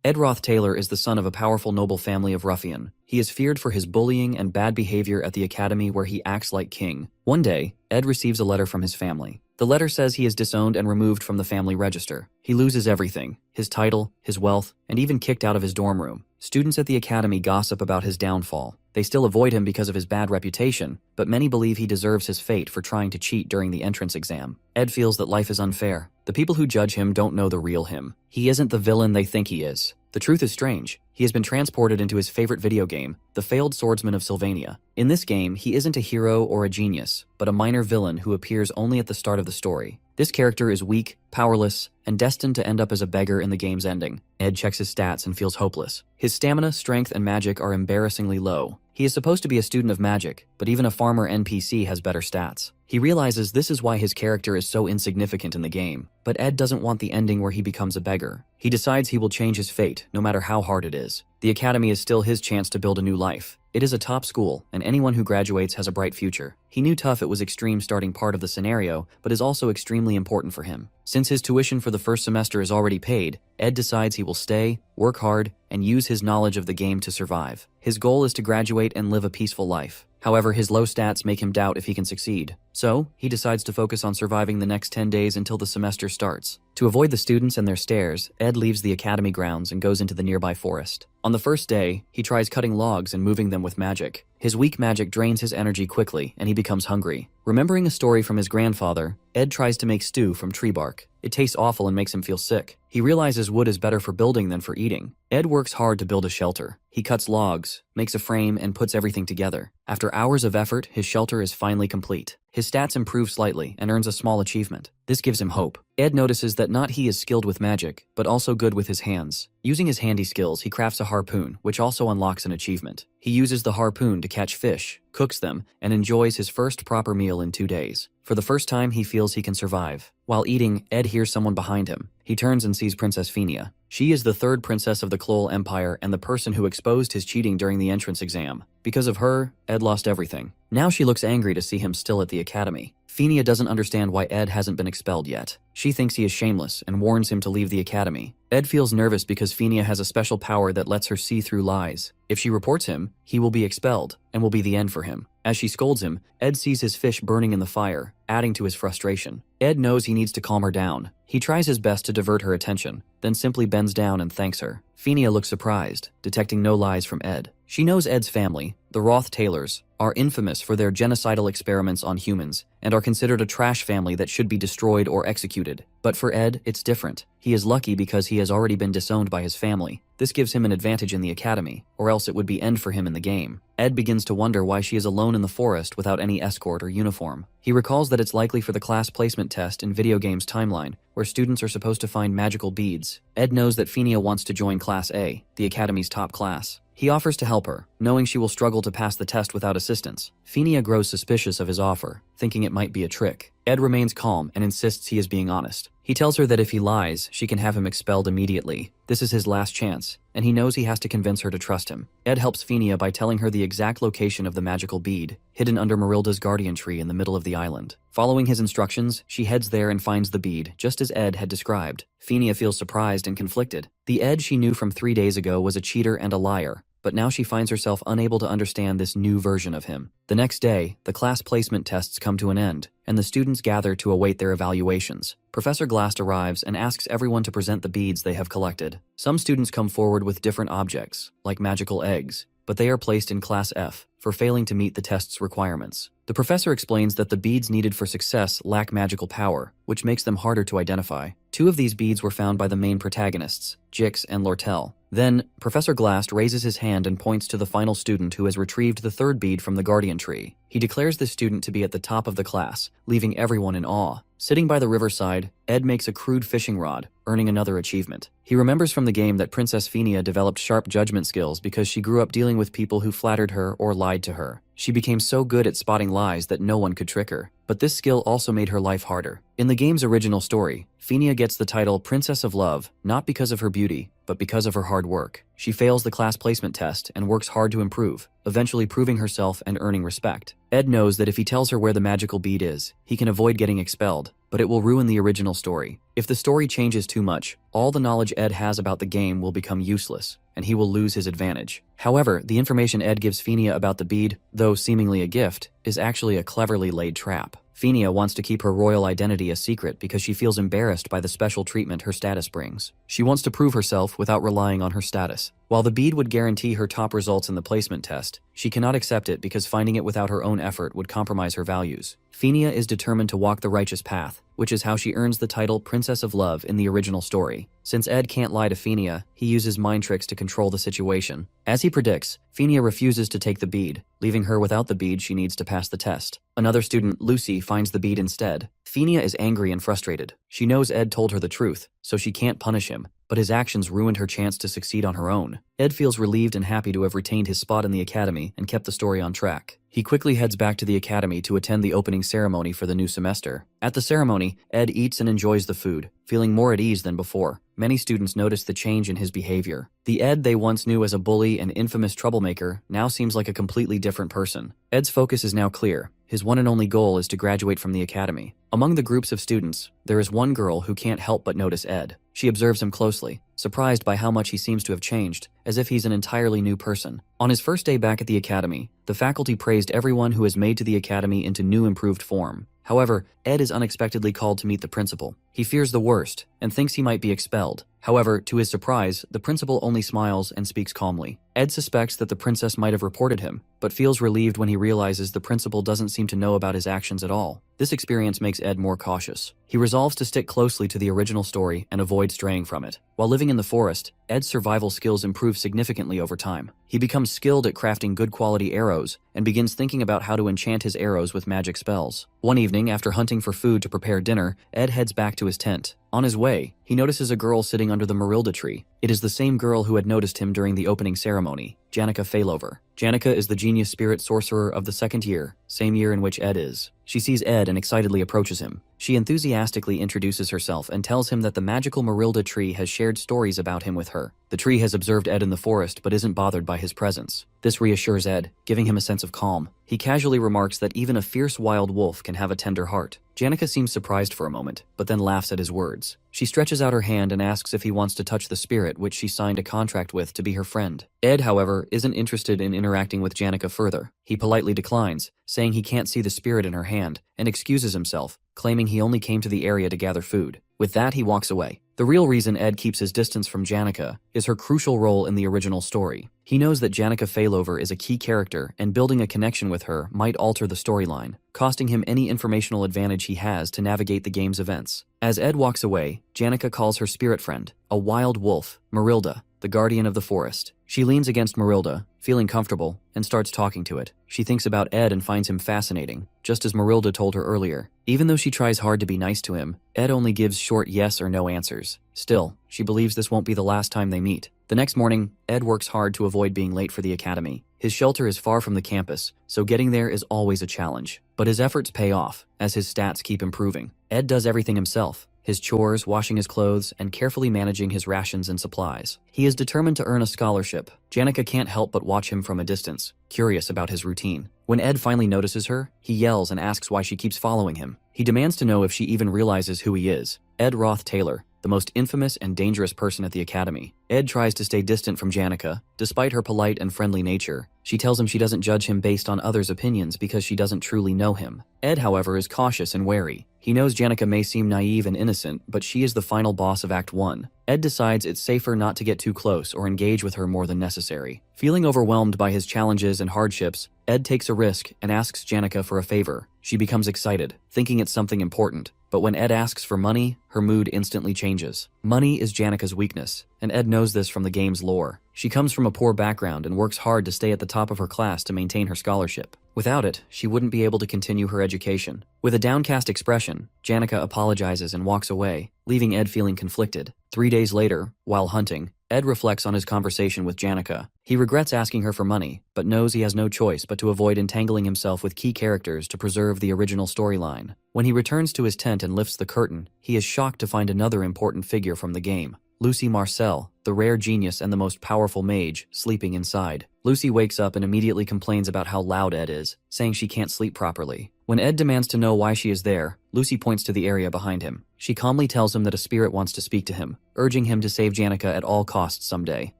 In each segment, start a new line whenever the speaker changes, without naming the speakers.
Ed Roth Taylor is the son of a powerful noble family of ruffian. He is feared for his bullying and bad behavior at the academy where he acts like king. One day, Ed receives a letter from his family. The letter says he is disowned and removed from the family register. He loses everything, his title, his wealth, and even kicked out of his dorm room. Students at the academy gossip about his downfall. They still avoid him because of his bad reputation, but many believe he deserves his fate for trying to cheat during the entrance exam. Ed feels that life is unfair. The people who judge him don't know the real him. He isn't the villain they think he is. The truth is strange. He has been transported into his favorite video game, The Failed Swordsman of Sylvania. In this game, he isn't a hero or a genius, but a minor villain who appears only at the start of the story. This character is weak, powerless, and destined to end up as a beggar in the game's ending. Ed checks his stats and feels hopeless. His stamina, strength, and magic are embarrassingly low. He is supposed to be a student of magic, but even a farmer NPC has better stats. He realizes this is why his character is so insignificant in the game, but Ed doesn't want the ending where he becomes a beggar. He decides he will change his fate, no matter how hard it is. The academy is still his chance to build a new life. It is a top school, and anyone who graduates has a bright future. He knew tough it was extreme starting part of the scenario, but is also extremely important for him. Since his tuition for the first semester is already paid, Ed decides he will stay, work hard, and use his knowledge of the game to survive. His goal is to graduate and live a peaceful life. However, his low stats make him doubt if he can succeed. So, he decides to focus on surviving the next 10 days until the semester starts. To avoid the students and their stares, Ed leaves the academy grounds and goes into the nearby forest. On the first day, he tries cutting logs and moving them with magic. His weak magic drains his energy quickly, and he becomes hungry. Remembering a story from his grandfather, Ed tries to make stew from tree bark. It tastes awful and makes him feel sick. He realizes wood is better for building than for eating. Ed works hard to build a shelter. He cuts logs, makes a frame, and puts everything together. After hours of effort, his shelter is finally complete. His stats improve slightly and earns a small achievement. This gives him hope. Ed notices that not he is skilled with magic, but also good with his hands. Using his handy skills, he crafts a harpoon, which also unlocks an achievement. He uses the harpoon to catch fish, cooks them, and enjoys his first proper meal in 2 days. For the first time, he feels he can survive. While eating, Ed hears someone behind him. He turns and sees Princess Phinia. She is the third princess of the Klol Empire and the person who exposed his cheating during the entrance exam. Because of her, Ed lost everything. Now she looks angry to see him still at the academy. Phinia doesn't understand why Ed hasn't been expelled yet. She thinks he is shameless and warns him to leave the academy. Ed feels nervous because Phinia has a special power that lets her see through lies. If she reports him, he will be expelled and will be the end for him. As she scolds him, Ed sees his fish burning in the fire, adding to his frustration. Ed knows he needs to calm her down. He tries his best to divert her attention, then simply bends down and thanks her. Phinia looks surprised, detecting no lies from Ed. She knows Ed's family, the Roth Taylors, are infamous for their genocidal experiments on humans and are considered a trash family that should be destroyed or executed. But for Ed, it's different. He is lucky because he has already been disowned by his family. This gives him an advantage in the academy, or else it would be end for him in the game. Ed begins to wonder why she is alone in the forest without any escort or uniform. He recalls that it's likely for the class placement test in video games timeline, where students are supposed to find magical beads. Ed knows that Phinia wants to join Class A, the academy's top class. He offers to help her, knowing she will struggle to pass the test without assistance. Phinia grows suspicious of his offer, thinking it might be a trick. Ed remains calm and insists he is being honest. He tells her that if he lies, she can have him expelled immediately. This is his last chance, and he knows he has to convince her to trust him. Ed helps Phinia by telling her the exact location of the magical bead, hidden under Marilda's guardian tree in the middle of the island. Following his instructions, she heads there and finds the bead, just as Ed had described. Phinia feels surprised and conflicted. The Ed she knew from 3 days ago was a cheater and a liar, but now she finds herself unable to understand this new version of him. The next day, the class placement tests come to an end, and the students gather to await their evaluations. Professor Glast arrives and asks everyone to present the beads they have collected. Some students come forward with different objects, like magical eggs, but they are placed in Class F for failing to meet the test's requirements. The professor explains that the beads needed for success lack magical power, which makes them harder to identify. 2 of these beads were found by the main protagonists, Jix and Lortel. Then, Professor Glast raises his hand and points to the final student who has retrieved the 3rd bead from the guardian tree. He declares the student to be at the top of the class, leaving everyone in awe. Sitting by the riverside, Ed makes a crude fishing rod, earning another achievement. He remembers from the game that Princess Phinia developed sharp judgment skills because she grew up dealing with people who flattered her or lied to her. She became so good at spotting lies that no one could trick her. But this skill also made her life harder. In the game's original story, Phinia gets the title Princess of Love, not because of her beauty, but because of her hard work. She fails the class placement test and works hard to improve, eventually proving herself and earning respect. Ed knows that if he tells her where the magical bead is, he can avoid getting expelled, but it will ruin the original story. If the story changes too much, all the knowledge Ed has about the game will become useless, and he will lose his advantage. However, the information Ed gives Phinia about the bead, though seemingly a gift, is actually a cleverly laid trap. Phinia wants to keep her royal identity a secret because she feels embarrassed by the special treatment her status brings. She wants to prove herself without relying on her status. While the bead would guarantee her top results in the placement test, she cannot accept it because finding it without her own effort would compromise her values. Phinia is determined to walk the righteous path, which is how she earns the title Princess of Love in the original story. Since Ed can't lie to Phinia, he uses mind tricks to control the situation. As he predicts, Phinia refuses to take the bead, leaving her without the bead she needs to pass the test. Another student, Lucy, finds the bead instead. Phinia is angry and frustrated. She knows Ed told her the truth, so she can't punish him, but his actions ruined her chance to succeed on her own. Ed feels relieved and happy to have retained his spot in the academy and kept the story on track. He quickly heads back to the academy to attend the opening ceremony for the new semester. At the ceremony, Ed eats and enjoys the food, feeling more at ease than before. Many students notice the change in his behavior. The Ed they once knew as a bully and infamous troublemaker now seems like a completely different person. Ed's focus is now clear. His one and only goal is to graduate from the academy. Among the groups of students, there is one girl who can't help but notice Ed. She observes him closely, surprised by how much he seems to have changed, as if he's an entirely new person. On his first day back at the academy, the faculty praised everyone who has made to the academy into new improved form. However, Ed is unexpectedly called to meet the principal. He fears the worst and thinks he might be expelled. However, to his surprise, the principal only smiles and speaks calmly. Ed suspects that the princess might have reported him, but feels relieved when he realizes the principal doesn't seem to know about his actions at all. This experience makes Ed more cautious. He resolves to stick closely to the original story and avoid straying from it. While living in the forest, Ed's survival skills improve significantly over time. He becomes skilled at crafting good quality arrows and begins thinking about how to enchant his arrows with magic spells. One evening, after hunting for food to prepare dinner, Ed heads back to his tent. On his way, he notices a girl sitting under the Marilda tree. It is the same girl who had noticed him during the opening ceremony, Janica Failover. Janica is the genius spirit sorcerer of the second year, same year in which Ed is. She sees Ed and excitedly approaches him. She enthusiastically introduces herself and tells him that the magical Marilda tree has shared stories about him with her. The tree has observed Ed in the forest but isn't bothered by his presence. This reassures Ed, giving him a sense of calm. He casually remarks that even a fierce wild wolf can have a tender heart. Janica seems surprised for a moment, but then laughs at his words. She stretches out her hand and asks if he wants to touch the spirit which she signed a contract with to be her friend. Ed, however, isn't interested in interacting with Janica further. He politely declines, saying he can't see the spirit in her hand, and excuses himself, claiming he only came to the area to gather food. With that, he walks away. The real reason Ed keeps his distance from Janica is her crucial role in the original story. He knows that Janica Failover is a key character, and building a connection with her might alter the storyline, costing him any informational advantage he has to navigate the game's events. As Ed walks away, Janica calls her spirit friend, a wild wolf, Marilda, the guardian of the forest. She leans against Marilda, feeling comfortable, and starts talking to it. She thinks about Ed and finds him fascinating, just as Marilda told her earlier. Even though she tries hard to be nice to him, Ed only gives short yes or no answers. Still, she believes this won't be the last time they meet. The next morning, Ed works hard to avoid being late for the academy. His shelter is far from the campus, so getting there is always a challenge. But his efforts pay off, as his stats keep improving. Ed does everything himself. His chores, washing his clothes, and carefully managing his rations and supplies. He is determined to earn a scholarship. Janica can't help but watch him from a distance, curious about his routine. When Ed finally notices her, he yells and asks why she keeps following him. He demands to know if she even realizes who he is. Ed Roth Taylor, the most infamous and dangerous person at the academy. Ed tries to stay distant from Janica, despite her polite and friendly nature. She tells him she doesn't judge him based on others' opinions because she doesn't truly know him. Ed, however, is cautious and wary. He knows Janica may seem naive and innocent, but she is the final boss of Act 1. Ed decides it's safer not to get too close or engage with her more than necessary. Feeling overwhelmed by his challenges and hardships, Ed takes a risk and asks Janica for a favor. She becomes excited, thinking it's something important. But when Ed asks for money, her mood instantly changes. Money is Janica's weakness, and Ed knows this from the game's lore. She comes from a poor background and works hard to stay at the top of her class to maintain her scholarship. Without it, she wouldn't be able to continue her education. With a downcast expression, Janica apologizes and walks away, leaving Ed feeling conflicted. 3 days later, while hunting, Ed reflects on his conversation with Janica. He regrets asking her for money, but knows he has no choice but to avoid entangling himself with key characters to preserve the original storyline. When he returns to his tent and lifts the curtain, he is shocked to find another important figure from the game. Lucy Marcel, the rare genius and the most powerful mage, sleeping inside. Lucy wakes up and immediately complains about how loud Ed is, saying she can't sleep properly. When Ed demands to know why she is there, Lucy points to the area behind him. She calmly tells him that a spirit wants to speak to him, urging him to save Janica at all costs someday.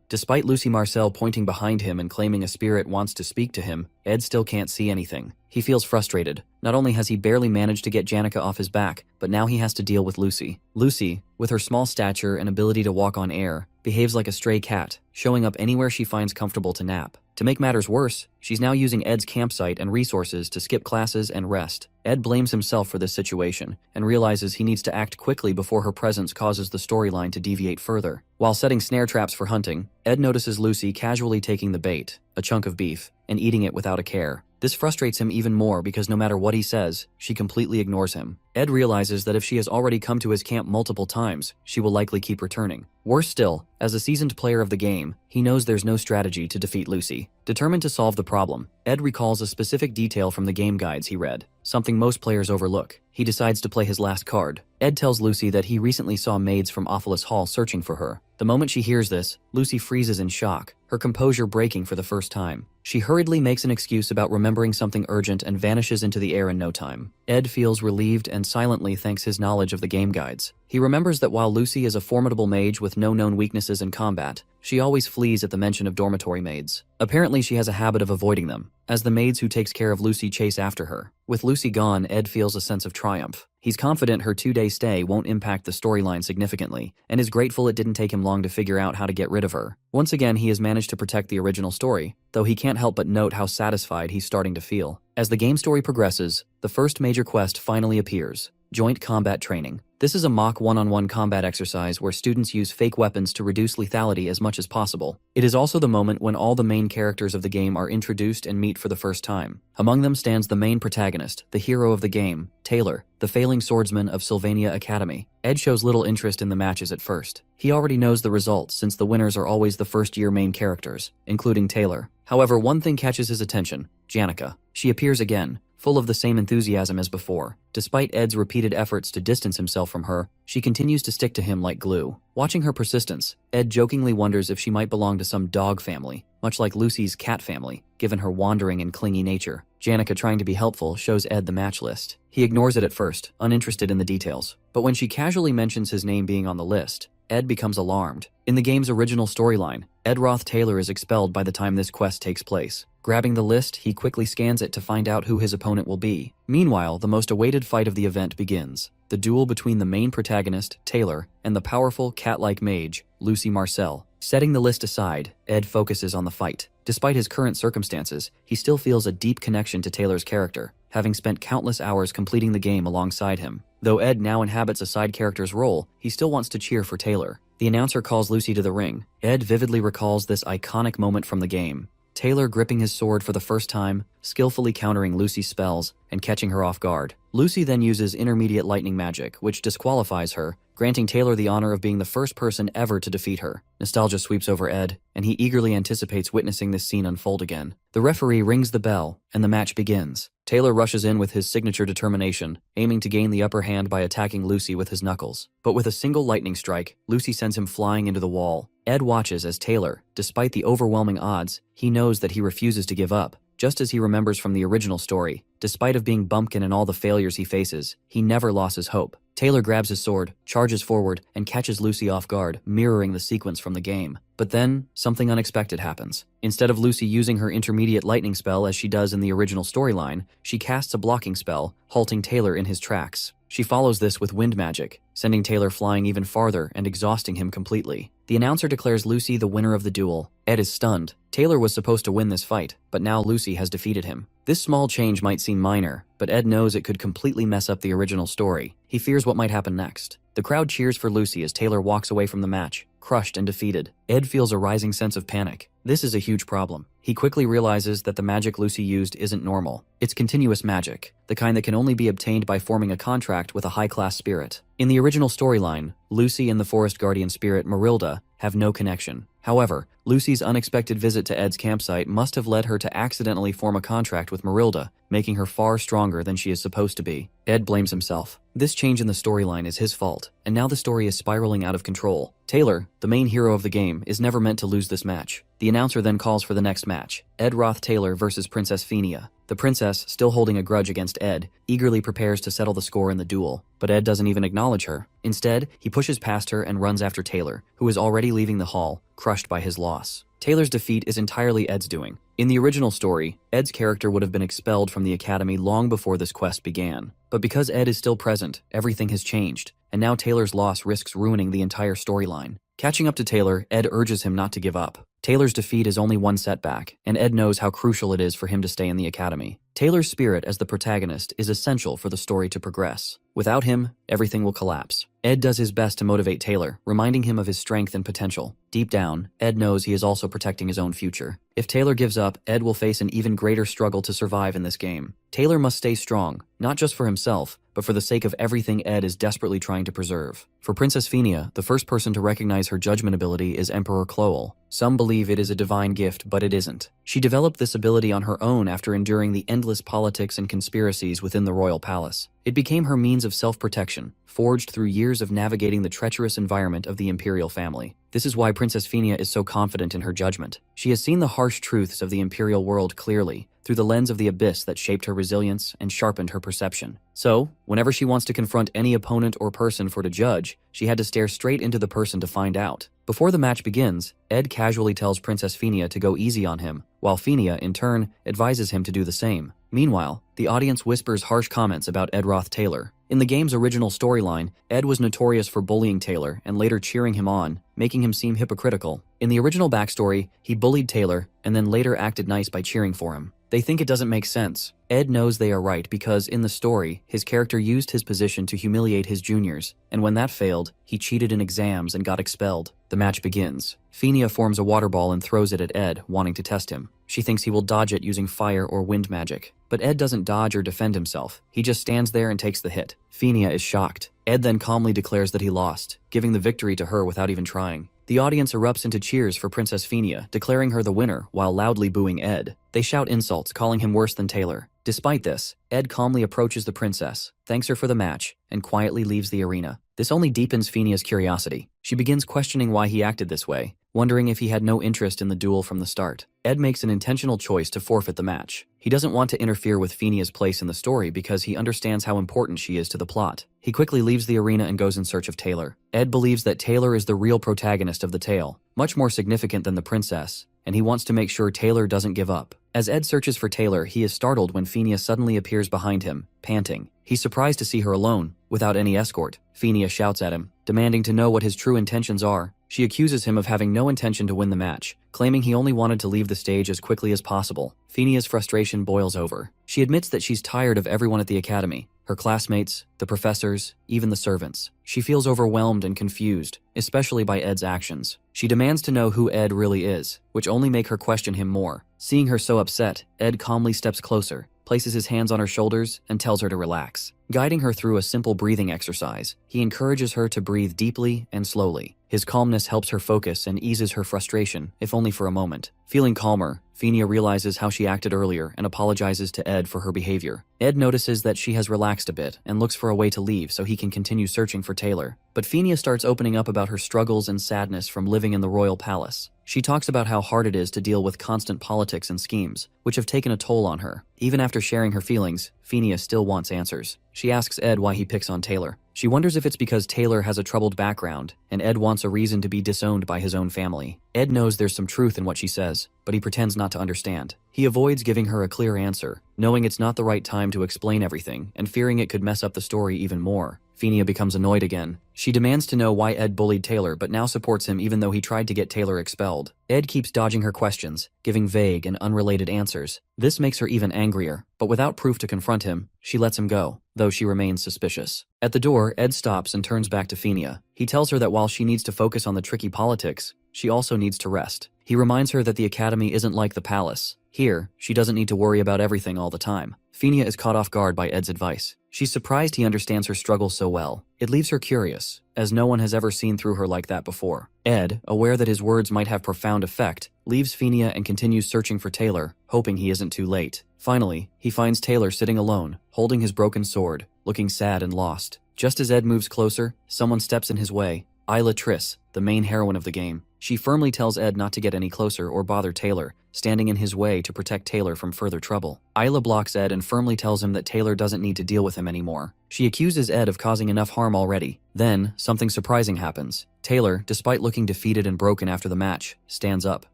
Despite Lucy Marcel pointing behind him and claiming a spirit wants to speak to him, Ed still can't see anything. He feels frustrated. Not only has he barely managed to get Janica off his back, but now he has to deal with Lucy. Lucy, with her small stature and ability to walk on air, behaves like a stray cat, showing up anywhere she finds comfortable to nap. To make matters worse, she's now using Ed's campsite and resources to skip classes and rest. Ed blames himself for this situation and realizes he needs to act quickly before her presence causes the storyline to deviate further. While setting snare traps for hunting, Ed notices Lucy casually taking the bait, a chunk of beef, and eating it without a care. This frustrates him even more because no matter what he says, she completely ignores him. Ed realizes that if she has already come to his camp multiple times, she will likely keep returning. Worse still, as a seasoned player of the game, he knows there's no strategy to defeat Lucy. Determined to solve the problem, Ed recalls a specific detail from the game guides he read, something most players overlook. He decides to play his last card. Ed tells Lucy that he recently saw maids from Ophelis Hall searching for her. The moment she hears this, Lucy freezes in shock, her composure breaking for the first time. She hurriedly makes an excuse about remembering something urgent and vanishes into the air in no time. Ed feels relieved and silently thanks his knowledge of the game guides. He remembers that while Lucy is a formidable mage with no known weaknesses in combat, she always flees at the mention of dormitory maids. Apparently she has a habit of avoiding them, as the maids who takes care of Lucy chase after her. With Lucy gone, Ed feels a sense of triumph. He's confident her 2-day stay won't impact the storyline significantly, and is grateful it didn't take him long to figure out how to get rid of her. Once again, he has managed to protect the original story, though he can't help but note how satisfied he's starting to feel. As the game story progresses, the first major quest finally appears: Joint Combat Training. This is a mock one-on-one combat exercise where students use fake weapons to reduce lethality as much as possible. It is also the moment when all the main characters of the game are introduced and meet for the first time. Among them stands the main protagonist, the hero of the game, Taylor, the failing swordsman of Sylvania Academy. Ed shows little interest in the matches at first. He already knows the results since the winners are always the first-year main characters, including Taylor. However, one thing catches his attention: Janica. She appears again, full of the same enthusiasm as before. Despite Ed's repeated efforts to distance himself from her, she continues to stick to him like glue. Watching her persistence, Ed jokingly wonders if she might belong to some dog family, much like Lucy's cat family, given her wandering and clingy nature. Janica, trying to be helpful, shows Ed the match list. He ignores it at first, uninterested in the details. But when she casually mentions his name being on the list, Ed becomes alarmed. In the game's original storyline, Ed Roth Taylor is expelled by the time this quest takes place. Grabbing the list, he quickly scans it to find out who his opponent will be. Meanwhile, the most awaited fight of the event begins: the duel between the main protagonist, Taylor, and the powerful, cat-like mage, Lucy Marcel. Setting the list aside, Ed focuses on the fight. Despite his current circumstances, he still feels a deep connection to Taylor's character, having spent countless hours completing the game alongside him. Though Ed now inhabits a side character's role, he still wants to cheer for Taylor. The announcer calls Lucy to the ring. Ed vividly recalls this iconic moment from the game: Taylor gripping his sword for the first time, skillfully countering Lucy's spells, and catching her off guard. Lucy then uses intermediate lightning magic, which disqualifies her, granting Taylor the honor of being the first person ever to defeat her. Nostalgia sweeps over Ed, and he eagerly anticipates witnessing this scene unfold again. The referee rings the bell, and the match begins. Taylor rushes in with his signature determination, aiming to gain the upper hand by attacking Lucy with his knuckles. But with a single lightning strike, Lucy sends him flying into the wall. Ed watches as Taylor, despite the overwhelming odds, he knows that he refuses to give up. Just as he remembers from the original story, despite of being bumpkin and all the failures he faces, he never loses hope. Taylor grabs his sword, charges forward, and catches Lucy off guard, mirroring the sequence from the game. But then, something unexpected happens. Instead of Lucy using her intermediate lightning spell as she does in the original storyline, she casts a blocking spell, halting Taylor in his tracks. She follows this with wind magic, sending Taylor flying even farther and exhausting him completely. The announcer declares Lucy the winner of the duel. Ed is stunned. Taylor was supposed to win this fight, but now Lucy has defeated him. This small change might seem minor, but Ed knows it could completely mess up the original story. He fears what might happen next. The crowd cheers for Lucy as Taylor walks away from the match, crushed and defeated. Ed feels a rising sense of panic. This is a huge problem. He quickly realizes that the magic Lucy used isn't normal. It's continuous magic, the kind that can only be obtained by forming a contract with a high-class spirit. In the original storyline, Lucy and the forest guardian spirit Marilda have no connection. However, Lucy's unexpected visit to Ed's campsite must have led her to accidentally form a contract with Marilda, making her far stronger than she is supposed to be. Ed blames himself. This change in the storyline is his fault, and now the story is spiraling out of control. Taylor, the main hero of the game, is never meant to lose this match. The announcer then calls for the next match, Ed Roth Taylor versus Princess Phinia. The princess, still holding a grudge against Ed, eagerly prepares to settle the score in the duel, but Ed doesn't even acknowledge her. Instead, he pushes past her and runs after Taylor, who is already leaving the hall, crushed by his loss. Taylor's defeat is entirely Ed's doing. In the original story, Ed's character would have been expelled from the academy long before this quest began. But because Ed is still present, everything has changed, and now Taylor's loss risks ruining the entire storyline. Catching up to Taylor, Ed urges him not to give up. Taylor's defeat is only one setback, and Ed knows how crucial it is for him to stay in the academy. Taylor's spirit as the protagonist is essential for the story to progress. Without him, everything will collapse. Ed does his best to motivate Taylor, reminding him of his strength and potential. Deep down, Ed knows he is also protecting his own future. If Taylor gives up, Ed will face an even greater struggle to survive in this game. Taylor must stay strong, not just for himself, but for the sake of everything Ed is desperately trying to preserve. For Princess Phinia, the first person to recognize her judgment ability is Emperor Cloel. Some believe it is a divine gift, but it isn't. She developed this ability on her own after enduring the endless politics and conspiracies within the royal palace. It became her means of self-protection, forged through years of navigating the treacherous environment of the imperial family. This is why Princess Phinia is so confident in her judgment. She has seen the harsh truths of the imperial world clearly, through the lens of the abyss that shaped her resilience and sharpened her perception. So, whenever she wants to confront any opponent or person for to judge, she had to stare straight into the person to find out. Before the match begins, Ed casually tells Princess Phinia to go easy on him, while Phinia, in turn, advises him to do the same. Meanwhile, the audience whispers harsh comments about Ed Roth Taylor. In the game's original storyline, Ed was notorious for bullying Taylor and later cheering him on, making him seem hypocritical. In the original backstory, he bullied Taylor and then later acted nice by cheering for him. They think it doesn't make sense. Ed knows they are right because, in the story, his character used his position to humiliate his juniors, and when that failed, he cheated in exams and got expelled. The match begins. Phinia forms a water ball and throws it at Ed, wanting to test him. She thinks he will dodge it using fire or wind magic. But Ed doesn't dodge or defend himself. He just stands there and takes the hit. Phinia is shocked. Ed then calmly declares that he lost, giving the victory to her without even trying. The audience erupts into cheers for Princess Phinia, declaring her the winner while loudly booing Ed. They shout insults, calling him worse than Taylor. Despite this, Ed calmly approaches the princess, thanks her for the match, and quietly leaves the arena. This only deepens Phinia's curiosity. She begins questioning why he acted this way, wondering if he had no interest in the duel from the start. Ed makes an intentional choice to forfeit the match. He doesn't want to interfere with Phinia's place in the story because he understands how important she is to the plot. He quickly leaves the arena and goes in search of Taylor. Ed believes that Taylor is the real protagonist of the tale, much more significant than the princess, and he wants to make sure Taylor doesn't give up. As Ed searches for Taylor, he is startled when Phinia suddenly appears behind him, panting. He's surprised to see her alone, without any escort. Phinia shouts at him, demanding to know what his true intentions are. She accuses him of having no intention to win the match, claiming he only wanted to leave the stage as quickly as possible. Phinia's frustration boils over. She admits that she's tired of everyone at the academy, her classmates, the professors, even the servants. She feels overwhelmed and confused, especially by Ed's actions. She demands to know who Ed really is, which only make her question him more. Seeing her so upset, Ed calmly steps closer, places his hands on her shoulders, and tells her to relax. Guiding her through a simple breathing exercise, he encourages her to breathe deeply and slowly. His calmness helps her focus and eases her frustration, if only for a moment. Feeling calmer, Phinia realizes how she acted earlier and apologizes to Ed for her behavior. Ed notices that she has relaxed a bit and looks for a way to leave so he can continue searching for Taylor. But Phinia starts opening up about her struggles and sadness from living in the royal palace. She talks about how hard it is to deal with constant politics and schemes, which have taken a toll on her. Even after sharing her feelings, Phinia still wants answers. She asks Ed why he picks on Taylor. She wonders if it's because Taylor has a troubled background, and Ed wants a reason to be disowned by his own family. Ed knows there's some truth in what she says, but he pretends not to understand. He avoids giving her a clear answer, knowing it's not the right time to explain everything, and fearing it could mess up the story even more. Phinia becomes annoyed again. She demands to know why Ed bullied Taylor but now supports him even though he tried to get Taylor expelled. Ed keeps dodging her questions, giving vague and unrelated answers. This makes her even angrier, but without proof to confront him, she lets him go, though she remains suspicious. At the door, Ed stops and turns back to Phinia. He tells her that while she needs to focus on the tricky politics, she also needs to rest. He reminds her that the academy isn't like the palace. Here, she doesn't need to worry about everything all the time. Phinia is caught off guard by Ed's advice. She's surprised he understands her struggles so well. It leaves her curious, as no one has ever seen through her like that before. Ed, aware that his words might have profound effect, leaves Phinia and continues searching for Taylor, hoping he isn't too late. Finally, he finds Taylor sitting alone, holding his broken sword, looking sad and lost. Just as Ed moves closer, someone steps in his way. Isla Triss, the main heroine of the game. She firmly tells Ed not to get any closer or bother Taylor, standing in his way to protect Taylor from further trouble. Isla blocks Ed and firmly tells him that Taylor doesn't need to deal with him anymore. She accuses Ed of causing enough harm already. Then, something surprising happens. Taylor, despite looking defeated and broken after the match, stands up.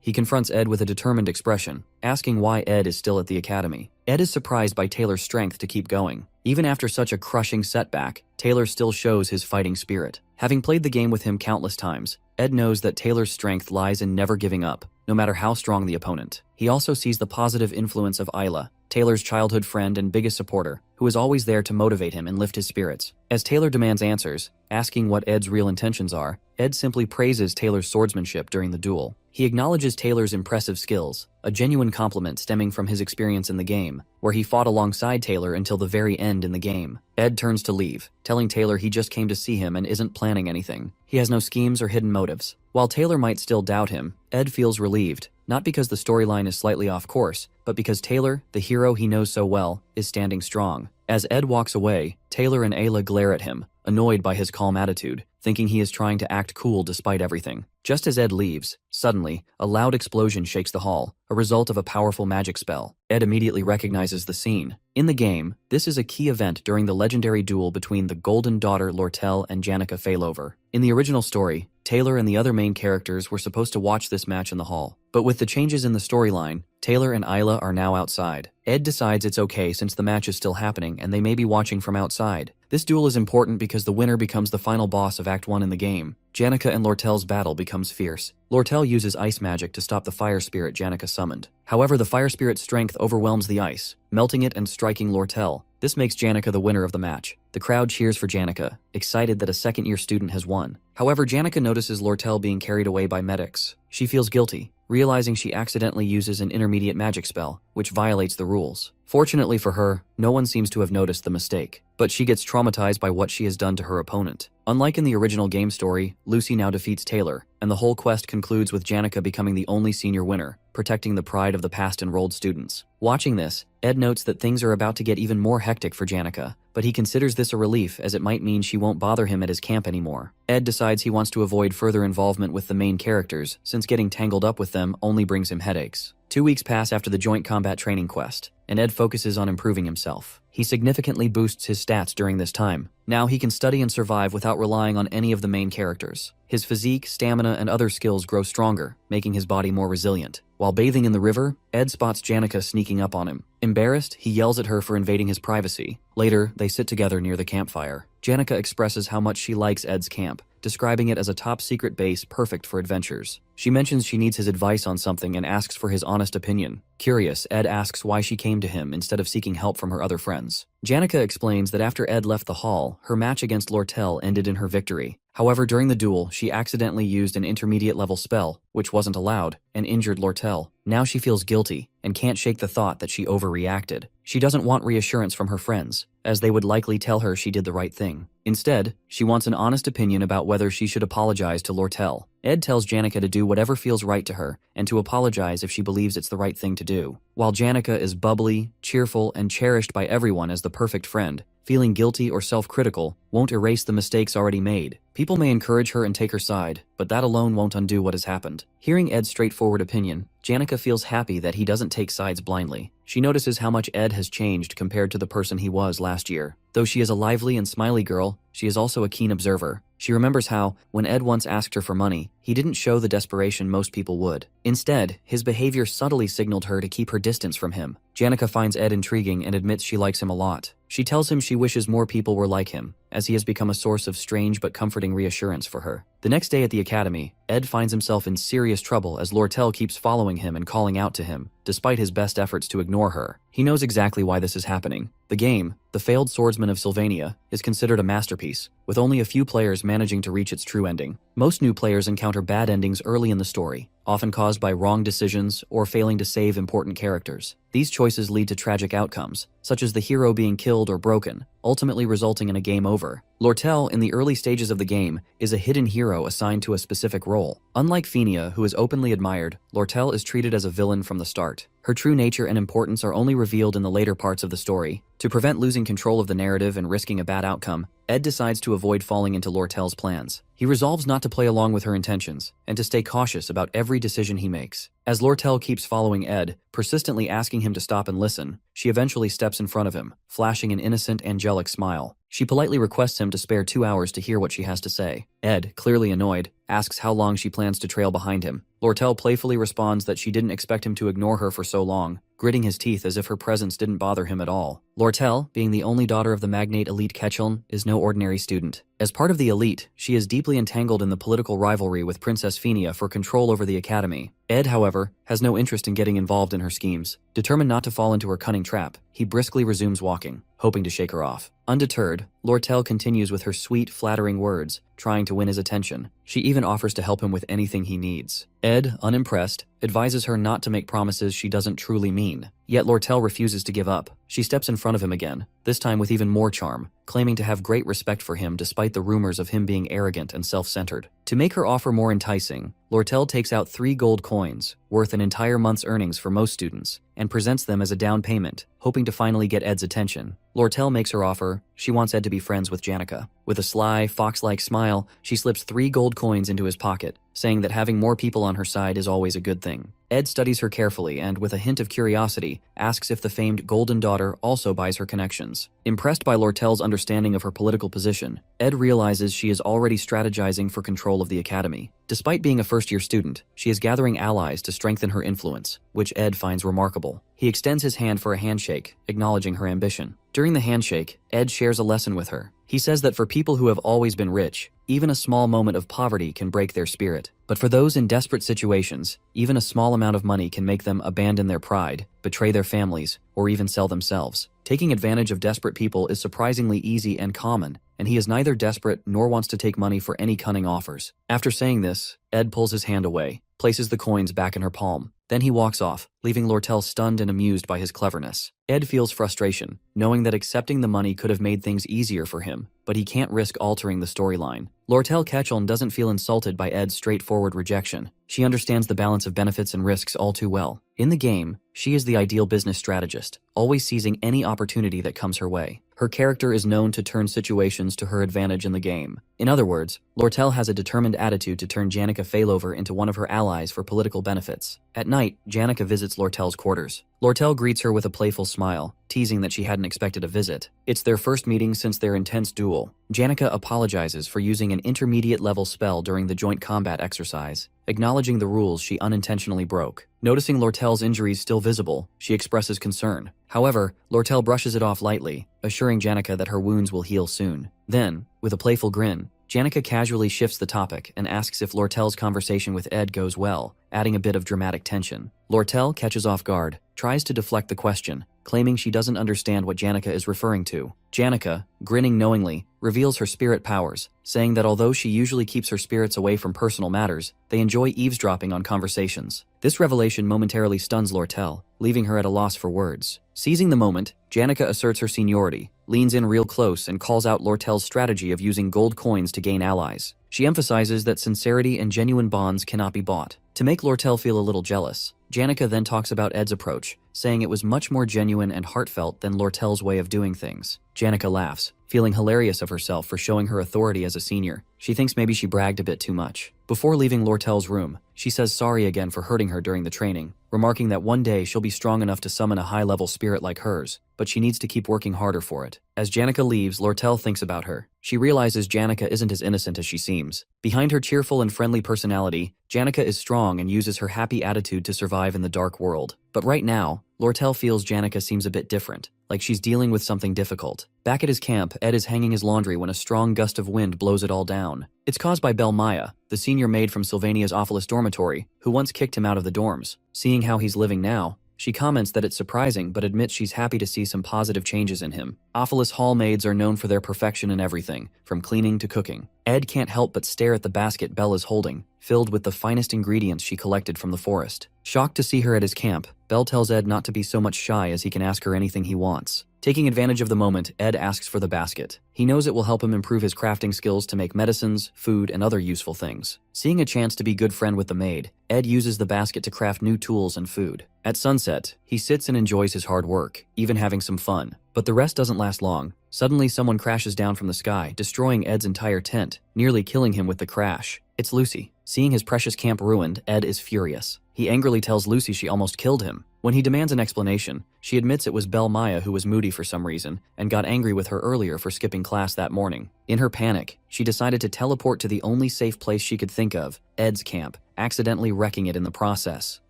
He confronts Ed with a determined expression, asking why Ed is still at the academy. Ed is surprised by Taylor's strength to keep going. Even after such a crushing setback, Taylor still shows his fighting spirit. Having played the game with him countless times, Ed knows that Taylor's strength lies in never giving up, no matter how strong the opponent. He also sees the positive influence of Isla, Taylor's childhood friend and biggest supporter, who is always there to motivate him and lift his spirits. As Taylor demands answers, asking what Ed's real intentions are, Ed simply praises Taylor's swordsmanship during the duel. He acknowledges Taylor's impressive skills, a genuine compliment stemming from his experience in the game, where he fought alongside Taylor until the very end in the game. Ed turns to leave, telling Taylor he just came to see him and isn't planning anything. He has no schemes or hidden motives. While Taylor might still doubt him, Ed feels relieved, not because the storyline is slightly off course, but because Taylor, the hero he knows so well, is standing strong. As Ed walks away, Taylor and Ayla glare at him, annoyed by his calm attitude, thinking he is trying to act cool despite everything. Just as Ed leaves, suddenly, a loud explosion shakes the hall, a result of a powerful magic spell. Ed immediately recognizes the scene. In the game, this is a key event during the legendary duel between the Golden Daughter Lortel and Janica Failover. In the original story, Taylor and the other main characters were supposed to watch this match in the hall. But with the changes in the storyline, Taylor and Isla are now outside. Ed decides it's okay since the match is still happening and they may be watching from outside. This duel is important because the winner becomes the final boss of Act 1 in the game. Janica and Lortel's battle becomes fierce. Lortel uses ice magic to stop the fire spirit Janica summoned. However, the fire spirit's strength overwhelms the ice, melting it and striking Lortel. This makes Janica the winner of the match. The crowd cheers for Janica, excited that a second-year student has won. However, Janica notices Lortel being carried away by medics. She feels guilty, realizing she accidentally uses an intermediate magic spell, which violates the rules. Fortunately for her, no one seems to have noticed the mistake, but she gets traumatized by what she has done to her opponent. Unlike in the original game story, Lucy now defeats Taylor, and the whole quest concludes with Janica becoming the only senior winner, protecting the pride of the past enrolled students. Watching this, Ed notes that things are about to get even more hectic for Janica, but he considers this a relief as it might mean she won't bother him at his camp anymore. Ed decides he wants to avoid further involvement with the main characters, since getting tangled up with them only brings him headaches. 2 weeks pass after the joint combat training quest, and Ed focuses on improving himself. He significantly boosts his stats during this time. Now he can study and survive without relying on any of the main characters. His physique, stamina, and other skills grow stronger, making his body more resilient. While bathing in the river, Ed spots Janica sneaking up on him. Embarrassed, he yells at her for invading his privacy. Later, they sit together near the campfire. Janica expresses how much she likes Ed's camp, describing it as a top-secret base perfect for adventures. She mentions she needs his advice on something and asks for his honest opinion. Curious, Ed asks why she came to him instead of seeking help from her other friends. Janica explains that after Ed left the hall, her match against Lortel ended in her victory. However, during the duel, she accidentally used an intermediate-level spell, which wasn't allowed, and injured Lortel. Now she feels guilty and can't shake the thought that she overreacted. She doesn't want reassurance from her friends, as they would likely tell her she did the right thing. Instead, she wants an honest opinion about whether she should apologize to Lortel. Ed tells Janica to do whatever feels right to her and to apologize if she believes it's the right thing to do. While Janica is bubbly, cheerful, and cherished by everyone as the perfect friend, feeling guilty or self-critical won't erase the mistakes already made. People may encourage her and take her side, but that alone won't undo what has happened. Hearing Ed's straightforward opinion, Janica feels happy that he doesn't take sides blindly. She notices how much Ed has changed compared to the person he was last year. Though she is a lively and smiley girl, she is also a keen observer. She remembers how, when Ed once asked her for money, he didn't show the desperation most people would. Instead, his behavior subtly signaled her to keep her distance from him. Janica finds Ed intriguing and admits she likes him a lot. She tells him she wishes more people were like him, as he has become a source of strange but comforting reassurance for her. The next day at the academy, Ed finds himself in serious trouble as Lortel keeps following him and calling out to him, despite his best efforts to ignore her. He knows exactly why this is happening. The game, The Failed Swordsman of Sylvania, is considered a masterpiece, with only a few players managing to reach its true ending. Most new players encounter bad endings early in the story, often caused by wrong decisions or failing to save important characters. These choices lead to tragic outcomes, such as the hero being killed or broken, ultimately resulting in a game over. Lortel, in the early stages of the game, is a hidden hero assigned to a specific role. Unlike Fenia, who is openly admired, Lortel is treated as a villain from the start. Her true nature and importance are only revealed in the later parts of the story. To prevent losing control of the narrative and risking a bad outcome, Ed decides to avoid falling into Lortel's plans. He resolves not to play along with her intentions, and to stay cautious about every decision he makes. As Lortel keeps following Ed, persistently asking him to stop and listen, she eventually steps in front of him, flashing an innocent, angelic smile. She politely requests him to spare 2 hours to hear what she has to say. Ed, clearly annoyed, asks how long she plans to trail behind him. Lortel playfully responds that she didn't expect him to ignore her for so long, gritting his teeth as if her presence didn't bother him at all. Lortel, being the only daughter of the magnate elite Ketchel, is no ordinary student. As part of the elite, she is deeply entangled in the political rivalry with Princess Fenia for control over the academy. Ed, however, has no interest in getting involved in her schemes. Determined not to fall into her cunning trap, he briskly resumes walking, hoping to shake her off. Undeterred, Lortel continues with her sweet, flattering words, trying to win his attention. She even offers to help him with anything he needs. Ed, unimpressed, advises her not to make promises she doesn't truly mean. Yet Lortel refuses to give up. She steps in front of him again, this time with even more charm, claiming to have great respect for him despite the rumors of him being arrogant and self-centered. To make her offer more enticing, Lortel takes out 3 gold coins, worth an entire month's earnings for most students, and presents them as a down payment, hoping to finally get Ed's attention. Lortel makes her offer. She wants Ed to be friends with Janica. With a sly, fox-like smile, she slips 3 gold coins into his pocket, saying that having more people on her side is always a good thing. Ed studies her carefully and, with a hint of curiosity, asks if the famed Golden Daughter also buys her connections. Impressed by Lortel's understanding of her political position, Ed realizes she is already strategizing for control of the academy. Despite being a first-year student, she is gathering allies to strengthen her influence, which Ed finds remarkable. He extends his hand for a handshake, acknowledging her ambition. During the handshake, Ed shares a lesson with her. He says that for people who have always been rich, even a small moment of poverty can break their spirit. But for those in desperate situations, even a small amount of money can make them abandon their pride, betray their families, or even sell themselves. Taking advantage of desperate people is surprisingly easy and common, and he is neither desperate nor wants to take money for any cunning offers. After saying this, Ed pulls his hand away, places the coins back in her palm. Then he walks off, leaving Lortel stunned and amused by his cleverness. Ed feels frustration, knowing that accepting the money could have made things easier for him, but he can't risk altering the storyline. Lortel Ketchel doesn't feel insulted by Ed's straightforward rejection. She understands the balance of benefits and risks all too well. In the game, she is the ideal business strategist, always seizing any opportunity that comes her way. Her character is known to turn situations to her advantage in the game. In other words, Lortel has a determined attitude to turn Janica Failover into one of her allies for political benefits. At night, Janica visits Lortel's quarters. Lortel greets her with a playful smile, teasing that she hadn't expected a visit. It's their first meeting since their intense duel. Janica apologizes for using an intermediate-level spell during the joint combat exercise, acknowledging the rules she unintentionally broke. Noticing Lortel's injuries still visible, she expresses concern. However, Lortel brushes it off lightly, assuring Janica that her wounds will heal soon. Then, with a playful grin, Janica casually shifts the topic and asks if Lortel's conversation with Ed goes well, adding a bit of dramatic tension. Lortel catches off guard, tries to deflect the question, claiming she doesn't understand what Janica is referring to. Janica, grinning knowingly, reveals her spirit powers, saying that although she usually keeps her spirits away from personal matters, they enjoy eavesdropping on conversations. This revelation momentarily stuns Lortel, leaving her at a loss for words. Seizing the moment, Janica asserts her seniority, leans in real close and calls out Lortel's strategy of using gold coins to gain allies. She emphasizes that sincerity and genuine bonds cannot be bought. To make Lortel feel a little jealous, Janica then talks about Ed's approach, saying it was much more genuine and heartfelt than Lortel's way of doing things. Janica laughs, feeling hilarious of herself for showing her authority as a senior. She thinks maybe she bragged a bit too much. Before leaving Lortel's room, she says sorry again for hurting her during the training, remarking that one day she'll be strong enough to summon a high-level spirit like hers, but she needs to keep working harder for it. As Janica leaves, Lortel thinks about her. She realizes Janica isn't as innocent as she seems. Behind her cheerful and friendly personality, Janica is strong and uses her happy attitude to survive in the dark world. But right now, Lortel feels Janica seems a bit different, like she's dealing with something difficult. Back at his camp, Ed is hanging his laundry when a strong gust of wind blows it all down. It's caused by Belle Maya, the senior maid from Sylvania's Awfulest dormitory, who once kicked him out of the dorms. Seeing how he's living now, She comments that it's surprising but admits she's happy to see some positive changes in him. Office hall maids are known for their perfection in everything, from cleaning to cooking. Ed can't help but stare at the basket Belle is holding, filled with the finest ingredients she collected from the forest. Shocked to see her at his camp, Belle tells Ed not to be so much shy as he can ask her anything he wants. Taking advantage of the moment, Ed asks for the basket. He knows it will help him improve his crafting skills to make medicines, food, and other useful things. Seeing a chance to be good friend with the maid, Ed uses the basket to craft new tools and food. At sunset, he sits and enjoys his hard work, even having some fun. But the rest doesn't last long. Suddenly, someone crashes down from the sky, destroying Ed's entire tent, nearly killing him with the crash. It's Lucy. Seeing his precious camp ruined, Ed is furious. He angrily tells Lucy she almost killed him. When he demands an explanation, she admits it was Belle Maya who was moody for some reason and got angry with her earlier for skipping class that morning. In her panic, she decided to teleport to the only safe place she could think of, Ed's camp, accidentally wrecking it in the process.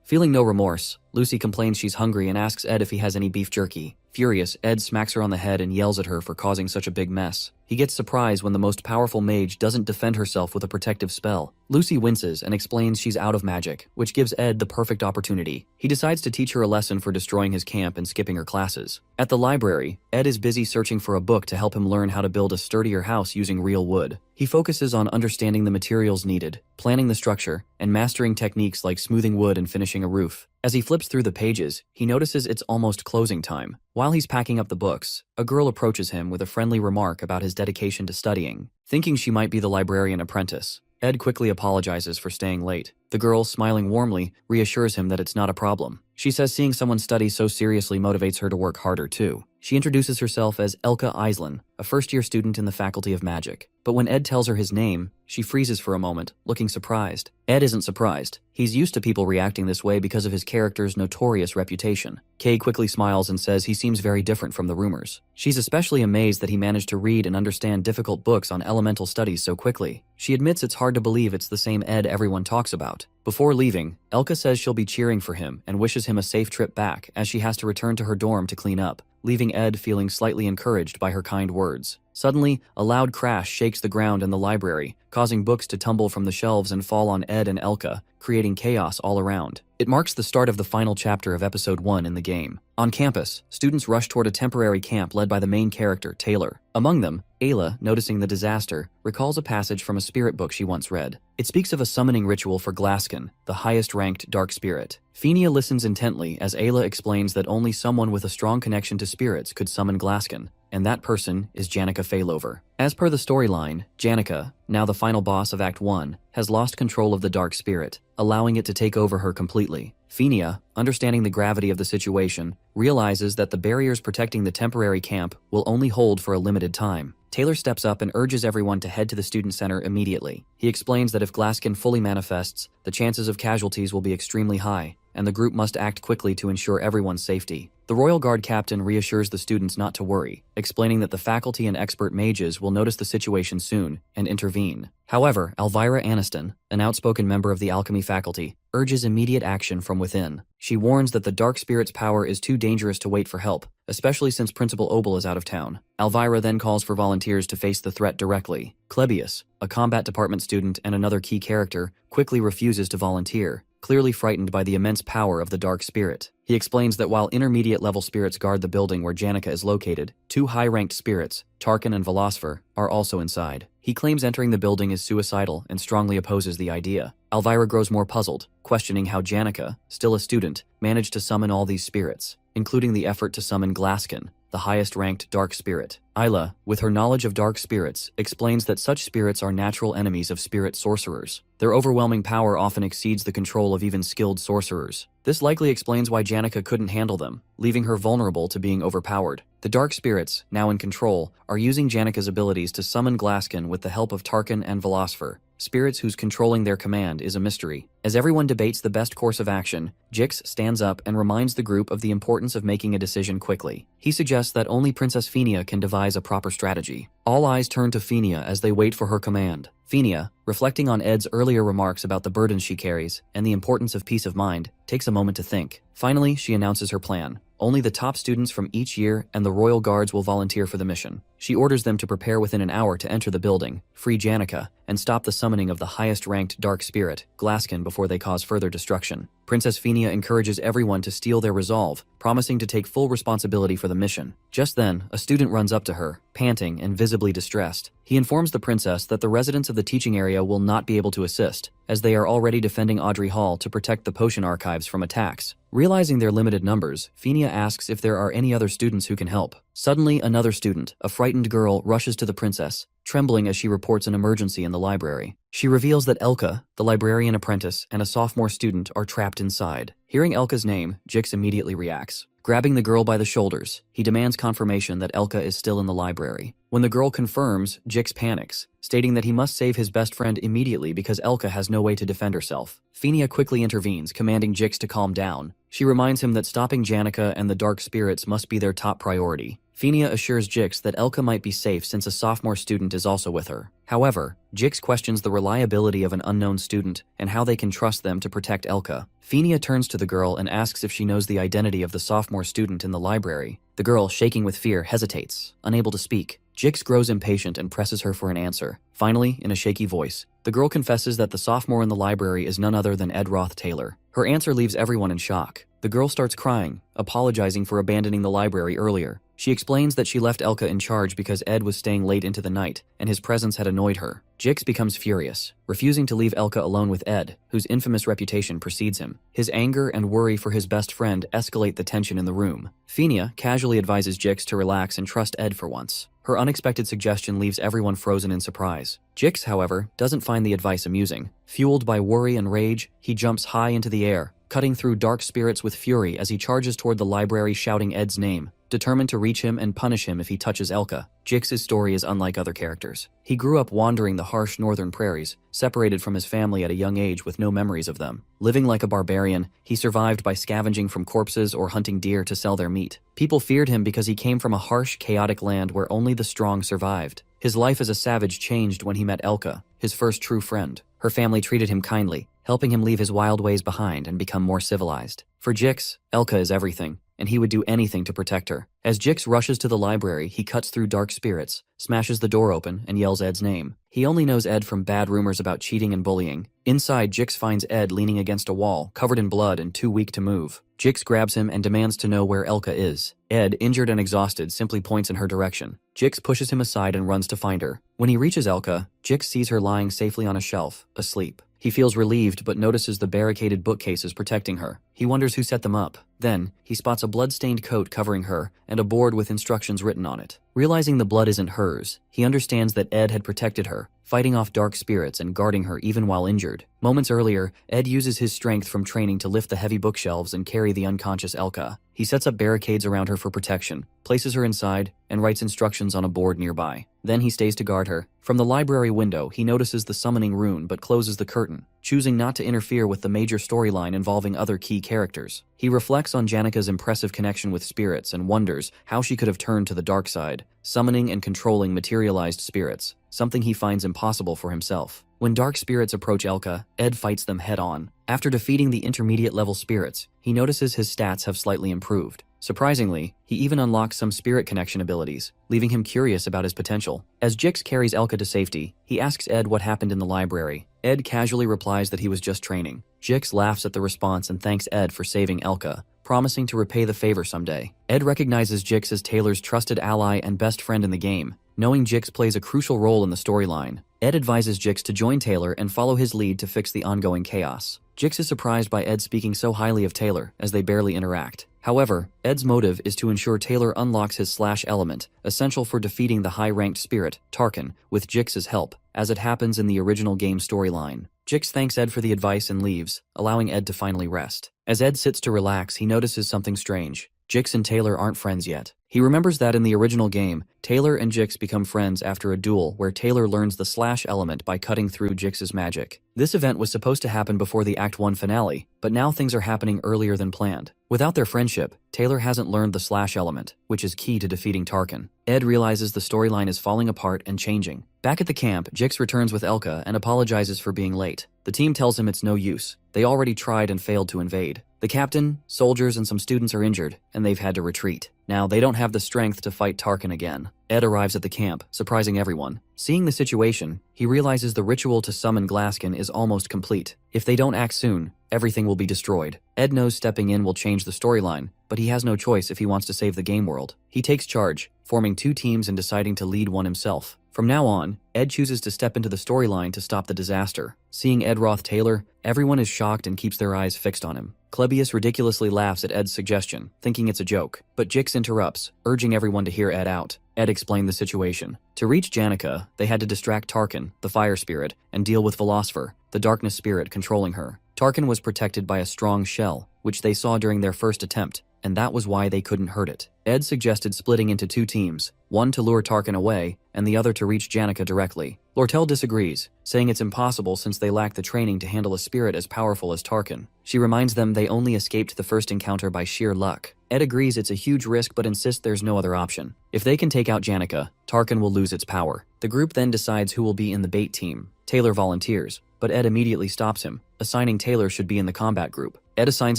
Feeling no remorse, Lucy complains she's hungry and asks Ed if he has any beef jerky. Furious, Ed smacks her on the head and yells at her for causing such a big mess. He gets surprised when the most powerful mage doesn't defend herself with a protective spell. Lucy winces and explains she's out of magic, which gives Ed the perfect opportunity. He decides to teach her a lesson for destroying his camp and skipping her classes. At the library, Ed is busy searching for a book to help him learn how to build a sturdier house using real wood. He focuses on understanding the materials needed, planning the structure, and mastering techniques like smoothing wood and finishing a roof. As he flips through the pages, he notices it's almost closing time. While he's packing up the books, a girl approaches him with a friendly remark about his dedication to studying. Thinking she might be the librarian apprentice, Ed quickly apologizes for staying late. The girl, smiling warmly, reassures him that it's not a problem. She says seeing someone study so seriously motivates her to work harder too. She introduces herself as Elka Islan, a first-year student in the Faculty of Magic. But when Ed tells her his name, she freezes for a moment, looking surprised. Ed isn't surprised. He's used to people reacting this way because of his character's notorious reputation. Kay quickly smiles and says he seems very different from the rumors. She's especially amazed that he managed to read and understand difficult books on elemental studies so quickly. She admits it's hard to believe it's the same Ed everyone talks about. Before leaving, Elka says she'll be cheering for him and wishes him a safe trip back as she has to return to her dorm to clean up, leaving Ed feeling slightly encouraged by her kind words. Suddenly, a loud crash shakes the ground in the library, causing books to tumble from the shelves and fall on Ed and Elka, creating chaos all around. It marks the start of the final chapter of Episode 1 in the game. On campus, students rush toward a temporary camp led by the main character, Taylor. Among them, Ayla, noticing the disaster, recalls a passage from a spirit book she once read. It speaks of a summoning ritual for Glaskin, the highest-ranked dark spirit. Fenia listens intently as Ayla explains that only someone with a strong connection to spirits could summon Glaskin, and that person is Janica Faylover. As per the storyline, Janica, now the final boss of Act 1, has lost control of the dark spirit, allowing it to take over her completely. Fenia, understanding the gravity of the situation, realizes that the barriers protecting the temporary camp will only hold for a limited time. Taylor steps up and urges everyone to head to the student center immediately. He explains that if Glaskin fully manifests, the chances of casualties will be extremely high, and the group must act quickly to ensure everyone's safety. The Royal Guard captain reassures the students not to worry, explaining that the faculty and expert mages will notice the situation soon and intervene. However, Elvira Aniston, an outspoken member of the alchemy faculty, urges immediate action from within. She warns that the dark spirit's power is too dangerous to wait for help, especially since Principal Obel is out of town. Elvira then calls for volunteers to face the threat directly. Klebius, a combat department student and another key character, quickly refuses to volunteer, clearly frightened by the immense power of the dark spirit. He explains that while intermediate-level spirits guard the building where Janica is located, two high-ranked spirits, Tarkin and Velosfer, are also inside. He claims entering the building is suicidal and strongly opposes the idea. Elvira grows more puzzled, questioning how Janica, still a student, managed to summon all these spirits, including the effort to summon Glaskin, the highest-ranked dark spirit. Ayla, with her knowledge of dark spirits, explains that such spirits are natural enemies of spirit sorcerers. Their overwhelming power often exceeds the control of even skilled sorcerers. This likely explains why Janica couldn't handle them, leaving her vulnerable to being overpowered. The dark spirits, now in control, are using Janica's abilities to summon Glaskin with the help of Tarkin and Velosfer, spirits whose controlling their command is a mystery. As everyone debates the best course of action, Jix stands up and reminds the group of the importance of making a decision quickly. He suggests that only Princess Fenia can devise a proper strategy. All eyes turn to Fenia as they wait for her command. Fenia, reflecting on Ed's earlier remarks about the burdens she carries and the importance of peace of mind, takes a moment to think. Finally, she announces her plan. Only the top students from each year and the Royal Guards will volunteer for the mission. She orders them to prepare within an hour to enter the building, free Janica, and stop the summoning of the highest-ranked dark spirit, Glaskin, before they cause further destruction. Princess Phinia encourages everyone to steel their resolve, promising to take full responsibility for the mission. Just then, a student runs up to her, panting and visibly distressed. He informs the princess that the residents of the teaching area will not be able to assist, as they are already defending Audrey Hall to protect the potion archives from attacks. Realizing their limited numbers, Phinia asks if there are any other students who can help. Suddenly, another student, a frightened girl, rushes to the princess, trembling as she reports an emergency in the library. She reveals that Elka, the librarian apprentice, and a sophomore student are trapped inside. Hearing Elka's name, Jix immediately reacts. Grabbing the girl by the shoulders, he demands confirmation that Elka is still in the library. When the girl confirms, Jix panics, stating that he must save his best friend immediately because Elka has no way to defend herself. Phinia quickly intervenes, commanding Jix to calm down. She reminds him that stopping Janica and the dark spirits must be their top priority. Phinia assures Jix that Elka might be safe since a sophomore student is also with her. However, Jix questions the reliability of an unknown student and how they can trust them to protect Elka. Phinia turns to the girl and asks if she knows the identity of the sophomore student in the library. The girl, shaking with fear, hesitates, unable to speak. Jix grows impatient and presses her for an answer. Finally, in a shaky voice, the girl confesses that the sophomore in the library is none other than Ed Roth Taylor. Her answer leaves everyone in shock. The girl starts crying, apologizing for abandoning the library earlier. She explains that she left Elka in charge because Ed was staying late into the night, and his presence had annoyed her. Jix becomes furious, refusing to leave Elka alone with Ed, whose infamous reputation precedes him. His anger and worry for his best friend escalate the tension in the room. Phinia casually advises Jix to relax and trust Ed for once. Her unexpected suggestion leaves everyone frozen in surprise. Jix, however, doesn't find the advice amusing. Fueled by worry and rage, he jumps high into the air, cutting through dark spirits with fury as he charges toward the library shouting Ed's name, determined to reach him and punish him if he touches Elka. Jix's story is unlike other characters. He grew up wandering the harsh northern prairies, separated from his family at a young age with no memories of them. Living like a barbarian, he survived by scavenging from corpses or hunting deer to sell their meat. People feared him because he came from a harsh, chaotic land where only the strong survived. His life as a savage changed when he met Elka, his first true friend. Her family treated him kindly, helping him leave his wild ways behind and become more civilized. For Jix, Elka is everything, and he would do anything to protect her. As Jix rushes to the library, he cuts through dark spirits, smashes the door open, and yells Ed's name. He only knows Ed from bad rumors about cheating and bullying. Inside, Jix finds Ed leaning against a wall, covered in blood and too weak to move. Jix grabs him and demands to know where Elka is. Ed, injured and exhausted, simply points in her direction. Jix pushes him aside and runs to find her. When he reaches Elka, Jix sees her lying safely on a shelf, asleep. He feels relieved but notices the barricaded bookcases protecting her. He wonders who set them up. Then, he spots a blood-stained coat covering her and a board with instructions written on it. Realizing the blood isn't hers, he understands that Ed had protected her, fighting off dark spirits and guarding her even while injured. Moments earlier, Ed uses his strength from training to lift the heavy bookshelves and carry the unconscious Elka. He sets up barricades around her for protection, places her inside, and writes instructions on a board nearby. Then he stays to guard her. From the library window, he notices the summoning rune but closes the curtain, choosing not to interfere with the major storyline involving other key characters. He reflects on Janica's impressive connection with spirits and wonders how she could have turned to the dark side, summoning and controlling materialized spirits, something he finds impossible for himself. When dark spirits approach Elka, Ed fights them head-on. After defeating the intermediate-level spirits, he notices his stats have slightly improved. Surprisingly, he even unlocks some spirit connection abilities, leaving him curious about his potential. As Jix carries Elka to safety, he asks Ed what happened in the library. Ed casually replies that he was just training. Jix laughs at the response and thanks Ed for saving Elka, promising to repay the favor someday. Ed recognizes Jix as Taylor's trusted ally and best friend in the game. Knowing Jix plays a crucial role in the storyline, Ed advises Jix to join Taylor and follow his lead to fix the ongoing chaos. Jix is surprised by Ed speaking so highly of Taylor, as they barely interact. However, Ed's motive is to ensure Taylor unlocks his slash element, essential for defeating the high-ranked spirit, Tarkin, with Jix's help, as it happens in the original game storyline. Jix thanks Ed for the advice and leaves, allowing Ed to finally rest. As Ed sits to relax, he notices something strange. Jix and Taylor aren't friends yet. He remembers that in the original game, Taylor and Jix become friends after a duel where Taylor learns the slash element by cutting through Jix's magic. This event was supposed to happen before the Act 1 finale, but now things are happening earlier than planned. Without their friendship, Taylor hasn't learned the slash element, which is key to defeating Tarkin. Ed realizes the storyline is falling apart and changing. Back at the camp, Jix returns with Elka and apologizes for being late. The team tells him it's no use. They already tried and failed to invade. The captain, soldiers, and some students are injured, and they've had to retreat. Now they don't have the strength to fight Tarkin again. Ed arrives at the camp, surprising everyone. Seeing the situation, he realizes the ritual to summon Glaskin is almost complete. If they don't act soon, everything will be destroyed. Ed knows stepping in will change the storyline, but he has no choice if he wants to save the game world. He takes charge, forming 2 teams and deciding to lead one himself. From now on, Ed chooses to step into the storyline to stop the disaster. Seeing Ed Roth Taylor, everyone is shocked and keeps their eyes fixed on him. Klebius ridiculously laughs at Ed's suggestion, thinking it's a joke, but Jix interrupts, urging everyone to hear Ed out. Ed explained the situation. To reach Janica, they had to distract Tarkin, the fire spirit, and deal with Philosopher, the darkness spirit controlling her. Tarkin was protected by a strong shell, which they saw during their first attempt, and that was why they couldn't hurt it. Ed suggested splitting into 2 teams, one to lure Tarkin away, and the other to reach Janica directly. Lortel disagrees, saying it's impossible since they lack the training to handle a spirit as powerful as Tarkin. She reminds them they only escaped the first encounter by sheer luck. Ed agrees it's a huge risk but insists there's no other option. If they can take out Janica, Tarkin will lose its power. The group then decides who will be in the bait team. Taylor volunteers, but Ed immediately stops him, assigning Taylor should be in the combat group. Ed assigns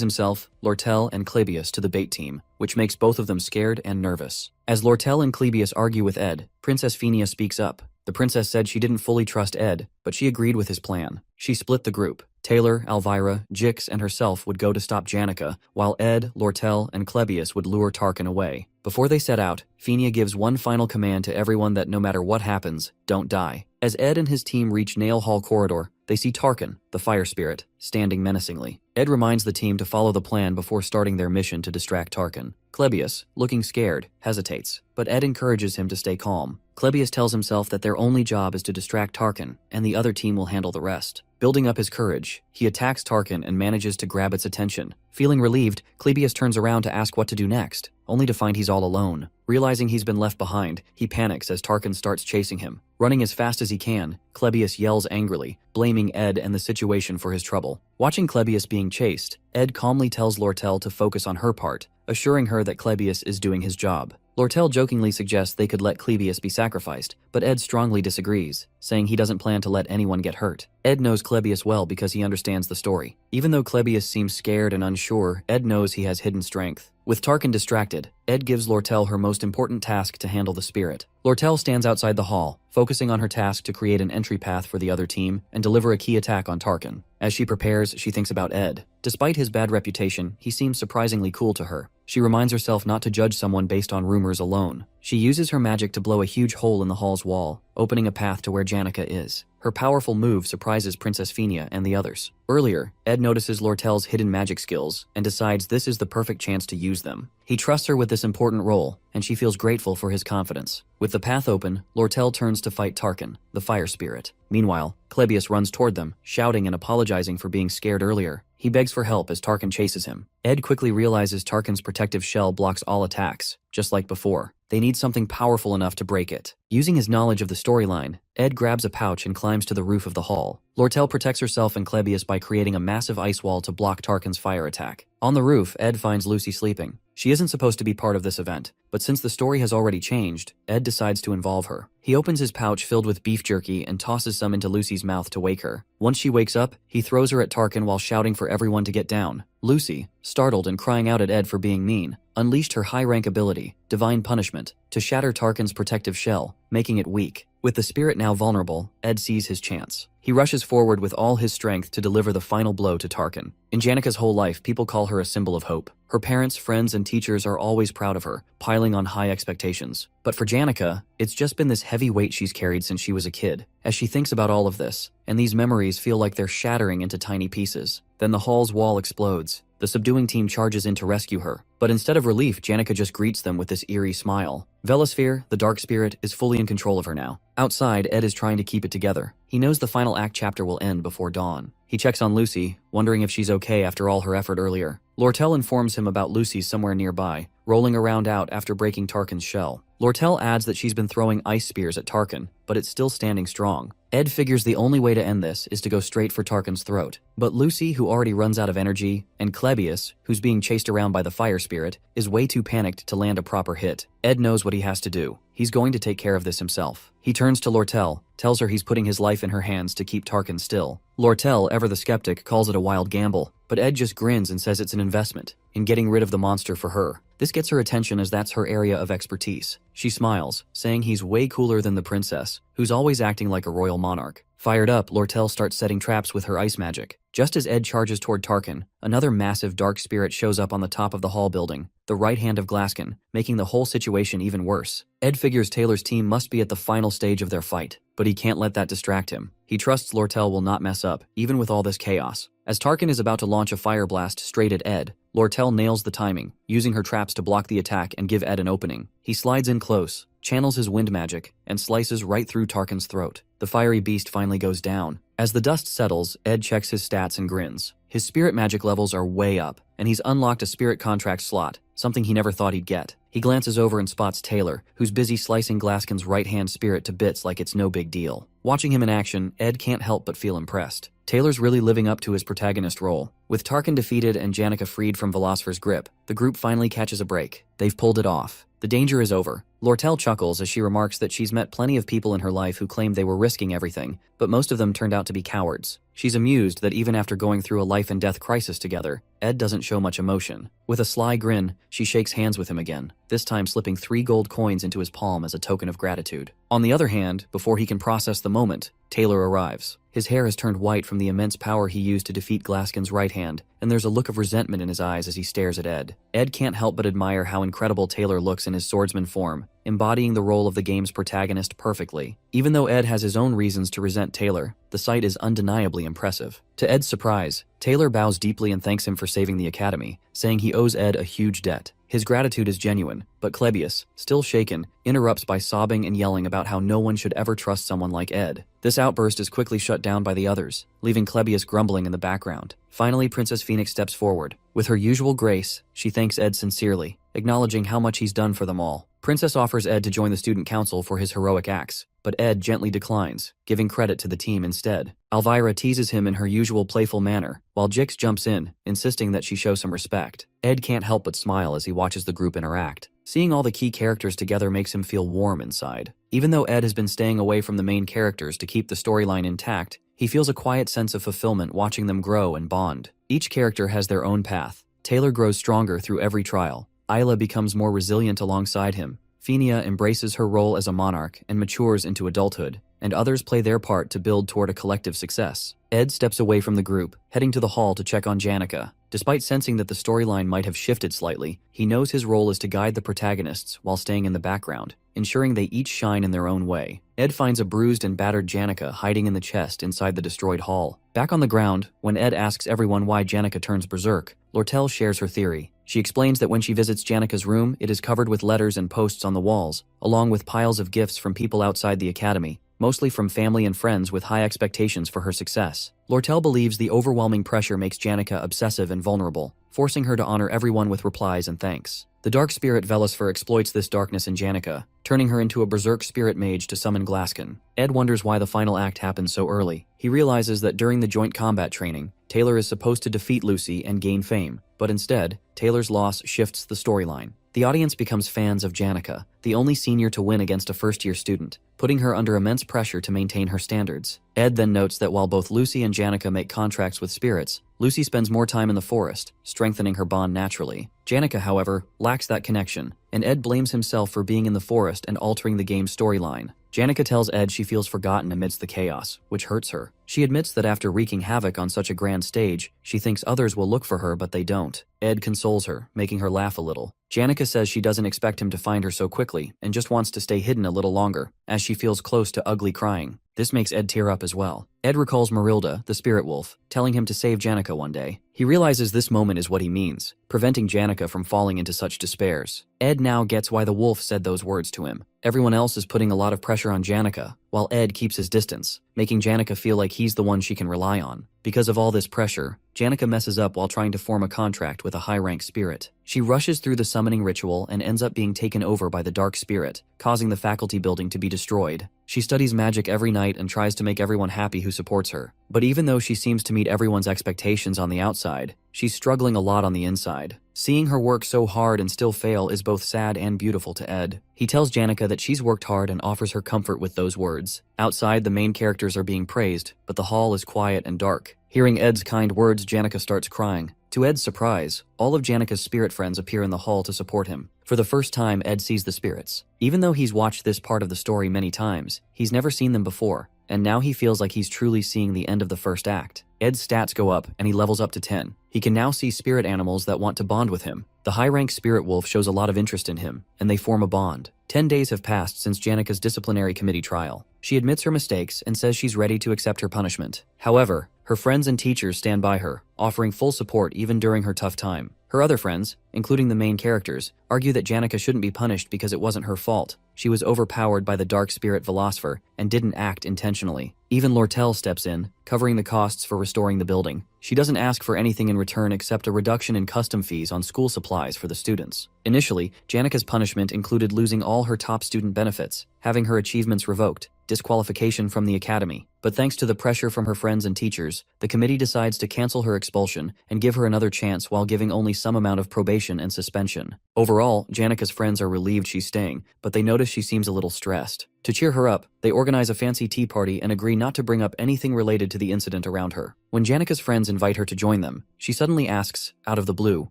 himself, Lortel, and Klebius to the bait team, which makes both of them scared and nervous. As Lortel and Klebius argue with Ed, Princess Phinia speaks up. The princess said she didn't fully trust Ed, but she agreed with his plan. She split the group. Taylor, Elvira, Jix, and herself would go to stop Janica, while Ed, Lortel, and Klebius would lure Tarkin away. Before they set out, Phinia gives one final command to everyone that no matter what happens, don't die. As Ed and his team reach Nail Hall Corridor, they see Tarkin, the fire spirit, standing menacingly. Ed reminds the team to follow the plan before starting their mission to distract Tarkin. Klebius, looking scared, hesitates, but Ed encourages him to stay calm. Klebius tells himself that their only job is to distract Tarkin, and the other team will handle the rest. Building up his courage, he attacks Tarkin and manages to grab its attention. Feeling relieved, Klebius turns around to ask what to do next, only to find he's all alone. Realizing he's been left behind, he panics as Tarkin starts chasing him. Running as fast as he can, Klebius yells angrily, blaming Ed and the situation for his trouble. Watching Klebius being chased, Ed calmly tells Lortel to focus on her part, assuring her that Klebius is doing his job. Lortel jokingly suggests they could let Klebius be sacrificed, but Ed strongly disagrees, saying he doesn't plan to let anyone get hurt. Ed knows Klebius well because he understands the story. Even though Klebius seems scared and unsure, Ed knows he has hidden strength. With Tarkin distracted, Ed gives Lortel her most important task to handle the spirit. Lortel stands outside the hall, focusing on her task to create an entry path for the other team and deliver a key attack on Tarkin. As she prepares, she thinks about Ed. Despite his bad reputation, he seems surprisingly cool to her. She reminds herself not to judge someone based on rumors alone. She uses her magic to blow a huge hole in the hall's wall, opening a path to where Janica is. Her powerful move surprises Princess Phinia and the others. Earlier, Ed notices Lortel's hidden magic skills and decides this is the perfect chance to use them. He trusts her with this important role, and she feels grateful for his confidence. With the path open, Lortel turns to fight Tarkin, the fire spirit. Meanwhile, Klebius runs toward them, shouting and apologizing for being scared earlier. He begs for help as Tarkin chases him. Ed quickly realizes Tarkin's protective shell blocks all attacks, just like before. They need something powerful enough to break it. Using his knowledge of the storyline, Ed grabs a pouch and climbs to the roof of the hall. Lortel protects herself and Klebius by creating a massive ice wall to block Tarkin's fire attack. On the roof, Ed finds Lucy sleeping. She isn't supposed to be part of this event, but since the story has already changed, Ed decides to involve her. He opens his pouch filled with beef jerky and tosses some into Lucy's mouth to wake her. Once she wakes up, he throws her at Tarkin while shouting for everyone to get down. Lucy, startled and crying out at Ed for being mean, unleashed her high-rank ability, Divine Punishment, to shatter Tarkin's protective shell, making it weak. With the spirit now vulnerable, Ed sees his chance. He rushes forward with all his strength to deliver the final blow to Tarkin. In Janica's whole life, people call her a symbol of hope. Her parents, friends, and teachers are always proud of her, piling on high expectations. But for Janica, it's just been this heavy weight she's carried since she was a kid. As she thinks about all of this, and these memories feel like they're shattering into tiny pieces, then the hall's wall explodes. The subduing team charges in to rescue her, but instead of relief, Janica just greets them with this eerie smile. Velosphere, the dark spirit, is fully in control of her now. Outside, Ed is trying to keep it together. He knows the final act chapter will end before dawn. He checks on Lucy, wondering if she's okay after all her effort earlier. Lortel informs him about Lucy somewhere nearby, rolling around out after breaking Tarkin's shell. Lortel adds that she's been throwing ice spears at Tarkin, but it's still standing strong. Ed figures the only way to end this is to go straight for Tarkin's throat. But Lucy, who already runs out of energy, and Clebius, who's being chased around by the fire spirit, is way too panicked to land a proper hit. Ed knows what he has to do. He's going to take care of this himself. He turns to Lortel, tells her he's putting his life in her hands to keep Tarkin still. Lortel, ever the skeptic, calls it a wild gamble, but Ed just grins and says it's an investment in getting rid of the monster for her. This gets her attention as that's her area of expertise. She smiles, saying he's way cooler than the princess, who's always acting like a royal monarch. Fired up, Lortel starts setting traps with her ice magic. Just as Ed charges toward Tarkin, another massive dark spirit shows up on the top of the hall building, the right hand of Glaskin, making the whole situation even worse. Ed figures Taylor's team must be at the final stage of their fight, but he can't let that distract him. He trusts Lortel will not mess up, even with all this chaos. As Tarkin is about to launch a fire blast straight at Ed, Lortel nails the timing, using her traps to block the attack and give Ed an opening. He slides in close, channels his wind magic, and slices right through Tarkin's throat. The fiery beast finally goes down. As the dust settles, Ed checks his stats and grins. His spirit magic levels are way up, and he's unlocked a spirit contract slot, something he never thought he'd get. He glances over and spots Taylor, who's busy slicing Glaskin's right-hand spirit to bits like it's no big deal. Watching him in action, Ed can't help but feel impressed. Taylor's really living up to his protagonist role. With Tarkin defeated and Janica freed from Velosfer's grip, the group finally catches a break. They've pulled it off. The danger is over. Lortel chuckles as she remarks that she's met plenty of people in her life who claimed they were risking everything, but most of them turned out to be cowards. She's amused that even after going through a life-and-death crisis together, Ed doesn't show much emotion. With a sly grin, she shakes hands with him again, this time slipping 3 gold coins into his palm as a token of gratitude. On the other hand, before he can process the moment, Taylor arrives. His hair has turned white from the immense power he used to defeat Glaskin's right hand, and there's a look of resentment in his eyes as he stares at Ed. Ed can't help but admire how incredible Taylor looks in his swordsman form, embodying the role of the game's protagonist perfectly. Even though Ed has his own reasons to resent Taylor, the sight is undeniably impressive. To Ed's surprise, Taylor bows deeply and thanks him for saving the academy, saying he owes Ed a huge debt. His gratitude is genuine, but Clebius, still shaken, interrupts by sobbing and yelling about how no one should ever trust someone like Ed. This outburst is quickly shut down by the others, leaving Clebius grumbling in the background. Finally, Princess Phoenix steps forward. With her usual grace, she thanks Ed sincerely, acknowledging how much he's done for them all. Princess offers Ed to join the student council for his heroic acts, but Ed gently declines, giving credit to the team instead. Elvira teases him in her usual playful manner, while Jix jumps in, insisting that she show some respect. Ed can't help but smile as he watches the group interact. Seeing all the key characters together makes him feel warm inside. Even though Ed has been staying away from the main characters to keep the storyline intact, he feels a quiet sense of fulfillment watching them grow and bond. Each character has their own path. Taylor grows stronger through every trial. Isla becomes more resilient alongside him. Fenia embraces her role as a monarch and matures into adulthood, and others play their part to build toward a collective success. Ed steps away from the group, heading to the hall to check on Janica. Despite sensing that the storyline might have shifted slightly, he knows his role is to guide the protagonists while staying in the background, ensuring they each shine in their own way. Ed finds a bruised and battered Janica hiding in the chest inside the destroyed hall. Back on the ground, when Ed asks everyone why Janica turns berserk, Lortel shares her theory. She explains that when she visits Janica's room, it is covered with letters and posts on the walls, along with piles of gifts from people outside the academy, mostly from family and friends with high expectations for her success. Lortel believes the overwhelming pressure makes Janica obsessive and vulnerable, forcing her to honor everyone with replies and thanks. The dark spirit Velosfer exploits this darkness in Janica, turning her into a berserk spirit mage to summon Glaskin. Ed wonders why the final act happens so early. He realizes that during the joint combat training, Taylor is supposed to defeat Lucy and gain fame, but instead, Taylor's loss shifts the storyline. The audience becomes fans of Janica, the only senior to win against a first-year student, putting her under immense pressure to maintain her standards. Ed then notes that while both Lucy and Janica make contracts with spirits, Lucy spends more time in the forest, strengthening her bond naturally. Janica, however, lacks that connection, and Ed blames himself for being in the forest and altering the game's storyline. Janica tells Ed she feels forgotten amidst the chaos, which hurts her. She admits that after wreaking havoc on such a grand stage, she thinks others will look for her but they don't. Ed consoles her, making her laugh a little. Janica says she doesn't expect him to find her so quickly and just wants to stay hidden a little longer, as she feels close to ugly crying. This makes Ed tear up as well. Ed recalls Marilda, the spirit wolf, telling him to save Janica one day. He realizes this moment is what he means, preventing Janica from falling into such despairs. Ed now gets why the wolf said those words to him. Everyone else is putting a lot of pressure on Janica, while Ed keeps his distance, making Janica feel like he's the one she can rely on. Because of all this pressure, Janica messes up while trying to form a contract with a high-rank spirit. She rushes through the summoning ritual and ends up being taken over by the dark spirit, causing the faculty building to be destroyed. She studies magic every night and tries to make everyone happy who supports her. But even though she seems to meet everyone's expectations on the outside, she's struggling a lot on the inside. Seeing her work so hard and still fail is both sad and beautiful to Ed. He tells Janica that she's worked hard and offers her comfort with those words. Outside, the main characters are being praised, but the hall is quiet and dark. Hearing Ed's kind words, Janica starts crying. To Ed's surprise, all of Janica's spirit friends appear in the hall to support him. For the first time, Ed sees the spirits. Even though he's watched this part of the story many times, he's never seen them before, and now he feels like he's truly seeing the end of the first act. Ed's stats go up, and he levels up to 10. He can now see spirit animals that want to bond with him. The high-rank spirit wolf shows a lot of interest in him, and they form a bond. 10 days have passed since Janica's disciplinary committee trial. She admits her mistakes and says she's ready to accept her punishment. However, her friends and teachers stand by her, offering full support even during her tough time. Her other friends, including the main characters, argue that Janica shouldn't be punished because it wasn't her fault. She was overpowered by the dark spirit Velosfer and didn't act intentionally. Even Lortel steps in, covering the costs for restoring the building. She doesn't ask for anything in return except a reduction in custom fees on school supplies for the students. Initially, Janica's punishment included losing all her top student benefits, having her achievements revoked, disqualification from the academy. But thanks to the pressure from her friends and teachers, the committee decides to cancel her expulsion and give her another chance while giving only some amount of probation and suspension. Overall, Janica's friends are relieved she's staying, but they notice she seems a little stressed. To cheer her up, they organize a fancy tea party and agree not to bring up anything related to the incident around her. When Janica's friends invite her to join them, she suddenly asks, out of the blue,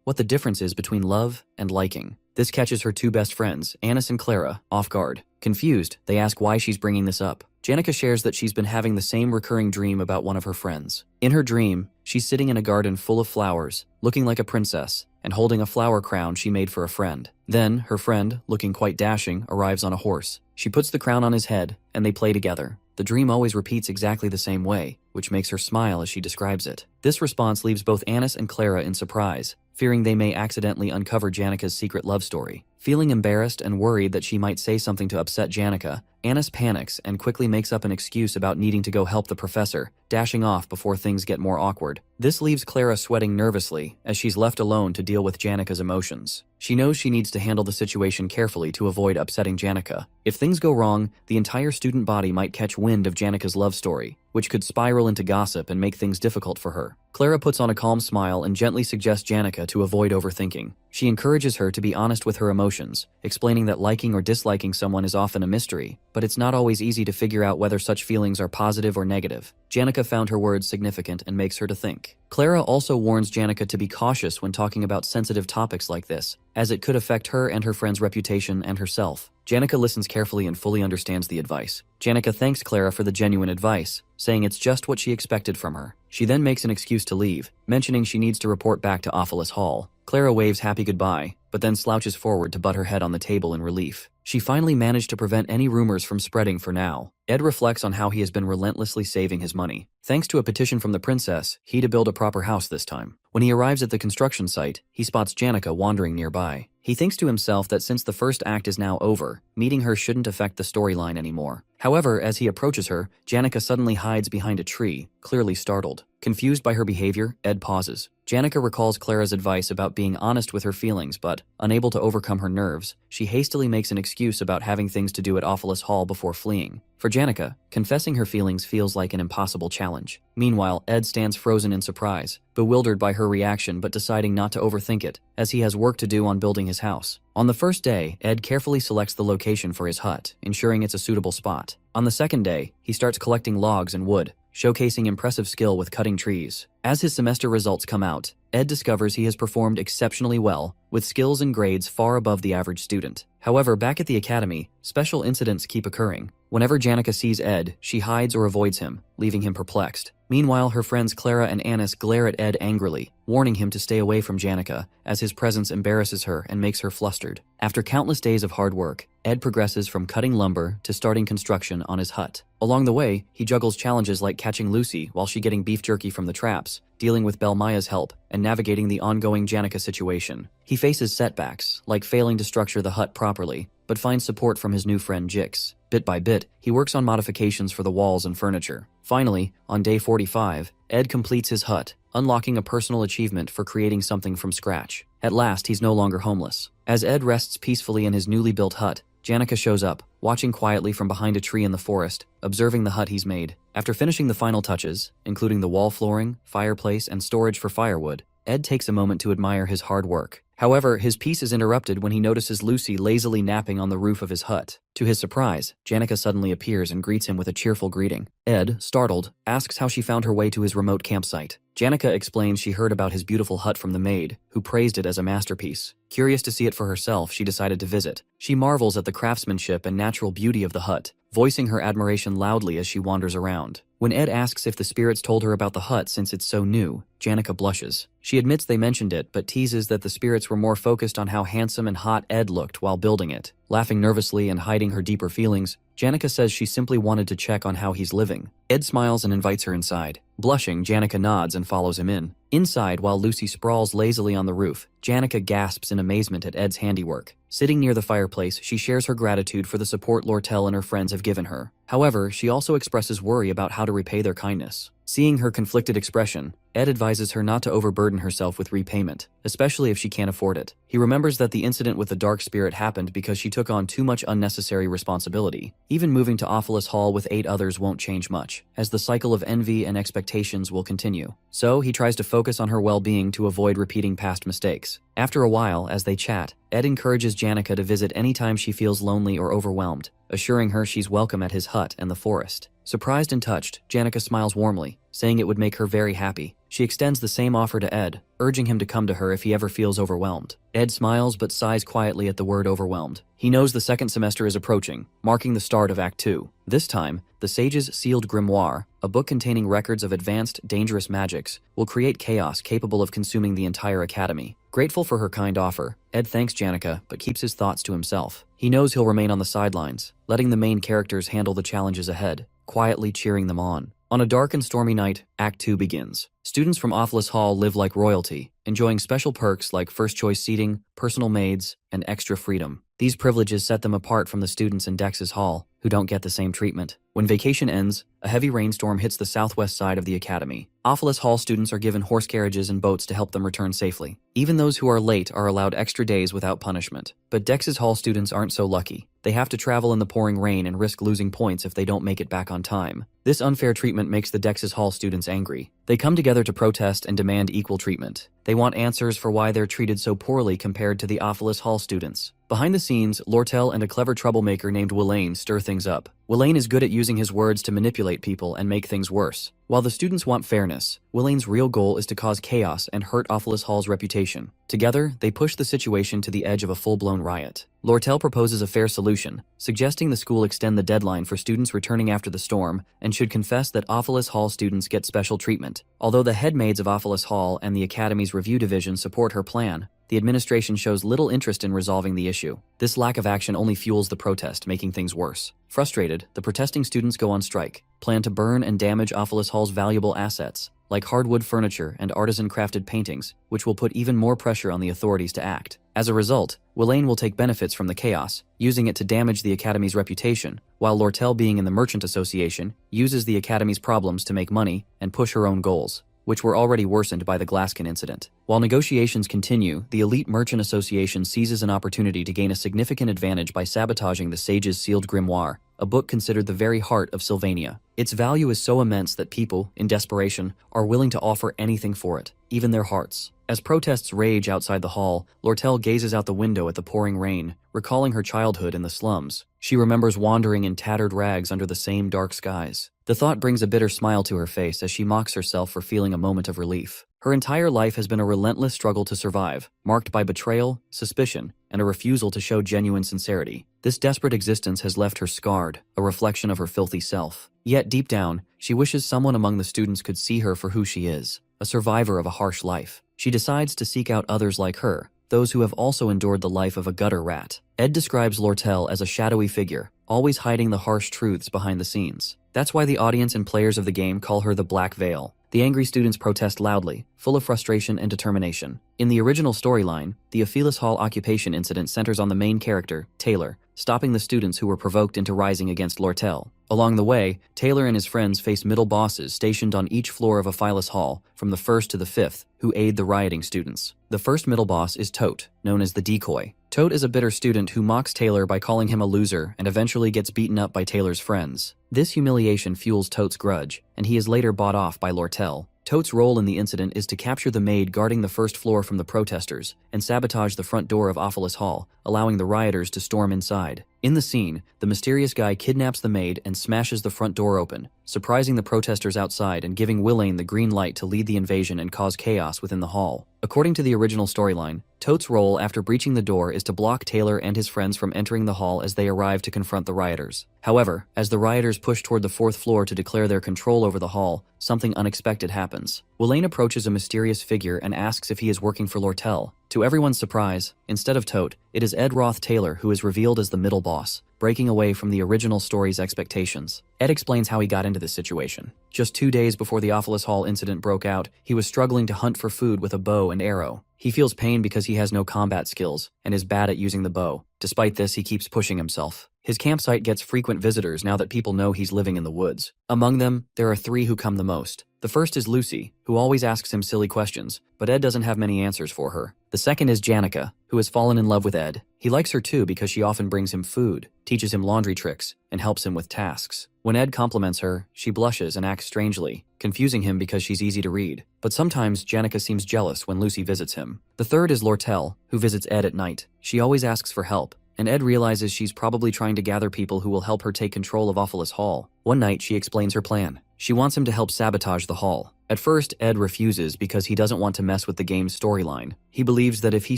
what the difference is between love and liking. This catches her two best friends, Anis and Clara, off guard. Confused, they ask why she's bringing this up. Janica shares that she's been having the same recurring dream about one of her friends. In her dream, she's sitting in a garden full of flowers, looking like a princess, and holding a flower crown she made for a friend. Then, her friend, looking quite dashing, arrives on a horse. She puts the crown on his head, and they play together. The dream always repeats exactly the same way, which makes her smile as she describes it. This response leaves both Anis and Clara in surprise, fearing they may accidentally uncover Janica's secret love story. Feeling embarrassed and worried that she might say something to upset Janica, Anis panics and quickly makes up an excuse about needing to go help the professor, dashing off before things get more awkward. This leaves Clara sweating nervously as she's left alone to deal with Janica's emotions. She knows she needs to handle the situation carefully to avoid upsetting Janica. If things go wrong, the entire student body might catch wind of Janica's love story, which could spiral into gossip and make things difficult for her. Clara puts on a calm smile and gently suggests Janica to avoid overthinking. She encourages her to be honest with her emotions, explaining that liking or disliking someone is often a mystery, but it's not always easy to figure out whether such feelings are positive or negative. Janica found her words significant and makes her to think. Clara also warns Janica to be cautious when talking about sensitive topics like this, as it could affect her and her friend's reputation and herself. Janica listens carefully and fully understands the advice. Janica thanks Clara for the genuine advice, saying it's just what she expected from her. She then makes an excuse to leave, mentioning she needs to report back to Ophelis Hall. Clara waves happy goodbye, but then slouches forward to butt her head on the table in relief. She finally managed to prevent any rumors from spreading for now. Ed reflects on how he has been relentlessly saving his money. Thanks to a petition from the princess, he to build a proper house this time. When he arrives at the construction site, he spots Janica wandering nearby. He thinks to himself that since the first act is now over, meeting her shouldn't affect the storyline anymore. However, as he approaches her, Janica suddenly hides behind a tree, clearly startled. Confused by her behavior, Ed pauses. Janica recalls Clara's advice about being honest with her feelings, but, unable to overcome her nerves, she hastily makes an excuse about having things to do at Ophelis Hall before fleeing. For Janica, confessing her feelings feels like an impossible challenge. Meanwhile, Ed stands frozen in surprise, bewildered by her reaction but deciding not to overthink it, as he has work to do on building his house. On the first day, Ed carefully selects the location for his hut, ensuring it's a suitable spot. On the second day, he starts collecting logs and wood, showcasing impressive skill with cutting trees. As his semester results come out, Ed discovers he has performed exceptionally well, with skills and grades far above the average student. However, back at the academy, special incidents keep occurring. Whenever Janica sees Ed, she hides or avoids him, leaving him perplexed. Meanwhile, her friends Clara and Anis glare at Ed angrily, warning him to stay away from Janica, as his presence embarrasses her and makes her flustered. After countless days of hard work, Ed progresses from cutting lumber to starting construction on his hut. Along the way, he juggles challenges like catching Lucy while she getting beef jerky from the traps, dealing with Belmaya's help, and navigating the ongoing Janica situation. He faces setbacks, like failing to structure the hut properly, but finds support from his new friend Jix. Bit by bit, he works on modifications for the walls and furniture. Finally, on day 45, Ed completes his hut, unlocking a personal achievement for creating something from scratch. At last, he's no longer homeless. As Ed rests peacefully in his newly built hut, Janica shows up, watching quietly from behind a tree in the forest, observing the hut he's made. After finishing the final touches, including the wall flooring, fireplace, and storage for firewood, Ed takes a moment to admire his hard work. However, his peace is interrupted when he notices Lucy lazily napping on the roof of his hut. To his surprise, Janica suddenly appears and greets him with a cheerful greeting. Ed, startled, asks how she found her way to his remote campsite. Janica explains she heard about his beautiful hut from the maid, who praised it as a masterpiece. Curious to see it for herself, she decided to visit. She marvels at the craftsmanship and natural beauty of the hut, voicing her admiration loudly as she wanders around. When Ed asks if the spirits told her about the hut since it's so new, Janica blushes. She admits they mentioned it, but teases that the spirits were more focused on how handsome and hot Ed looked while building it. Laughing nervously and hiding her deeper feelings, Janica says she simply wanted to check on how he's living. Ed smiles and invites her inside. Blushing, Janica nods and follows him in. Inside, while Lucy sprawls lazily on the roof, Janica gasps in amazement at Ed's handiwork. Sitting near the fireplace, she shares her gratitude for the support Lortel and her friends have given her. However, she also expresses worry about how to repay their kindness. Seeing her conflicted expression, Ed advises her not to overburden herself with repayment, especially if she can't afford it. He remembers that the incident with the dark spirit happened because she took on too much unnecessary responsibility. Even moving to Ophelis Hall with 8 others won't change much, as the cycle of envy and expectations will continue. So he tries to focus on her well-being to avoid repeating past mistakes. After a while, as they chat, Ed encourages Janica to visit anytime she feels lonely or overwhelmed, assuring her she's welcome at his hut and the forest. Surprised and touched, Janica smiles warmly, saying it would make her very happy. She extends the same offer to Ed, urging him to come to her if he ever feels overwhelmed. Ed smiles but sighs quietly at the word overwhelmed. He knows the second semester is approaching, marking the start of Act 2. This time, the Sage's Sealed Grimoire, a book containing records of advanced, dangerous magics, will create chaos capable of consuming the entire academy. Grateful for her kind offer, Ed thanks Janica but keeps his thoughts to himself. He knows he'll remain on the sidelines, letting the main characters handle the challenges ahead, quietly cheering them on. On a dark and stormy night, Act 2 begins. Students from Ophelis Hall live like royalty, enjoying special perks like first-choice seating, personal maids, and extra freedom. These privileges set them apart from the students in Dex's Hall, who don't get the same treatment. When vacation ends, a heavy rainstorm hits the southwest side of the academy. Ophelis Hall students are given horse carriages and boats to help them return safely. Even those who are late are allowed extra days without punishment. But Dex's Hall students aren't so lucky. They have to travel in the pouring rain and risk losing points if they don't make it back on time. This unfair treatment makes the Dex's Hall students angry. They come together to protest and demand equal treatment. They want answers for why they're treated so poorly compared to the Ophelis Hall students. Behind the scenes, Lortel and a clever troublemaker named Willain stir things up. Willain is good at using his words to manipulate people and make things worse. While the students want fairness, Willain's real goal is to cause chaos and hurt Ophelis Hall's reputation. Together, they push the situation to the edge of a full-blown riot. Lortel proposes a fair solution, suggesting the school extend the deadline for students returning after the storm and should confess that Ophelis Hall students get special treatment. Although the headmaids of Ophelis Hall and the Academy's review division support her plan, the administration shows little interest in resolving the issue. This lack of action only fuels the protest, making things worse. Frustrated, the protesting students go on strike, plan to burn and damage Ophelis Hall's valuable assets, like hardwood furniture and artisan-crafted paintings, which will put even more pressure on the authorities to act. As a result, Willain will take benefits from the chaos, using it to damage the Academy's reputation, while Lortel, being in the Merchant Association, uses the Academy's problems to make money and push her own goals, which were already worsened by the Glasskin incident. While negotiations continue, the elite Merchant Association seizes an opportunity to gain a significant advantage by sabotaging the Sage's Sealed Grimoire, a book considered the very heart of Sylvania. Its value is so immense that people, in desperation, are willing to offer anything for it, even their hearts. As protests rage outside the hall, Lortel gazes out the window at the pouring rain, recalling her childhood in the slums. She remembers wandering in tattered rags under the same dark skies. The thought brings a bitter smile to her face as she mocks herself for feeling a moment of relief. Her entire life has been a relentless struggle to survive, marked by betrayal, suspicion, and a refusal to show genuine sincerity. This desperate existence has left her scarred, a reflection of her filthy self. Yet deep down, she wishes someone among the students could see her for who she is, a survivor of a harsh life. She decides to seek out others like her, those who have also endured the life of a gutter rat. Ed describes Lortel as a shadowy figure, always hiding the harsh truths behind the scenes. That's why the audience and players of the game call her the Black Veil. The angry students protest loudly, full of frustration and determination. In the original storyline, the Ophelis Hall occupation incident centers on the main character, Taylor, stopping the students who were provoked into rising against Lortel. Along the way, Taylor and his friends face middle bosses stationed on each floor of Ophelis Hall, from the 1st to the 5th, who aid the rioting students. The first middle boss is Tote, known as the Decoy. Tote is a bitter student who mocks Taylor by calling him a loser and eventually gets beaten up by Taylor's friends. This humiliation fuels Tote's grudge, and he is later bought off by Lortel. Tote's role in the incident is to capture the maid guarding the first floor from the protesters and sabotage the front door of Offalis Hall, allowing the rioters to storm inside. In the scene, the mysterious guy kidnaps the maid and smashes the front door open, surprising the protesters outside and giving Willain the green light to lead the invasion and cause chaos within the hall. According to the original storyline, Tote's role after breaching the door is to block Taylor and his friends from entering the hall as they arrive to confront the rioters. However, as the rioters push toward the fourth floor to declare their control over the hall, something unexpected happens. Willain approaches a mysterious figure and asks if he is working for Lortel. To everyone's surprise, instead of Tote, it is Ed Roth Taylor who is revealed as the middle boss, breaking away from the original story's expectations. Ed explains how he got into this situation. Just 2 days before the Offalis Hall incident broke out, he was struggling to hunt for food with a bow and arrow. He feels pain because he has no combat skills and is bad at using the bow. Despite this, he keeps pushing himself. His campsite gets frequent visitors now that people know he's living in the woods. Among them, there are 3 who come the most. The first is Lucy, who always asks him silly questions, but Ed doesn't have many answers for her. The second is Janica, who has fallen in love with Ed. He likes her too because she often brings him food, teaches him laundry tricks, and helps him with tasks. When Ed compliments her, she blushes and acts strangely, confusing him because she's easy to read. But sometimes Janica seems jealous when Lucy visits him. The third is Lortel, who visits Ed at night. She always asks for help, and Ed realizes she's probably trying to gather people who will help her take control of Offalis Hall. One night, she explains her plan. She wants him to help sabotage the hall. At first, Ed refuses because he doesn't want to mess with the game's storyline. He believes that if he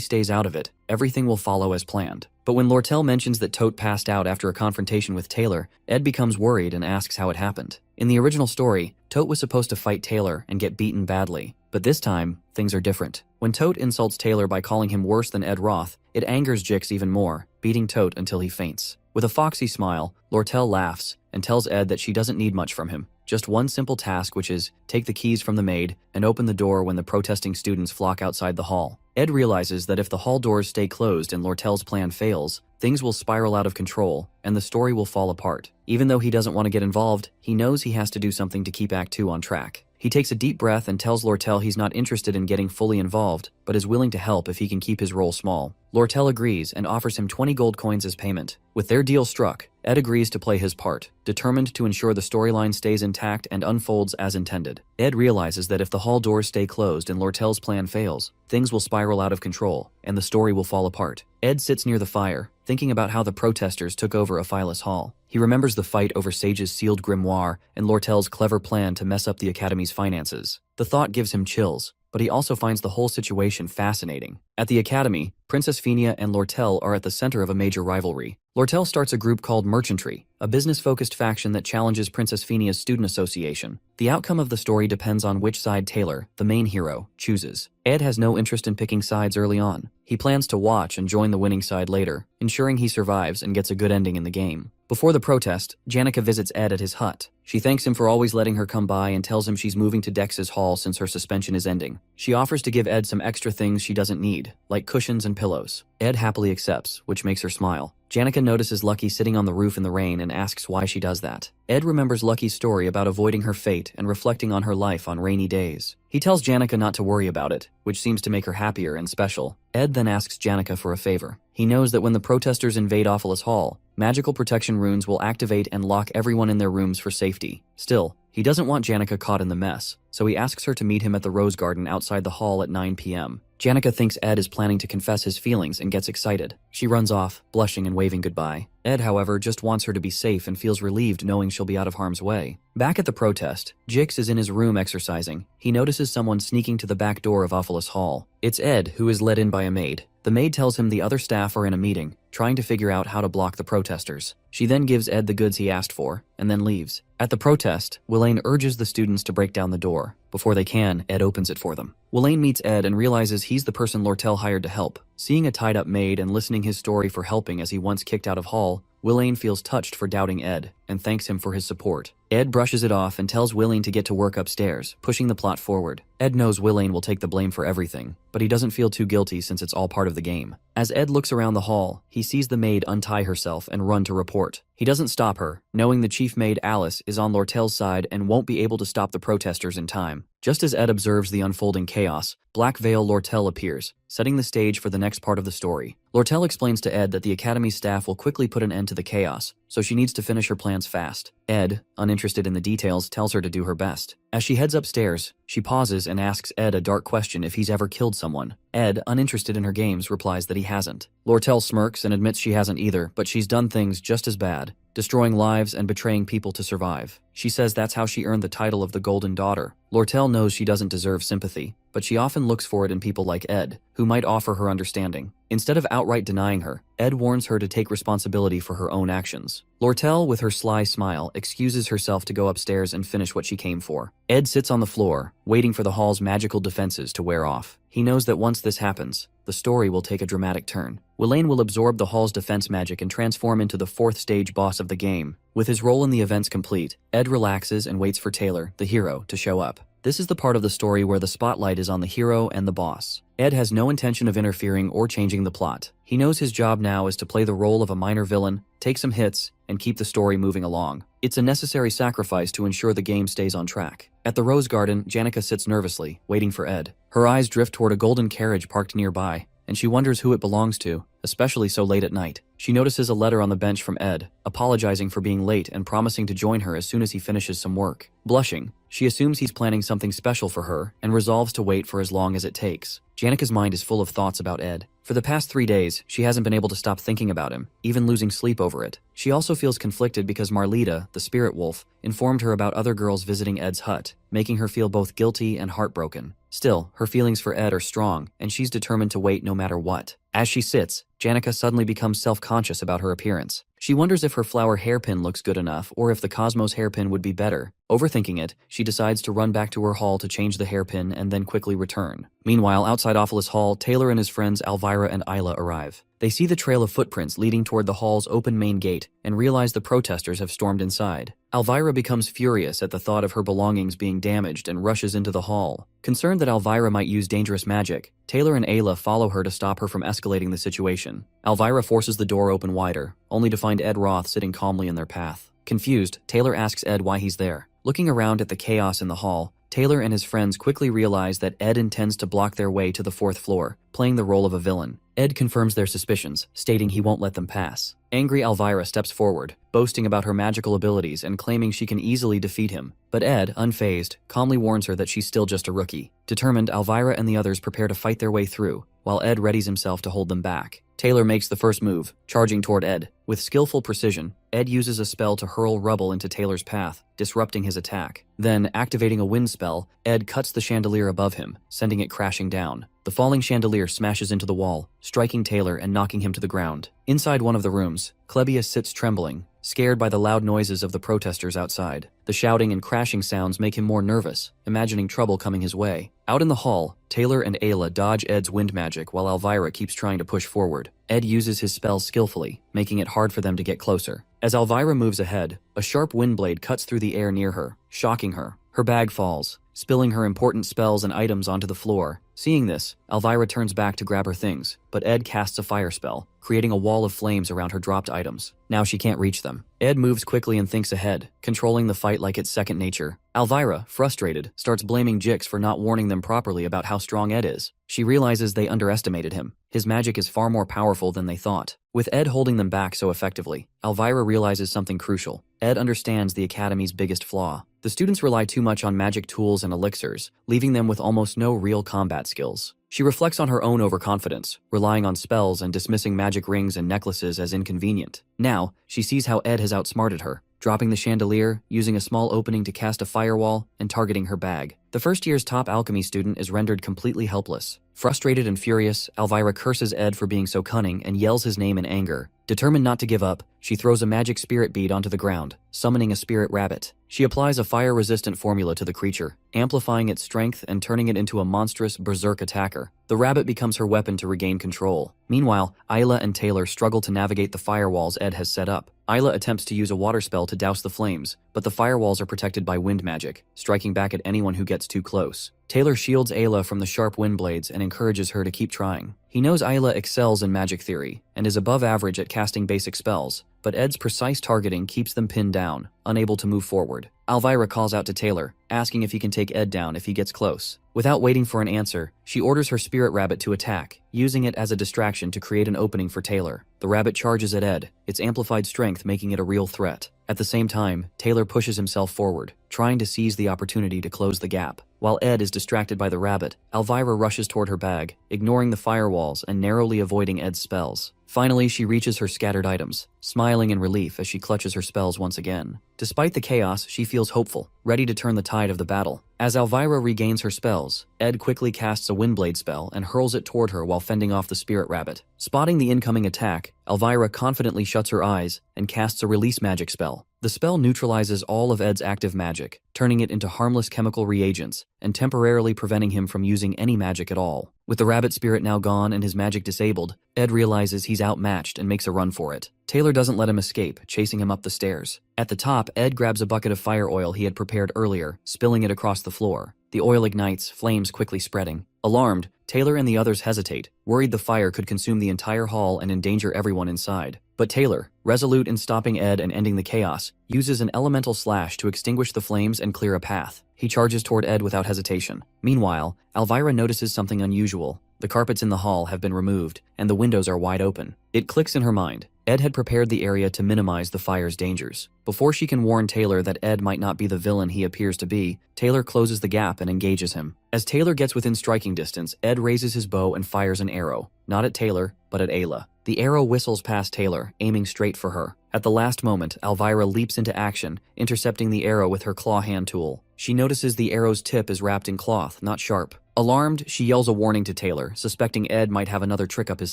stays out of it, everything will follow as planned. But when Lortel mentions that Tote passed out after a confrontation with Taylor, Ed becomes worried and asks how it happened. In the original story, Tote was supposed to fight Taylor and get beaten badly. But this time, things are different. When Tote insults Taylor by calling him worse than Ed Roth, it angers Jix even more, beating Tote until he faints. With a foxy smile, Lortel laughs and tells Ed that she doesn't need much from him. Just one simple task, which is take the keys from the maid and open the door when the protesting students flock outside the hall. Ed realizes that if the hall doors stay closed and Lortel's plan fails, things will spiral out of control and the story will fall apart. Even though he doesn't want to get involved, he knows he has to do something to keep Act 2 on track. He takes a deep breath and tells Lortel he's not interested in getting fully involved, but is willing to help if he can keep his role small. Lortel agrees and offers him 20 gold coins as payment. With their deal struck, Ed agrees to play his part, determined to ensure the storyline stays intact and unfolds as intended. Ed realizes that if the hall doors stay closed and Lortel's plan fails, things will spiral out of control, and the story will fall apart. Ed sits near the fire, thinking about how the protesters took over Offalis Hall. He remembers the fight over Sage's sealed grimoire and Lortel's clever plan to mess up the Academy's finances. The thought gives him chills, but he also finds the whole situation fascinating. At the Academy, Princess Phinia and Lortel are at the center of a major rivalry. Lortel starts a group called Mercenary, a business-focused faction that challenges Princess Phinia's student association. The outcome of the story depends on which side Taylor, the main hero, chooses. Ed has no interest in picking sides early on. He plans to watch and join the winning side later, ensuring he survives and gets a good ending in the game. Before the protest, Janica visits Ed at his hut. She thanks him for always letting her come by and tells him she's moving to Dex's hall since her suspension is ending. She offers to give Ed some extra things she doesn't need, like cushions and pillows. Ed happily accepts, which makes her smile. Janica notices Lucky sitting on the roof in the rain and asks why she does that. Ed remembers Lucky's story about avoiding her fate and reflecting on her life on rainy days. He tells Janica not to worry about it, which seems to make her happier and special. Ed then asks Janica for a favor. He knows that when the protesters invade Offalis Hall, magical protection runes will activate and lock everyone in their rooms for safety. Still, he doesn't want Janica caught in the mess, so he asks her to meet him at the Rose Garden outside the hall at 9 p.m. Janica thinks Ed is planning to confess his feelings and gets excited. She runs off, blushing and waving goodbye. Ed, however, just wants her to be safe and feels relieved knowing she'll be out of harm's way. Back at the protest, Jix is in his room exercising. He notices someone sneaking to the back door of Offalis Hall. It's Ed, who is let in by a maid. The maid tells him the other staff are in a meeting, trying to figure out how to block the protesters. She then gives Ed the goods he asked for, and then leaves. At the protest, Willain urges the students to break down the door. Before they can, Ed opens it for them. Willain meets Ed and realizes he's the person Lortel hired to help. Seeing a tied-up maid and listening his story for helping as he once kicked out of Hall, Willain feels touched for doubting Ed, and thanks him for his support. Ed brushes it off and tells Willain to get to work upstairs, pushing the plot forward. Ed knows Willain will take the blame for everything, but he doesn't feel too guilty since it's all part of the game. As Ed looks around the hall, he sees the maid untie herself and run to report. He doesn't stop her, knowing the chief maid Alice is on Lortel's side and won't be able to stop the protesters in time. Just as Ed observes the unfolding chaos, Black Veil Lortel appears, setting the stage for the next part of the story. Lortel explains to Ed that the Academy's staff will quickly put an end to the chaos, so she needs to finish her plans fast. Ed, uninterested in the details, tells her to do her best. As she heads upstairs, she pauses and asks Ed a dark question if he's ever killed someone. Ed, uninterested in her games, replies that he hasn't. Lortel smirks and admits she hasn't either, but she's done things just as bad, destroying lives and betraying people to survive. She says that's how she earned the title of the Golden Daughter. Lortel knows she doesn't deserve sympathy, but she often looks for it in people like Ed, who might offer her understanding. Instead of outright denying her, Ed warns her to take responsibility for her own actions. Lortel, with her sly smile, excuses herself to go upstairs and finish what she came for. Ed sits on the floor, waiting for the hall's magical defenses to wear off. He knows that once this happens, the story will take a dramatic turn. Willain will absorb the hall's defense magic and transform into the 4th stage boss of the game. With his role in the events complete, Ed relaxes and waits for Taylor, the hero, to show up. This is the part of the story where the spotlight is on the hero and the boss. Ed has no intention of interfering or changing the plot. He knows his job now is to play the role of a minor villain, take some hits, and keep the story moving along. It's a necessary sacrifice to ensure the game stays on track. At the Rose Garden, Janica sits nervously, waiting for Ed. Her eyes drift toward a golden carriage parked nearby, and she wonders who it belongs to, especially so late at night. She notices a letter on the bench from Ed, apologizing for being late and promising to join her as soon as he finishes some work. Blushing, she assumes he's planning something special for her and resolves to wait for as long as it takes. Janica's mind is full of thoughts about Ed. For the past 3 days, she hasn't been able to stop thinking about him, even losing sleep over it. She also feels conflicted because Marlita, the spirit wolf, informed her about other girls visiting Ed's hut, making her feel both guilty and heartbroken. Still, her feelings for Ed are strong, and she's determined to wait no matter what. As she sits, Janica suddenly becomes self-conscious about her appearance. She wonders if her flower hairpin looks good enough or if the Cosmos hairpin would be better. Overthinking it, she decides to run back to her hall to change the hairpin and then quickly return. Meanwhile, outside Ophelis Hall, Taylor and his friends Elvira and Isla arrive. They see the trail of footprints leading toward the hall's open main gate and realize the protesters have stormed inside. Elvira becomes furious at the thought of her belongings being damaged and rushes into the hall. Concerned that Elvira might use dangerous magic, Taylor and Ayla follow her to stop her from escalating the situation. Elvira forces the door open wider, only to find Ed Roth sitting calmly in their path. Confused, Taylor asks Ed why he's there. Looking around at the chaos in the hall, Taylor and his friends quickly realize that Ed intends to block their way to the 4th floor, playing the role of a villain. Ed confirms their suspicions, stating he won't let them pass. Angry Elvira steps forward, boasting about her magical abilities and claiming she can easily defeat him. But Ed, unfazed, calmly warns her that she's still just a rookie. Determined, Elvira and the others prepare to fight their way through, while Ed readies himself to hold them back. Taylor makes the first move, charging toward Ed. With skillful precision, Ed uses a spell to hurl rubble into Taylor's path, disrupting his attack. Then, activating a wind spell, Ed cuts the chandelier above him, sending it crashing down. The falling chandelier smashes into the wall, striking Taylor and knocking him to the ground. Inside one of the rooms, Klebius sits trembling, scared by the loud noises of the protesters outside. The shouting and crashing sounds make him more nervous, imagining trouble coming his way. Out in the hall, Taylor and Ayla dodge Ed's wind magic while Elvira keeps trying to push forward. Ed uses his spells skillfully, making it hard for them to get closer. As Elvira moves ahead, a sharp wind blade cuts through the air near her, shocking her. Her bag falls, spilling her important spells and items onto the floor. Seeing this, Elvira turns back to grab her things, but Ed casts a fire spell, creating a wall of flames around her dropped items. Now she can't reach them. Ed moves quickly and thinks ahead, controlling the fight like it's second nature. Elvira, frustrated, starts blaming Jix for not warning them properly about how strong Ed is. She realizes they underestimated him. His magic is far more powerful than they thought. With Ed holding them back so effectively, Elvira realizes something crucial. Ed understands the Academy's biggest flaw. The students rely too much on magic tools and elixirs, leaving them with almost no real combat skills. She reflects on her own overconfidence, relying on spells and dismissing magic rings and necklaces as inconvenient. Now, she sees how Ed has outsmarted her, dropping the chandelier, using a small opening to cast a firewall, and targeting her bag. The first year's top alchemy student is rendered completely helpless. Frustrated and furious, Elvira curses Ed for being so cunning and yells his name in anger. Determined not to give up, she throws a magic spirit bead onto the ground, summoning a spirit rabbit. She applies a fire-resistant formula to the creature, amplifying its strength and turning it into a monstrous berserk attacker. The rabbit becomes her weapon to regain control. Meanwhile, Isla and Taylor struggle to navigate the firewalls Ed has set up. Isla attempts to use a water spell to douse the flames, but the firewalls are protected by wind magic, striking back at anyone who gets too close. Taylor shields Ayla from the sharp wind blades and encourages her to keep trying. He knows Isla excels in magic theory and is above average at casting basic spells, but Ed's precise targeting keeps them pinned down, unable to move forward. Elvira calls out to Taylor, asking if he can take Ed down if he gets close. Without waiting for an answer, she orders her spirit rabbit to attack, using it as a distraction to create an opening for Taylor. The rabbit charges at Ed, its amplified strength making it a real threat. At the same time, Taylor pushes himself forward, trying to seize the opportunity to close the gap. While Ed is distracted by the rabbit, Elvira rushes toward her bag, ignoring the firewalls and narrowly avoiding Ed's spells. Finally, she reaches her scattered items, smiling in relief as she clutches her spells once again. Despite the chaos, she feels hopeful, ready to turn the tide of the battle. As Elvira regains her spells, Ed quickly casts a Windblade spell and hurls it toward her while fending off the spirit rabbit. Spotting the incoming attack, Elvira confidently shuts her eyes and casts a release magic spell. The spell neutralizes all of Ed's active magic, turning it into harmless chemical reagents and temporarily preventing him from using any magic at all. With the rabbit spirit now gone and his magic disabled, Ed realizes he's outmatched and makes a run for it. Taylor doesn't let him escape, chasing him up the stairs. At the top, Ed grabs a bucket of fire oil he had prepared earlier, spilling it across the floor. The oil ignites, flames quickly spreading. Alarmed, Taylor and the others hesitate, worried the fire could consume the entire hall and endanger everyone inside. But Taylor, resolute in stopping Ed and ending the chaos, uses an elemental slash to extinguish the flames and clear a path. He charges toward Ed without hesitation. Meanwhile, Elvira notices something unusual. The carpets in the hall have been removed, and the windows are wide open. It clicks in her mind. Ed had prepared the area to minimize the fire's dangers. Before she can warn Taylor that Ed might not be the villain he appears to be, Taylor closes the gap and engages him. As Taylor gets within striking distance, Ed raises his bow and fires an arrow, not at Taylor, but at Ayla. The arrow whistles past Taylor, aiming straight for her. At the last moment, Elvira leaps into action, intercepting the arrow with her claw hand tool. She notices the arrow's tip is wrapped in cloth, not sharp. Alarmed, she yells a warning to Taylor, suspecting Ed might have another trick up his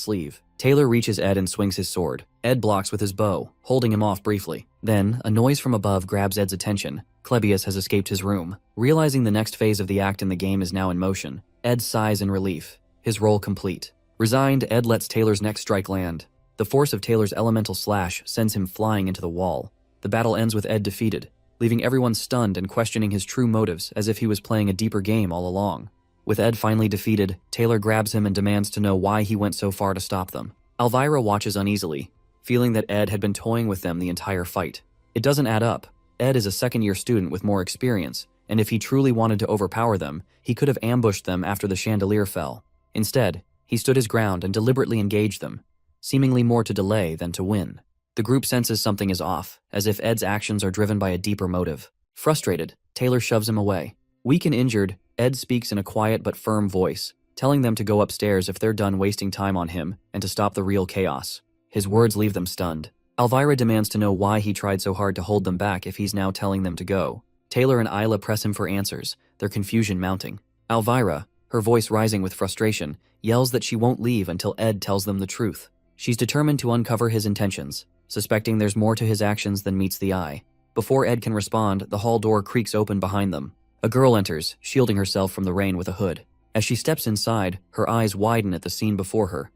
sleeve. Taylor reaches Ed and swings his sword. Ed blocks with his bow, holding him off briefly. Then, a noise from above grabs Ed's attention. Clebius has escaped his room. Realizing the next phase of the act in the game is now in motion, Ed sighs in relief, his role complete. Resigned, Ed lets Taylor's next strike land. The force of Taylor's elemental slash sends him flying into the wall. The battle ends with Ed defeated, leaving everyone stunned and questioning his true motives as if he was playing a deeper game all along. With Ed finally defeated, Taylor grabs him and demands to know why he went so far to stop them. Elvira watches uneasily, feeling that Ed had been toying with them the entire fight. It doesn't add up. Ed is a second-year student with more experience, and if he truly wanted to overpower them, he could have ambushed them after the chandelier fell. Instead, he stood his ground and deliberately engaged them, seemingly more to delay than to win. The group senses something is off, as if Ed's actions are driven by a deeper motive. Frustrated, Taylor shoves him away. Weak and injured, Ed speaks in a quiet but firm voice, telling them to go upstairs if they're done wasting time on him and to stop the real chaos. His words leave them stunned. Elvira demands to know why he tried so hard to hold them back if he's now telling them to go. Taylor and Isla press him for answers, their confusion mounting. Elvira, her voice rising with frustration, yells that she won't leave until Ed tells them the truth. She's determined to uncover his intentions, suspecting there's more to his actions than meets the eye. Before Ed can respond, the hall door creaks open behind them. A girl enters, shielding herself from the rain with a hood. As she steps inside, her eyes widen at the scene before her.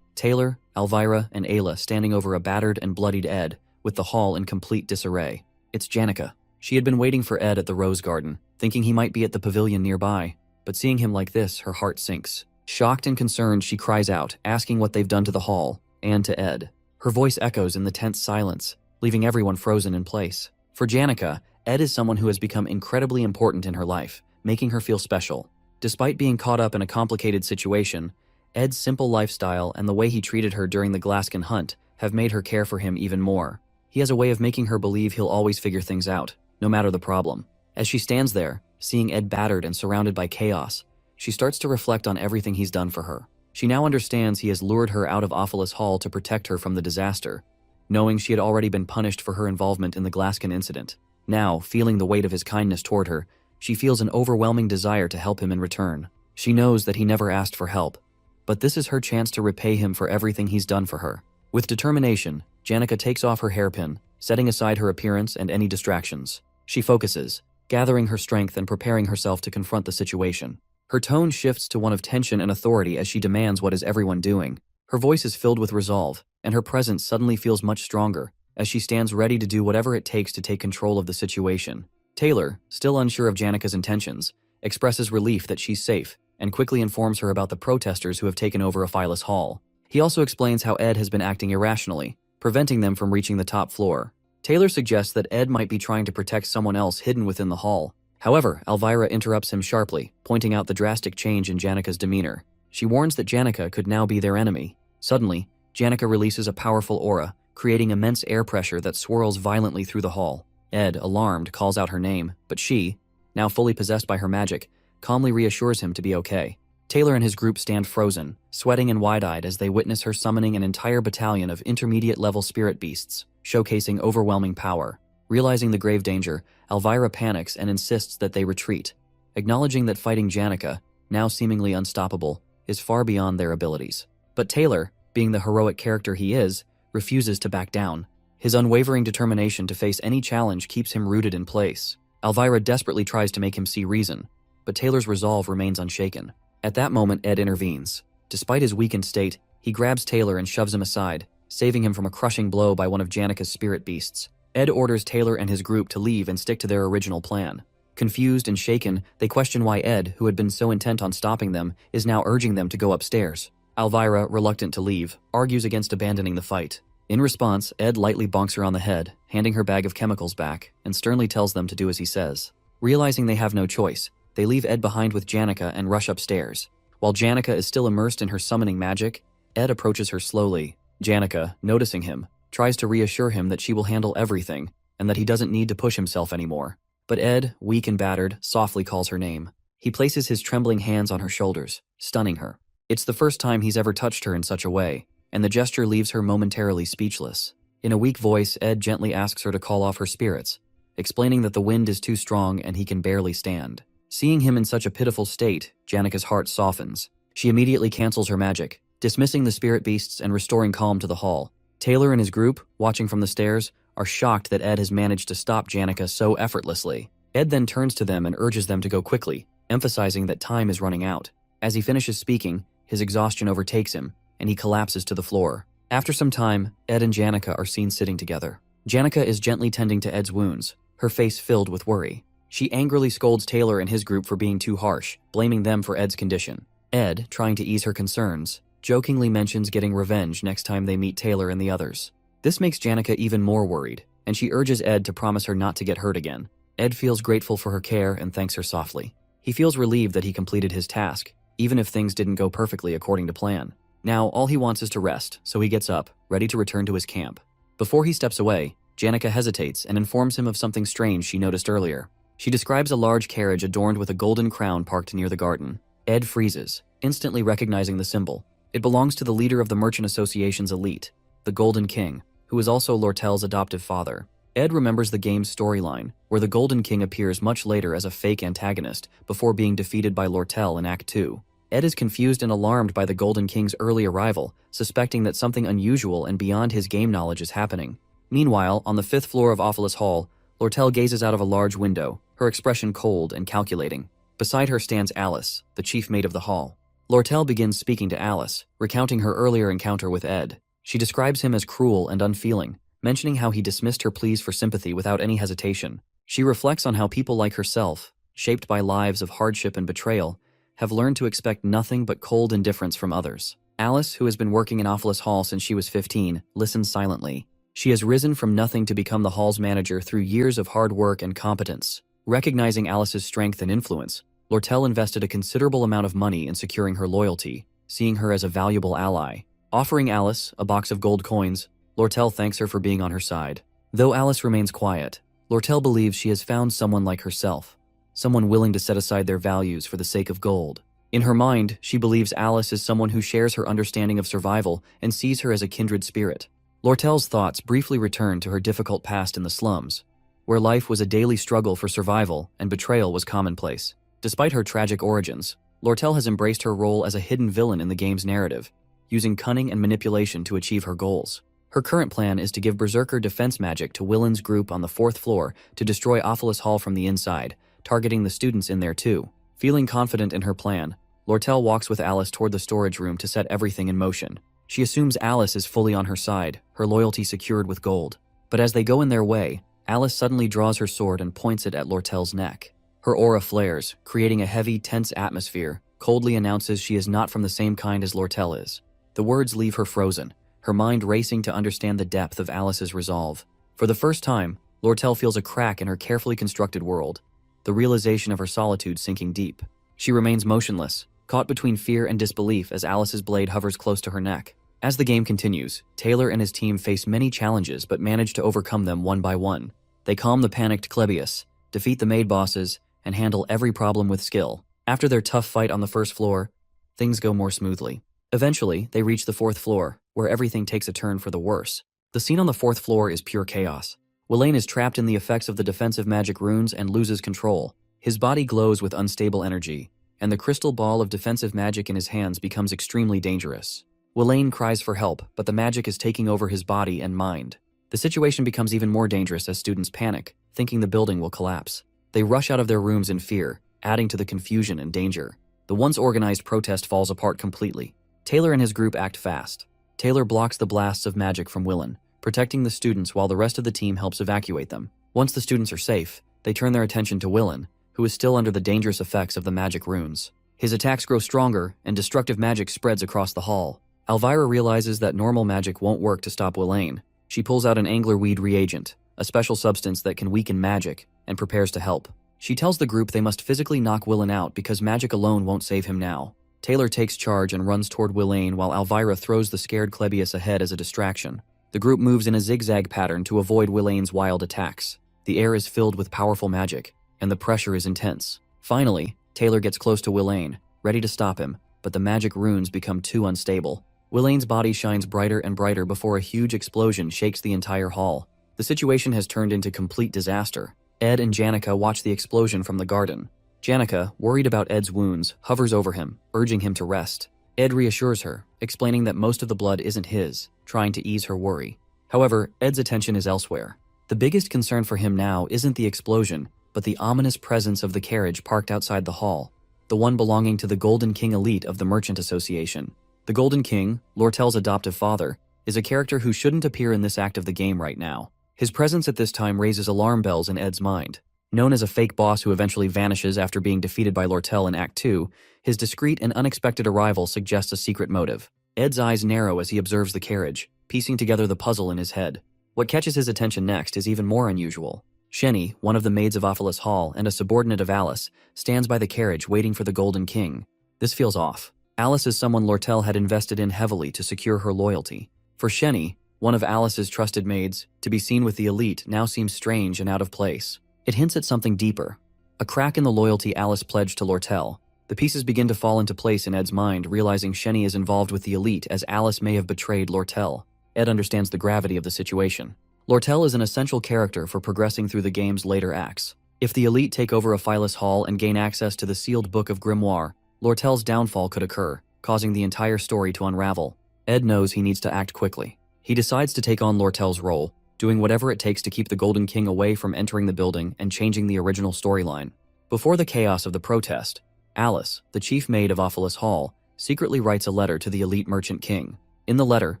Taylor, Elvira, and Ayla standing over a battered and bloodied Ed, with the hall in complete disarray. It's Janica. She had been waiting for Ed at the Rose Garden, thinking he might be at the pavilion nearby, but seeing him like this, her heart sinks. Shocked and concerned, she cries out, asking what they've done to the hall, and to Ed. Her voice echoes in the tense silence, leaving everyone frozen in place. For Janica, Ed is someone who has become incredibly important in her life, making her feel special. Despite being caught up in a complicated situation, Ed's simple lifestyle and the way he treated her during the Glaskin hunt have made her care for him even more. He has a way of making her believe he'll always figure things out, no matter the problem. As she stands there, seeing Ed battered and surrounded by chaos, she starts to reflect on everything he's done for her. She now understands he has lured her out of Ophelis Hall to protect her from the disaster, knowing she had already been punished for her involvement in the Glaskin incident. Now, feeling the weight of his kindness toward her, she feels an overwhelming desire to help him in return. She knows that he never asked for help, but this is her chance to repay him for everything he's done for her. With determination, Janica takes off her hairpin, setting aside her appearance and any distractions. She focuses, gathering her strength and preparing herself to confront the situation. Her tone shifts to one of tension and authority as she demands what is everyone doing. Her voice is filled with resolve, and her presence suddenly feels much stronger, as she stands ready to do whatever it takes to take control of the situation. Taylor, still unsure of Janika's intentions, expresses relief that she's safe, and quickly informs her about the protesters who have taken over Aphilas Hall. He also explains how Ed has been acting irrationally, preventing them from reaching the top floor. Taylor suggests that Ed might be trying to protect someone else hidden within the hall. However, Elvira interrupts him sharply, pointing out the drastic change in Janika's demeanor. She warns that Janika could now be their enemy. Suddenly, Janika releases a powerful aura, creating immense air pressure that swirls violently through the hall. Ed, alarmed, calls out her name, but she, now fully possessed by her magic, calmly reassures him to be okay. Taylor and his group stand frozen, sweating and wide-eyed as they witness her summoning an entire battalion of intermediate-level spirit beasts, showcasing overwhelming power. Realizing the grave danger, Elvira panics and insists that they retreat, acknowledging that fighting Janika, now seemingly unstoppable, is far beyond their abilities. But Taylor, being the heroic character he is, refuses to back down. His unwavering determination to face any challenge keeps him rooted in place. Elvira desperately tries to make him see reason, but Taylor's resolve remains unshaken. At that moment, Ed intervenes. Despite his weakened state, he grabs Taylor and shoves him aside, saving him from a crushing blow by one of Janika's spirit beasts. Ed orders Taylor and his group to leave and stick to their original plan. Confused and shaken, they question why Ed, who had been so intent on stopping them, is now urging them to go upstairs. Elvira, reluctant to leave, argues against abandoning the fight. In response, Ed lightly bonks her on the head, handing her bag of chemicals back, and sternly tells them to do as he says. Realizing they have no choice, they leave Ed behind with Janika and rush upstairs. While Janika is still immersed in her summoning magic, Ed approaches her slowly. Janika, noticing him, tries to reassure him that she will handle everything, and that he doesn't need to push himself anymore. But Ed, weak and battered, softly calls her name. He places his trembling hands on her shoulders, stunning her. It's the first time he's ever touched her in such a way, and the gesture leaves her momentarily speechless. In a weak voice, Ed gently asks her to call off her spirits, explaining that the wind is too strong and he can barely stand. Seeing him in such a pitiful state, Janika's heart softens. She immediately cancels her magic, dismissing the spirit beasts and restoring calm to the hall. Taylor and his group, watching from the stairs, are shocked that Ed has managed to stop Janika so effortlessly. Ed then turns to them and urges them to go quickly, emphasizing that time is running out. As he finishes speaking, his exhaustion overtakes him, and he collapses to the floor. After some time, Ed and Janika are seen sitting together. Janika is gently tending to Ed's wounds, her face filled with worry. She angrily scolds Taylor and his group for being too harsh, blaming them for Ed's condition. Ed, trying to ease her concerns, jokingly mentions getting revenge next time they meet Taylor and the others. This makes Janika even more worried, and she urges Ed to promise her not to get hurt again. Ed feels grateful for her care and thanks her softly. He feels relieved that he completed his task, even if things didn't go perfectly according to plan. Now, all he wants is to rest, so he gets up, ready to return to his camp. Before he steps away, Janika hesitates and informs him of something strange she noticed earlier. She describes a large carriage adorned with a golden crown parked near the garden. Ed freezes, instantly recognizing the symbol. It belongs to the leader of the Merchant Association's elite, the Golden King, who is also Lortel's adoptive father. Ed remembers the game's storyline, where the Golden King appears much later as a fake antagonist before being defeated by Lortel in Act 2. Ed is confused and alarmed by the Golden King's early arrival, suspecting that something unusual and beyond his game knowledge is happening. Meanwhile, on the 5th floor of Aphilas Hall, Lortel gazes out of a large window, her expression cold and calculating. Beside her stands Alice, the chief mate of the hall. Lortel begins speaking to Alice, recounting her earlier encounter with Ed. She describes him as cruel and unfeeling, mentioning how he dismissed her pleas for sympathy without any hesitation. She reflects on how people like herself, shaped by lives of hardship and betrayal, have learned to expect nothing but cold indifference from others. Alice, who has been working in Aphilas Hall since she was 15, listens silently. She has risen from nothing to become the hall's manager through years of hard work and competence. Recognizing Alice's strength and influence, Lortel invested a considerable amount of money in securing her loyalty, seeing her as a valuable ally. Offering Alice a box of gold coins, Lortel thanks her for being on her side. Though Alice remains quiet, Lortel believes she has found someone like herself, someone willing to set aside their values for the sake of gold. In her mind, she believes Alice is someone who shares her understanding of survival and sees her as a kindred spirit. Lortel's thoughts briefly return to her difficult past in the slums, where life was a daily struggle for survival and betrayal was commonplace. Despite her tragic origins, Lortel has embraced her role as a hidden villain in the game's narrative, using cunning and manipulation to achieve her goals. Her current plan is to give Berserker defense magic to Willen's group on the 4th floor to destroy Aphilas Hall from the inside, targeting the students in there too. Feeling confident in her plan, Lortel walks with Alice toward the storage room to set everything in motion. She assumes Alice is fully on her side, her loyalty secured with gold. But as they go in their way, Alice suddenly draws her sword and points it at Lortel's neck. Her aura flares, creating a heavy, tense atmosphere, coldly announces she is not from the same kind as Lortel is. The words leave her frozen, her mind racing to understand the depth of Alice's resolve. For the first time, Lortel feels a crack in her carefully constructed world, the realization of her solitude sinking deep. She remains motionless, caught between fear and disbelief as Alice's blade hovers close to her neck. As the game continues, Taylor and his team face many challenges but manage to overcome them one by one. They calm the panicked Klebius, defeat the maid bosses, and handle every problem with skill. After their tough fight on the first floor, things go more smoothly. Eventually, they reach the fourth floor, where everything takes a turn for the worse. The scene on the fourth floor is pure chaos. Wylane is trapped in the effects of the defensive magic runes and loses control. His body glows with unstable energy, and the crystal ball of defensive magic in his hands becomes extremely dangerous. Wylane cries for help, but the magic is taking over his body and mind. The situation becomes even more dangerous as students panic, thinking the building will collapse. They rush out of their rooms in fear, adding to the confusion and danger. The once organized protest falls apart completely. Taylor and his group act fast. Taylor blocks the blasts of magic from Wylane, protecting the students while the rest of the team helps evacuate them. Once the students are safe, they turn their attention to Wylane, who is still under the dangerous effects of the magic runes. His attacks grow stronger, and destructive magic spreads across the hall. Elvira realizes that normal magic won't work to stop Wylane. She pulls out an anglerweed reagent, a special substance that can weaken magic, and prepares to help. She tells the group they must physically knock Wylane out because magic alone won't save him now. Taylor takes charge and runs toward Wylane while Elvira throws the scared Klebius ahead as a distraction. The group moves in a zigzag pattern to avoid Wylane's wild attacks. The air is filled with powerful magic, and the pressure is intense. Finally, Taylor gets close to Wylane, ready to stop him, but the magic runes become too unstable. Wylane's body shines brighter and brighter before a huge explosion shakes the entire hall. The situation has turned into complete disaster. Ed and Janica watch the explosion from the garden. Janica, worried about Ed's wounds, hovers over him, urging him to rest. Ed reassures her, explaining that most of the blood isn't his, trying to ease her worry. However, Ed's attention is elsewhere. The biggest concern for him now isn't the explosion, but the ominous presence of the carriage parked outside the hall, the one belonging to the Golden King elite of the Merchant Association. The Golden King, Lortel's adoptive father, is a character who shouldn't appear in this act of the game right now. His presence at this time raises alarm bells in Ed's mind. Known as a fake boss who eventually vanishes after being defeated by Lortel in Act 2, his discreet and unexpected arrival suggests a secret motive. Ed's eyes narrow as he observes the carriage, piecing together the puzzle in his head. What catches his attention next is even more unusual. Shenny, one of the maids of Ophelis Hall and a subordinate of Alice, stands by the carriage waiting for the Golden King. This feels off. Alice is someone Lortel had invested in heavily to secure her loyalty. For Shenny, one of Alice's trusted maids, to be seen with the elite now seems strange and out of place. It hints at something deeper. A crack in the loyalty Alice pledged to Lortel. The pieces begin to fall into place in Ed's mind, realizing Shenny is involved with the elite as Alice may have betrayed Lortel. Ed understands the gravity of the situation. Lortel is an essential character for progressing through the game's later acts. If the elite take over Ophelis Hall and gain access to the sealed Book of Grimoire, Lortel's downfall could occur, causing the entire story to unravel. Ed knows he needs to act quickly. He decides to take on Lortel's role, doing whatever it takes to keep the Golden King away from entering the building and changing the original storyline. Before the chaos of the protest, Alice, the chief maid of Ophelis Hall, secretly writes a letter to the elite merchant king. In the letter,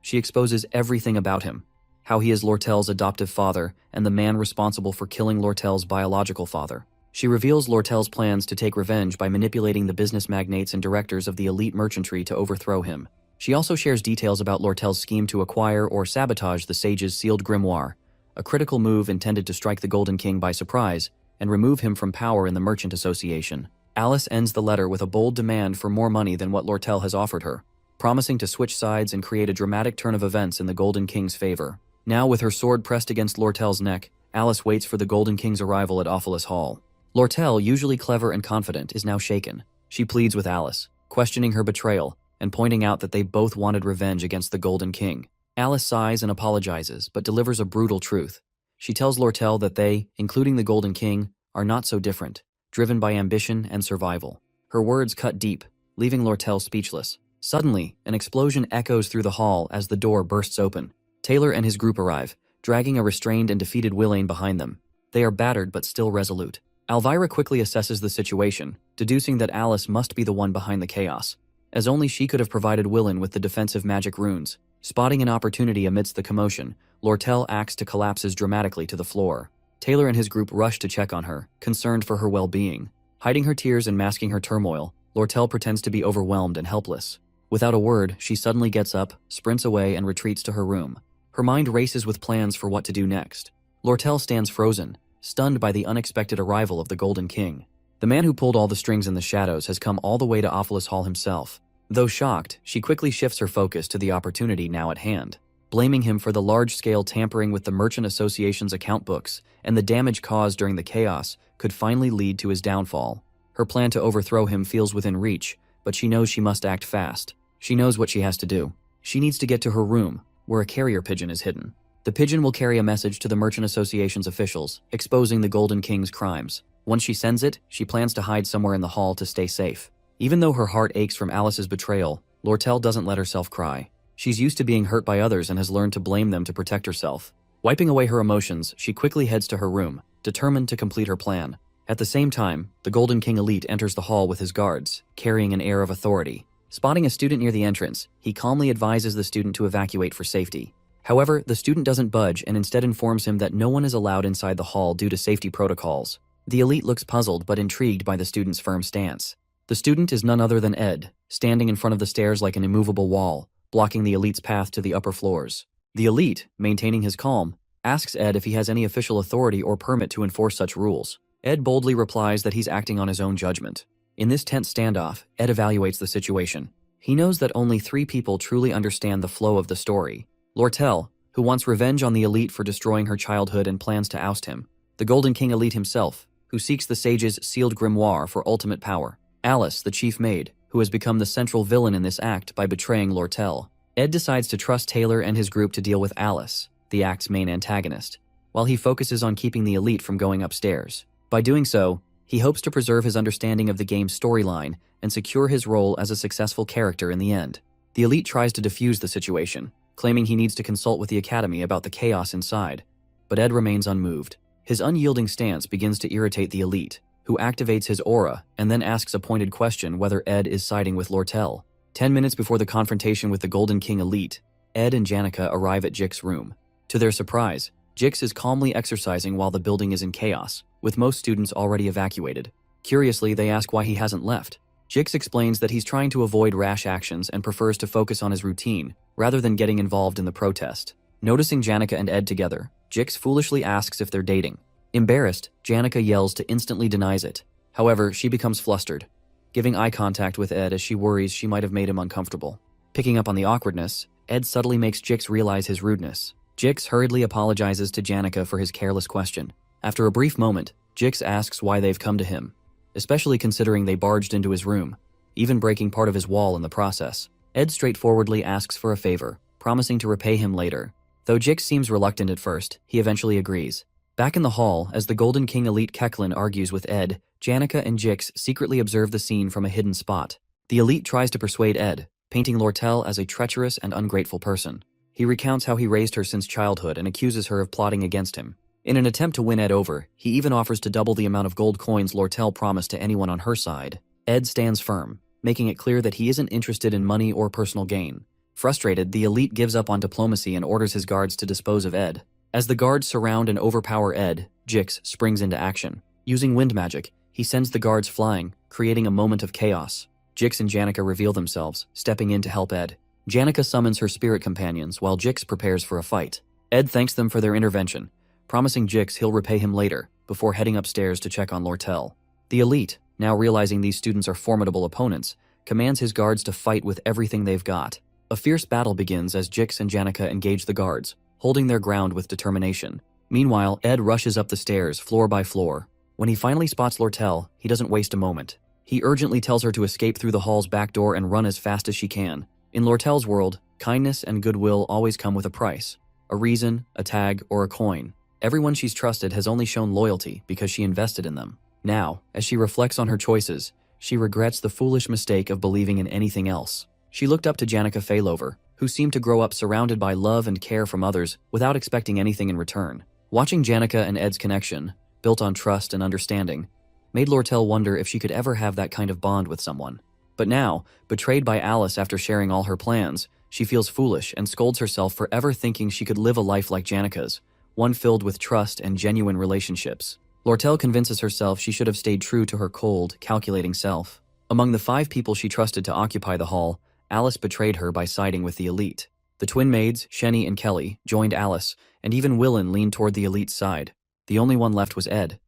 she exposes everything about him, how he is Lortel's adoptive father and the man responsible for killing Lortel's biological father. She reveals Lortel's plans to take revenge by manipulating the business magnates and directors of the elite merchantry to overthrow him. She also shares details about Lortel's scheme to acquire or sabotage the sage's sealed grimoire, a critical move intended to strike the Golden King by surprise and remove him from power in the Merchant Association. Alice ends the letter with a bold demand for more money than what Lortel has offered her, promising to switch sides and create a dramatic turn of events in the Golden King's favor. Now, with her sword pressed against Lortel's neck, Alice waits for the Golden King's arrival at Ophelis Hall. Lortel, usually clever and confident, is now shaken. She pleads with Alice, questioning her betrayal and pointing out that they both wanted revenge against the Golden King. Alice sighs and apologizes, but delivers a brutal truth. She tells Lortel that they, including the Golden King, are not so different, driven by ambition and survival. Her words cut deep, leaving Lortel speechless. Suddenly, an explosion echoes through the hall as the door bursts open. Taylor and his group arrive, dragging a restrained and defeated Wylane behind them. They are battered but still resolute. Elvira quickly assesses the situation, deducing that Alice must be the one behind the chaos, as only she could have provided Willin with the defensive magic runes. Spotting an opportunity amidst the commotion, Lortel acts to collapses dramatically to the floor. Taylor and his group rush to check on her, concerned for her well-being. Hiding her tears and masking her turmoil, Lortel pretends to be overwhelmed and helpless. Without a word, she suddenly gets up, sprints away, and retreats to her room. Her mind races with plans for what to do next. Lortel stands frozen, stunned by the unexpected arrival of the Golden King. The man who pulled all the strings in the shadows has come all the way to Ophelis Hall himself. Though shocked, she quickly shifts her focus to the opportunity now at hand. Blaming him for the large-scale tampering with the Merchant Association's account books and the damage caused during the chaos could finally lead to his downfall. Her plan to overthrow him feels within reach, but she knows she must act fast. She knows what she has to do. She needs to get to her room, where a carrier pigeon is hidden. The pigeon will carry a message to the Merchant Association's officials, exposing the Golden King's crimes. Once she sends it, she plans to hide somewhere in the hall to stay safe. Even though her heart aches from Alice's betrayal, Lortel doesn't let herself cry. She's used to being hurt by others and has learned to blame them to protect herself. Wiping away her emotions, she quickly heads to her room, determined to complete her plan. At the same time, the Golden King elite enters the hall with his guards, carrying an air of authority. Spotting a student near the entrance, he calmly advises the student to evacuate for safety. However, the student doesn't budge and instead informs him that no one is allowed inside the hall due to safety protocols. The elite looks puzzled but intrigued by the student's firm stance. The student is none other than Ed, standing in front of the stairs like an immovable wall, blocking the elite's path to the upper floors. The elite, maintaining his calm, asks Ed if he has any official authority or permit to enforce such rules. Ed boldly replies that he's acting on his own judgment. In this tense standoff, Ed evaluates the situation. He knows that only 3 people truly understand the flow of the story. Lortel, who wants revenge on the elite for destroying her childhood and plans to oust him. The Golden King elite himself, who seeks the sage's sealed grimoire for ultimate power. Alice, the chief maid, who has become the central villain in this act by betraying Lortel. Ed decides to trust Taylor and his group to deal with Alice, the act's main antagonist, while he focuses on keeping the elite from going upstairs. By doing so, he hopes to preserve his understanding of the game's storyline and secure his role as a successful character in the end. The elite tries to defuse the situation, claiming he needs to consult with the Academy about the chaos inside, but Ed remains unmoved. His unyielding stance begins to irritate the elite, who activates his aura and then asks a pointed question whether Ed is siding with Lortel. 10 minutes before the confrontation with the Golden King elite, Ed and Janica arrive at Jix's room. To their surprise, Jix is calmly exercising while the building is in chaos, with most students already evacuated. Curiously, they ask why he hasn't left. Jix explains that he's trying to avoid rash actions and prefers to focus on his routine, rather than getting involved in the protest. Noticing Janica and Ed together, Jix foolishly asks if they're dating. Embarrassed, Janica yells to instantly denies it. However, she becomes flustered, giving eye contact with Ed as she worries she might have made him uncomfortable. Picking up on the awkwardness, Ed subtly makes Jix realize his rudeness. Jix hurriedly apologizes to Janica for his careless question. After a brief moment, Jix asks why they've come to him, especially considering they barged into his room, even breaking part of his wall in the process. Ed straightforwardly asks for a favor, promising to repay him later. Though Jix seems reluctant at first, he eventually agrees. Back in the hall, as the Golden King elite Keklin argues with Ed, Janica and Jix secretly observe the scene from a hidden spot. The elite tries to persuade Ed, painting Lortel as a treacherous and ungrateful person. He recounts how he raised her since childhood and accuses her of plotting against him. In an attempt to win Ed over, he even offers to double the amount of gold coins Lortel promised to anyone on her side. Ed stands firm, making it clear that he isn't interested in money or personal gain. Frustrated, the elite gives up on diplomacy and orders his guards to dispose of Ed. As the guards surround and overpower Ed, Jix springs into action. Using wind magic, he sends the guards flying, creating a moment of chaos. Jix and Janica reveal themselves, stepping in to help Ed. Janica summons her spirit companions while Jix prepares for a fight. Ed thanks them for their intervention, promising Jix he'll repay him later, before heading upstairs to check on Lortel. The elite, now realizing these students are formidable opponents, commands his guards to fight with everything they've got. A fierce battle begins as Jix and Janica engage the guards, holding their ground with determination. Meanwhile, Ed rushes up the stairs, floor by floor. When he finally spots Lortel, he doesn't waste a moment. He urgently tells her to escape through the hall's back door and run as fast as she can. In Lortel's world, kindness and goodwill always come with a price. A reason, a tag, or a coin. Everyone she's trusted has only shown loyalty because she invested in them. Now, as she reflects on her choices, she regrets the foolish mistake of believing in anything else. She looked up to Janica Failover, who seemed to grow up surrounded by love and care from others without expecting anything in return. Watching Janica and Ed's connection, built on trust and understanding, made Lortel wonder if she could ever have that kind of bond with someone. But now, betrayed by Alice after sharing all her plans, she feels foolish and scolds herself for ever thinking she could live a life like Janica's, one filled with trust and genuine relationships. Lortel convinces herself she should have stayed true to her cold, calculating self. Among the 5 people she trusted to occupy the hall, Alice betrayed her by siding with the elite. The twin maids, Shenny and Kelly, joined Alice, and even Willen leaned toward the elite's side. The only one left was Ed.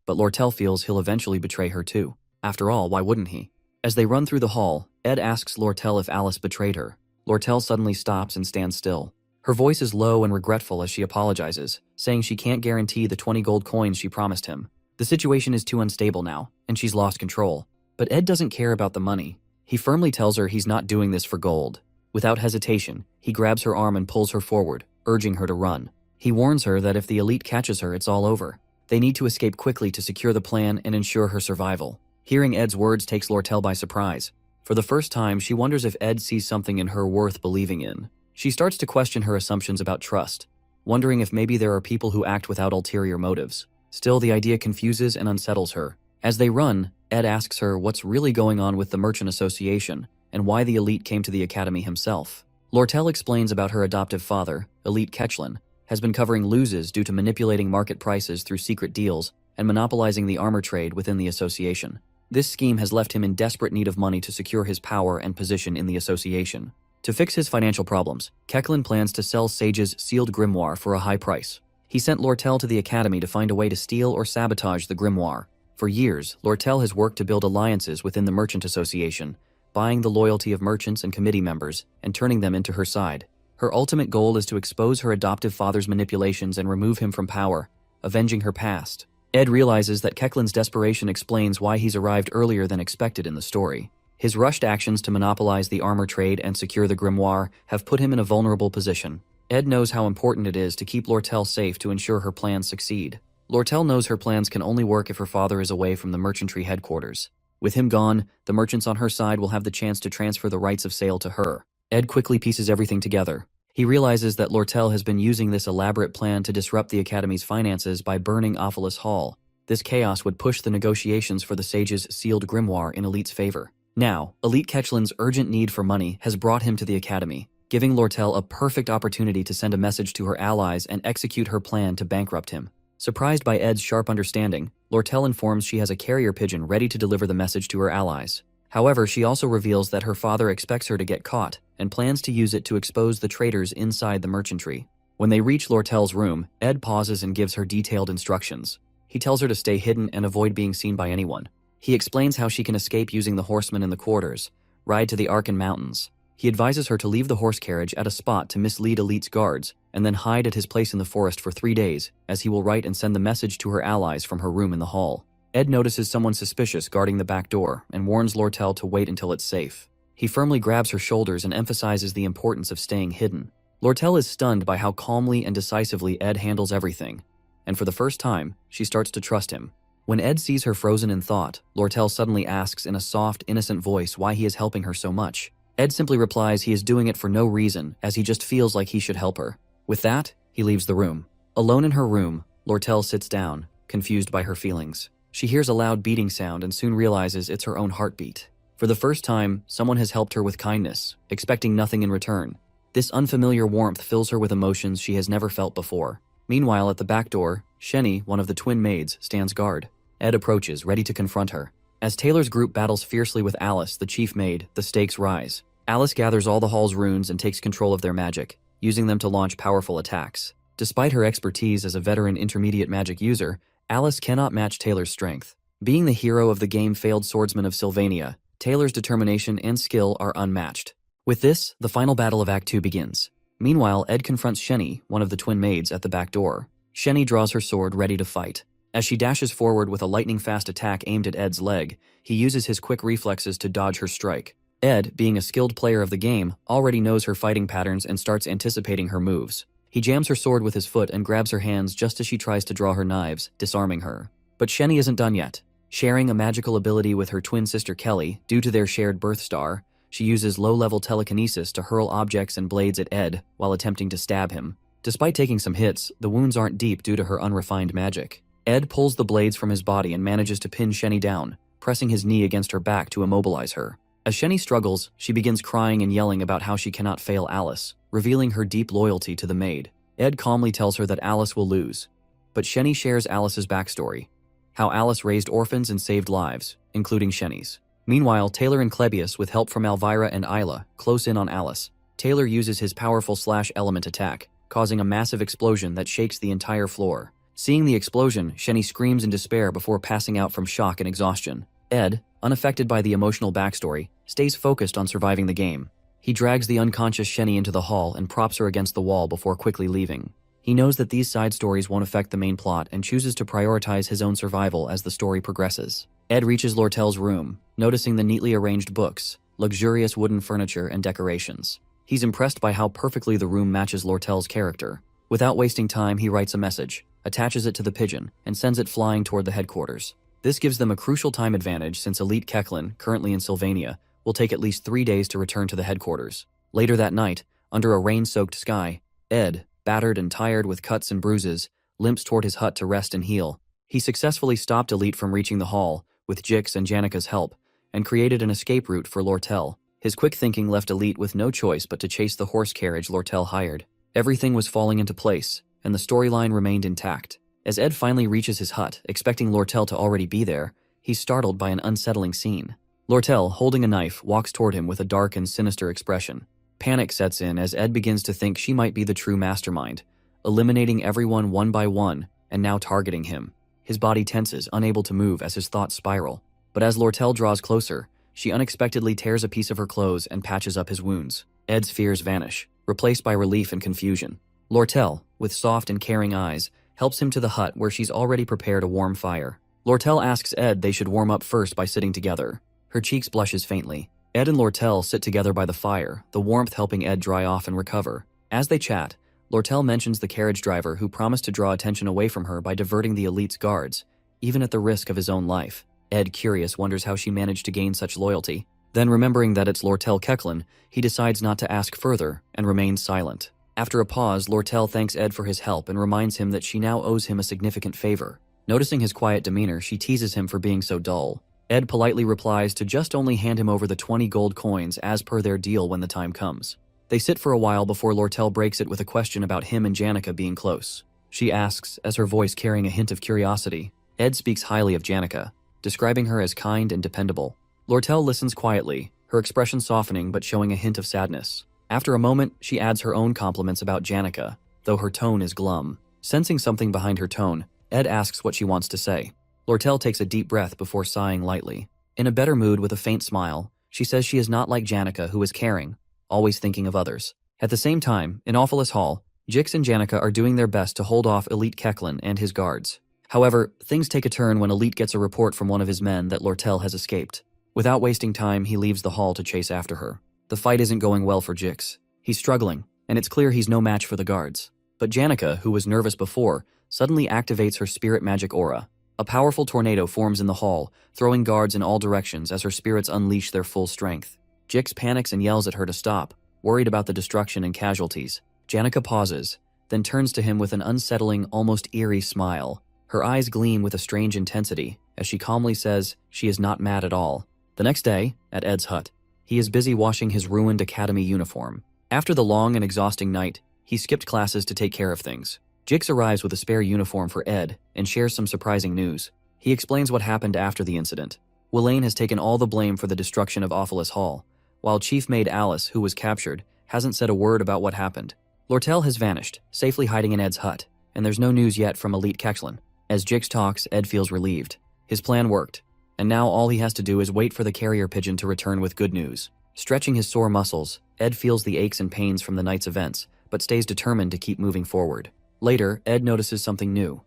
But Lortel feels he'll eventually betray her too. After all, why wouldn't he? As they run through the hall, Ed asks Lortel if Alice betrayed her. Lortel suddenly stops and stands still. Her voice is low and regretful as she apologizes, saying she can't guarantee the 20 gold coins she promised him. The situation is too unstable now, and she's lost control. But Ed doesn't care about the money. He firmly tells her he's not doing this for gold. Without hesitation, he grabs her arm and pulls her forward, urging her to run. He warns her that if the elite catches her, it's all over. They need to escape quickly to secure the plan and ensure her survival. Hearing Ed's words takes Lortel by surprise. For the first time, she wonders if Ed sees something in her worth believing in. She starts to question her assumptions about trust, wondering if maybe there are people who act without ulterior motives. Still, the idea confuses and unsettles her. As they run, Ed asks her what's really going on with the Merchant Association and why the elite came to the academy himself. Lortel explains about her adoptive father, Elite Ketchlin, has been covering losses due to manipulating market prices through secret deals and monopolizing the armor trade within the association. This scheme has left him in desperate need of money to secure his power and position in the association. To fix his financial problems, Ketchlin plans to sell Sage's sealed grimoire for a high price. He sent Lortel to the academy to find a way to steal or sabotage the grimoire. For years, Lortel has worked to build alliances within the Merchant Association, buying the loyalty of merchants and committee members and turning them into her side. Her ultimate goal is to expose her adoptive father's manipulations and remove him from power, avenging her past. Ed realizes that Ketchlin's desperation explains why he's arrived earlier than expected in the story. His rushed actions to monopolize the armor trade and secure the grimoire have put him in a vulnerable position. Ed knows how important it is to keep Lortel safe to ensure her plans succeed. Lortel knows her plans can only work if her father is away from the merchantry headquarters. With him gone, the merchants on her side will have the chance to transfer the rights of sale to her. Ed quickly pieces everything together. He realizes that Lortel has been using this elaborate plan to disrupt the Academy's finances by burning Ophelis Hall. This chaos would push the negotiations for the Sage's sealed grimoire in Elite's favor. Now, Elite Ketchlin's urgent need for money has brought him to the Academy, giving Lortel a perfect opportunity to send a message to her allies and execute her plan to bankrupt him. Surprised by Ed's sharp understanding, Lortel informs she has a carrier pigeon ready to deliver the message to her allies. However, she also reveals that her father expects her to get caught and plans to use it to expose the traitors inside the merchantry. When they reach Lortel's room, Ed pauses and gives her detailed instructions. He tells her to stay hidden and avoid being seen by anyone. He explains how she can escape using the horsemen in the quarters, ride to the Arkan Mountains. He advises her to leave the horse carriage at a spot to mislead Elite's guards, and then hide at his place in the forest for 3 days, as he will write and send the message to her allies from her room in the hall. Ed notices someone suspicious guarding the back door and warns Lortel to wait until it's safe. He firmly grabs her shoulders and emphasizes the importance of staying hidden. Lortel is stunned by how calmly and decisively Ed handles everything, and for the first time, she starts to trust him. When Ed sees her frozen in thought, Lortel suddenly asks in a soft, innocent voice why he is helping her so much. Ed simply replies he is doing it for no reason, as he just feels like he should help her. With that, he leaves the room. Alone in her room, Lortel sits down, confused by her feelings. She hears a loud beating sound and soon realizes it's her own heartbeat. For the first time, someone has helped her with kindness, expecting nothing in return. This unfamiliar warmth fills her with emotions she has never felt before. Meanwhile, at the back door, Shenny, one of the twin maids, stands guard. Ed approaches, ready to confront her. As Taylor's group battles fiercely with Alice, the chief maid, the stakes rise. Alice gathers all the hall's runes and takes control of their magic, using them to launch powerful attacks. Despite her expertise as a veteran intermediate magic user, Alice cannot match Taylor's strength. Being the hero of the game-failed swordsman of Sylvania, Taylor's determination and skill are unmatched. With this, the final battle of Act 2 begins. Meanwhile, Ed confronts Shenny, one of the twin maids, at the back door. Shenny draws her sword, ready to fight. As she dashes forward with a lightning-fast attack aimed at Ed's leg, he uses his quick reflexes to dodge her strike. Ed, being a skilled player of the game, already knows her fighting patterns and starts anticipating her moves. He jams her sword with his foot and grabs her hands just as she tries to draw her knives, disarming her. But Shenny isn't done yet. Sharing a magical ability with her twin sister Kelly, due to their shared birth star, she uses low-level telekinesis to hurl objects and blades at Ed while attempting to stab him. Despite taking some hits, the wounds aren't deep due to her unrefined magic. Ed pulls the blades from his body and manages to pin Shenny down, pressing his knee against her back to immobilize her. As Shenny struggles, she begins crying and yelling about how she cannot fail Alice, revealing her deep loyalty to the maid. Ed calmly tells her that Alice will lose. But Shenny shares Alice's backstory, how Alice raised orphans and saved lives, including Shenny's. Meanwhile, Taylor and Clebius, with help from Elvira and Isla, close in on Alice. Taylor uses his powerful slash-element attack, causing a massive explosion that shakes the entire floor. Seeing the explosion, Shenny screams in despair before passing out from shock and exhaustion. Ed, unaffected by the emotional backstory, stays focused on surviving the game. He drags the unconscious Shenny into the hall and props her against the wall before quickly leaving. He knows that these side stories won't affect the main plot and chooses to prioritize his own survival as the story progresses. Ed reaches Lortel's room, noticing the neatly arranged books, luxurious wooden furniture, and decorations. He's impressed by how perfectly the room matches Lortel's character. Without wasting time, he writes a message, attaches it to the pigeon, and sends it flying toward the headquarters. This gives them a crucial time advantage since Elite Kechlin, currently in Sylvania, will take at least 3 days to return to the headquarters. Later that night, under a rain-soaked sky, Ed, battered and tired with cuts and bruises, limps toward his hut to rest and heal. He successfully stopped Elite from reaching the hall, with Jix and Janica's help, and created an escape route for Lortel. His quick thinking left Elite with no choice but to chase the horse carriage Lortel hired. Everything was falling into place, and the storyline remained intact. As Ed finally reaches his hut, expecting Lortel to already be there, he's startled by an unsettling scene. Lortel, holding a knife, walks toward him with a dark and sinister expression. Panic sets in as Ed begins to think she might be the true mastermind, eliminating everyone one by one and now targeting him. His body tenses, unable to move as his thoughts spiral. But as Lortel draws closer, she unexpectedly tears a piece of her clothes and patches up his wounds. Ed's fears vanish, replaced by relief and confusion. Lortel, with soft and caring eyes, helps him to the hut where she's already prepared a warm fire. Lortel asks Ed they should warm up first by sitting together. Her cheeks blushes faintly. Ed and Lortel sit together by the fire, the warmth helping Ed dry off and recover. As they chat, Lortel mentions the carriage driver who promised to draw attention away from her by diverting the Elite's guards, even at the risk of his own life. Ed, curious, wonders how she managed to gain such loyalty. Then, remembering that it's Lortel Kechlin, he decides not to ask further and remains silent. After a pause, Lortel thanks Ed for his help and reminds him that she now owes him a significant favor. Noticing his quiet demeanor, she teases him for being so dull. Ed politely replies to just only hand him over the 20 gold coins as per their deal when the time comes. They sit for a while before Lortel breaks it with a question about him and Janica being close. She asks, as her voice carrying a hint of curiosity. Ed speaks highly of Janica, describing her as kind and dependable. Lortel listens quietly, her expression softening but showing a hint of sadness. After a moment, she adds her own compliments about Janica, though her tone is glum. Sensing something behind her tone, Ed asks what she wants to say. Lortel takes a deep breath before sighing lightly. In a better mood with a faint smile, she says she is not like Janica, who is caring, always thinking of others. At the same time, in Awfulus Hall, Jix and Janica are doing their best to hold off Elite Kechlin and his guards. However, things take a turn when Elite gets a report from one of his men that Lortel has escaped. Without wasting time, he leaves the hall to chase after her. The fight isn't going well for Jix. He's struggling, and it's clear he's no match for the guards. But Janica, who was nervous before, suddenly activates her spirit magic aura. A powerful tornado forms in the hall, throwing guards in all directions as her spirits unleash their full strength. Jix panics and yells at her to stop, worried about the destruction and casualties. Janica pauses, then turns to him with an unsettling, almost eerie smile. Her eyes gleam with a strange intensity, as she calmly says she is not mad at all. The next day, at Ed's hut, he is busy washing his ruined academy uniform. After the long and exhausting night, he skipped classes to take care of things. Jix arrives with a spare uniform for Ed and shares some surprising news. He explains what happened after the incident. Welaine has taken all the blame for the destruction of Awfulus Hall, while Chief Maid Alice, who was captured, hasn't said a word about what happened. Lortel has vanished, safely hiding in Ed's hut, and there's no news yet from Elite Kechlin. As Jix talks, Ed feels relieved. His plan worked, and now all he has to do is wait for the carrier pigeon to return with good news. Stretching his sore muscles, Ed feels the aches and pains from the night's events, but stays determined to keep moving forward. Later, Ed notices something new.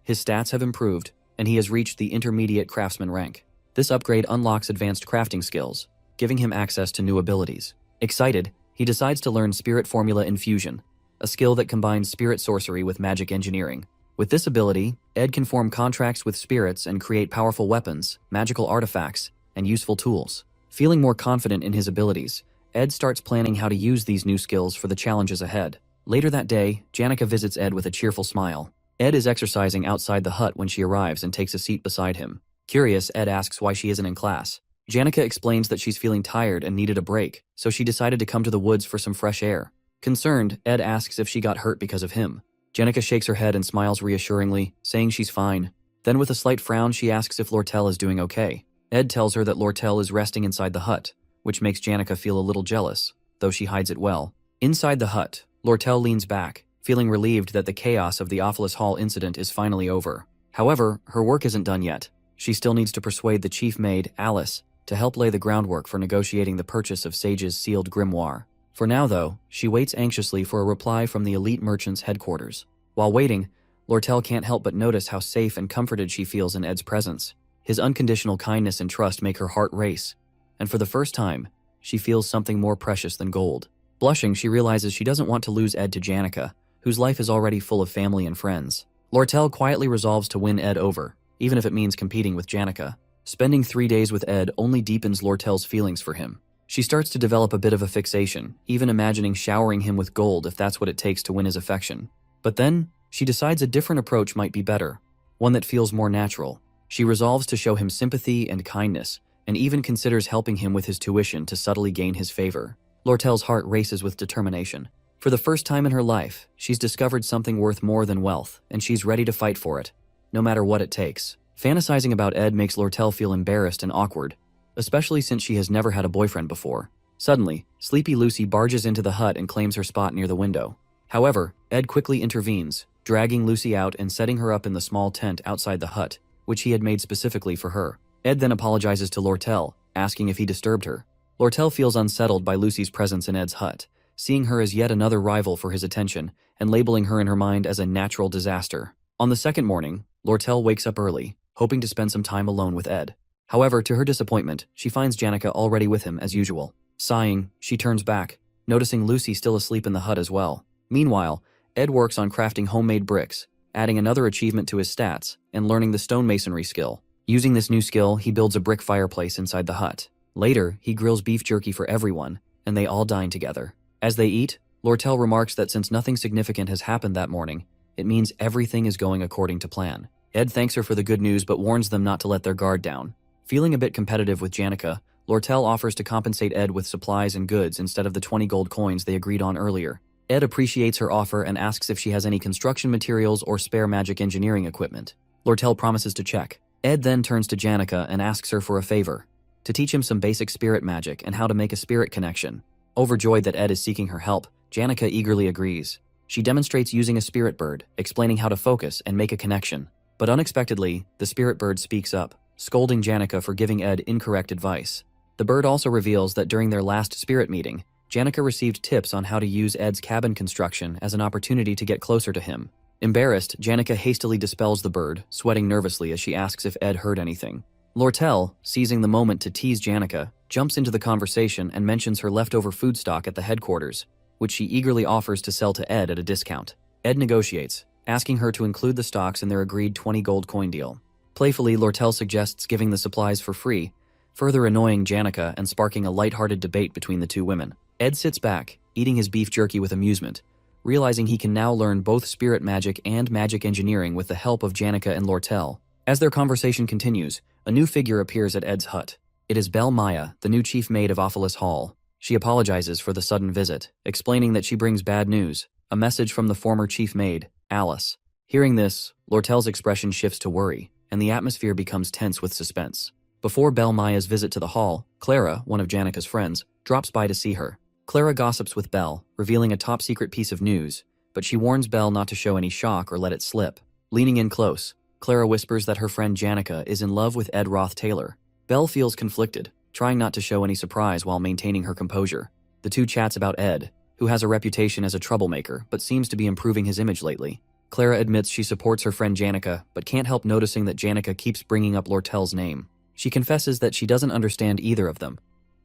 His stats have improved, and he has reached the intermediate craftsman rank. This upgrade unlocks advanced crafting skills, giving him access to new abilities. Excited, he decides to learn Spirit Formula Infusion, a skill that combines spirit sorcery with magic engineering. With this ability, Ed can form contracts with spirits and create powerful weapons, magical artifacts, and useful tools. Feeling more confident in his abilities, Ed starts planning how to use these new skills for the challenges ahead. Later that day, Janica visits Ed with a cheerful smile. Ed is exercising outside the hut when she arrives and takes a seat beside him. Curious, Ed asks why she isn't in class. Janica explains that she's feeling tired and needed a break, so she decided to come to the woods for some fresh air. Concerned, Ed asks if she got hurt because of him. Janica shakes her head and smiles reassuringly, saying she's fine. Then with a slight frown, she asks if Lortel is doing okay. Ed tells her that Lortel is resting inside the hut, which makes Janica feel a little jealous, though she hides it well. Inside the hut, Lortel leans back, feeling relieved that the chaos of the Office Hall incident is finally over. However, her work isn't done yet. She still needs to persuade the chief maid, Alice, to help lay the groundwork for negotiating the purchase of Sage's sealed grimoire. For now, though, she waits anxiously for a reply from the elite merchant's headquarters. While waiting, Lortel can't help but notice how safe and comforted she feels in Ed's presence. His unconditional kindness and trust make her heart race, and for the first time, she feels something more precious than gold. Blushing, she realizes she doesn't want to lose Ed to Janica, whose life is already full of family and friends. Lortel quietly resolves to win Ed over, even if it means competing with Janica. Spending 3 days with Ed only deepens Lortel's feelings for him. She starts to develop a bit of a fixation, even imagining showering him with gold if that's what it takes to win his affection. But then, she decides a different approach might be better, one that feels more natural. She resolves to show him sympathy and kindness, and even considers helping him with his tuition to subtly gain his favor. Lortel's heart races with determination. For the first time in her life, she's discovered something worth more than wealth, and she's ready to fight for it, no matter what it takes. Fantasizing about Ed makes Lortel feel embarrassed and awkward, especially since she has never had a boyfriend before. Suddenly, Sleepy Lucy barges into the hut and claims her spot near the window. However, Ed quickly intervenes, dragging Lucy out and setting her up in the small tent outside the hut, which he had made specifically for her. Ed then apologizes to Lortel, asking if he disturbed her. Lortel feels unsettled by Lucy's presence in Ed's hut, seeing her as yet another rival for his attention and labeling her in her mind as a natural disaster. On the second morning, Lortel wakes up early, hoping to spend some time alone with Ed. However, to her disappointment, she finds Janica already with him as usual. Sighing, she turns back, noticing Lucy still asleep in the hut as well. Meanwhile, Ed works on crafting homemade bricks, adding another achievement to his stats, and learning the stonemasonry skill. Using this new skill, he builds a brick fireplace inside the hut. Later, he grills beef jerky for everyone, and they all dine together. As they eat, Lortel remarks that since nothing significant has happened that morning, it means everything is going according to plan. Ed thanks her for the good news but warns them not to let their guard down. Feeling a bit competitive with Janica, Lortel offers to compensate Ed with supplies and goods instead of the 20 gold coins they agreed on earlier. Ed appreciates her offer and asks if she has any construction materials or spare magic engineering equipment. Lortel promises to check. Ed then turns to Janica and asks her for a favor, to teach him some basic spirit magic and how to make a spirit connection. Overjoyed that Ed is seeking her help, Janica eagerly agrees. She demonstrates using a spirit bird, explaining how to focus and make a connection. But unexpectedly, the spirit bird speaks up, scolding Janica for giving Ed incorrect advice. The bird also reveals that during their last spirit meeting, Janica received tips on how to use Ed's cabin construction as an opportunity to get closer to him. Embarrassed, Janica hastily dispels the bird, sweating nervously as she asks if Ed heard anything. Lortel, seizing the moment to tease Janica, jumps into the conversation and mentions her leftover food stock at the headquarters, which she eagerly offers to sell to Ed at a discount. Ed negotiates, asking her to include the stocks in their agreed 20 gold coin deal. Playfully, Lortel suggests giving the supplies for free, further annoying Janica and sparking a lighthearted debate between the two women. Ed sits back, eating his beef jerky with amusement, realizing he can now learn both spirit magic and magic engineering with the help of Janica and Lortel. As their conversation continues, a new figure appears at Ed's hut. It is Belle Maya, the new chief maid of Office Hall. She apologizes for the sudden visit, explaining that she brings bad news, a message from the former chief maid, Alice. Hearing this, Lortel's expression shifts to worry, and the atmosphere becomes tense with suspense. Before Belle Maya's visit to the hall, Clara, one of Janica's friends, drops by to see her. Clara gossips with Belle, revealing a top-secret piece of news, but she warns Belle not to show any shock or let it slip. Leaning in close, Clara whispers that her friend Janica is in love with Ed Roth Taylor. Belle feels conflicted, trying not to show any surprise while maintaining her composure. The two chats about Ed, who has a reputation as a troublemaker but seems to be improving his image lately. Clara admits she supports her friend Janica, but can't help noticing that Janica keeps bringing up Lortel's name. She confesses that she doesn't understand either of them.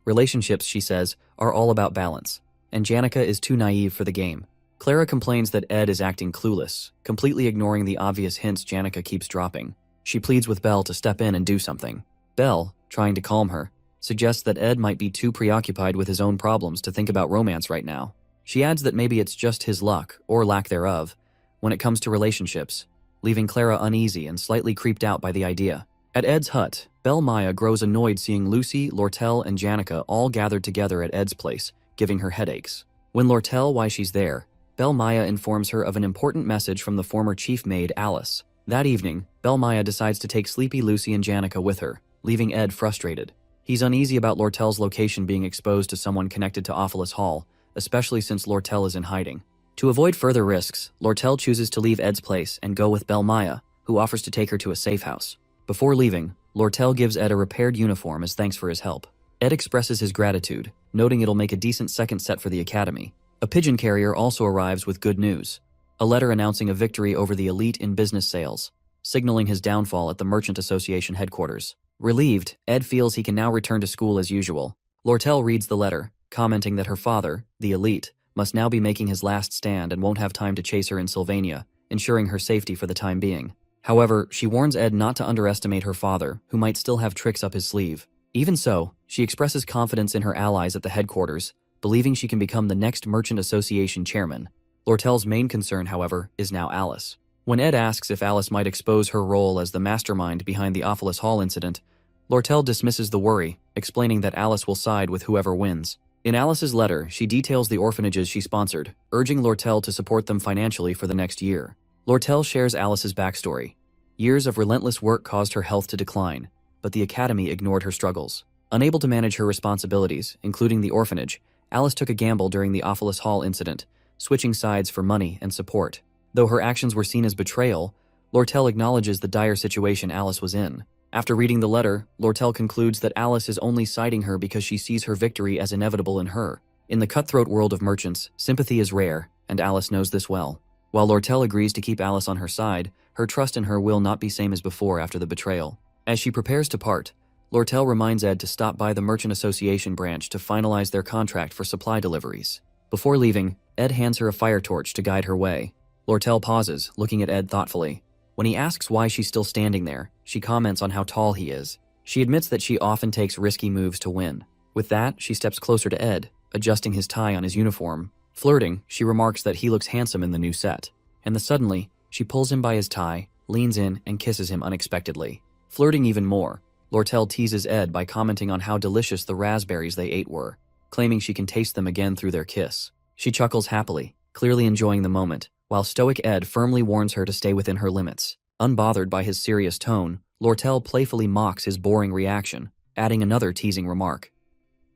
Relationships, she says, are all about balance, and Janica is too naive for the game. Clara complains that Ed is acting clueless, completely ignoring the obvious hints Janica keeps dropping. She pleads with Belle to step in and do something. Belle, trying to calm her, suggests that Ed might be too preoccupied with his own problems to think about romance right now. She adds that maybe it's just his luck, or lack thereof, when it comes to relationships, leaving Clara uneasy and slightly creeped out by the idea. At Ed's hut, Belle Maya grows annoyed seeing Lucy, Lortel, and Janica all gathered together at Ed's place, giving her headaches. When Lortel why she's there, Belle Maya informs her of an important message from the former chief maid Alice. That evening, Belle Maya decides to take sleepy Lucy and Janica with her, leaving Ed frustrated. He's uneasy about Lortel's location being exposed to someone connected to Ophelis Hall, especially since Lortel is in hiding. To avoid further risks, Lortel chooses to leave Ed's place and go with Belle Maya, who offers to take her to a safe house. Before leaving, Lortel gives Ed a repaired uniform as thanks for his help. Ed expresses his gratitude, noting it'll make a decent second set for the academy. A pigeon carrier also arrives with good news. A letter announcing a victory over the elite in business sales, signaling his downfall at the Merchant Association headquarters. Relieved, Ed feels he can now return to school as usual. Lortel reads the letter, commenting that her father, the elite, must now be making his last stand and won't have time to chase her in Sylvania, ensuring her safety for the time being. However, she warns Ed not to underestimate her father, who might still have tricks up his sleeve. Even so, she expresses confidence in her allies at the headquarters, believing she can become the next Merchant Association chairman. Lortel's main concern, however, is now Alice. When Ed asks if Alice might expose her role as the mastermind behind the Ophelis Hall incident, Lortel dismisses the worry, explaining that Alice will side with whoever wins. In Alice's letter, she details the orphanages she sponsored, urging Lortel to support them financially for the next year. Lortel shares Alice's backstory. Years of relentless work caused her health to decline, but the academy ignored her struggles. Unable to manage her responsibilities, including the orphanage, Alice took a gamble during the Ophelis Hall incident, switching sides for money and support. Though her actions were seen as betrayal, Lortel acknowledges the dire situation Alice was in. After reading the letter, Lortel concludes that Alice is only siding her because she sees her victory as inevitable in her. In the cutthroat world of merchants, sympathy is rare, and Alice knows this well. While Lortel agrees to keep Alice on her side, her trust in her will not be same as before after the betrayal. As she prepares to part, Lortel reminds Ed to stop by the Merchant Association branch to finalize their contract for supply deliveries. Before leaving, Ed hands her a fire torch to guide her way. Lortel pauses, looking at Ed thoughtfully. When he asks why she's still standing there, she comments on how tall he is. She admits that she often takes risky moves to win. With that, she steps closer to Ed, adjusting his tie on his uniform. Flirting, she remarks that he looks handsome in the new set. And suddenly, she pulls him by his tie, leans in, and kisses him unexpectedly. Flirting even more, Lortel teases Ed by commenting on how delicious the raspberries they ate were, claiming she can taste them again through their kiss. She chuckles happily, clearly enjoying the moment, while stoic Ed firmly warns her to stay within her limits. Unbothered by his serious tone, Lortel playfully mocks his boring reaction, adding another teasing remark.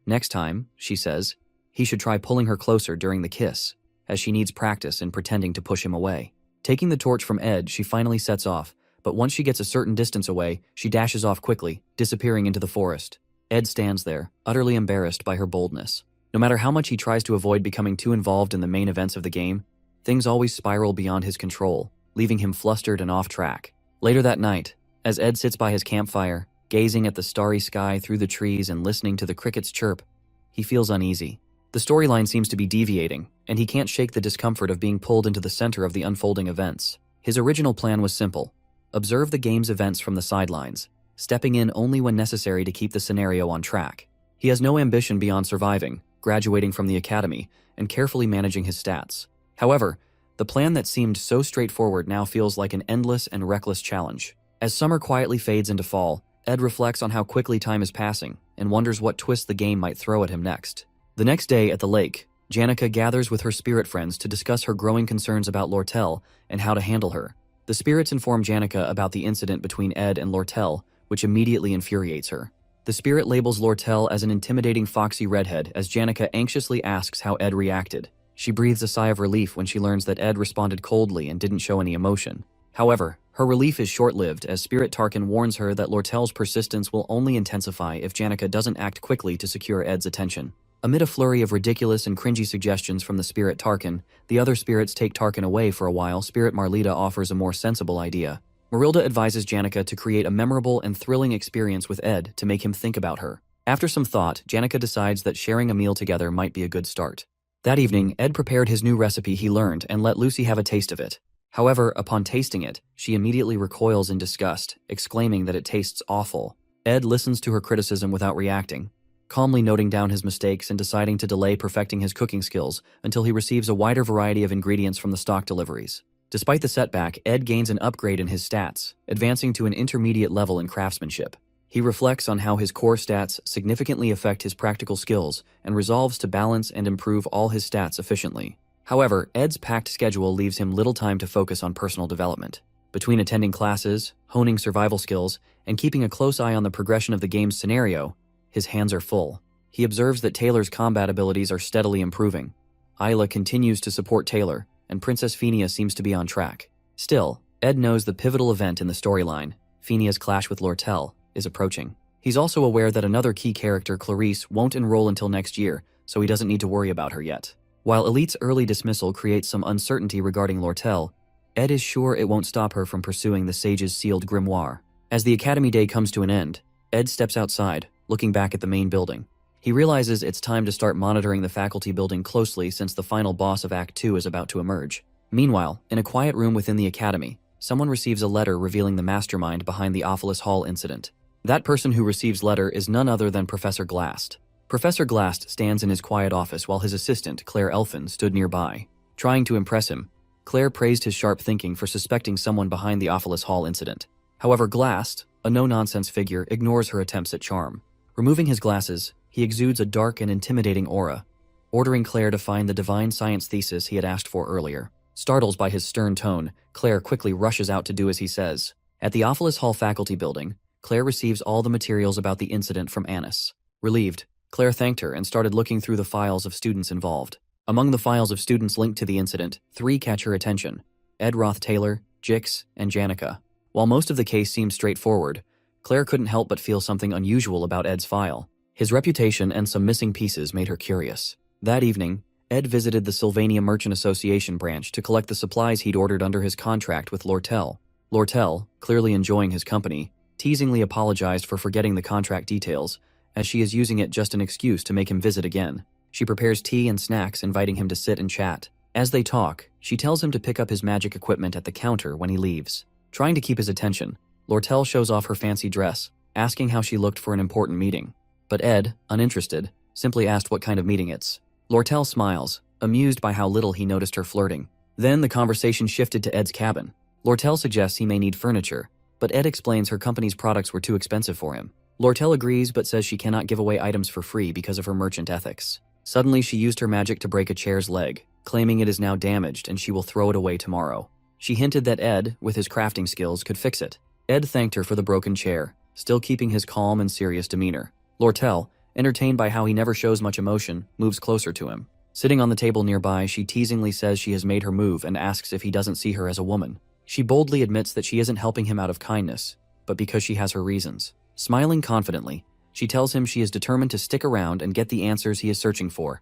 Next time, she says, he should try pulling her closer during the kiss, as she needs practice in pretending to push him away. Taking the torch from Ed, she finally sets off, but once she gets a certain distance away, she dashes off quickly, disappearing into the forest. Ed stands there, utterly embarrassed by her boldness. No matter how much he tries to avoid becoming too involved in the main events of the game, things always spiral beyond his control, leaving him flustered and off track. Later that night, as Ed sits by his campfire, gazing at the starry sky through the trees and listening to the crickets chirp, he feels uneasy. The storyline seems to be deviating, and he can't shake the discomfort of being pulled into the center of the unfolding events. His original plan was simple: observe the game's events from the sidelines, stepping in only when necessary to keep the scenario on track. He has no ambition beyond surviving, graduating from the academy, and carefully managing his stats. However, the plan that seemed so straightforward now feels like an endless and reckless challenge. As summer quietly fades into fall, Ed reflects on how quickly time is passing and wonders what twist the game might throw at him next. The next day at the lake, Janica gathers with her spirit friends to discuss her growing concerns about Lortel and how to handle her. The spirits inform Janica about the incident between Ed and Lortel, which immediately infuriates her. The spirit labels Lortel as an intimidating foxy redhead as Janica anxiously asks how Ed reacted. She breathes a sigh of relief when she learns that Ed responded coldly and didn't show any emotion. However, her relief is short-lived as Spirit Tarkin warns her that Lortel's persistence will only intensify if Janica doesn't act quickly to secure Ed's attention. Amid a flurry of ridiculous and cringy suggestions from the Spirit Tarkin, the other spirits take Tarkin away for a while. Spirit Marlita offers a more sensible idea. Marilda advises Janica to create a memorable and thrilling experience with Ed to make him think about her. After some thought, Janica decides that sharing a meal together might be a good start. That evening, Ed prepared his new recipe he learned and let Lucy have a taste of it. However, upon tasting it, she immediately recoils in disgust, exclaiming that it tastes awful. Ed listens to her criticism without reacting, calmly noting down his mistakes and deciding to delay perfecting his cooking skills until he receives a wider variety of ingredients from the stock deliveries. Despite the setback, Ed gains an upgrade in his stats, advancing to an intermediate level in craftsmanship. He reflects on how his core stats significantly affect his practical skills and resolves to balance and improve all his stats efficiently. However, Ed's packed schedule leaves him little time to focus on personal development. Between attending classes, honing survival skills, and keeping a close eye on the progression of the game's scenario, his hands are full. He observes that Taylor's combat abilities are steadily improving. Isla continues to support Taylor, and Princess Phineas seems to be on track. Still, Ed knows the pivotal event in the storyline, Phineas' clash with Lortel, is approaching. He's also aware that another key character, Clarice, won't enroll until next year, so he doesn't need to worry about her yet. While Elite's early dismissal creates some uncertainty regarding Lortel, Ed is sure it won't stop her from pursuing the Sage's sealed grimoire. As the Academy Day comes to an end, Ed steps outside, looking back at the main building. He realizes it's time to start monitoring the faculty building closely since the final boss of Act 2 is about to emerge. Meanwhile, in a quiet room within the Academy, someone receives a letter revealing the mastermind behind the Ophelis Hall incident. That person who receives letter is none other than Professor Glast. Professor Glast stands in his quiet office while his assistant, Claire Elfin, stood nearby. Trying to impress him, Claire praised his sharp thinking for suspecting someone behind the Ophelis Hall incident. However, Glast, a no-nonsense figure, ignores her attempts at charm. Removing his glasses, he exudes a dark and intimidating aura, ordering Claire to find the divine science thesis he had asked for earlier. Startled by his stern tone, Claire quickly rushes out to do as he says. At the Ophelis Hall faculty building, Claire receives all the materials about the incident from Annis. Relieved, Claire thanked her and started looking through the files of students involved. Among the files of students linked to the incident, 3 catch her attention: Ed Roth Taylor, Jix, and Janica. While most of the case seemed straightforward, Claire couldn't help but feel something unusual about Ed's file. His reputation and some missing pieces made her curious. That evening, Ed visited the Sylvania Merchant Association branch to collect the supplies he'd ordered under his contract with Lortel. Lortel, clearly enjoying his company, teasingly apologized for forgetting the contract details, as she is using it just an excuse to make him visit again. She prepares tea and snacks, inviting him to sit and chat. As they talk, she tells him to pick up his magic equipment at the counter when he leaves. Trying to keep his attention, Lortel shows off her fancy dress, asking how she looked for an important meeting. But Ed, uninterested, simply asked what kind of meeting it's. Lortel smiles, amused by how little he noticed her flirting. Then the conversation shifted to Ed's cabin. Lortel suggests he may need furniture, but Ed explains her company's products were too expensive for him. Lortel agrees but says she cannot give away items for free because of her merchant ethics. Suddenly she used her magic to break a chair's leg, claiming it is now damaged and she will throw it away tomorrow. She hinted that Ed, with his crafting skills, could fix it. Ed thanked her for the broken chair, still keeping his calm and serious demeanor. Lortel, entertained by how he never shows much emotion, moves closer to him. Sitting on the table nearby, she teasingly says she has made her move and asks if he doesn't see her as a woman. She boldly admits that she isn't helping him out of kindness, but because she has her reasons. Smiling confidently, she tells him she is determined to stick around and get the answers he is searching for,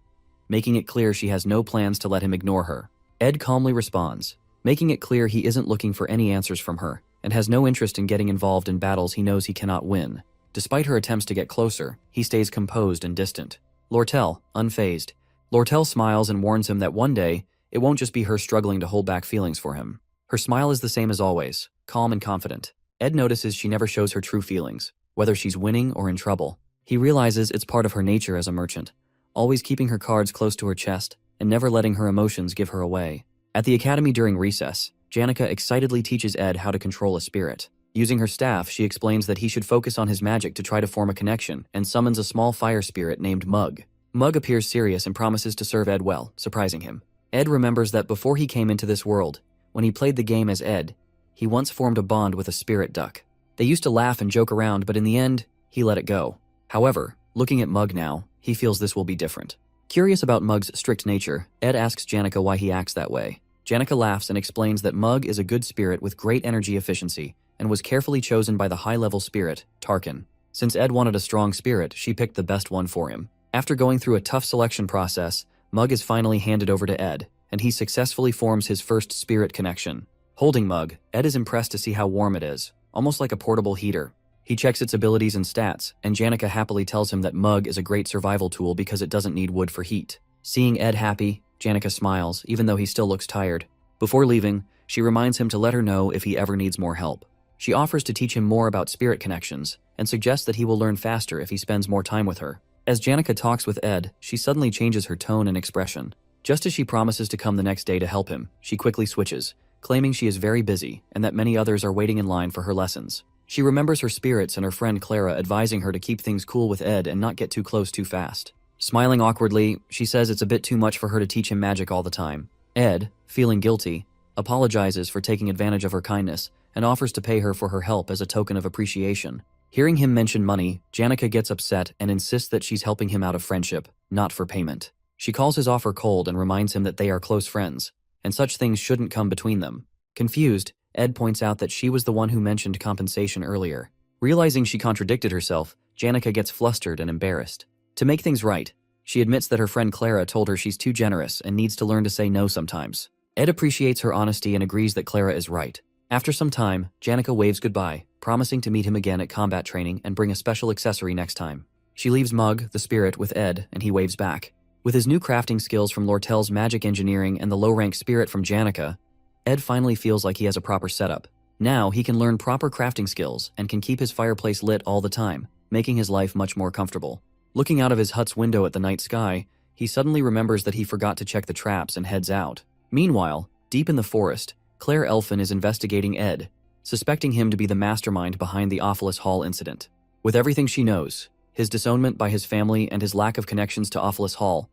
making it clear she has no plans to let him ignore her. Ed calmly responds, making it clear he isn't looking for any answers from her, and has no interest in getting involved in battles he knows he cannot win. Despite her attempts to get closer, he stays composed and distant. Lortel, unfazed. Lortel smiles and warns him that one day, it won't just be her struggling to hold back feelings for him. Her smile is the same as always, calm and confident. Ed notices she never shows her true feelings, whether she's winning or in trouble. He realizes it's part of her nature as a merchant, always keeping her cards close to her chest and never letting her emotions give her away. At the academy during recess, Janica excitedly teaches Ed how to control a spirit. Using her staff, she explains that he should focus on his magic to try to form a connection and summons a small fire spirit named Mug. Mug appears serious and promises to serve Ed well, surprising him. Ed remembers that before he came into this world, when he played the game as Ed, he once formed a bond with a spirit duck. They used to laugh and joke around, but in the end, he let it go. However, looking at Mug now, he feels this will be different. Curious about Mug's strict nature, Ed asks Janica why he acts that way. Janica laughs and explains that Mug is a good spirit with great energy efficiency and was carefully chosen by the high-level spirit, Tarkin. Since Ed wanted a strong spirit, she picked the best one for him. After going through a tough selection process, Mug is finally handed over to Ed, and he successfully forms his first spirit connection. Holding Mug, Ed is impressed to see how warm it is, almost like a portable heater. He checks its abilities and stats, and Janica happily tells him that Mug is a great survival tool because it doesn't need wood for heat. Seeing Ed happy, Janica smiles, even though he still looks tired. Before leaving, she reminds him to let her know if he ever needs more help. She offers to teach him more about spirit connections, and suggests that he will learn faster if he spends more time with her. As Janica talks with Ed, she suddenly changes her tone and expression. Just as she promises to come the next day to help him, she quickly switches, claiming she is very busy and that many others are waiting in line for her lessons. She remembers her spirits and her friend Clara advising her to keep things cool with Ed and not get too close too fast. Smiling awkwardly, she says it's a bit too much for her to teach him magic all the time. Ed, feeling guilty, apologizes for taking advantage of her kindness and offers to pay her for her help as a token of appreciation. Hearing him mention money, Janica gets upset and insists that she's helping him out of friendship, not for payment. She calls his offer cold and reminds him that they are close friends, and such things shouldn't come between them. Confused, Ed points out that she was the one who mentioned compensation earlier. Realizing she contradicted herself, Janica gets flustered and embarrassed. To make things right, she admits that her friend Clara told her she's too generous and needs to learn to say no sometimes. Ed appreciates her honesty and agrees that Clara is right. After some time, Janica waves goodbye, promising to meet him again at combat training and bring a special accessory next time. She leaves Mug, the spirit, with Ed, and he waves back. With his new crafting skills from Lortel's magic engineering and the low-rank spirit from Janica, Ed finally feels like he has a proper setup. Now he can learn proper crafting skills and can keep his fireplace lit all the time, making his life much more comfortable. Looking out of his hut's window at the night sky, he suddenly remembers that he forgot to check the traps and heads out. Meanwhile, deep in the forest, Claire Elfin is investigating Ed, suspecting him to be the mastermind behind the Awfulus Hall incident. With everything she knows, his disownment by his family and his lack of connections to Awfulus Hall,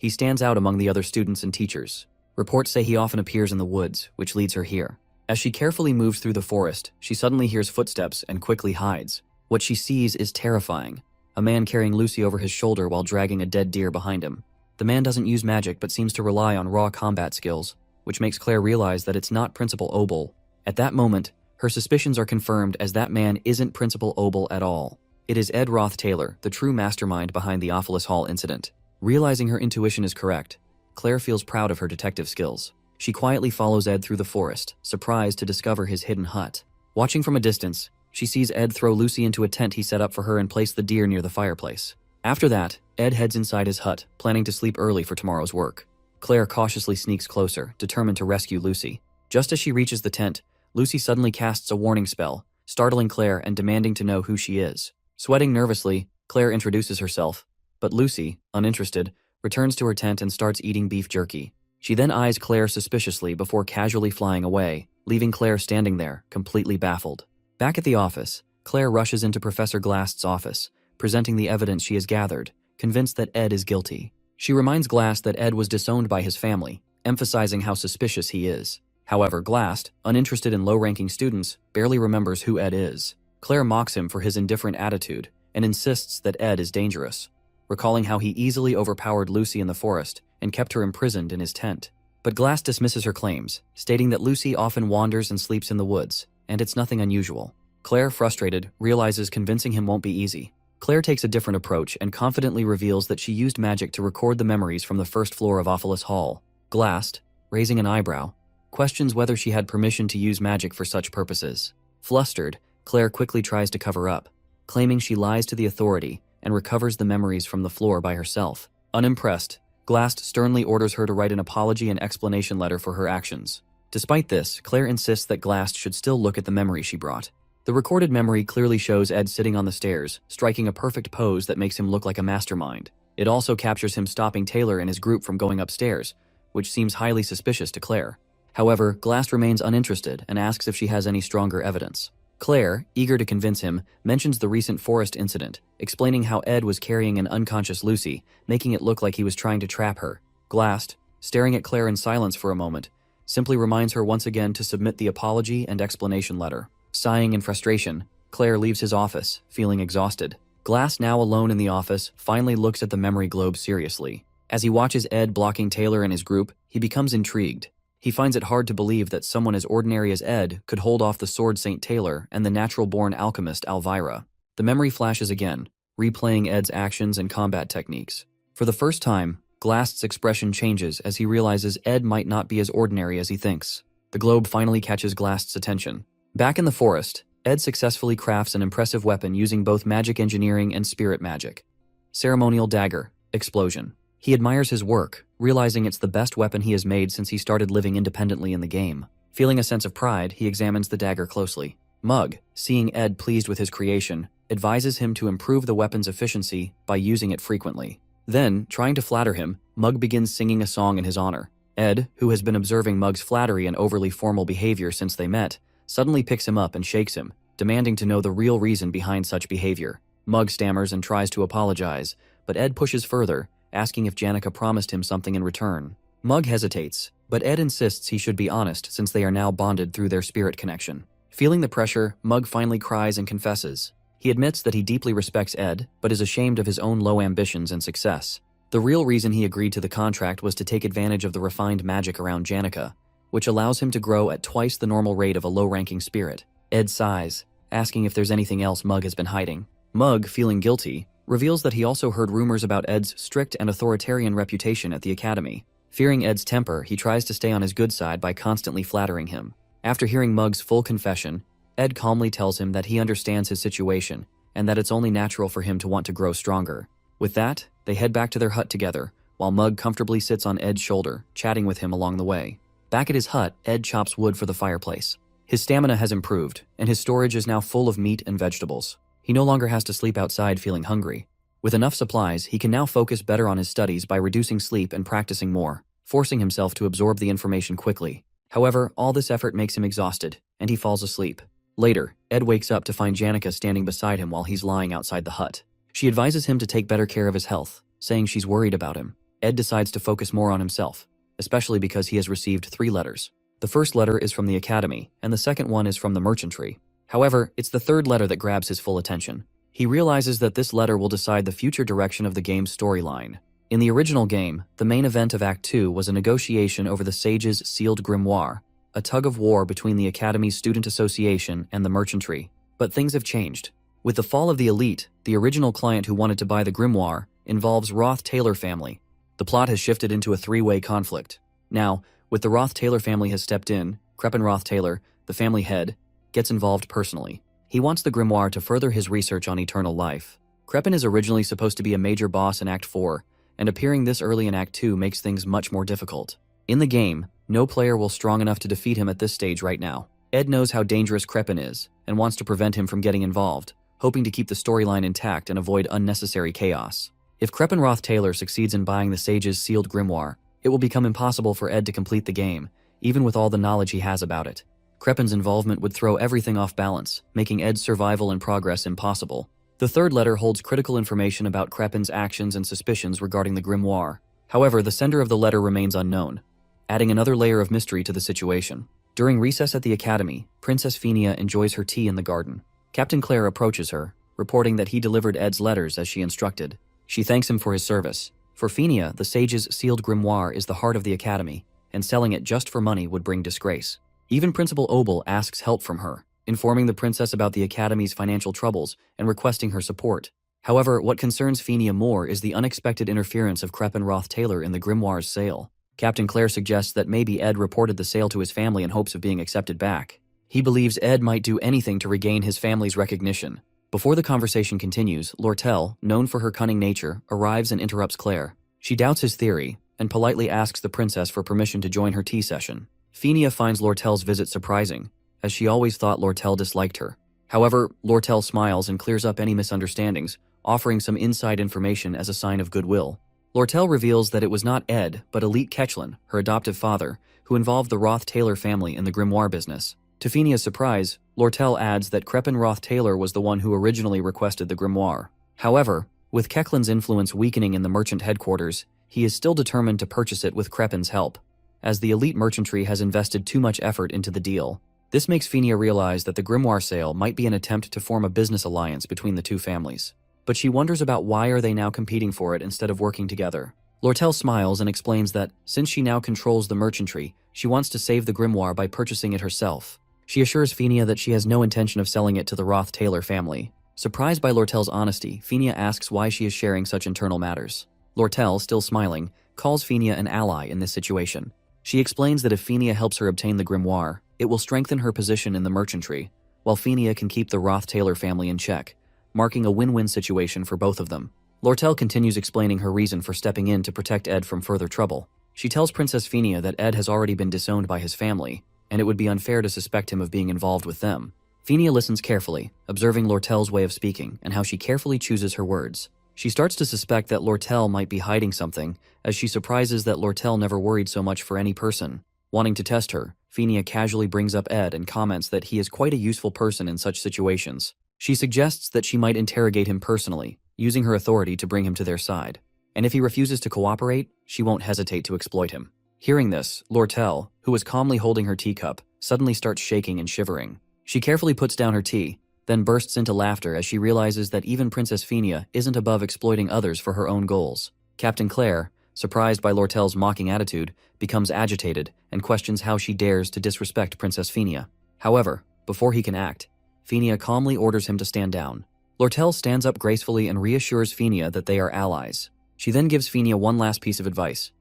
he stands out among the other students and teachers. Reports say he often appears in the woods, which leads her here. As she carefully moves through the forest, she suddenly hears footsteps and quickly hides. What she sees is terrifying. A man carrying Lucy over his shoulder while dragging a dead deer behind him. The man doesn't use magic but seems to rely on raw combat skills, which makes Claire realize that it's not Principal Obel. At that moment, her suspicions are confirmed as that man isn't Principal Obel at all. It is Ed Roth Taylor, the true mastermind behind the Awfulus Hall incident. Realizing her intuition is correct, Claire feels proud of her detective skills. She quietly follows Ed through the forest, surprised to discover his hidden hut. Watching from a distance, she sees Ed throw Lucy into a tent he set up for her and place the deer near the fireplace. After that, Ed heads inside his hut, planning to sleep early for tomorrow's work. Claire cautiously sneaks closer, determined to rescue Lucy. Just as she reaches the tent, Lucy suddenly casts a warning spell, startling Claire and demanding to know who she is. Sweating nervously, Claire introduces herself, but Lucy, uninterested, returns to her tent and starts eating beef jerky. She then eyes Claire suspiciously before casually flying away, leaving Claire standing there, completely baffled. Back at the office, Claire rushes into Professor Glast's office, presenting the evidence she has gathered, convinced that Ed is guilty. She reminds Glast that Ed was disowned by his family, emphasizing how suspicious he is. However, Glast, uninterested in low-ranking students, barely remembers who Ed is. Claire mocks him for his indifferent attitude and insists that Ed is dangerous, recalling how he easily overpowered Lucy in the forest and kept her imprisoned in his tent. But Glast dismisses her claims, stating that Lucy often wanders and sleeps in the woods, and it's nothing unusual. Claire, frustrated, realizes convincing him won't be easy. Claire takes a different approach and confidently reveals that she used magic to record the memories from the first floor of Awfulus Hall. Glast, raising an eyebrow, questions whether she had permission to use magic for such purposes. Flustered, Claire quickly tries to cover up, claiming she lies to the authority and recovers the memories from the floor by herself. Unimpressed, Glast sternly orders her to write an apology and explanation letter for her actions. Despite this, Claire insists that Glast should still look at the memory she brought. The recorded memory clearly shows Ed sitting on the stairs, striking a perfect pose that makes him look like a mastermind. It also captures him stopping Taylor and his group from going upstairs, which seems highly suspicious to Claire. However, Glast remains uninterested and asks if she has any stronger evidence. Claire, eager to convince him, mentions the recent forest incident, explaining how Ed was carrying an unconscious Lucy, making it look like he was trying to trap her. Glast, staring at Claire in silence for a moment, simply reminds her once again to submit the apology and explanation letter. Sighing in frustration, Claire leaves his office, feeling exhausted. Glast, now alone in the office, finally looks at the memory globe seriously. As he watches Ed blocking Taylor and his group, he becomes intrigued. He finds it hard to believe that someone as ordinary as Ed could hold off the Sword Saint Taylor and the natural-born alchemist Alvira. The memory flashes again, replaying Ed's actions and combat techniques. For the first time, Glast's expression changes as he realizes Ed might not be as ordinary as he thinks. The globe finally catches Glast's attention. Back in the forest, Ed successfully crafts an impressive weapon using both magic engineering and spirit magic. Ceremonial dagger, explosion. He admires his work, realizing it's the best weapon he has made since he started living independently in the game. Feeling a sense of pride, he examines the dagger closely. Mug, seeing Ed pleased with his creation, advises him to improve the weapon's efficiency by using it frequently. Then, trying to flatter him, Mug begins singing a song in his honor. Ed, who has been observing Mug's flattery and overly formal behavior since they met, suddenly picks him up and shakes him, demanding to know the real reason behind such behavior. Mug stammers and tries to apologize, but Ed pushes further, asking if Janica promised him something in return. Mug hesitates, but Ed insists he should be honest since they are now bonded through their spirit connection. Feeling the pressure, Mug finally cries and confesses. He admits that he deeply respects Ed, but is ashamed of his own low ambitions and success. The real reason he agreed to the contract was to take advantage of the refined magic around Janica, which allows him to grow at twice the normal rate of a low-ranking spirit. Ed sighs, asking if there's anything else Mug has been hiding. Mug, feeling guilty, reveals that he also heard rumors about Ed's strict and authoritarian reputation at the academy. Fearing Ed's temper, he tries to stay on his good side by constantly flattering him. After hearing Mug's full confession, Ed calmly tells him that he understands his situation and that it's only natural for him to want to grow stronger. With that, they head back to their hut together, while Mug comfortably sits on Ed's shoulder, chatting with him along the way. Back at his hut, Ed chops wood for the fireplace. His stamina has improved, and his storage is now full of meat and vegetables. He no longer has to sleep outside feeling hungry. With enough supplies, he can now focus better on his studies by reducing sleep and practicing more, forcing himself to absorb the information quickly. However, all this effort makes him exhausted, and he falls asleep. Later, Ed wakes up to find Janica standing beside him while he's lying outside the hut. She advises him to take better care of his health, saying she's worried about him. Ed decides to focus more on himself, especially because he has received 3 letters. The first letter is from the academy, and the second one is from the mercenary. However, it's the third letter that grabs his full attention. He realizes that this letter will decide the future direction of the game's storyline. In the original game, the main event of Act 2 was a negotiation over the Sage's sealed grimoire, a tug-of-war between the Academy's Student Association and the mercenary. But things have changed. With the fall of the elite, the original client who wanted to buy the grimoire involves Roth-Taylor family. The plot has shifted into a 3-way conflict. Now, with the Roth-Taylor family has stepped in, Crepin Roth-Taylor, the family head, gets involved personally. He wants the grimoire to further his research on eternal life. Crepin is originally supposed to be a major boss in Act 4, and appearing this early in Act 2 makes things much more difficult. In the game, no player will strong enough to defeat him at this stage right now. Ed knows how dangerous Crepin is, and wants to prevent him from getting involved, hoping to keep the storyline intact and avoid unnecessary chaos. If Crepin Roth-Taylor succeeds in buying the Sage's sealed grimoire, it will become impossible for Ed to complete the game, even with all the knowledge he has about it. Crepin's involvement would throw everything off balance, making Ed's survival and progress impossible. The third letter holds critical information about Crepin's actions and suspicions regarding the grimoire. However, the sender of the letter remains unknown, adding another layer of mystery to the situation. During recess at the academy, Princess Phinia enjoys her tea in the garden. Captain Claire approaches her, reporting that he delivered Ed's letters as she instructed. She thanks him for his service. For Phinia, the Sage's sealed grimoire is the heart of the academy, and selling it just for money would bring disgrace. Even Principal Obel asks help from her, informing the princess about the academy's financial troubles and requesting her support. However, what concerns Phinia more is the unexpected interference of Crepin Roth-Taylor in the grimoire's sale. Captain Claire suggests that maybe Ed reported the sale to his family in hopes of being accepted back. He believes Ed might do anything to regain his family's recognition. Before the conversation continues, Lortel, known for her cunning nature, arrives and interrupts Claire. She doubts his theory, and politely asks the princess for permission to join her tea session. Phinia finds Lortel's visit surprising, as she always thought Lortel disliked her. However, Lortel smiles and clears up any misunderstandings, offering some inside information as a sign of goodwill. Lortel reveals that it was not Ed, but Elite Ketchlin, her adoptive father, who involved the Roth-Taylor family in the grimoire business. To Phinia's surprise, Lortel adds that Crepin Roth-Taylor was the one who originally requested the grimoire. However, with Ketchlin's influence weakening in the merchant headquarters, he is still determined to purchase it with Crepin's help, as the elite merchantry has invested too much effort into the deal. This makes Phinia realize that the grimoire sale might be an attempt to form a business alliance between the two families. But she wonders about why are they now competing for it instead of working together. Lortel smiles and explains that, since she now controls the merchantry, she wants to save the grimoire by purchasing it herself. She assures Phinia that she has no intention of selling it to the Roth-Taylor family. Surprised by Lortel's honesty, Phinia asks why she is sharing such internal matters. Lortel, still smiling, calls Phinia an ally in this situation. She explains that if Phinia helps her obtain the grimoire, it will strengthen her position in the merchantry, while Phinia can keep the Roth-Taylor family in check, marking a win-win situation for both of them. Lortel continues explaining her reason for stepping in to protect Ed from further trouble. She tells Princess Phinia that Ed has already been disowned by his family, and it would be unfair to suspect him of being involved with them. Phinia listens carefully, observing Lortel's way of speaking and how she carefully chooses her words. She starts to suspect that Lortel might be hiding something, as she surprises that Lortel never worried so much for any person. Wanting to test her, Fenia casually brings up Ed and comments that he is quite a useful person in such situations. She suggests that she might interrogate him personally, using her authority to bring him to their side. And if he refuses to cooperate, she won't hesitate to exploit him. Hearing this, Lortel, who was calmly holding her teacup, suddenly starts shaking and shivering. She carefully puts down her tea, then bursts into laughter as she realizes that even Princess Fenia isn't above exploiting others for her own goals. Captain Claire, surprised by Lortel's mocking attitude, becomes agitated and questions how she dares to disrespect Princess Fenia. However, before he can act, Fenia calmly orders him to stand down. Lortel stands up gracefully and reassures Fenia that they are allies. She then gives Fenia one last piece of advice.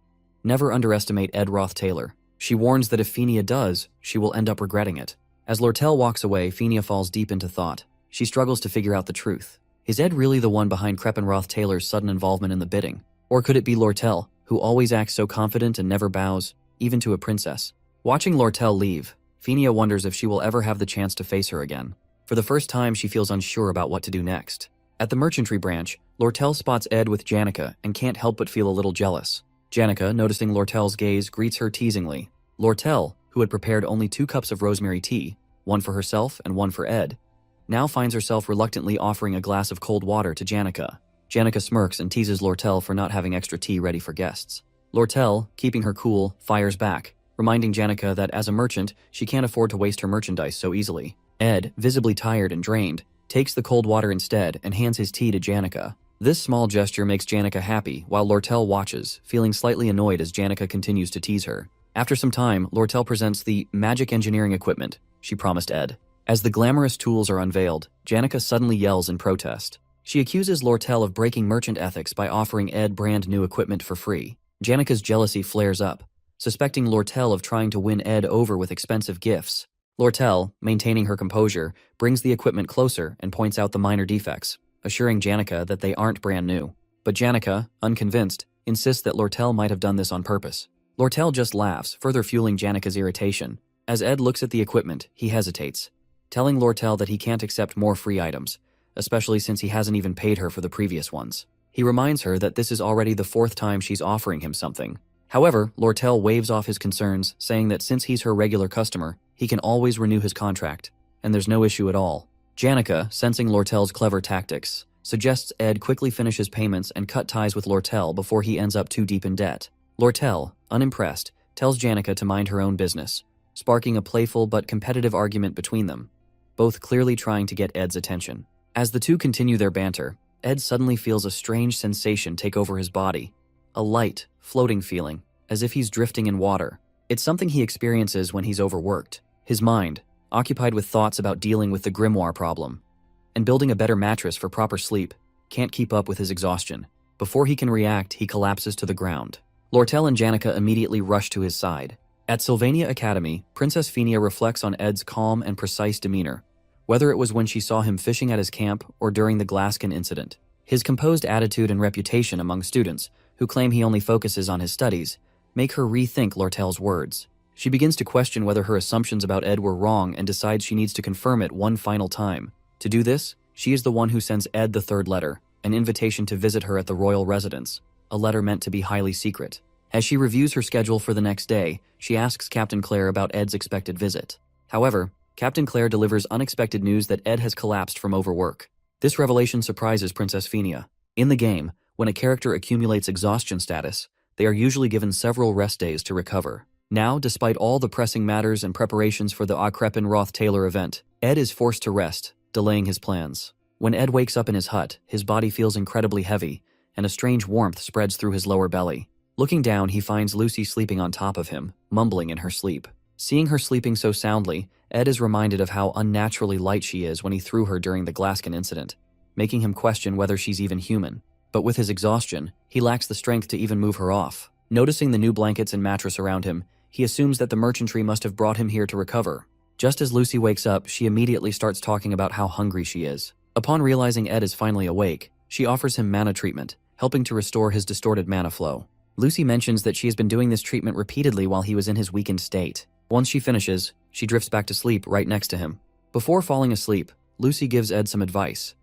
Never underestimate Ed Roth Taylor. She warns that if Fenia does, she will end up regretting it. As Lortel walks away, Fenia falls deep into thought. She struggles to figure out the truth. Is Ed really the one behind Creppenroth Taylor's sudden involvement in the bidding? Or could it be Lortel, who always acts so confident and never bows, even to a princess? Watching Lortel leave, Fenia wonders if she will ever have the chance to face her again. For the first time, she feels unsure about what to do next. At the merchantry branch, Lortel spots Ed with Janica and can't help but feel a little jealous. Janica, noticing Lortel's gaze, greets her teasingly. Lortel, who had prepared only 2 cups of rosemary tea, one for herself and one for Ed, now finds herself reluctantly offering a glass of cold water to Janica. Janica smirks and teases Lortel for not having extra tea ready for guests. Lortel, keeping her cool, fires back, reminding Janica that as a merchant, she can't afford to waste her merchandise so easily. Ed, visibly tired and drained, takes the cold water instead and hands his tea to Janica. This small gesture makes Janica happy, while Lortel watches, feeling slightly annoyed as Janica continues to tease her. After some time, Lortel presents the magic engineering equipment she promised Ed. As the glamorous tools are unveiled, Janica suddenly yells in protest. She accuses Lortel of breaking merchant ethics by offering Ed brand new equipment for free. Janica's jealousy flares up, suspecting Lortel of trying to win Ed over with expensive gifts. Lortel, maintaining her composure, brings the equipment closer and points out the minor defects, assuring Janica that they aren't brand new. But Janica, unconvinced, insists that Lortel might have done this on purpose. Lortel just laughs, further fueling Janica's irritation. As Ed looks at the equipment, he hesitates, telling Lortel that he can't accept more free items, especially since he hasn't even paid her for the previous ones. He reminds her that this is already the 4th time she's offering him something. However, Lortel waves off his concerns, saying that since he's her regular customer, he can always renew his contract, and there's no issue at all. Janica, sensing Lortel's clever tactics, suggests Ed quickly finish his payments and cut ties with Lortel before he ends up too deep in debt. Lortel, unimpressed, tells Janica to mind her own business, sparking a playful but competitive argument between them, both clearly trying to get Ed's attention. As the two continue their banter, Ed suddenly feels a strange sensation take over his body, a light, floating feeling, as if he's drifting in water. It's something he experiences when he's overworked. His mind, occupied with thoughts about dealing with the grimoire problem and building a better mattress for proper sleep, can't keep up with his exhaustion. Before he can react, he collapses to the ground. Lortel and Janica immediately rush to his side. At Sylvania Academy, Princess Fenia reflects on Ed's calm and precise demeanor, whether it was when she saw him fishing at his camp or during the Glasskin incident. His composed attitude and reputation among students, who claim he only focuses on his studies, make her rethink Lortel's words. She begins to question whether her assumptions about Ed were wrong and decides she needs to confirm it one final time. To do this, she is the one who sends Ed the 3rd letter, an invitation to visit her at the royal residence, a letter meant to be highly secret. As she reviews her schedule for the next day, she asks Captain Claire about Ed's expected visit. However, Captain Claire delivers unexpected news that Ed has collapsed from overwork. This revelation surprises Princess Fenia. In the game, when a character accumulates exhaustion status, they are usually given several rest days to recover. Now, despite all the pressing matters and preparations for the Creppenroth Taylor event, Ed is forced to rest, delaying his plans. When Ed wakes up in his hut, his body feels incredibly heavy, and a strange warmth spreads through his lower belly. Looking down, he finds Lucy sleeping on top of him, mumbling in her sleep. Seeing her sleeping so soundly, Ed is reminded of how unnaturally light she is when he threw her during the Glasskin incident, making him question whether she's even human. But with his exhaustion, he lacks the strength to even move her off. Noticing the new blankets and mattress around him, he assumes that the merchantry must have brought him here to recover. Just as Lucy wakes up, she immediately starts talking about how hungry she is. Upon realizing Ed is finally awake, she offers him mana treatment, helping to restore his distorted mana flow. Lucy mentions that she has been doing this treatment repeatedly while he was in his weakened state. Once she finishes, she drifts back to sleep right next to him. Before falling asleep, Lucy gives Ed some advice.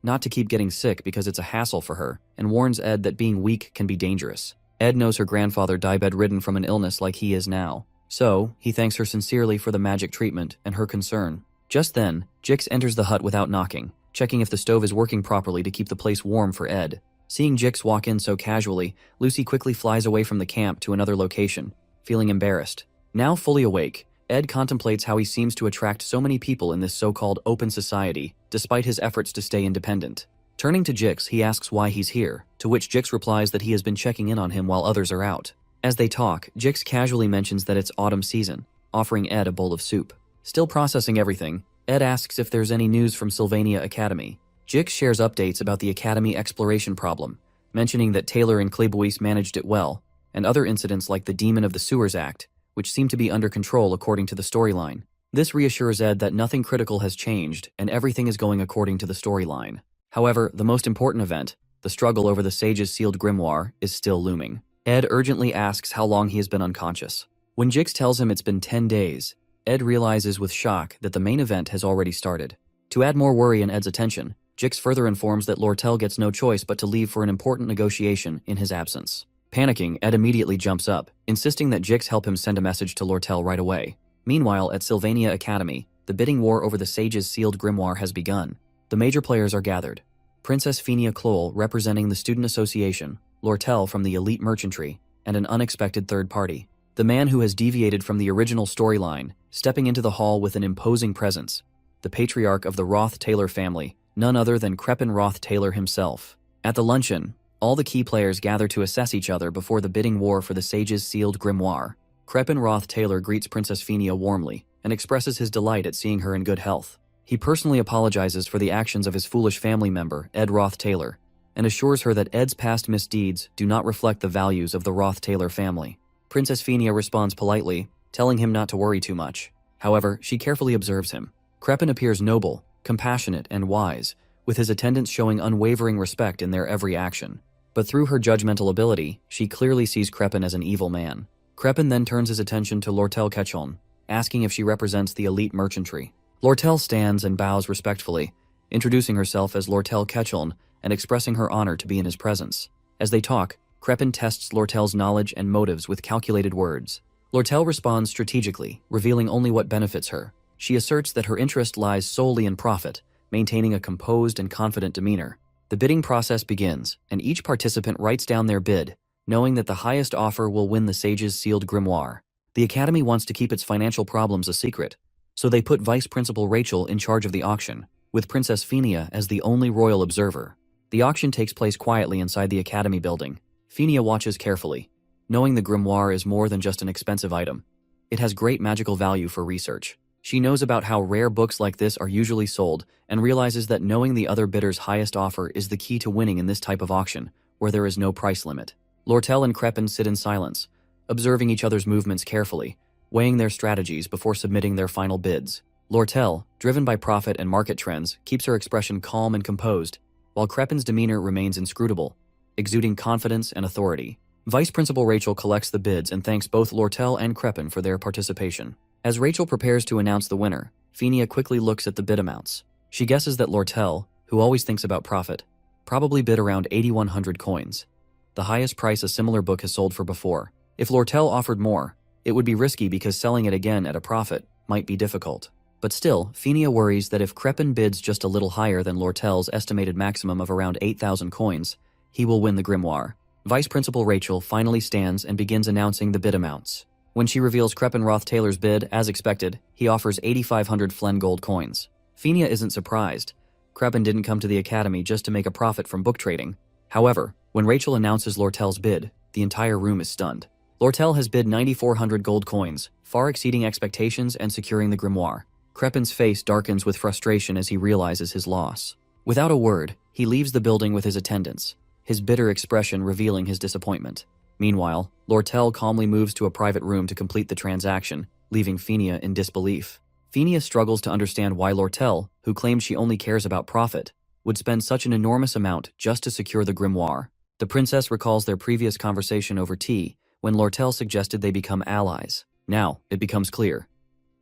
not to keep getting sick because it's a hassle for her, and warns Ed that being weak can be dangerous. Ed knows her grandfather died bedridden from an illness like he is now. So, he thanks her sincerely for the magic treatment and her concern. Just then, Jix enters the hut without knocking, checking if the stove is working properly to keep the place warm for Ed. Seeing Jix walk in so casually, Lucy quickly flies away from the camp to another location, feeling embarrassed. Now fully awake, Ed contemplates how he seems to attract so many people in this so-called open society, despite his efforts to stay independent. Turning to Jix, he asks why he's here, to which Jix replies that he has been checking in on him while others are out. As they talk, Jix casually mentions that it's autumn season, offering Ed a bowl of soup. Still processing everything, Ed asks if there's any news from Sylvania Academy. Jix shares updates about the Academy exploration problem, mentioning that Taylor and Klebois managed it well, and other incidents like the Demon of the Sewers Act, which seem to be under control according to the storyline. This reassures Ed that nothing critical has changed and everything is going according to the storyline. However, the most important event, the struggle over the Sage's sealed grimoire, is still looming. Ed urgently asks how long he has been unconscious. When Jix tells him it's been 10 days, Ed realizes with shock that the main event has already started. To add more worry in Ed's attention, Jix further informs that Lortel gets no choice but to leave for an important negotiation in his absence. Panicking, Ed immediately jumps up, insisting that Jix help him send a message to Lortel right away. Meanwhile, at Sylvania Academy, the bidding war over the Sage's sealed grimoire has begun. The major players are gathered. Princess Phinia Kloll representing the Student Association, Lortel from the Elite Merchantry, and an unexpected third party. The man who has deviated from the original storyline, stepping into the hall with an imposing presence. The patriarch of the Roth-Taylor family, none other than Crepin Roth-Taylor himself. At the luncheon, all the key players gather to assess each other before the bidding war for the Sage's sealed grimoire. Crepin Roth-Taylor greets Princess Phinia warmly and expresses his delight at seeing her in good health. He personally apologizes for the actions of his foolish family member, Ed Roth-Taylor, and assures her that Ed's past misdeeds do not reflect the values of the Roth-Taylor family. Princess Phinia responds politely, telling him not to worry too much. However, she carefully observes him. Crepin appears noble, compassionate, and wise, with his attendants showing unwavering respect in their every action. But through her judgmental ability, she clearly sees Crepin as an evil man. Crepin then turns his attention to Lortel Ketchon, asking if she represents the elite merchantry. Lortel stands and bows respectfully, introducing herself as Lortel Ketchon and expressing her honor to be in his presence. As they talk, Crepin tests Lortel's knowledge and motives with calculated words. Lortel responds strategically, revealing only what benefits her. She asserts that her interest lies solely in profit, maintaining a composed and confident demeanor. The bidding process begins, and each participant writes down their bid, knowing that the highest offer will win the Sage's sealed grimoire. The Academy wants to keep its financial problems a secret, so they put Vice Principal Rachel in charge of the auction, with Princess Phinia as the only royal observer. The auction takes place quietly inside the Academy building. Phinia watches carefully, knowing the grimoire is more than just an expensive item. It has great magical value for research. She knows about how rare books like this are usually sold and realizes that knowing the other bidder's highest offer is the key to winning in this type of auction, where there is no price limit. Lortel and Crepin sit in silence, observing each other's movements carefully, weighing their strategies before submitting their final bids. Lortel, driven by profit and market trends, keeps her expression calm and composed, while Crepin's demeanor remains inscrutable, exuding confidence and authority. Vice Principal Rachel collects the bids and thanks both Lortel and Crepin for their participation. As Rachel prepares to announce the winner, Phinia quickly looks at the bid amounts. She guesses that Lortel, who always thinks about profit, probably bid around 8,100 coins, the highest price a similar book has sold for before. If Lortel offered more, it would be risky because selling it again at a profit might be difficult. But still, Phinia worries that if Crepin bids just a little higher than Lortel's estimated maximum of around 8,000 coins, he will win the grimoire. Vice Principal Rachel finally stands and begins announcing the bid amounts. When she reveals Crepin Roth-Taylor's bid, as expected, he offers 8,500 Flen gold coins. Phinia isn't surprised. Crepin didn't come to the Academy just to make a profit from book trading. However, when Rachel announces Lortel's bid, the entire room is stunned. Lortel has bid 9,400 gold coins, far exceeding expectations and securing the grimoire. Crepin's face darkens with frustration as he realizes his loss. Without a word, he leaves the building with his attendants, his bitter expression revealing his disappointment. Meanwhile, Lortel calmly moves to a private room to complete the transaction, leaving Phinia in disbelief. Phinia struggles to understand why Lortel, who claims she only cares about profit, would spend such an enormous amount just to secure the grimoire. The princess recalls their previous conversation over tea, when Lortel suggested they become allies. Now, it becomes clear.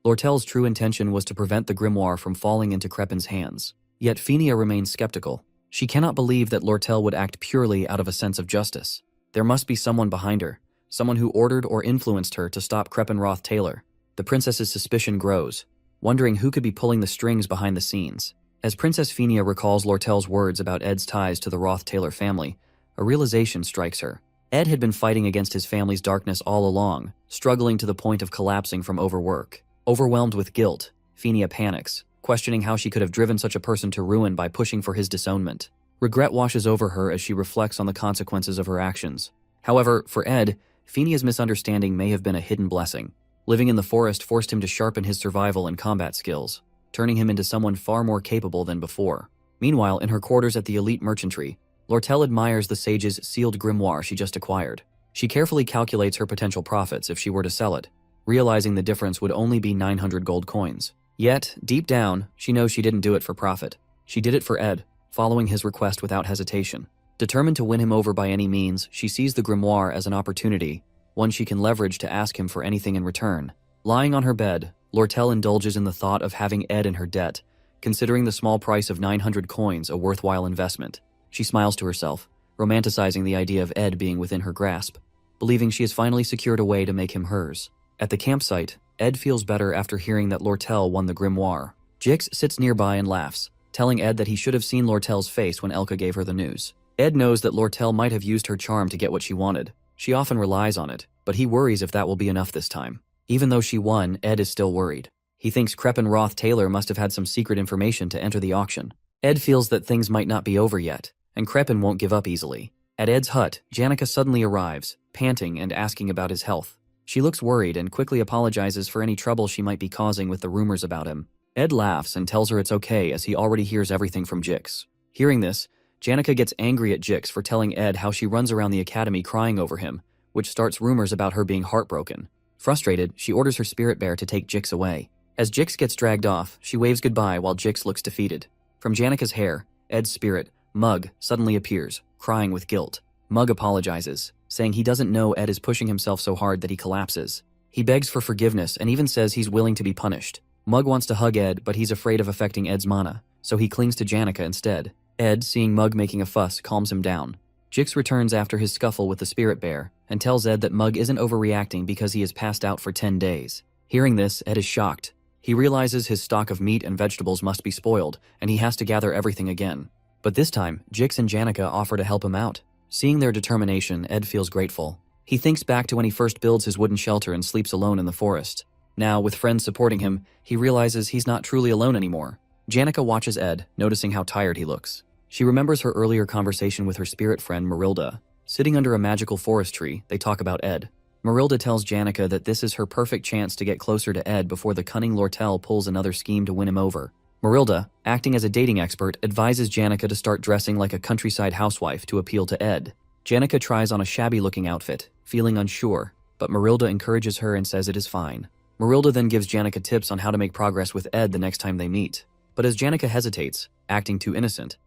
Lortel's true intention was to prevent the grimoire from falling into Crepin's hands. Yet Phinia remains skeptical. She cannot believe that Lortel would act purely out of a sense of justice. There must be someone behind her, someone who ordered or influenced her to stop Creppenroth Taylor. The princess's suspicion grows, wondering who could be pulling the strings behind the scenes. As Princess Phinia recalls Lortel's words about Ed's ties to the Roth Taylor family, a realization strikes her. Ed had been fighting against his family's darkness all along, struggling to the point of collapsing from overwork. Overwhelmed with guilt, Phinia panics, questioning how she could have driven such a person to ruin by pushing for his disownment. Regret washes over her as she reflects on the consequences of her actions. However, for Ed, Phinia's misunderstanding may have been a hidden blessing. Living in the forest forced him to sharpen his survival and combat skills, turning him into someone far more capable than before. Meanwhile, in her quarters at the elite merchantry, Lortel admires the sage's sealed grimoire she just acquired. She carefully calculates her potential profits if she were to sell it, realizing the difference would only be 900 gold coins. Yet, deep down, she knows she didn't do it for profit. She did it for Ed, following his request without hesitation. Determined to win him over by any means, she sees the grimoire as an opportunity, one she can leverage to ask him for anything in return. Lying on her bed, Lortel indulges in the thought of having Ed in her debt, considering the small price of 900 coins a worthwhile investment. She smiles to herself, romanticizing the idea of Ed being within her grasp, believing she has finally secured a way to make him hers. At the campsite, Ed feels better after hearing that Lortel won the grimoire. Jix sits nearby and laughs, telling Ed that he should have seen Lortel's face when Elka gave her the news. Ed knows that Lortel might have used her charm to get what she wanted. She often relies on it, but he worries if that will be enough this time. Even though she won, Ed is still worried. He thinks Creppenroth Taylor must have had some secret information to enter the auction. Ed feels that things might not be over yet, and Creppen won't give up easily. At Ed's hut, Janica suddenly arrives, panting and asking about his health. She looks worried and quickly apologizes for any trouble she might be causing with the rumors about him. Ed laughs and tells her it's okay as he already hears everything from Jix. Hearing this, Janica gets angry at Jix for telling Ed how she runs around the academy crying over him, which starts rumors about her being heartbroken. Frustrated, she orders her spirit bear to take Jix away. As Jix gets dragged off, she waves goodbye while Jix looks defeated. From Janica's hair, Ed's spirit, Mug, suddenly appears, crying with guilt. Mug apologizes, saying he doesn't know Ed is pushing himself so hard that he collapses. He begs for forgiveness and even says he's willing to be punished. Mug wants to hug Ed, but he's afraid of affecting Ed's mana, so he clings to Janica instead. Ed, seeing Mug making a fuss, calms him down. Jix returns after his scuffle with the spirit bear and tells Ed that Mug isn't overreacting because he has passed out for 10 days. Hearing this, Ed is shocked. He realizes his stock of meat and vegetables must be spoiled, and he has to gather everything again. But this time, Jix and Janica offer to help him out. Seeing their determination, Ed feels grateful. He thinks back to when he first builds his wooden shelter and sleeps alone in the forest. Now, with friends supporting him, he realizes he's not truly alone anymore. Janica watches Ed, noticing how tired he looks. She remembers her earlier conversation with her spirit friend Marilda. Sitting under a magical forest tree, they talk about Ed. Marilda tells Janica that this is her perfect chance to get closer to Ed before the cunning Lortel pulls another scheme to win him over. Marilda, acting as a dating expert, advises Janica to start dressing like a countryside housewife to appeal to Ed. Janica tries on a shabby-looking outfit, feeling unsure, but Marilda encourages her and says it is fine. Marilda then gives Janica tips on how to make progress with Ed the next time they meet. But as Janica hesitates, acting too innocent,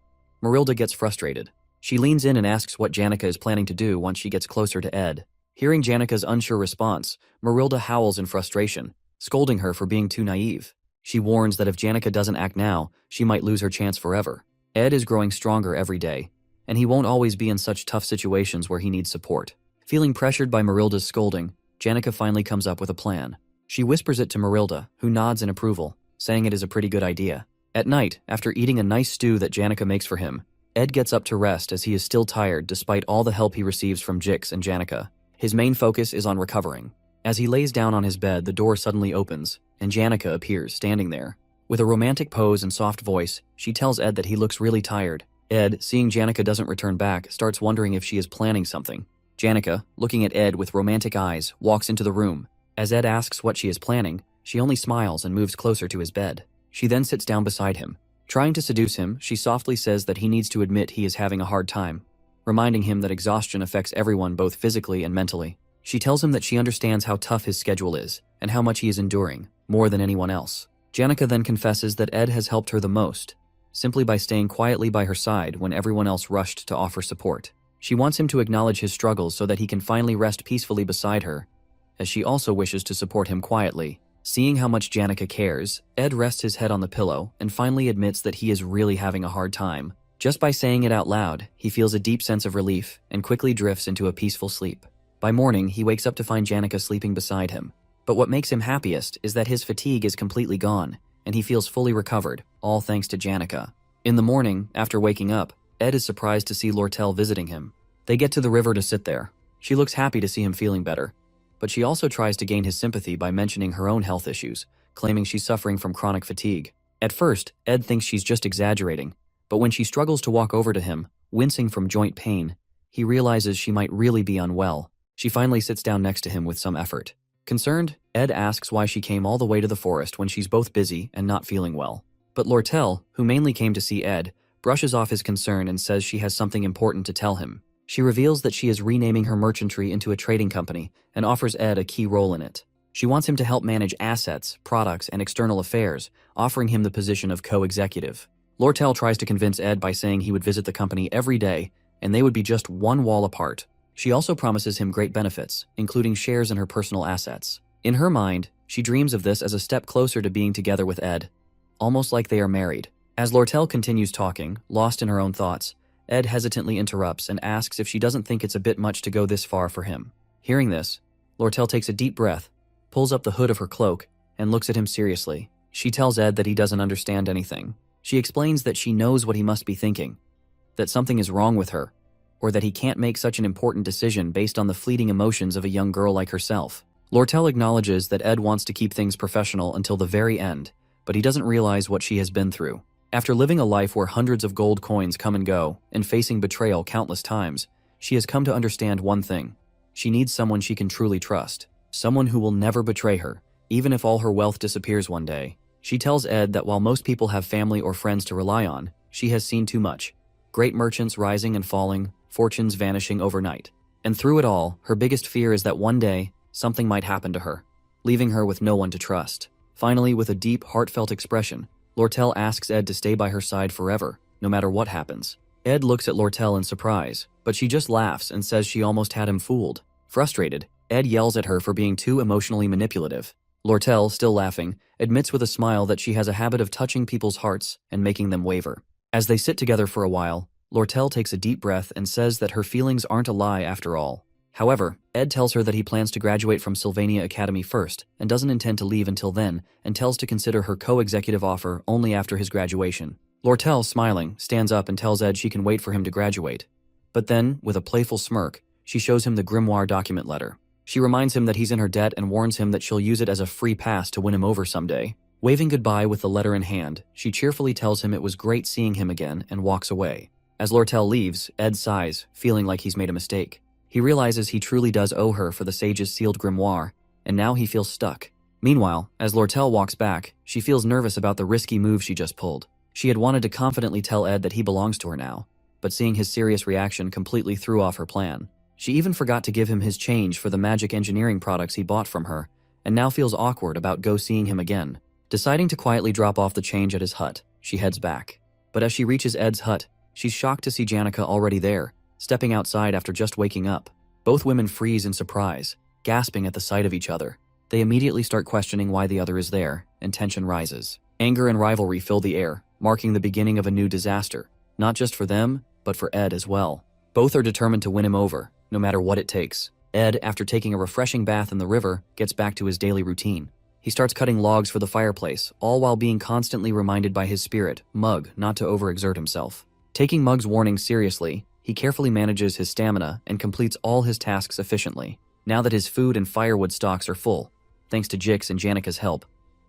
Marilda gets frustrated. She leans in and asks what Janica is planning to do once she gets closer to Ed. Hearing Janica's unsure response, Marilda howls in frustration, scolding her for being too naive. She warns that if Janica doesn't act now, she might lose her chance forever. Ed is growing stronger every day, and he won't always be in such tough situations where he needs support. Feeling pressured by Marilda's scolding, Janica finally comes up with a plan. She whispers it to Marilda, who nods in approval, saying it is a pretty good idea. At night, after eating a nice stew that Janica makes for him, Ed gets up to rest as he is still tired despite all the help he receives from Jix and Janica. His main focus is on recovering. As he lays down on his bed, the door suddenly opens, and Janica appears, standing there. With a romantic pose and soft voice, she tells Ed that he looks really tired. Ed, seeing Janica doesn't return back, starts wondering if she is planning something. Janica, looking at Ed with romantic eyes, walks into the room. As Ed asks what she is planning, she only smiles and moves closer to his bed. She then sits down beside him. Trying to seduce him, she softly says that he needs to admit he is having a hard time, reminding him that exhaustion affects everyone both physically and mentally. She tells him that she understands how tough his schedule is and how much he is enduring, more than anyone else. Janica then confesses that Ed has helped her the most, simply by staying quietly by her side when everyone else rushed to offer support. She wants him to acknowledge his struggles so that he can finally rest peacefully beside her, as she also wishes to support him quietly. Seeing how much Janica cares, Ed rests his head on the pillow and finally admits that he is really having a hard time. Just by saying it out loud, he feels a deep sense of relief and quickly drifts into a peaceful sleep. By morning, he wakes up to find Janica sleeping beside him. But what makes him happiest is that his fatigue is completely gone, and he feels fully recovered, all thanks to Janica. In the morning, after waking up, Ed is surprised to see Lortel visiting him. They get to the river to sit there. She looks happy to see him feeling better, but she also tries to gain his sympathy by mentioning her own health issues, claiming she's suffering from chronic fatigue. At first, Ed thinks she's just exaggerating, but when she struggles to walk over to him, wincing from joint pain, he realizes she might really be unwell. She finally sits down next to him with some effort. Concerned, Ed asks why she came all the way to the forest when she's both busy and not feeling well. But Lortel, who mainly came to see Ed, brushes off his concern and says she has something important to tell him. She reveals that she is renaming her merchantry into a trading company and offers Ed a key role in it. She wants him to help manage assets, products, and external affairs, offering him the position of co-executive. Lortel tries to convince Ed by saying he would visit the company every day, and they would be just one wall apart. She also promises him great benefits, including shares in her personal assets. In her mind, she dreams of this as a step closer to being together with Ed, almost like they are married. As Lortel continues talking, lost in her own thoughts, Ed hesitantly interrupts and asks if she doesn't think it's a bit much to go this far for him. Hearing this, Lortel takes a deep breath, pulls up the hood of her cloak, and looks at him seriously. She tells Ed that he doesn't understand anything. She explains that she knows what he must be thinking, that something is wrong with her, or that he can't make such an important decision based on the fleeting emotions of a young girl like herself. Lortel acknowledges that Ed wants to keep things professional until the very end, but he doesn't realize what she has been through. After living a life where hundreds of gold coins come and go, and facing betrayal countless times, she has come to understand one thing. She needs someone she can truly trust, someone who will never betray her, even if all her wealth disappears one day. She tells Ed that while most people have family or friends to rely on, she has seen too much. Great merchants rising and falling, fortunes vanishing overnight. And through it all, her biggest fear is that one day, something might happen to her, leaving her with no one to trust. Finally, with a deep, heartfelt expression, Lortel asks Ed to stay by her side forever, no matter what happens. Ed looks at Lortel in surprise, but she just laughs and says she almost had him fooled. Frustrated, Ed yells at her for being too emotionally manipulative. Lortel, still laughing, admits with a smile that she has a habit of touching people's hearts and making them waver. As they sit together for a while, Lortel takes a deep breath and says that her feelings aren't a lie after all. However, Ed tells her that he plans to graduate from Sylvania Academy first and doesn't intend to leave until then, and tells to consider her co-executive offer only after his graduation. Lortel, smiling, stands up and tells Ed she can wait for him to graduate. But then, with a playful smirk, she shows him the grimoire document letter. She reminds him that he's in her debt and warns him that she'll use it as a free pass to win him over someday. Waving goodbye with the letter in hand, she cheerfully tells him it was great seeing him again and walks away. As Lortel leaves, Ed sighs, feeling like he's made a mistake. He realizes he truly does owe her for the sage's sealed grimoire, and now he feels stuck. Meanwhile, as Lortel walks back, she feels nervous about the risky move she just pulled. She had wanted to confidently tell Ed that he belongs to her now, but seeing his serious reaction completely threw off her plan. She even forgot to give him his change for the magic engineering products he bought from her, and now feels awkward about seeing him again. Deciding to quietly drop off the change at his hut, she heads back. But as she reaches Ed's hut, she's shocked to see Janica already there, stepping outside after just waking up. Both women freeze in surprise, gasping at the sight of each other. They immediately start questioning why the other is there, and tension rises. Anger and rivalry fill the air, marking the beginning of a new disaster, not just for them, but for Ed as well. Both are determined to win him over, no matter what it takes. Ed, after taking a refreshing bath in the river, gets back to his daily routine. He starts cutting logs for the fireplace, all while being constantly reminded by his spirit, Mug, not to overexert himself. Taking Mug's warning seriously, he carefully manages his stamina and completes all his tasks efficiently. Now that his food and firewood stocks are full, thanks to Jix and Janica's help,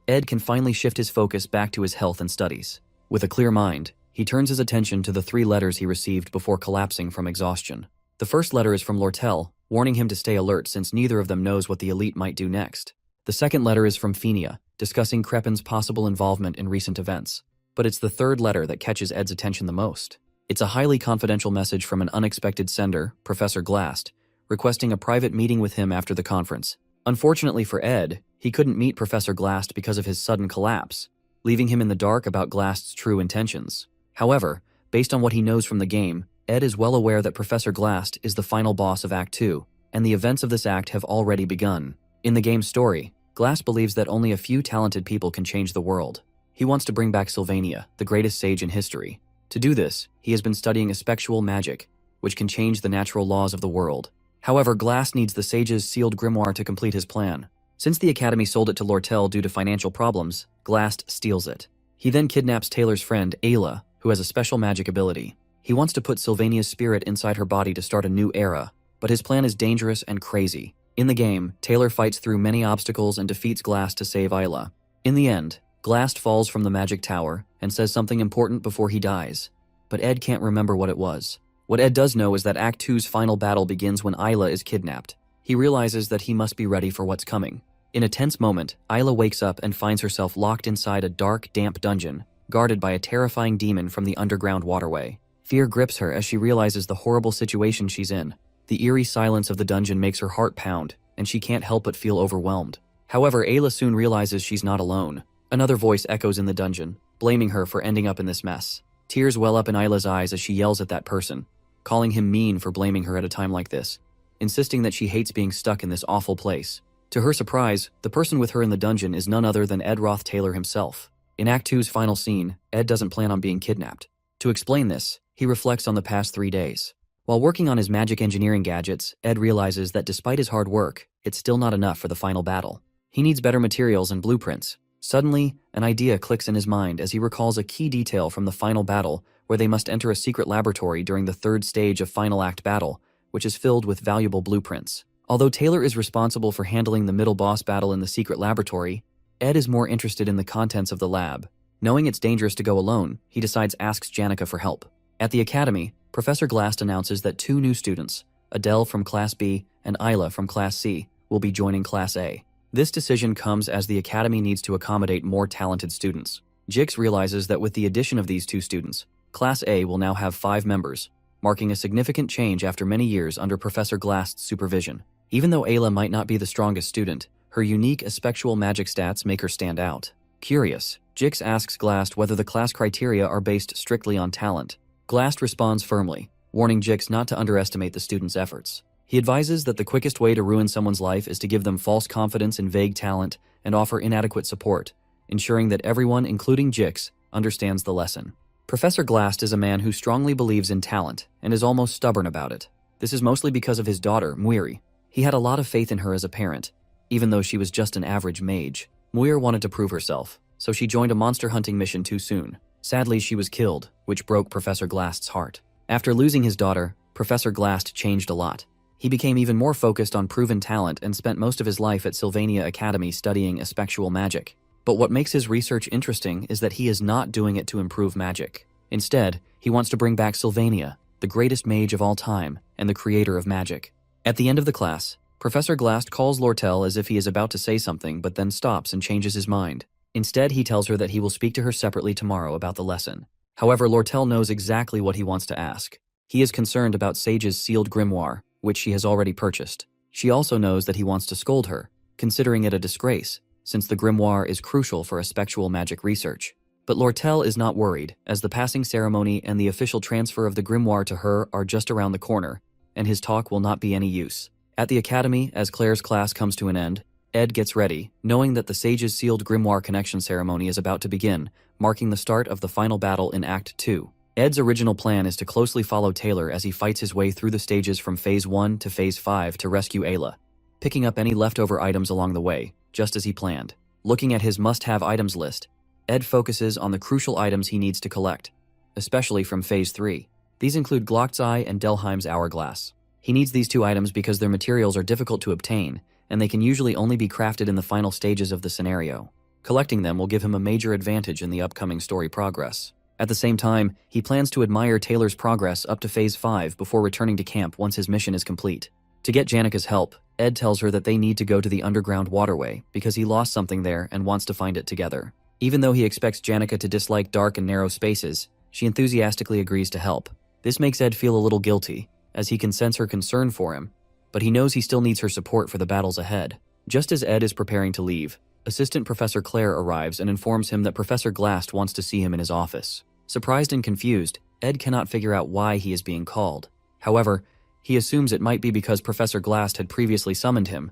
Ed can finally shift his focus back to his health and studies. With a clear mind, he turns his attention to the 3 letters he received before collapsing from exhaustion. The first letter is from Lortel, warning him to stay alert since neither of them knows what the elite might do next. The second letter is from Fenia, discussing Crepin's possible involvement in recent events. But it's the third letter that catches Ed's attention the most. It's a highly confidential message from an unexpected sender, Professor Glast, requesting a private meeting with him after the conference. Unfortunately for Ed, he couldn't meet Professor Glast because of his sudden collapse, leaving him in the dark about Glast's true intentions. However, based on what he knows from the game, Ed is well aware that Professor Glast is the final boss of Act 2, and the events of this act have already begun. In the game's story, Glast believes that only a few talented people can change the world. He wants to bring back Sylvania, the greatest sage in history. To do this, he has been studying effectual magic, which can change the natural laws of the world. However, Glast needs the sage's sealed grimoire to complete his plan. Since the Academy sold it to Lortel due to financial problems, Glast steals it. He then kidnaps Taylor's friend, Ayla, who has a special magic ability. He wants to put Sylvania's spirit inside her body to start a new era, but his plan is dangerous and crazy. In the game, Taylor fights through many obstacles and defeats Glast to save Ayla. In the end, Glast falls from the magic tower and says something important before he dies, but Ed can't remember what it was. What Ed does know is that Act 2's final battle begins when Ayla is kidnapped. He realizes that he must be ready for what's coming. In a tense moment, Ayla wakes up and finds herself locked inside a dark, damp dungeon, guarded by a terrifying demon from the underground waterway. Fear grips her as she realizes the horrible situation she's in. The eerie silence of the dungeon makes her heart pound, and she can't help but feel overwhelmed. However, Ayla soon realizes she's not alone. Another voice echoes in the dungeon, blaming her for ending up in this mess. Tears well up in Ayla's eyes as she yells at that person, calling him mean for blaming her at a time like this, insisting that she hates being stuck in this awful place. To her surprise, the person with her in the dungeon is none other than Ed Roth Taylor himself. In Act 2's final scene, Ed doesn't plan on being kidnapped. To explain this, he reflects on the past 3 days. While working on his magic engineering gadgets, Ed realizes that despite his hard work, it's still not enough for the final battle. He needs better materials and blueprints. Suddenly, an idea clicks in his mind as he recalls a key detail from the final battle where they must enter a secret laboratory during the 3rd stage of Final Act battle, which is filled with valuable blueprints. Although Taylor is responsible for handling the middle boss battle in the secret laboratory, Ed is more interested in the contents of the lab. Knowing it's dangerous to go alone, he decides asks Janica for help. At the Academy, Professor Glast announces that 2 new students, Adele from Class B and Ayla from Class C, will be joining Class A. This decision comes as the Academy needs to accommodate more talented students. Jix realizes that with the addition of these 2 students, Class A will now have 5 members, marking a significant change after many years under Professor Glast's supervision. Even though Ayla might not be the strongest student, her unique effectual magic stats make her stand out. Curious, Jix asks Glast whether the class criteria are based strictly on talent. Glast responds firmly, warning Jix not to underestimate the student's efforts. He advises that the quickest way to ruin someone's life is to give them false confidence in vague talent and offer inadequate support, ensuring that everyone, including Jix, understands the lesson. Professor Glast is a man who strongly believes in talent and is almost stubborn about it. This is mostly because of his daughter, Muiri. He had a lot of faith in her as a parent, even though she was just an average mage. Muir wanted to prove herself, so she joined a monster hunting mission too soon. Sadly, she was killed, which broke Professor Glast's heart. After losing his daughter, Professor Glast changed a lot. He became even more focused on proven talent and spent most of his life at Sylvania Academy studying effectual magic. But what makes his research interesting is that he is not doing it to improve magic. Instead, he wants to bring back Sylvania, the greatest mage of all time and the creator of magic. At the end of the class, Professor Glast calls Lortel as if he is about to say something but then stops and changes his mind. Instead, he tells her that he will speak to her separately tomorrow about the lesson. However, Lortel knows exactly what he wants to ask. He is concerned about Sage's sealed grimoire, which she has already purchased. She also knows that he wants to scold her, considering it a disgrace, since the grimoire is crucial for effectual magic research. But Lortel is not worried, as the passing ceremony and the official transfer of the grimoire to her are just around the corner, and his talk will not be any use. At the Academy, as Claire's class comes to an end, Ed gets ready, knowing that the Sage's sealed grimoire connection ceremony is about to begin, marking the start of the final battle in Act 2. Ed's original plan is to closely follow Taylor as he fights his way through the stages from Phase 1 to Phase 5 to rescue Ayla, picking up any leftover items along the way, just as he planned. Looking at his must-have items list, Ed focuses on the crucial items he needs to collect, especially from Phase 3. These include Glock's Eye and Delheim's Hourglass. He needs these 2 items because their materials are difficult to obtain, and they can usually only be crafted in the final stages of the scenario. Collecting them will give him a major advantage in the upcoming story progress. At the same time, he plans to admire Taylor's progress up to Phase 5 before returning to camp once his mission is complete. To get Janica's help, Ed tells her that they need to go to the underground waterway because he lost something there and wants to find it together. Even though he expects Janica to dislike dark and narrow spaces, she enthusiastically agrees to help. This makes Ed feel a little guilty, as he can sense her concern for him, but he knows he still needs her support for the battles ahead. Just as Ed is preparing to leave, Assistant Professor Claire arrives and informs him that Professor Glast wants to see him in his office. Surprised and confused, Ed cannot figure out why he is being called. However, he assumes it might be because Professor Glast had previously summoned him,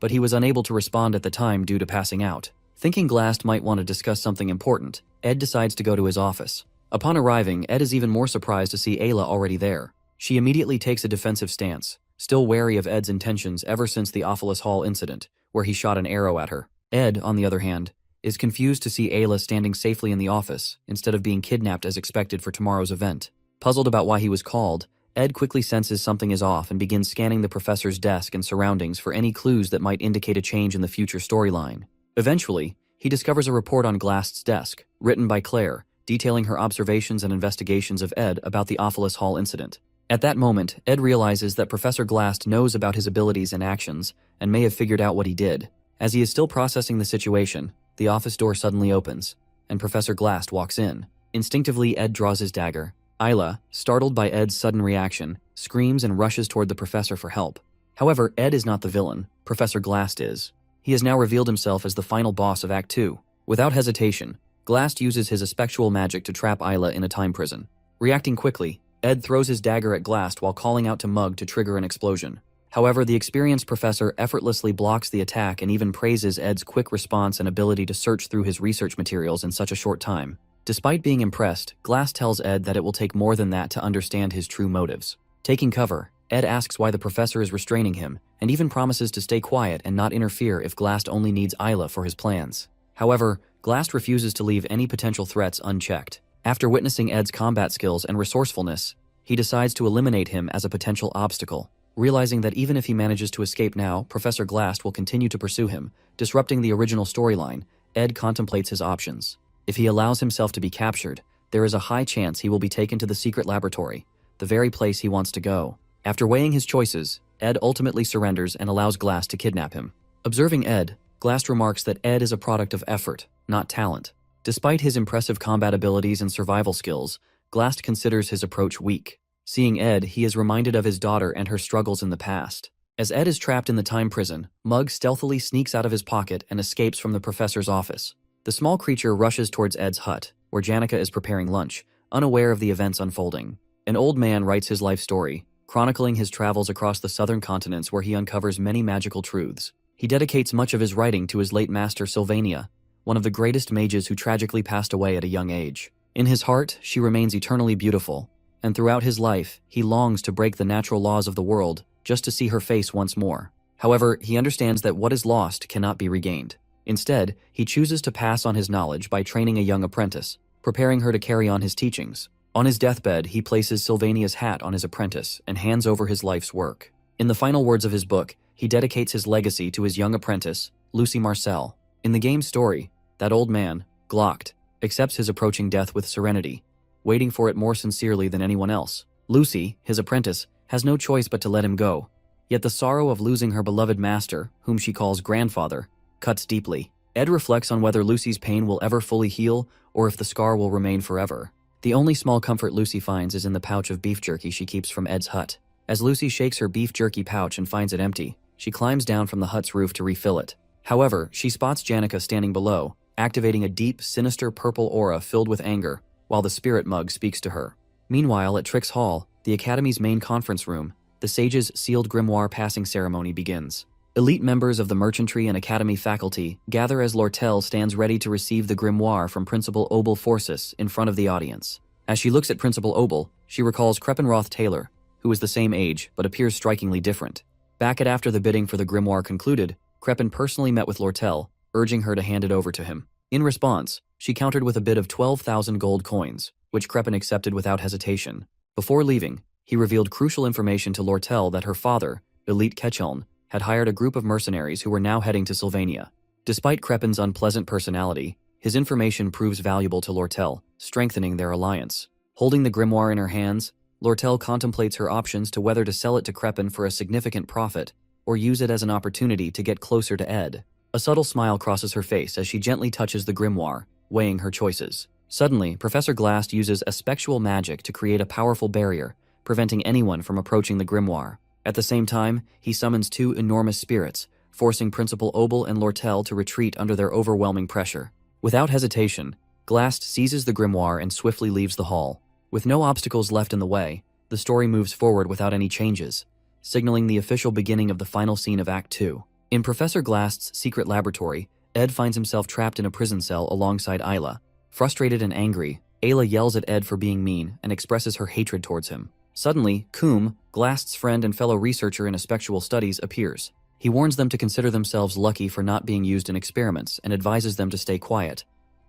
but he was unable to respond at the time due to passing out. Thinking Glast might want to discuss something important, Ed decides to go to his office. Upon arriving, Ed is even more surprised to see Ayla already there. She immediately takes a defensive stance, still wary of Ed's intentions ever since the Ophilus Hall incident, where he shot an arrow at her. Ed, on the other hand, is confused to see Ayla standing safely in the office, instead of being kidnapped as expected for tomorrow's event. Puzzled about why he was called, Ed quickly senses something is off and begins scanning the professor's desk and surroundings for any clues that might indicate a change in the future storyline. Eventually, he discovers a report on Glast's desk, written by Claire, detailing her observations and investigations of Ed about the Ophilus Hall incident. At that moment, Ed realizes that Professor Glast knows about his abilities and actions and may have figured out what he did. As he is still processing the situation, the office door suddenly opens, and Professor Glast walks in. Instinctively, Ed draws his dagger. Ayla, startled by Ed's sudden reaction, screams and rushes toward the professor for help. However, Ed is not the villain, Professor Glast is. He has now revealed himself as the final boss of Act 2. Without hesitation, Glast uses his effectual magic to trap Ayla in a time prison. Reacting quickly, Ed throws his dagger at Glast while calling out to Mug to trigger an explosion. However, the experienced professor effortlessly blocks the attack and even praises Ed's quick response and ability to search through his research materials in such a short time. Despite being impressed, Glast tells Ed that it will take more than that to understand his true motives. Taking cover, Ed asks why the professor is restraining him, and even promises to stay quiet and not interfere if Glast only needs Ayla for his plans. However, Glast refuses to leave any potential threats unchecked. After witnessing Ed's combat skills and resourcefulness, he decides to eliminate him as a potential obstacle. Realizing that even if he manages to escape now, Professor Glast will continue to pursue him, disrupting the original storyline. Ed contemplates his options. If he allows himself to be captured, there is a high chance he will be taken to the secret laboratory, the very place he wants to go. After weighing his choices, Ed ultimately surrenders and allows Glast to kidnap him. Observing Ed, Glast remarks that Ed is a product of effort, not talent. Despite his impressive combat abilities and survival skills, Glast considers his approach weak. Seeing Ed, he is reminded of his daughter and her struggles in the past. As Ed is trapped in the time prison, Mug stealthily sneaks out of his pocket and escapes from the professor's office. The small creature rushes towards Ed's hut, where Janica is preparing lunch, unaware of the events unfolding. An old man writes his life story, chronicling his travels across the southern continents where he uncovers many magical truths. He dedicates much of his writing to his late master Sylvania, one of the greatest mages who tragically passed away at a young age. In his heart, she remains eternally beautiful, and throughout his life, he longs to break the natural laws of the world just to see her face once more. However, he understands that what is lost cannot be regained. Instead, he chooses to pass on his knowledge by training a young apprentice, preparing her to carry on his teachings. On his deathbed, he places Sylvania's hat on his apprentice and hands over his life's work. In the final words of his book, he dedicates his legacy to his young apprentice, Lucy Marcel. In the game's story, that old man, Glocked, accepts his approaching death with serenity, waiting for it more sincerely than anyone else. Lucy, his apprentice, has no choice but to let him go. Yet the sorrow of losing her beloved master, whom she calls grandfather, cuts deeply. Ed reflects on whether Lucy's pain will ever fully heal or if the scar will remain forever. The only small comfort Lucy finds is in the pouch of beef jerky she keeps from Ed's hut. As Lucy shakes her beef jerky pouch and finds it empty, she climbs down from the hut's roof to refill it. However, she spots Janica standing below, activating a deep, sinister purple aura filled with anger, while the spirit mug speaks to her. Meanwhile, at Trix Hall, the Academy's main conference room, the sage's sealed grimoire passing ceremony begins. Elite members of the merchantry and Academy faculty gather as Lortel stands ready to receive the grimoire from Principal Obel Forsyth in front of the audience. As she looks at Principal Obel, she recalls Kreppenroth Taylor, who is the same age but appears strikingly different. Back at after the bidding for the grimoire concluded, Kreppen personally met with Lortel, urging her to hand it over to him. In response, she countered with a bid of 12,000 gold coins, which Kreppen accepted without hesitation. Before leaving, he revealed crucial information to Lortel that her father, Elite Ketcheln, had hired a group of mercenaries who were now heading to Sylvania. Despite Kreppen's unpleasant personality, his information proves valuable to Lortel, strengthening their alliance. Holding the grimoire in her hands, Lortel contemplates her options to whether to sell it to Kreppen for a significant profit or use it as an opportunity to get closer to Ed. A subtle smile crosses her face as she gently touches the grimoire, weighing her choices. Suddenly, Professor Glast uses effectual magic to create a powerful barrier, preventing anyone from approaching the grimoire. At the same time, he summons two enormous spirits, forcing Principal Obel and Lortel to retreat under their overwhelming pressure. Without hesitation, Glast seizes the grimoire and swiftly leaves the hall. With no obstacles left in the way, the story moves forward without any changes, signaling the official beginning of the final scene of Act 2. In Professor Glast's secret laboratory, Ed finds himself trapped in a prison cell alongside Ayla. Frustrated and angry, Ayla yells at Ed for being mean and expresses her hatred towards him. Suddenly, Coom, Glast's friend and fellow researcher in spectral studies, appears. He warns them to consider themselves lucky for not being used in experiments and advises them to stay quiet,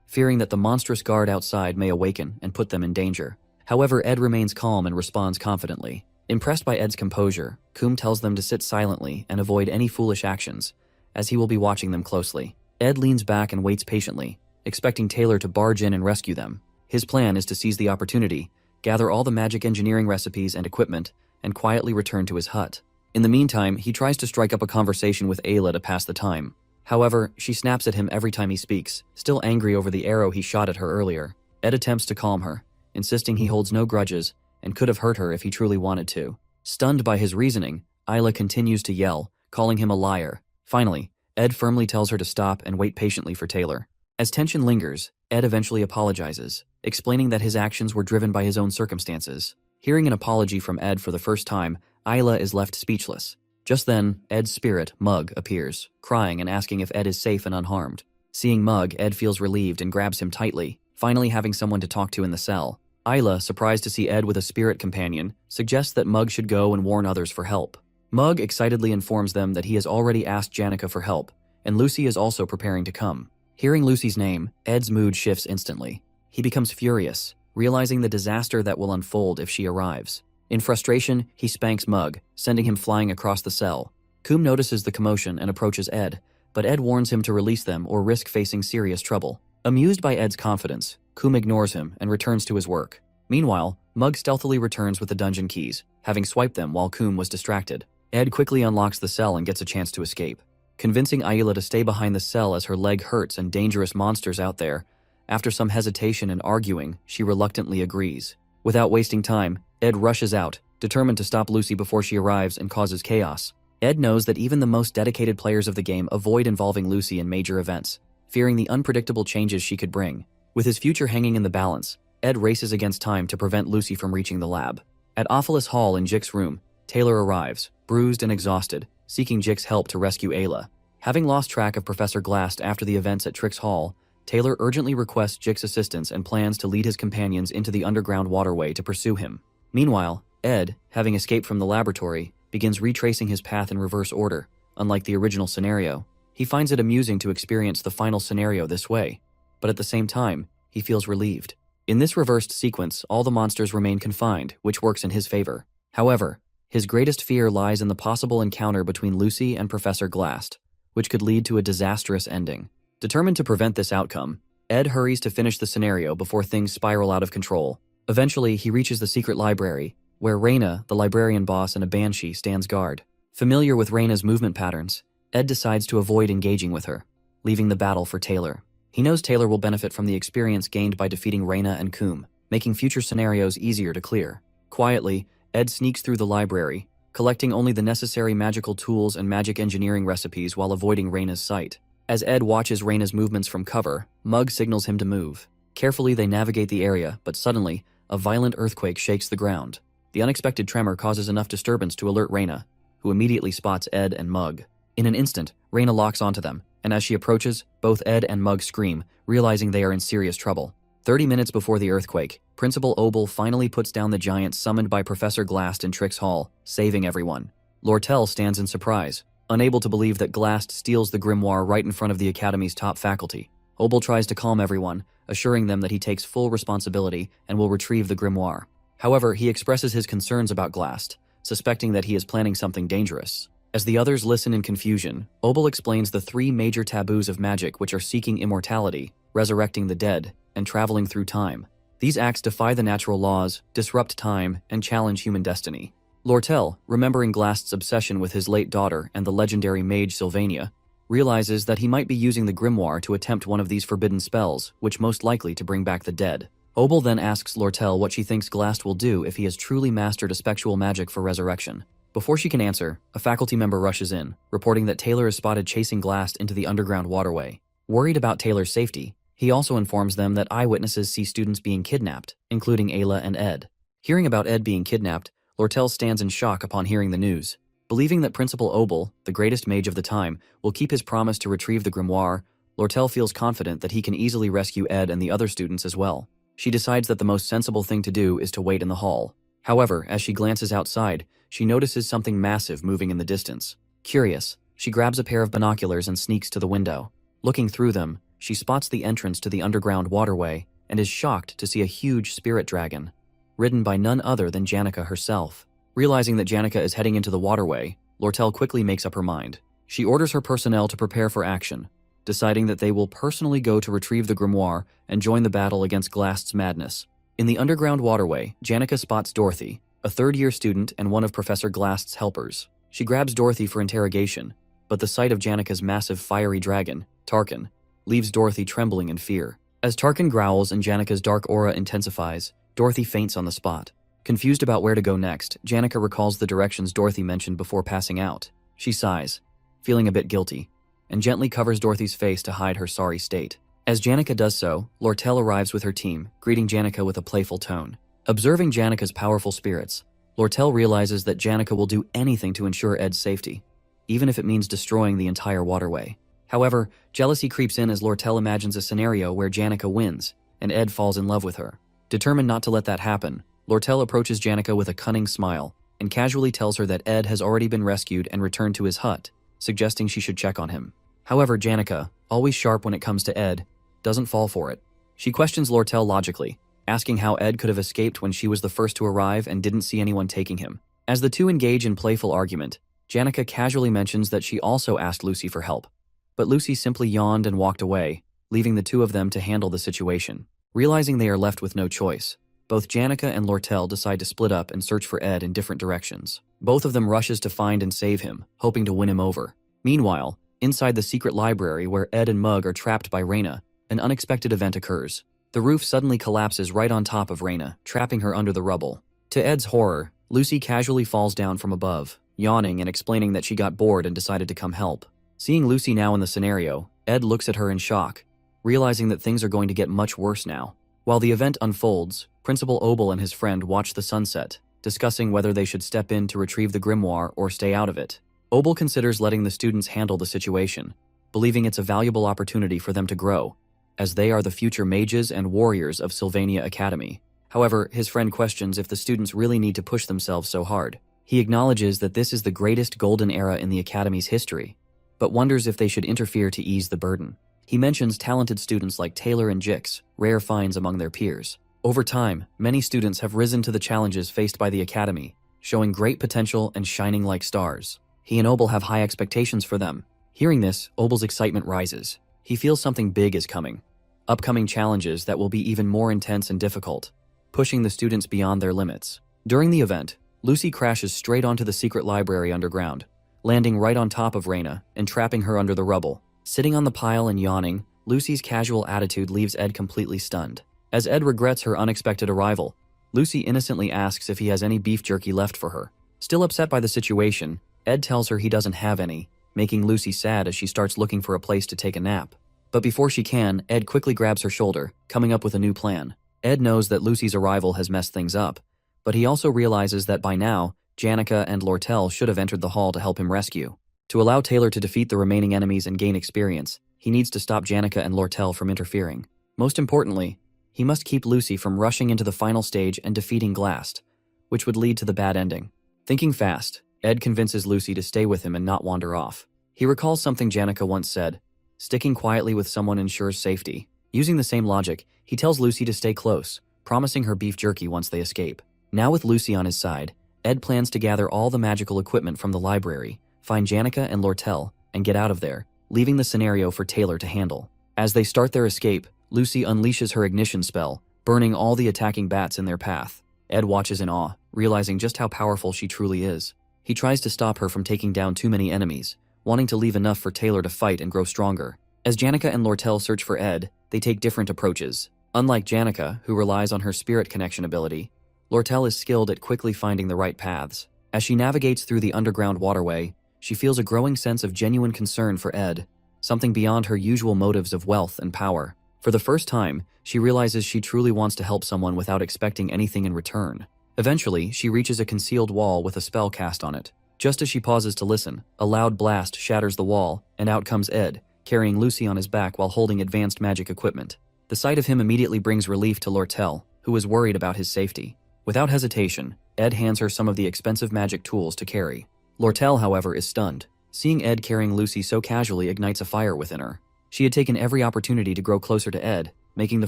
fearing that the monstrous guard outside may awaken and put them in danger. However, Ed remains calm and responds confidently. Impressed by Ed's composure, Coom tells them to sit silently and avoid any foolish actions, as he will be watching them closely. Ed leans back and waits patiently, expecting Taylor to barge in and rescue them. His plan is to seize the opportunity, gather all the magic engineering recipes and equipment, and quietly return to his hut. In the meantime, he tries to strike up a conversation with Ayla to pass the time. However, she snaps at him every time he speaks, still angry over the arrow he shot at her earlier. Ed attempts to calm her, insisting he holds no grudges and could have hurt her if he truly wanted to. Stunned by his reasoning, Ayla continues to yell, calling him a liar. Finally, Ed firmly tells her to stop and wait patiently for Taylor. As tension lingers, Ed eventually apologizes, explaining that his actions were driven by his own circumstances. Hearing an apology from Ed for the first time, Ayla is left speechless. Just then, Ed's spirit, Mug, appears, crying and asking if Ed is safe and unharmed. Seeing Mug, Ed feels relieved and grabs him tightly, finally having someone to talk to in the cell. Ayla, surprised to see Ed with a spirit companion, suggests that Mug should go and warn others for help. Mug excitedly informs them that he has already asked Janica for help, and Lucy is also preparing to come. Hearing Lucy's name, Ed's mood shifts instantly. He becomes furious, realizing the disaster that will unfold if she arrives. In frustration, he spanks Mug, sending him flying across the cell. Coom notices the commotion and approaches Ed, but Ed warns him to release them or risk facing serious trouble. Amused by Ed's confidence, Coom ignores him and returns to his work. Meanwhile, Mug stealthily returns with the dungeon keys, having swiped them while Coom was distracted. Ed quickly unlocks the cell and gets a chance to escape. Convincing Ayla to stay behind the cell as her leg hurts and dangerous monsters out there, after some hesitation and arguing, she reluctantly agrees. Without wasting time, Ed rushes out, determined to stop Lucy before she arrives and causes chaos. Ed knows that even the most dedicated players of the game avoid involving Lucy in major events, fearing the unpredictable changes she could bring. With his future hanging in the balance, Ed races against time to prevent Lucy from reaching the lab. At Ophelis Hall in Jick's room, Taylor arrives, bruised and exhausted, seeking Jick's help to rescue Ayla. Having lost track of Professor Glast after the events at Trix Hall, Taylor urgently requests Jick's assistance and plans to lead his companions into the underground waterway to pursue him. Meanwhile, Ed, having escaped from the laboratory, begins retracing his path in reverse order. Unlike the original scenario, he finds it amusing to experience the final scenario this way, but at the same time, he feels relieved. In this reversed sequence, all the monsters remain confined, which works in his favor. However, his greatest fear lies in the possible encounter between Lucy and Professor Glast, which could lead to a disastrous ending. Determined to prevent this outcome, Ed hurries to finish the scenario before things spiral out of control. Eventually, he reaches the secret library, where Reyna, the librarian boss and a banshee, stands guard. Familiar with Reyna's movement patterns, Ed decides to avoid engaging with her, leaving the battle for Taylor. He knows Taylor will benefit from the experience gained by defeating Reyna and Coom, making future scenarios easier to clear. Quietly, Ed sneaks through the library, collecting only the necessary magical tools and magic engineering recipes while avoiding Reyna's sight. As Ed watches Reyna's movements from cover, Mug signals him to move. Carefully, they navigate the area, but suddenly, a violent earthquake shakes the ground. The unexpected tremor causes enough disturbance to alert Reyna, who immediately spots Ed and Mug. In an instant, Reyna locks onto them, and as she approaches, both Ed and Mug scream, realizing they are in serious trouble. 30 minutes before the earthquake, Principal Obel finally puts down the giants summoned by Professor Glast in Trix Hall, saving everyone. Lortel stands in surprise, unable to believe that Glast steals the grimoire right in front of the Academy's top faculty. Obel tries to calm everyone, assuring them that he takes full responsibility and will retrieve the grimoire. However, he expresses his concerns about Glast, suspecting that he is planning something dangerous. As the others listen in confusion, Obel explains the 3 major taboos of magic which are seeking immortality, resurrecting the dead, and traveling through time. These acts defy the natural laws, disrupt time, and challenge human destiny. Lortel, remembering Glast's obsession with his late daughter and the legendary mage Sylvania, realizes that he might be using the grimoire to attempt one of these forbidden spells, which most likely to bring back the dead. Obel then asks Lortel what she thinks Glast will do if he has truly mastered a spectral magic for resurrection. Before she can answer, a faculty member rushes in, reporting that Taylor is spotted chasing Glast into the underground waterway. Worried about Taylor's safety, he also informs them that eyewitnesses see students being kidnapped, including Ayla and Ed. Hearing about Ed being kidnapped, Lortel stands in shock upon hearing the news. Believing that Principal Obel, the greatest mage of the time, will keep his promise to retrieve the grimoire, Lortel feels confident that he can easily rescue Ed and the other students as well. She decides that the most sensible thing to do is to wait in the hall. However, as she glances outside, she notices something massive moving in the distance. Curious, she grabs a pair of binoculars and sneaks to the window. Looking through them, she spots the entrance to the underground waterway and is shocked to see a huge spirit dragon, ridden by none other than Janica herself. Realizing that Janica is heading into the waterway, Lortel quickly makes up her mind. She orders her personnel to prepare for action, deciding that they will personally go to retrieve the grimoire and join the battle against Glast's madness. In the underground waterway, Janica spots Dorothy, a third-year student and one of Professor Glast's helpers. She grabs Dorothy for interrogation, but the sight of Janica's massive fiery dragon, Tarkin, leaves Dorothy trembling in fear. As Tarkin growls and Janica's dark aura intensifies, Dorothy faints on the spot. Confused about where to go next, Janica recalls the directions Dorothy mentioned before passing out. She sighs, feeling a bit guilty, and gently covers Dorothy's face to hide her sorry state. As Janica does so, Lortel arrives with her team, greeting Janica with a playful tone. Observing Janica's powerful spirits, Lortel realizes that Janica will do anything to ensure Ed's safety, even if it means destroying the entire waterway. However, jealousy creeps in as Lortel imagines a scenario where Janica wins, and Ed falls in love with her. Determined not to let that happen, Lortel approaches Janica with a cunning smile, and casually tells her that Ed has already been rescued and returned to his hut, suggesting she should check on him. However, Janica, always sharp when it comes to Ed, doesn't fall for it. She questions Lortel logically, asking how Ed could have escaped when she was the first to arrive and didn't see anyone taking him. As the two engage in playful argument, Janica casually mentions that she also asked Lucy for help, but Lucy simply yawned and walked away, leaving the two of them to handle the situation. Realizing they are left with no choice, both Janica and Lortel decide to split up and search for Ed in different directions. Both of them rushes to find and save him, hoping to win him over. Meanwhile, inside the secret library where Ed and Mug are trapped by Reyna, an unexpected event occurs. The roof suddenly collapses right on top of Reyna, trapping her under the rubble. To Ed's horror, Lucy casually falls down from above, yawning and explaining that she got bored and decided to come help. Seeing Lucy now in the scenario, Ed looks at her in shock, realizing that things are going to get much worse now. While the event unfolds, Principal Obel and his friend watch the sunset, discussing whether they should step in to retrieve the grimoire or stay out of it. Obel considers letting the students handle the situation, believing it's a valuable opportunity for them to grow, as they are the future mages and warriors of Sylvania Academy. However, his friend questions if the students really need to push themselves so hard. He acknowledges that this is the greatest golden era in the Academy's history, but wonders if they should interfere to ease the burden. He mentions talented students like Taylor and Jix, rare finds among their peers. Over time, many students have risen to the challenges faced by the Academy, showing great potential and shining like stars. He and Obel have high expectations for them. Hearing this, Obel's excitement rises. He feels something big is coming. Upcoming challenges that will be even more intense and difficult, pushing the students beyond their limits. During the event, Lucy crashes straight onto the secret library underground, landing right on top of Reyna and trapping her under the rubble. Sitting on the pile and yawning, Lucy's casual attitude leaves Ed completely stunned. As Ed regrets her unexpected arrival, Lucy innocently asks if he has any beef jerky left for her. Still upset by the situation, Ed tells her he doesn't have any, making Lucy sad as she starts looking for a place to take a nap. But before she can, Ed quickly grabs her shoulder, coming up with a new plan. Ed knows that Lucy's arrival has messed things up, but he also realizes that by now, Janica and Lortel should have entered the hall to help him rescue. To allow Taylor to defeat the remaining enemies and gain experience, he needs to stop Janica and Lortel from interfering. Most importantly, he must keep Lucy from rushing into the final stage and defeating Glast, which would lead to the bad ending. Thinking fast, Ed convinces Lucy to stay with him and not wander off. He recalls something Janica once said, "Sticking quietly with someone ensures safety." Using the same logic, he tells Lucy to stay close, promising her beef jerky once they escape. Now with Lucy on his side, Ed plans to gather all the magical equipment from the library, find Janica and Lortel, and get out of there, leaving the scenario for Taylor to handle. As they start their escape, Lucy unleashes her ignition spell, burning all the attacking bats in their path. Ed watches in awe, realizing just how powerful she truly is. He tries to stop her from taking down too many enemies, wanting to leave enough for Taylor to fight and grow stronger. As Janica and Lortel search for Ed, they take different approaches. Unlike Janica, who relies on her spirit connection ability, Lortel is skilled at quickly finding the right paths. As she navigates through the underground waterway, she feels a growing sense of genuine concern for Ed, something beyond her usual motives of wealth and power. For the first time, she realizes she truly wants to help someone without expecting anything in return. Eventually, she reaches a concealed wall with a spell cast on it. Just as she pauses to listen, a loud blast shatters the wall, and out comes Ed, carrying Lucy on his back while holding advanced magic equipment. The sight of him immediately brings relief to Lortel, who is worried about his safety. Without hesitation, Ed hands her some of the expensive magic tools to carry. Lortel, however, is stunned. Seeing Ed carrying Lucy so casually ignites a fire within her. She had taken every opportunity to grow closer to Ed, making the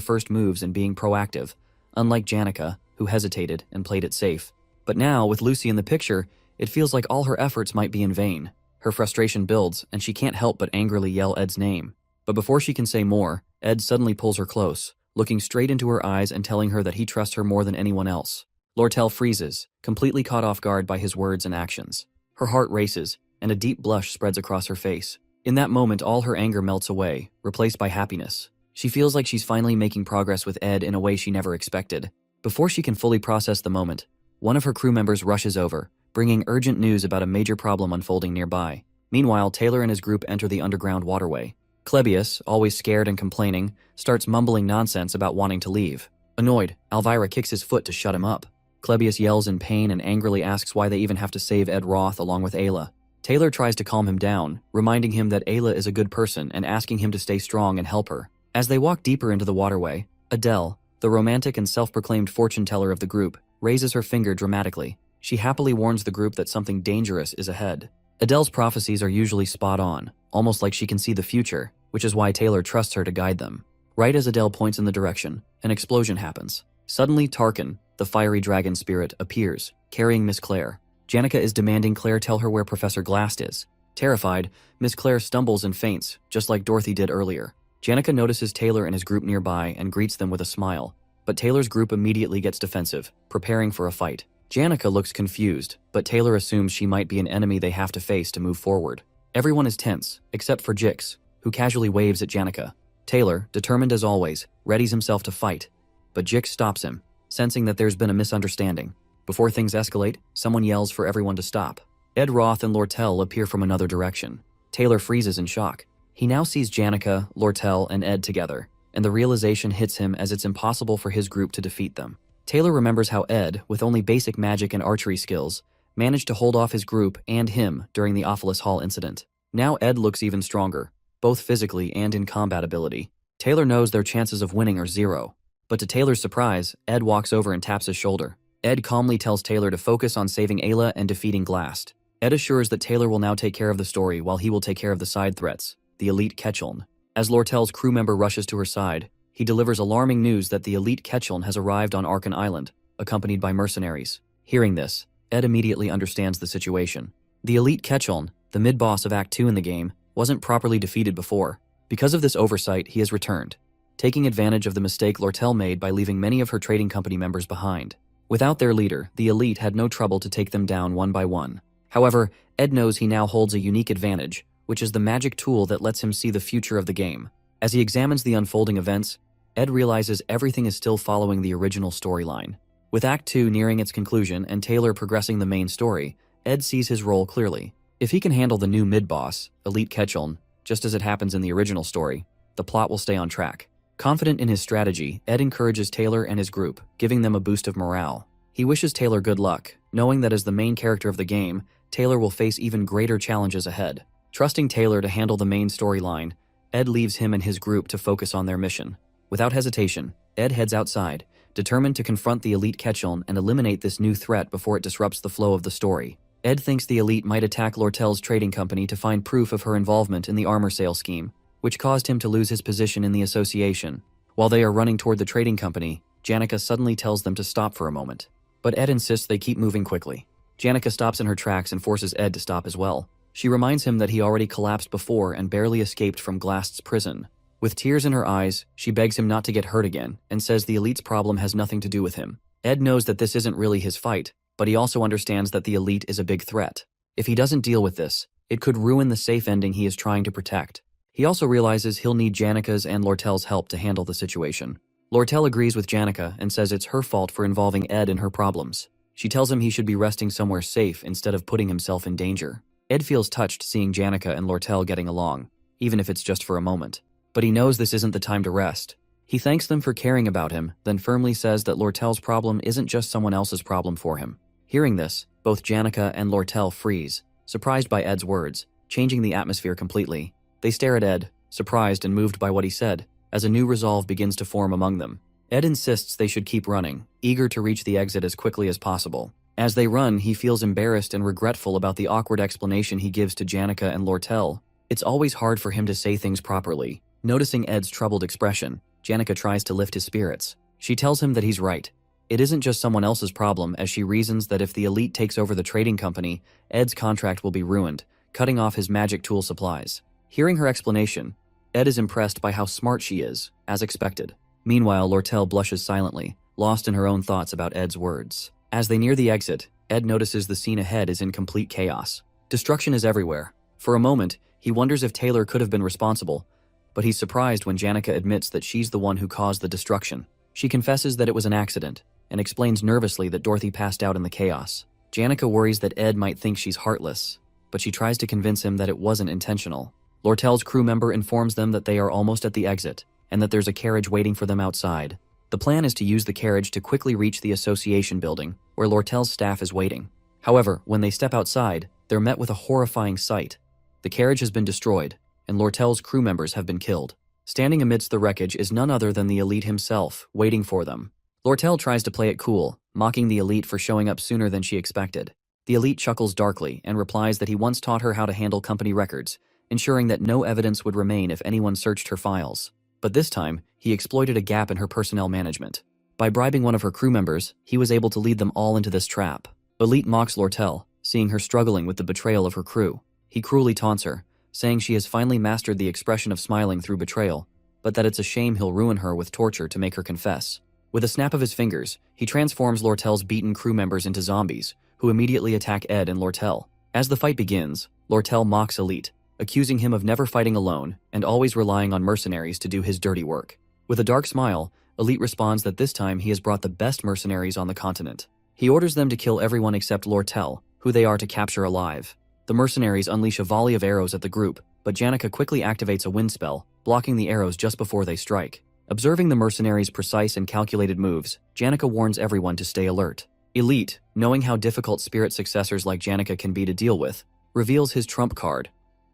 first moves and being proactive, unlike Janica, who hesitated and played it safe. But now, with Lucy in the picture, it feels like all her efforts might be in vain. Her frustration builds, and she can't help but angrily yell Ed's name. But before she can say more, Ed suddenly pulls her close, looking straight into her eyes and telling her that he trusts her more than anyone else. Lortel freezes, completely caught off guard by his words and actions. Her heart races, and a deep blush spreads across her face. In that moment, all her anger melts away, replaced by happiness. She feels like she's finally making progress with Ed in a way she never expected. Before she can fully process the moment, one of her crew members rushes over, bringing urgent news about a major problem unfolding nearby. Meanwhile, Taylor and his group enter the underground waterway. Klebius, always scared and complaining, starts mumbling nonsense about wanting to leave. Annoyed, Elvira kicks his foot to shut him up. Klebius yells in pain and angrily asks why they even have to save Ed Roth along with Ayla. Taylor tries to calm him down, reminding him that Ayla is a good person and asking him to stay strong and help her. As they walk deeper into the waterway, Adele, the romantic and self-proclaimed fortune-teller of the group, raises her finger dramatically. She happily warns the group that something dangerous is ahead. Adele's prophecies are usually spot on, almost like she can see the future, which is why Taylor trusts her to guide them. Right as Adele points in the direction, an explosion happens. Suddenly, Tarkin, the fiery dragon spirit, appears, carrying Miss Claire. Janica is demanding Claire tell her where Professor Glast is. Terrified, Miss Claire stumbles and faints, just like Dorothy did earlier. Janica notices Taylor and his group nearby and greets them with a smile, but Taylor's group immediately gets defensive, preparing for a fight. Janica looks confused, but Taylor assumes she might be an enemy they have to face to move forward. Everyone is tense, except for Jix, who casually waves at Janica. Taylor, determined as always, readies himself to fight, but Jix stops him, sensing that there's been a misunderstanding. Before things escalate, someone yells for everyone to stop. Ed Roth and Lortel appear from another direction. Taylor freezes in shock. He now sees Janica, Lortel, and Ed together, and the realization hits him as it's impossible for his group to defeat them. Taylor remembers how Ed, with only basic magic and archery skills, managed to hold off his group and him during the Ophilis Hall incident. Now Ed looks even stronger, both physically and in combat ability. Taylor knows their chances of winning are 0. But to Taylor's surprise, Ed walks over and taps his shoulder. Ed calmly tells Taylor to focus on saving Ayla and defeating Glast. Ed assures that Taylor will now take care of the story while he will take care of the side threats, the elite Ketcheln. As Lortel's crew member rushes to her side, he delivers alarming news that the elite Ketcheln has arrived on Arkan Island, accompanied by mercenaries. Hearing this, Ed immediately understands the situation. The elite Ketcheln, the mid-boss of Act 2 in the game, wasn't properly defeated before. Because of this oversight, he has returned, taking advantage of the mistake Lortel made by leaving many of her trading company members behind. Without their leader, the elite had no trouble to take them down one by one. However, Ed knows he now holds a unique advantage, which is the magic tool that lets him see the future of the game. As he examines the unfolding events, Ed realizes everything is still following the original storyline. With Act 2 nearing its conclusion and Taylor progressing the main story, Ed sees his role clearly. If he can handle the new mid-boss, Elite Ketcheln, just as it happens in the original story, the plot will stay on track. Confident in his strategy, Ed encourages Taylor and his group, giving them a boost of morale. He wishes Taylor good luck, knowing that as the main character of the game, Taylor will face even greater challenges ahead. Trusting Taylor to handle the main storyline, Ed leaves him and his group to focus on their mission. Without hesitation, Ed heads outside, determined to confront the Elite Ketcheln and eliminate this new threat before it disrupts the flow of the story. Ed thinks the Elite might attack Lortel's trading company to find proof of her involvement in the armor sale scheme, which caused him to lose his position in the association. While they are running toward the trading company, Janica suddenly tells them to stop for a moment. But Ed insists they keep moving quickly. Janica stops in her tracks and forces Ed to stop as well. She reminds him that he already collapsed before and barely escaped from Glast's prison. With tears in her eyes, she begs him not to get hurt again and says the Elite's problem has nothing to do with him. Ed knows that this isn't really his fight, but he also understands that the Elite is a big threat. If he doesn't deal with this, it could ruin the safe ending he is trying to protect. He also realizes he'll need Janica's and Lortel's help to handle the situation. Lortel agrees with Janica and says it's her fault for involving Ed in her problems. She tells him he should be resting somewhere safe instead of putting himself in danger. Ed feels touched seeing Janica and Lortel getting along, even if it's just for a moment. But he knows this isn't the time to rest. He thanks them for caring about him, then firmly says that Lortel's problem isn't just someone else's problem for him. Hearing this, both Janica and Lortel freeze, surprised by Ed's words, changing the atmosphere completely. They stare at Ed, surprised and moved by what he said. as a new resolve begins to form among them. Ed insists they should keep running, eager to reach the exit as quickly as possible. As they run, he feels embarrassed and regretful about the awkward explanation he gives to Janica and Lortel. It's always hard for him to say things properly. Noticing Ed's troubled expression, Janica tries to lift his spirits. She tells him that he's right. It isn't just someone else's problem, as she reasons that if the elite takes over the trading company, Ed's contract will be ruined, cutting off his magic tool supplies. Hearing her explanation, Ed is impressed by how smart she is, as expected. Meanwhile, Lortel blushes silently, lost in her own thoughts about Ed's words. As they near the exit, Ed notices the scene ahead is in complete chaos. Destruction is everywhere. For a moment, he wonders if Taylor could have been responsible, but he's surprised when Janica admits that she's the one who caused the destruction. She confesses that it was an accident, and explains nervously that Dorothy passed out in the chaos. Janica worries that Ed might think she's heartless, but she tries to convince him that it wasn't intentional. Lortel's crew member informs them that they are almost at the exit, and that there's a carriage waiting for them outside. The plan is to use the carriage to quickly reach the association building, where Lortel's staff is waiting. However, when they step outside, they're met with a horrifying sight. The carriage has been destroyed, and Lortel's crew members have been killed. Standing amidst the wreckage is none other than the elite himself, waiting for them. Lortel tries to play it cool, mocking the elite for showing up sooner than she expected. The elite chuckles darkly and replies that he once taught her how to handle company records, ensuring that no evidence would remain if anyone searched her files. But this time, he exploited a gap in her personnel management. By bribing one of her crew members, he was able to lead them all into this trap. Elite mocks Lortel, seeing her struggling with the betrayal of her crew. He cruelly taunts her, saying she has finally mastered the expression of smiling through betrayal, but that it's a shame he'll ruin her with torture to make her confess. With a snap of his fingers, he transforms Lortel's beaten crew members into zombies, who immediately attack Ed and Lortel. As the fight begins, Lortel mocks Elite, accusing him of never fighting alone and always relying on mercenaries to do his dirty work. With a dark smile, Elite responds that this time he has brought the best mercenaries on the continent. He orders them to kill everyone except Lortel, who they are to capture alive. The mercenaries unleash a volley of arrows at the group, but Janica quickly activates a wind spell, blocking the arrows just before they strike. Observing the mercenaries' precise and calculated moves, Janica warns everyone to stay alert. Elite, knowing how difficult spirit successors like Janica can be to deal with, reveals his trump card,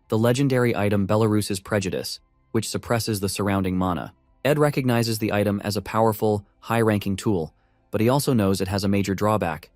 the legendary item Belarus's Prejudice, which suppresses the surrounding mana. Ed recognizes the item as a powerful, high-ranking tool, but he also knows it has a major drawback.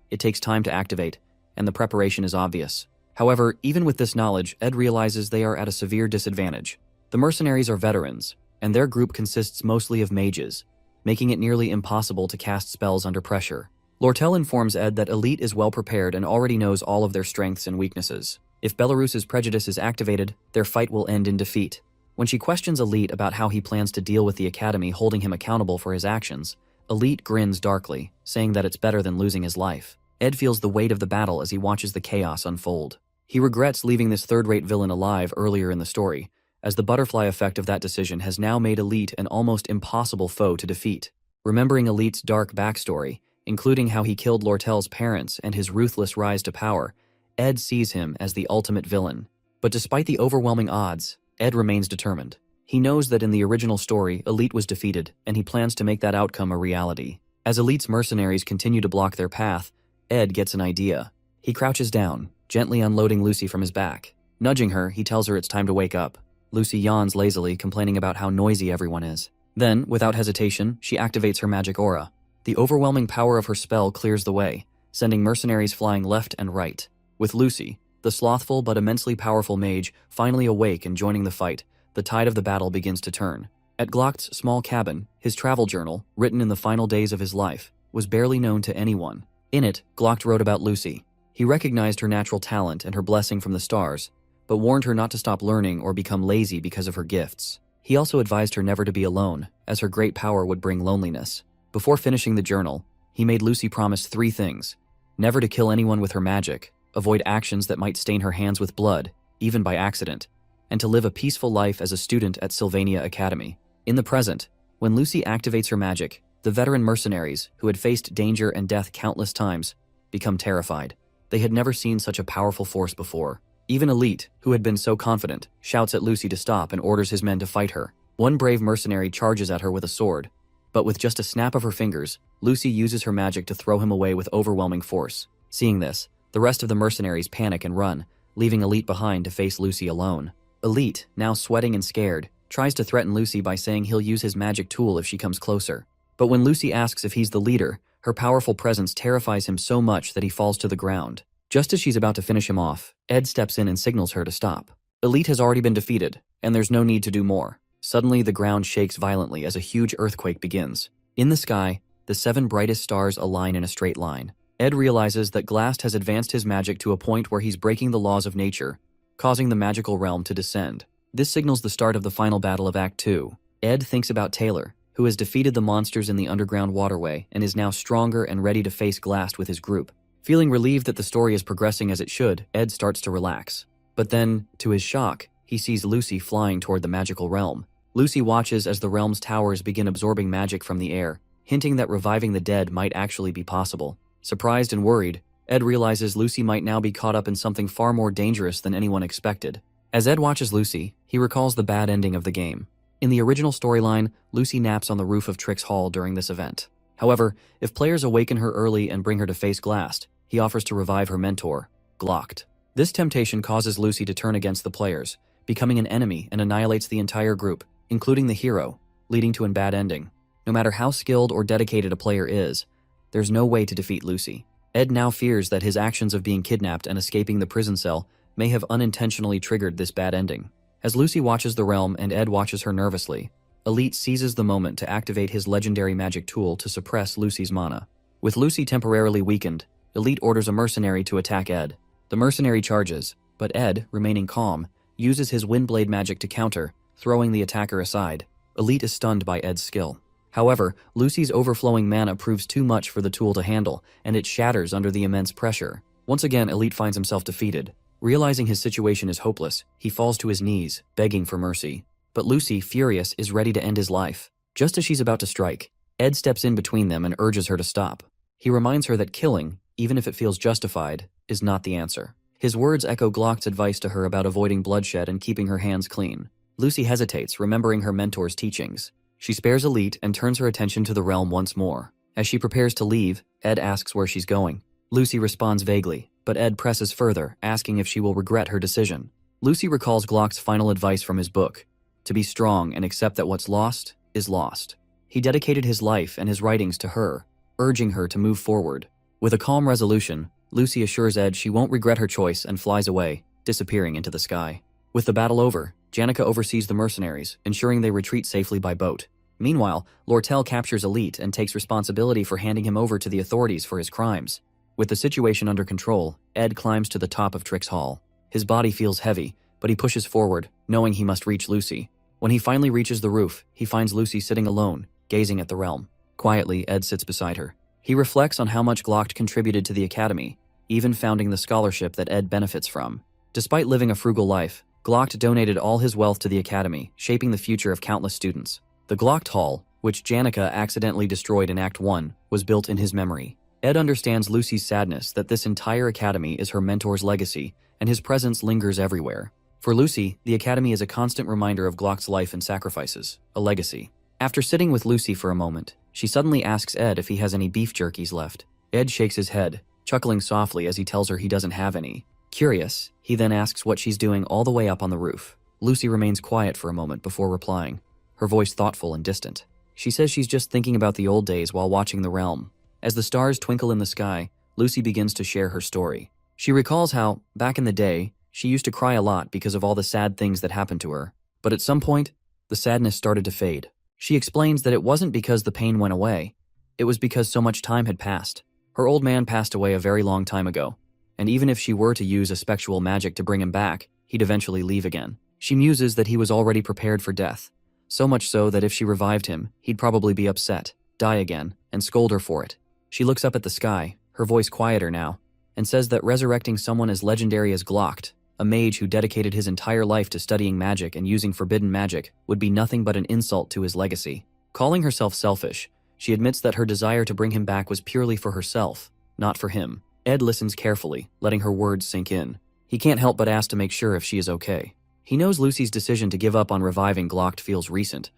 It takes time to activate, and the preparation is obvious. However, even with this knowledge, Ed realizes they are at a severe disadvantage. The mercenaries are veterans, and their group consists mostly of mages, making it nearly impossible to cast spells under pressure. Lortel informs Ed that Elite is well prepared and already knows all of their strengths and weaknesses. If Belarus's Prejudice is activated, their fight will end in defeat. When she questions Elite about how he plans to deal with the Academy holding him accountable for his actions, Elite grins darkly, saying that it's better than losing his life. Ed feels the weight of the battle as he watches the chaos unfold. He regrets leaving this third-rate villain alive earlier in the story, as the butterfly effect of that decision has now made Elite an almost impossible foe to defeat. Remembering Elite's dark backstory, including how he killed Lortel's parents and his ruthless rise to power, Ed sees him as the ultimate villain. But despite the overwhelming odds, Ed remains determined. He knows that in the original story, Elite was defeated, and he plans to make that outcome a reality. As Elite's mercenaries continue to block their path, Ed gets an idea. He crouches down, gently unloading Lucy from his back. Nudging her, he tells her it's time to wake up. Lucy yawns lazily, complaining about how noisy everyone is. Then, without hesitation, she activates her magic aura. The overwhelming power of her spell clears the way, sending mercenaries flying left and right. With Lucy, the slothful but immensely powerful mage, finally awake and joining the fight, the tide of the battle begins to turn. At Glock's small cabin, his travel journal, written in the final days of his life, was barely known to anyone. In it, Glock wrote about Lucy. He recognized her natural talent and her blessing from the stars, but warned her not to stop learning or become lazy because of her gifts. He also advised her never to be alone, as her great power would bring loneliness. Before finishing the journal, he made Lucy promise 3 things: never to kill anyone with her magic, avoid actions that might stain her hands with blood, even by accident, and to live a peaceful life as a student at Sylvania Academy. In the present, when Lucy activates her magic, the veteran mercenaries, who had faced danger and death countless times, become terrified. They had never seen such a powerful force before. Even Elite, who had been so confident, shouts at Lucy to stop and orders his men to fight her. One brave mercenary charges at her with a sword, but with just a snap of her fingers, Lucy uses her magic to throw him away with overwhelming force. Seeing this, the rest of the mercenaries panic and run, leaving Elite behind to face Lucy alone. Elite, now sweating and scared, tries to threaten Lucy by saying he'll use his magic tool if she comes closer. But when Lucy asks if he's the leader, her powerful presence terrifies him so much that he falls to the ground. Just as she's about to finish him off, Ed steps in and signals her to stop. Elite has already been defeated, and there's no need to do more. Suddenly, the ground shakes violently as a huge earthquake begins. In the sky, the 7 brightest stars align in a straight line. Ed realizes that Glast has advanced his magic to a point where he's breaking the laws of nature, causing the magical realm to descend. This signals the start of the final battle of Act 2. Ed thinks about Taylor, who has defeated the monsters in the underground waterway and is now stronger and ready to face Glast with his group. Feeling relieved that the story is progressing as it should, Ed starts to relax. But then, to his shock, he sees Lucy flying toward the magical realm. Lucy watches as the realm's towers begin absorbing magic from the air, hinting that reviving the dead might actually be possible. Surprised and worried, Ed realizes Lucy might now be caught up in something far more dangerous than anyone expected. As Ed watches Lucy, he recalls the bad ending of the game. In the original storyline, Lucy naps on the roof of Trix Hall during this event. However, if players awaken her early and bring her to face Glast, he offers to revive her mentor, Glocked. This temptation causes Lucy to turn against the players, becoming an enemy and annihilates the entire group, including the hero, leading to a bad ending. No matter how skilled or dedicated a player is, there's no way to defeat Lucy. Ed now fears that his actions of being kidnapped and escaping the prison cell may have unintentionally triggered this bad ending. As Lucy watches the realm and Ed watches her nervously, Elite seizes the moment to activate his legendary magic tool to suppress Lucy's mana. With Lucy temporarily weakened, Elite orders a mercenary to attack Ed. The mercenary charges, but Ed, remaining calm, uses his windblade magic to counter, throwing the attacker aside. Elite is stunned by Ed's skill. However, Lucy's overflowing mana proves too much for the tool to handle, and it shatters under the immense pressure. Once again, Elite finds himself defeated. Realizing his situation is hopeless, he falls to his knees, begging for mercy. But Lucy, furious, is ready to end his life. Just as she's about to strike, Ed steps in between them and urges her to stop. He reminds her that killing, even if it feels justified, is not the answer. His words echo Glock's advice to her about avoiding bloodshed and keeping her hands clean. Lucy hesitates, remembering her mentor's teachings. She spares Elite and turns her attention to the realm once more. As she prepares to leave, Ed asks where she's going. Lucy responds vaguely, but Ed presses further, asking if she will regret her decision. Lucy recalls Glock's final advice from his book, to be strong and accept that what's lost is lost. He dedicated his life and his writings to her, urging her to move forward. With a calm resolution, Lucy assures Ed she won't regret her choice and flies away, disappearing into the sky. With the battle over, Janica oversees the mercenaries, ensuring they retreat safely by boat. Meanwhile, Lortel captures Elite and takes responsibility for handing him over to the authorities for his crimes. With the situation under control, Ed climbs to the top of Trix Hall. His body feels heavy, but he pushes forward, knowing he must reach Lucy. When he finally reaches the roof, he finds Lucy sitting alone, gazing at the realm. Quietly, Ed sits beside her. He reflects on how much Glock contributed to the Academy, even founding the scholarship that Ed benefits from. Despite living a frugal life, Glock donated all his wealth to the Academy, shaping the future of countless students. The Glocked Hall, which Janica accidentally destroyed in Act 1, was built in his memory. Ed understands Lucy's sadness that this entire Academy is her mentor's legacy, and his presence lingers everywhere. For Lucy, the Academy is a constant reminder of Glock's life and sacrifices, a legacy. After sitting with Lucy for a moment, she suddenly asks Ed if he has any beef jerkies left. Ed shakes his head, chuckling softly as he tells her he doesn't have any. Curious, he then asks what she's doing all the way up on the roof. Lucy remains quiet for a moment before replying, her voice thoughtful and distant. She says she's just thinking about the old days while watching the realm. As the stars twinkle in the sky, Lucy begins to share her story. She recalls how, back in the day, she used to cry a lot because of all the sad things that happened to her. But at some point, the sadness started to fade. She explains that it wasn't because the pain went away. It was because so much time had passed. Her old man passed away a very long time ago, and even if she were to use a spectral magic to bring him back, he'd eventually leave again. She muses that he was already prepared for death, so much so that if she revived him, he'd probably be upset, die again, and scold her for it. She looks up at the sky, her voice quieter now, and says that resurrecting someone as legendary as Glocked, a mage who dedicated his entire life to studying magic and using forbidden magic, would be nothing but an insult to his legacy. Calling herself selfish, she admits that her desire to bring him back was purely for herself, not for him. Ed listens carefully, letting her words sink in. He can't help but ask to make sure if she is okay. He knows Lucy's decision to give up on reviving Glocked feels recent,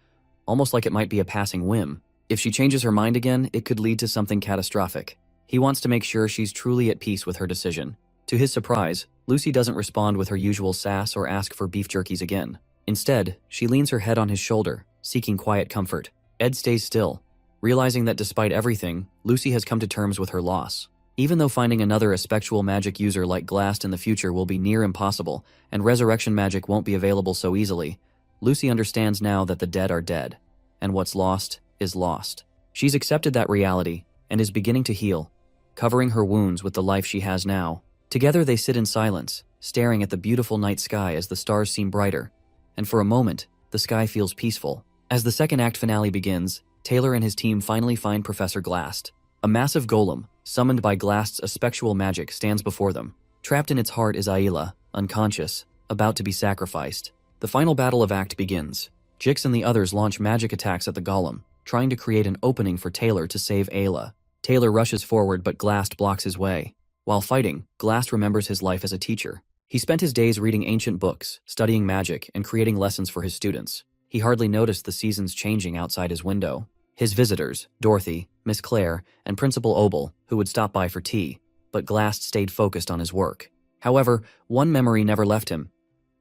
almost like it might be a passing whim. If she changes her mind again, it could lead to something catastrophic. He wants to make sure she's truly at peace with her decision. To his surprise, Lucy doesn't respond with her usual sass or ask for beef jerkies again. Instead, she leans her head on his shoulder, seeking quiet comfort. Ed stays still, realizing that despite everything, Lucy has come to terms with her loss. Even though finding another effectual magic user like Glast in the future will be near impossible, and resurrection magic won't be available so easily, Lucy understands now that the dead are dead, and what's lost is lost. She's accepted that reality, and is beginning to heal, covering her wounds with the life she has now. Together they sit in silence, staring at the beautiful night sky as the stars seem brighter, and for a moment, the sky feels peaceful. As the second act finale begins, Taylor and his team finally find Professor Glast. A massive golem, summoned by Glast's effectual magic, stands before them. Trapped in its heart is Ayla, unconscious, about to be sacrificed. The final battle of Act begins. Jix and the others launch magic attacks at the golem, trying to create an opening for Taylor to save Ayla. Taylor rushes forward, but Glast blocks his way. While fighting, Glast remembers his life as a teacher. He spent his days reading ancient books, studying magic, and creating lessons for his students. He hardly noticed the seasons changing outside his window. His visitors, Dorothy, Miss Claire, and Principal Obel, who would stop by for tea, but Glast stayed focused on his work. However, one memory never left him: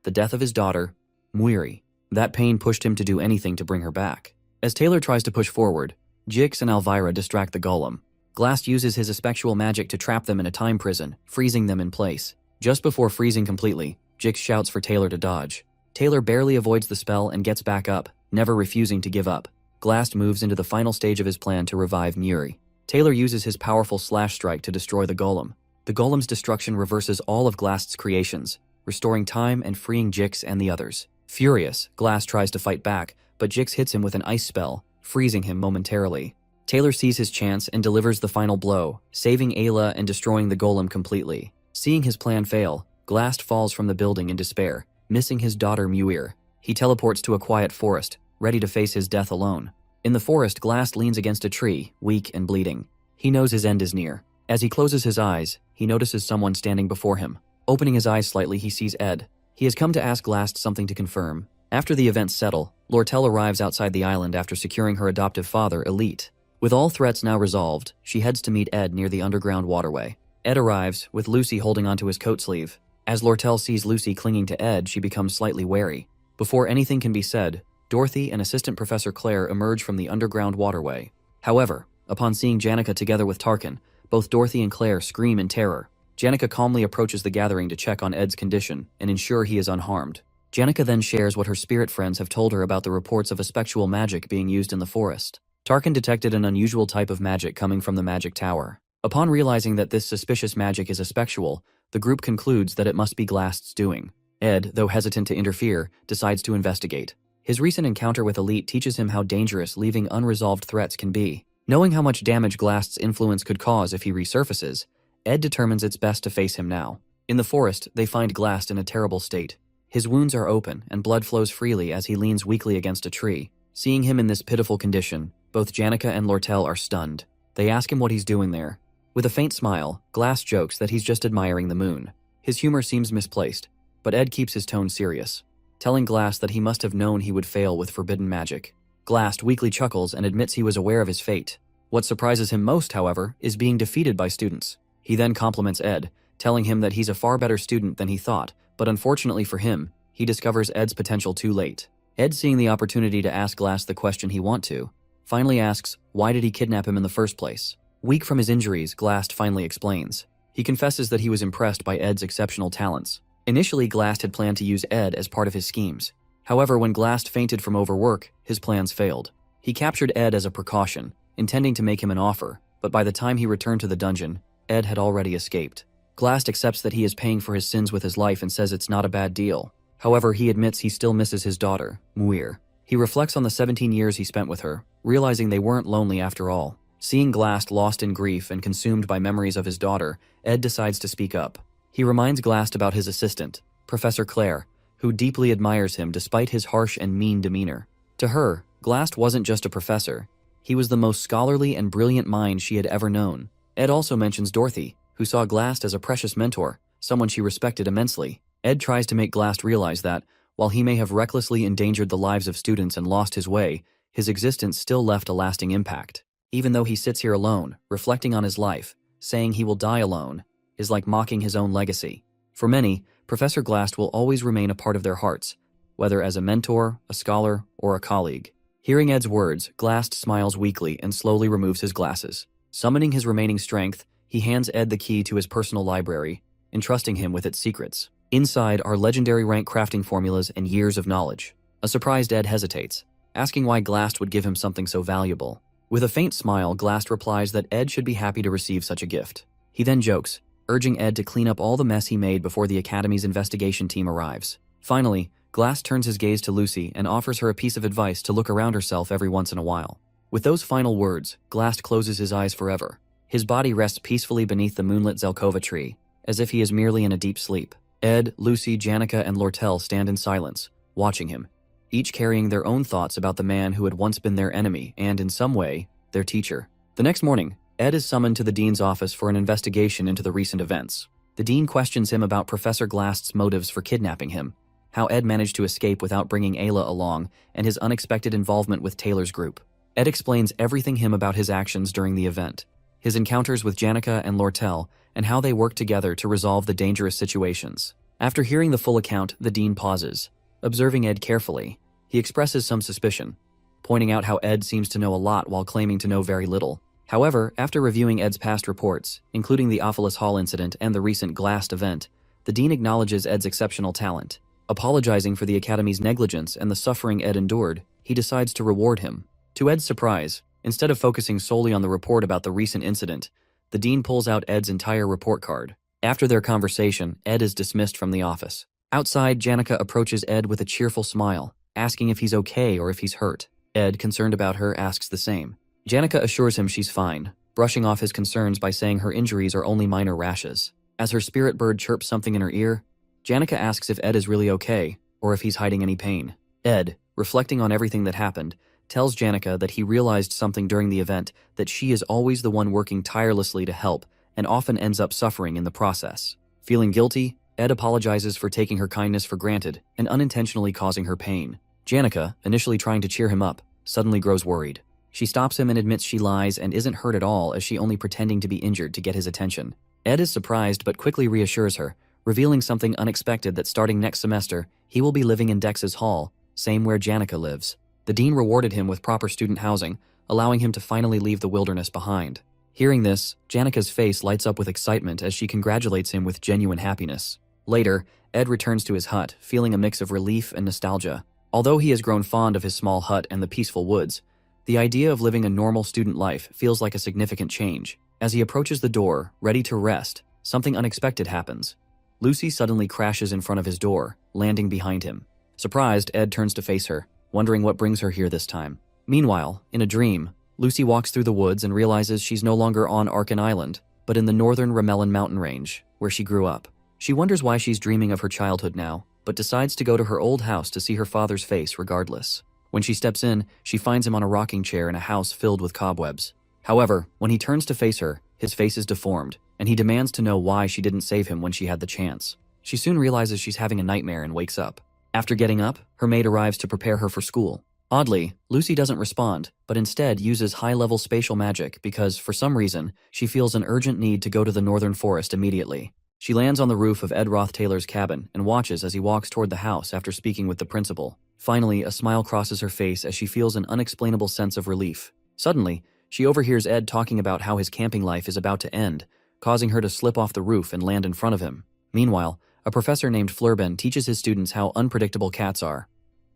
the death of his daughter, Muiri. That pain pushed him to do anything to bring her back. As Taylor tries to push forward, Jix and Elvira distract the golem. Glast uses his effectual magic to trap them in a time prison, freezing them in place. Just before freezing completely, Jix shouts for Taylor to dodge. Taylor barely avoids the spell and gets back up, never refusing to give up. Glast moves into the final stage of his plan to revive Muiri. Taylor uses his powerful slash strike to destroy the golem. The golem's destruction reverses all of Glast's creations, restoring time and freeing Jix and the others. Furious, Glast tries to fight back, but Jix hits him with an ice spell, freezing him momentarily. Taylor sees his chance and delivers the final blow, saving Ayla and destroying the golem completely. Seeing his plan fail, Glast falls from the building in despair, missing his daughter Muir. He teleports to a quiet forest, ready to face his death alone. In the forest, Glast leans against a tree, weak and bleeding. He knows his end is near. As he closes his eyes, he notices someone standing before him. Opening his eyes slightly, he sees Ed. He has come to ask Glast something to confirm. After the events settle, Lortel arrives outside the island after securing her adoptive father, Elite. With all threats now resolved, she heads to meet Ed near the underground waterway. Ed arrives, with Lucy holding onto his coat sleeve. As Lortel sees Lucy clinging to Ed, she becomes slightly wary. Before anything can be said, Dorothy and Assistant Professor Claire emerge from the underground waterway. However, upon seeing Janica together with Tarkin, both Dorothy and Claire scream in terror. Janica calmly approaches the gathering to check on Ed's condition and ensure he is unharmed. Janica then shares what her spirit friends have told her about the reports of effectual magic being used in the forest. Tarkin detected an unusual type of magic coming from the magic tower. Upon realizing that this suspicious magic is effectual, the group concludes that it must be Glast's doing. Ed, though hesitant to interfere, decides to investigate. His recent encounter with Elite teaches him how dangerous leaving unresolved threats can be. Knowing how much damage Glast's influence could cause if he resurfaces, Ed determines it's best to face him now. In the forest, they find Glast in a terrible state. His wounds are open, and blood flows freely as he leans weakly against a tree. Seeing him in this pitiful condition, both Janica and Lortel are stunned. They ask him what he's doing there. With a faint smile, Glast jokes that he's just admiring the moon. His humor seems misplaced, but Ed keeps his tone serious, telling Glast that he must have known he would fail with forbidden magic. Glast weakly chuckles and admits he was aware of his fate. What surprises him most, however, is being defeated by students. He then compliments Ed, telling him that he's a far better student than he thought, but unfortunately for him, he discovers Ed's potential too late. Ed, seeing the opportunity to ask Glast the question he wants to, finally asks why did he kidnap him in the first place. Weak from his injuries, Glast finally explains. He confesses that he was impressed by Ed's exceptional talents. Initially, Glast had planned to use Ed as part of his schemes. However, when Glast fainted from overwork, his plans failed. He captured Ed as a precaution, intending to make him an offer, but by the time he returned to the dungeon, Ed had already escaped. Glast accepts that he is paying for his sins with his life and says it's not a bad deal. However, he admits he still misses his daughter, Muir. He reflects on the 17 years he spent with her, realizing they weren't lonely after all. Seeing Glast lost in grief and consumed by memories of his daughter, Ed decides to speak up. He reminds Glast about his assistant, Professor Claire, who deeply admires him despite his harsh and mean demeanor. To her, Glast wasn't just a professor. He was the most scholarly and brilliant mind she had ever known. Ed also mentions Dorothy, who saw Glast as a precious mentor, someone she respected immensely. Ed tries to make Glast realize that, while he may have recklessly endangered the lives of students and lost his way, his existence still left a lasting impact. Even though he sits here alone, reflecting on his life, saying he will die alone, is like mocking his own legacy. For many, Professor Glast will always remain a part of their hearts, whether as a mentor, a scholar, or a colleague. Hearing Ed's words, Glast smiles weakly and slowly removes his glasses. Summoning his remaining strength, he hands Ed the key to his personal library, entrusting him with its secrets. Inside are legendary rank crafting formulas and years of knowledge. A surprised Ed hesitates, asking why Glast would give him something so valuable. With a faint smile, Glast replies that Ed should be happy to receive such a gift. He then jokes, urging Ed to clean up all the mess he made before the Academy's investigation team arrives. Finally, Glast turns his gaze to Lucy and offers her a piece of advice to look around herself every once in a while. With those final words, Glast closes his eyes forever. His body rests peacefully beneath the moonlit Zelkova tree, as if he is merely in a deep sleep. Ed, Lucy, Janica, and Lortel stand in silence, watching him, each carrying their own thoughts about the man who had once been their enemy and, in some way, their teacher. The next morning, Ed is summoned to the dean's office for an investigation into the recent events. The dean questions him about Professor Glast's motives for kidnapping him, how Ed managed to escape without bringing Ayla along, and his unexpected involvement with Taylor's group. Ed explains everything him about his actions during the event, his encounters with Janica and Lortel, and how they worked together to resolve the dangerous situations. After hearing the full account, the dean pauses, observing Ed carefully. He expresses some suspicion, pointing out how Ed seems to know a lot while claiming to know very little. However, after reviewing Ed's past reports, including the Ophelis Hall incident and the recent Glast event, the dean acknowledges Ed's exceptional talent. Apologizing for the Academy's negligence and the suffering Ed endured, he decides to reward him. To Ed's surprise, instead of focusing solely on the report about the recent incident, the dean pulls out Ed's entire report card. After their conversation, Ed is dismissed from the office. Outside, Janica approaches Ed with a cheerful smile, asking if he's okay or if he's hurt. Ed, concerned about her, asks the same. Janica assures him she's fine, brushing off his concerns by saying her injuries are only minor rashes. As her spirit bird chirps something in her ear, Janica asks if Ed is really okay, or if he's hiding any pain. Ed, reflecting on everything that happened, tells Janica that he realized something during the event, that she is always the one working tirelessly to help, and often ends up suffering in the process. Feeling guilty, Ed apologizes for taking her kindness for granted and unintentionally causing her pain. Janica, initially trying to cheer him up, suddenly grows worried. She stops him and admits she lies and isn't hurt at all, as she only pretending to be injured to get his attention. Ed is surprised but quickly reassures her, revealing something unexpected, that starting next semester, he will be living in Dex's hall, same where Janica lives. The dean rewarded him with proper student housing, allowing him to finally leave the wilderness behind. Hearing this, Janica's face lights up with excitement as she congratulates him with genuine happiness. Later, Ed returns to his hut, feeling a mix of relief and nostalgia. Although he has grown fond of his small hut and the peaceful woods, the idea of living a normal student life feels like a significant change. As he approaches the door, ready to rest, something unexpected happens. Lucy suddenly crashes in front of his door, landing behind him. Surprised, Ed turns to face her, wondering what brings her here this time. Meanwhile, in a dream, Lucy walks through the woods and realizes she's no longer on Arkan Island, but in the northern Ramelin mountain range, where she grew up. She wonders why she's dreaming of her childhood now, but decides to go to her old house to see her father's face regardless. When she steps in, she finds him on a rocking chair in a house filled with cobwebs. However, when he turns to face her, his face is deformed, and he demands to know why she didn't save him when she had the chance. She soon realizes she's having a nightmare and wakes up. After getting up, her maid arrives to prepare her for school. Oddly, Lucy doesn't respond, but instead uses high-level spatial magic because, for some reason, she feels an urgent need to go to the northern forest immediately. She lands on the roof of Ed Roth Taylor's cabin and watches as he walks toward the house after speaking with the principal. Finally, a smile crosses her face as she feels an unexplainable sense of relief. Suddenly, she overhears Ed talking about how his camping life is about to end, causing her to slip off the roof and land in front of him. Meanwhile, a professor named Flurben teaches his students how unpredictable cats are.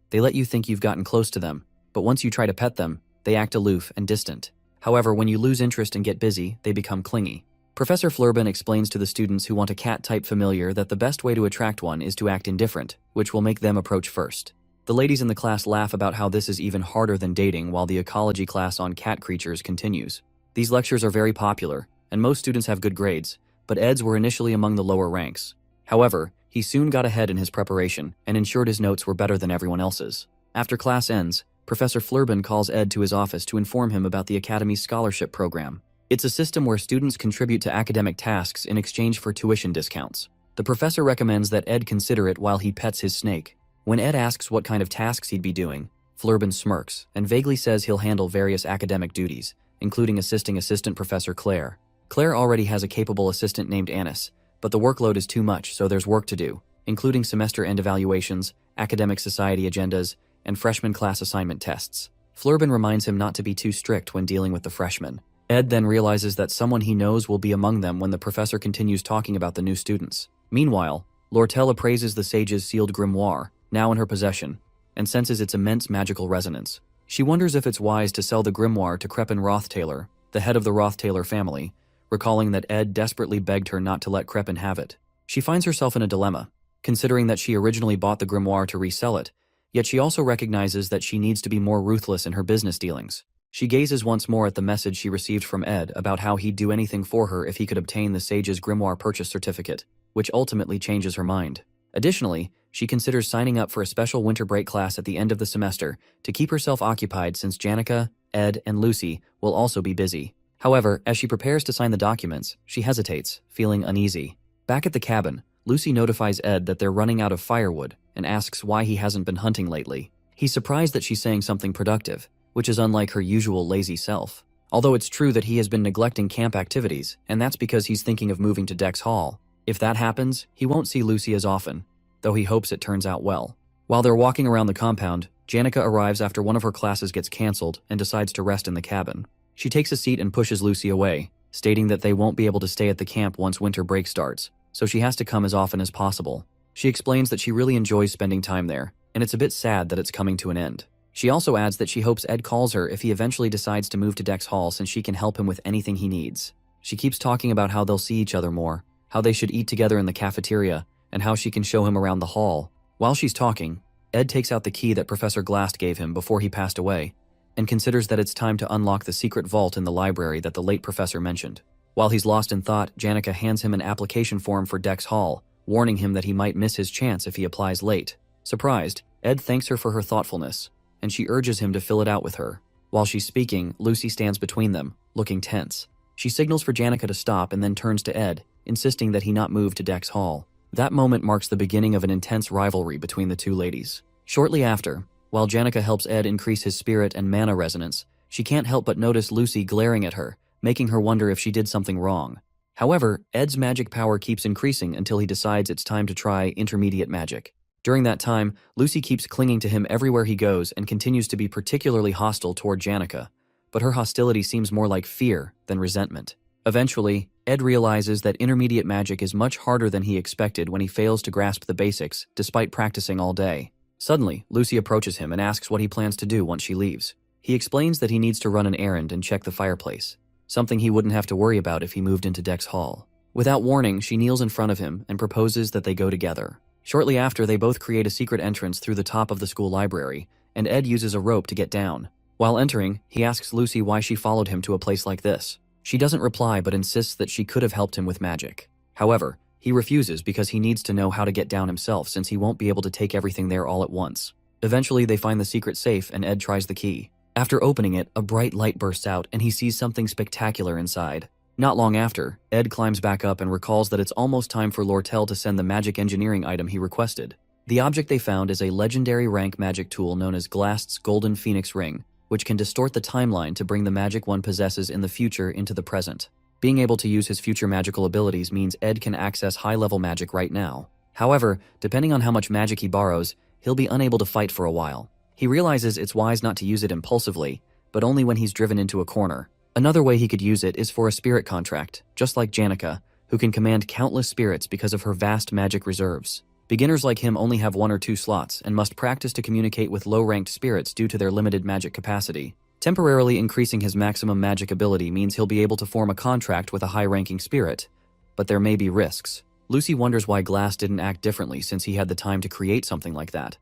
They let you think you've gotten close to them, but once you try to pet them, they act aloof and distant. However, when you lose interest and get busy, they become clingy. Professor Flurben explains to the students who want a cat-type familiar that the best way to attract one is to act indifferent, which will make them approach first. The ladies in the class laugh about how this is even harder than dating, while the ecology class on cat creatures continues. These lectures are very popular, and most students have good grades, but Ed's were initially among the lower ranks. However, he soon got ahead in his preparation and ensured his notes were better than everyone else's. After class ends, Professor Flurben calls Ed to his office to inform him about the Academy's scholarship program. It's a system where students contribute to academic tasks in exchange for tuition discounts. The professor recommends that Ed consider it while he pets his snake. When Ed asks what kind of tasks he'd be doing, Flurben smirks and vaguely says he'll handle various academic duties, including assisting Assistant Professor Claire. Claire already has a capable assistant named Anis, but the workload is too much, so there's work to do, including semester-end evaluations, academic society agendas, and freshman class assignment tests. Flurbin reminds him not to be too strict when dealing with the freshmen. Ed then realizes that someone he knows will be among them when the professor continues talking about the new students. Meanwhile, Lortel appraises the sage's sealed grimoire, now in her possession, and senses its immense magical resonance. She wonders if it's wise to sell the grimoire to Crepin Rothtailor, the head of the Rothtailor family, recalling that Ed desperately begged her not to let Crepin have it. She finds herself in a dilemma, considering that she originally bought the grimoire to resell it, yet she also recognizes that she needs to be more ruthless in her business dealings. She gazes once more at the message she received from Ed about how he'd do anything for her if he could obtain the sage's grimoire purchase certificate, which ultimately changes her mind. Additionally, she considers signing up for a special winter break class at the end of the semester to keep herself occupied since Janica, Ed, and Lucy will also be busy. However, as she prepares to sign the documents, she hesitates, feeling uneasy. Back at the cabin, Lucy notifies Ed that they're running out of firewood and asks why he hasn't been hunting lately. He's surprised that she's saying something productive, which is unlike her usual lazy self. Although it's true that he has been neglecting camp activities, and that's because he's thinking of moving to Dex Hall. If that happens, he won't see Lucy as often, though he hopes it turns out well. While they're walking around the compound, Janica arrives after one of her classes gets canceled and decides to rest in the cabin. She takes a seat and pushes Lucy away, stating that they won't be able to stay at the camp once winter break starts, so she has to come as often as possible. She explains that she really enjoys spending time there, and it's a bit sad that it's coming to an end. She also adds that she hopes Ed calls her if he eventually decides to move to Dex Hall since she can help him with anything he needs. She keeps talking about how they'll see each other more, how they should eat together in the cafeteria, and how she can show him around the hall. While she's talking, Ed takes out the key that Professor Glast gave him before he passed away, and considers that it's time to unlock the secret vault in the library that the late professor mentioned. While he's lost in thought, Janica hands him an application form for Dex Hall, warning him that he might miss his chance if he applies late. Surprised, Ed thanks her for her thoughtfulness, and she urges him to fill it out with her. While she's speaking, Lucy stands between them, looking tense. She signals for Janica to stop and then turns to Ed, insisting that he not move to Dex Hall. That moment marks the beginning of an intense rivalry between the two ladies. Shortly after, while Janica helps Ed increase his spirit and mana resonance, she can't help but notice Lucy glaring at her, making her wonder if she did something wrong. However, Ed's magic power keeps increasing until he decides it's time to try intermediate magic. During that time, Lucy keeps clinging to him everywhere he goes and continues to be particularly hostile toward Janica, but her hostility seems more like fear than resentment. Eventually, Ed realizes that intermediate magic is much harder than he expected when he fails to grasp the basics, despite practicing all day. Suddenly, Lucy approaches him and asks what he plans to do once she leaves. He explains that he needs to run an errand and check the fireplace, something he wouldn't have to worry about if he moved into Dex Hall. Without warning, she kneels in front of him and proposes that they go together. Shortly after, they both create a secret entrance through the top of the school library, and Ed uses a rope to get down. While entering, he asks Lucy why she followed him to a place like this. She doesn't reply but insists that she could have helped him with magic. However, he refuses because he needs to know how to get down himself since he won't be able to take everything there all at once. Eventually, they find the secret safe and Ed tries the key. After opening it, a bright light bursts out and he sees something spectacular inside. Not long after, Ed climbs back up and recalls that it's almost time for Lortel to send the magic engineering item he requested. The object they found is a legendary rank magic tool known as Glast's Golden Phoenix Ring, which can distort the timeline to bring the magic one possesses in the future into the present. Being able to use his future magical abilities means Ed can access high-level magic right now. However, depending on how much magic he borrows, he'll be unable to fight for a while. He realizes it's wise not to use it impulsively, but only when he's driven into a corner. Another way he could use it is for a spirit contract, just like Janica, who can command countless spirits because of her vast magic reserves. Beginners like him only have 1 or 2 slots and must practice to communicate with low-ranked spirits due to their limited magic capacity. Temporarily increasing his maximum magic ability means he'll be able to form a contract with a high-ranking spirit, but there may be risks. Lucy wonders why Glass didn't act differently since he had the time to create something like that.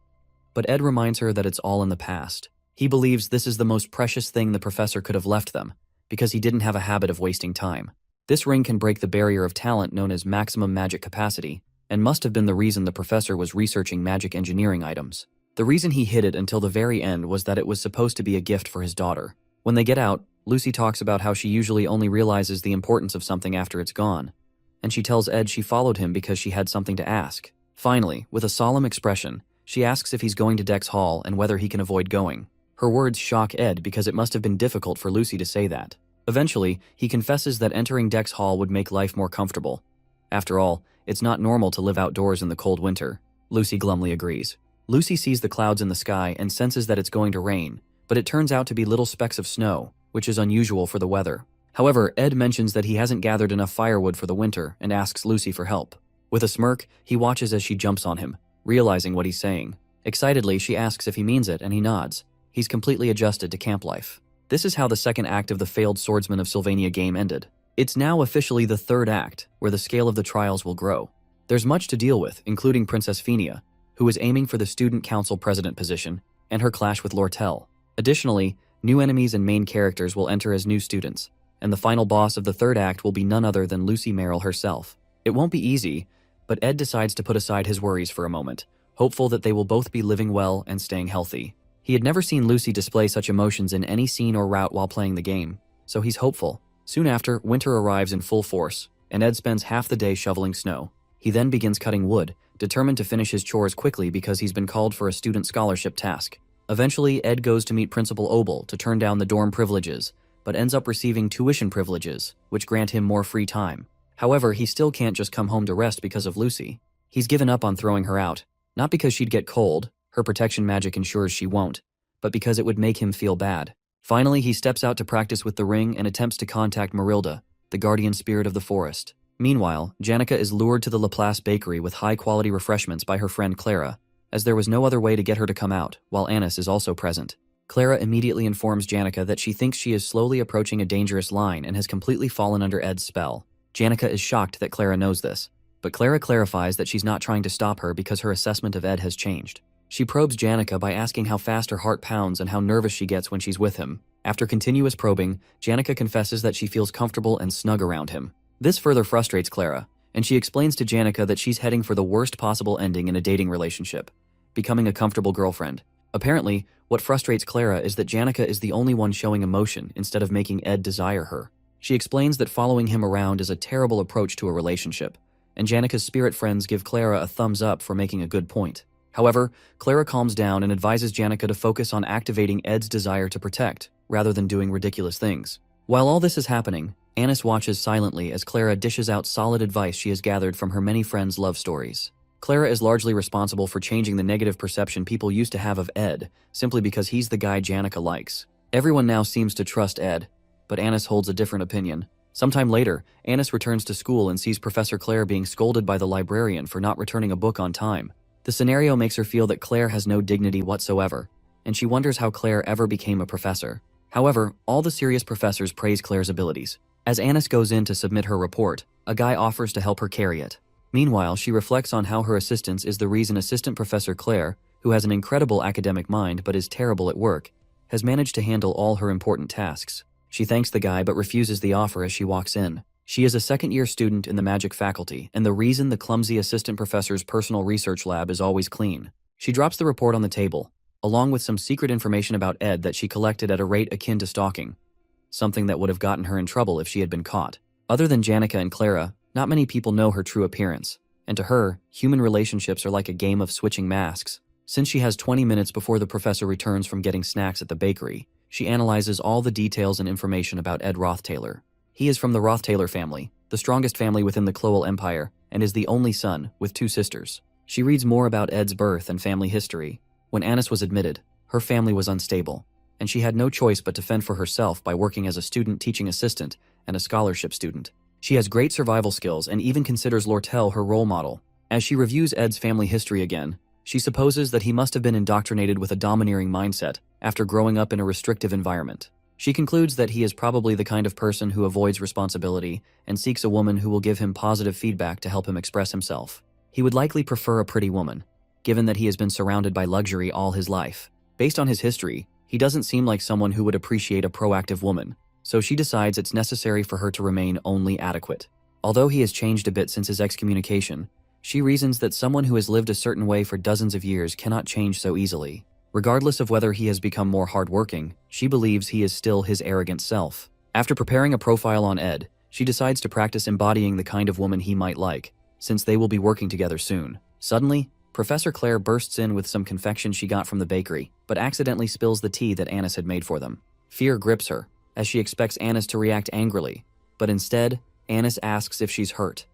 But Ed reminds her that it's all in the past. He believes this is the most precious thing the professor could have left them, because he didn't have a habit of wasting time. This ring can break the barrier of talent known as maximum magic capacity, and must have been the reason the professor was researching magic engineering items. The reason he hid it until the very end was that it was supposed to be a gift for his daughter. When they get out, Lucy talks about how she usually only realizes the importance of something after it's gone, and she tells Ed she followed him because she had something to ask. Finally, with a solemn expression, she asks if he's going to Dex Hall and whether he can avoid going. Her words shock Ed because it must have been difficult for Lucy to say that. Eventually, he confesses that entering Dex Hall would make life more comfortable. After all, it's not normal to live outdoors in the cold winter. Lucy glumly agrees. Lucy sees the clouds in the sky and senses that it's going to rain, but it turns out to be little specks of snow, which is unusual for the weather. However, Ed mentions that he hasn't gathered enough firewood for the winter and asks Lucy for help. With a smirk, he watches as she jumps on him, realizing what he's saying. Excitedly, she asks if he means it, and he nods. He's completely adjusted to camp life. This is how the second act of the failed Swordsman of Sylvania game ended. It's now officially the third act, where the scale of the trials will grow. There's much to deal with, including Princess Phenia, who is aiming for the Student Council President position, and her clash with Lortel. Additionally, new enemies and main characters will enter as new students, and the final boss of the third act will be none other than Lucy Merrill herself. It won't be easy, but Ed decides to put aside his worries for a moment, hopeful that they will both be living well and staying healthy. He had never seen Lucy display such emotions in any scene or route while playing the game, so he's hopeful. Soon after, winter arrives in full force, and Ed spends half the day shoveling snow. He then begins cutting wood, determined to finish his chores quickly because he's been called for a student scholarship task. Eventually, Ed goes to meet Principal Obel to turn down the dorm privileges, but ends up receiving tuition privileges, which grant him more free time. However, he still can't just come home to rest because of Lucy. He's given up on throwing her out, not because she'd get cold, her protection magic ensures she won't, but because it would make him feel bad. Finally, he steps out to practice with the ring and attempts to contact Marilda, the guardian spirit of the forest. Meanwhile, Janica is lured to the Laplace bakery with high-quality refreshments by her friend Clara, as there was no other way to get her to come out, while Anis is also present. Clara immediately informs Janica that she thinks she is slowly approaching a dangerous line and has completely fallen under Ed's spell. Janica is shocked that Clara knows this, but Clara clarifies that she's not trying to stop her because her assessment of Ed has changed. She probes Janica by asking how fast her heart pounds and how nervous she gets when she's with him. After continuous probing, Janica confesses that she feels comfortable and snug around him. This further frustrates Clara, and she explains to Janica that she's heading for the worst possible ending in a dating relationship, becoming a comfortable girlfriend. Apparently, what frustrates Clara is that Janica is the only one showing emotion instead of making Ed desire her. She explains that following him around is a terrible approach to a relationship, and Janica's spirit friends give Clara a thumbs up for making a good point. However, Clara calms down and advises Janica to focus on activating Ed's desire to protect, rather than doing ridiculous things. While all this is happening, Anis watches silently as Clara dishes out solid advice she has gathered from her many friends' love stories. Clara is largely responsible for changing the negative perception people used to have of Ed, simply because he's the guy Janica likes. Everyone now seems to trust Ed, but Anis holds a different opinion. Sometime later, Anis returns to school and sees Professor Claire being scolded by the librarian for not returning a book on time. The scenario makes her feel that Claire has no dignity whatsoever, and she wonders how Claire ever became a professor. However, all the serious professors praise Claire's abilities. As Anis goes in to submit her report, a guy offers to help her carry it. Meanwhile, she reflects on how her assistance is the reason Assistant Professor Claire, who has an incredible academic mind but is terrible at work, has managed to handle all her important tasks. She thanks the guy but refuses the offer as she walks in. She is a second-year student in the magic faculty, and the reason the clumsy assistant professor's personal research lab is always clean. She drops the report on the table, along with some secret information about Ed that she collected at a rate akin to stalking, something that would have gotten her in trouble if she had been caught. Other than Janica and Clara, not many people know her true appearance, and to her, human relationships are like a game of switching masks. Since she has 20 minutes before the professor returns from getting snacks at the bakery, she analyzes all the details and information about Ed Rothtaylor. He is from the Rothtaylor family, the strongest family within the Clowell Empire, and is the only son, with 2 sisters. She reads more about Ed's birth and family history. When Anis was admitted, her family was unstable, and she had no choice but to fend for herself by working as a student teaching assistant and a scholarship student. She has great survival skills and even considers Lortel her role model. As she reviews Ed's family history again, she supposes that he must have been indoctrinated with a domineering mindset after growing up in a restrictive environment. She concludes that he is probably the kind of person who avoids responsibility and seeks a woman who will give him positive feedback to help him express himself. He would likely prefer a pretty woman, given that he has been surrounded by luxury all his life. Based on his history, he doesn't seem like someone who would appreciate a proactive woman, so she decides it's necessary for her to remain only adequate. Although he has changed a bit since his excommunication, she reasons that someone who has lived a certain way for dozens of years cannot change so easily. Regardless of whether he has become more hardworking, she believes he is still his arrogant self. After preparing a profile on Ed, she decides to practice embodying the kind of woman he might like, since they will be working together soon. Suddenly, Professor Claire bursts in with some confection she got from the bakery, but accidentally spills the tea that Anis had made for them. Fear grips her, as she expects Anis to react angrily, but instead, Anis asks if she's hurt,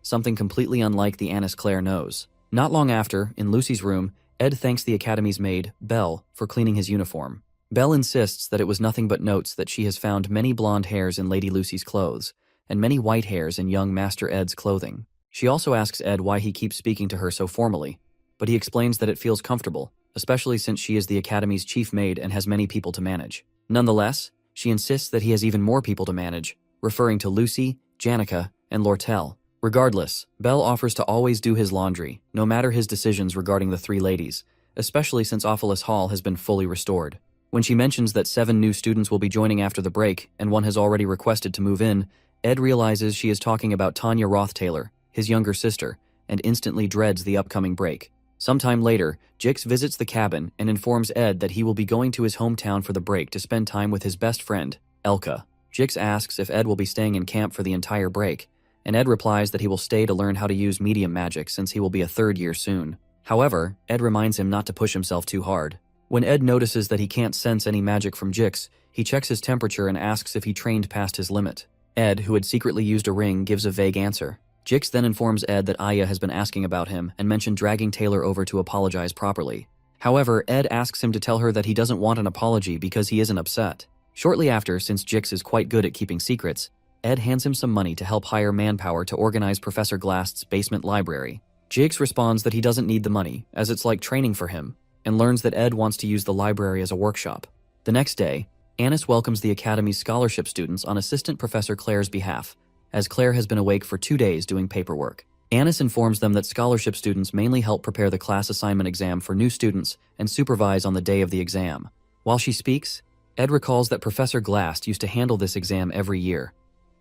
something completely unlike the Anis Claire knows. Not long after, in Lucy's room, Ed thanks the academy's maid, Belle, for cleaning his uniform. Belle insists that it was nothing but notes that she has found many blonde hairs in Lady Lucy's clothes, and many white hairs in young Master Ed's clothing. She also asks Ed why he keeps speaking to her so formally, but he explains that it feels comfortable, especially since she is the academy's chief maid and has many people to manage. Nonetheless, she insists that he has even more people to manage, referring to Lucy, Janica, and Lortel. Regardless, Belle offers to always do his laundry, no matter his decisions regarding the three ladies, especially since Ophelis Hall has been fully restored. When she mentions that 7 new students will be joining after the break and one has already requested to move in, Ed realizes she is talking about Tanya Roth-Taylor, his younger sister, and instantly dreads the upcoming break. Sometime later, Jix visits the cabin and informs Ed that he will be going to his hometown for the break to spend time with his best friend, Elka. Jix asks if Ed will be staying in camp for the entire break, and Ed replies that he will stay to learn how to use medium magic since he will be a 3rd year soon. However, Ed reminds him not to push himself too hard. When Ed notices that he can't sense any magic from Jix, he checks his temperature and asks if he trained past his limit. Ed, who had secretly used a ring, gives a vague answer. Jix then informs Ed that Aya has been asking about him and mentioned dragging Taylor over to apologize properly. However, Ed asks him to tell her that he doesn't want an apology because he isn't upset. Shortly after, since Jix is quite good at keeping secrets, Ed hands him some money to help hire manpower to organize Professor Glast's basement library. Jix responds that he doesn't need the money, as it's like training for him, and learns that Ed wants to use the library as a workshop. The next day, Anis welcomes the Academy's scholarship students on Assistant Professor Claire's behalf, as Claire has been awake for 2 days doing paperwork. Anis informs them that scholarship students mainly help prepare the class assignment exam for new students and supervise on the day of the exam. While she speaks, Ed recalls that Professor Glast used to handle this exam every year,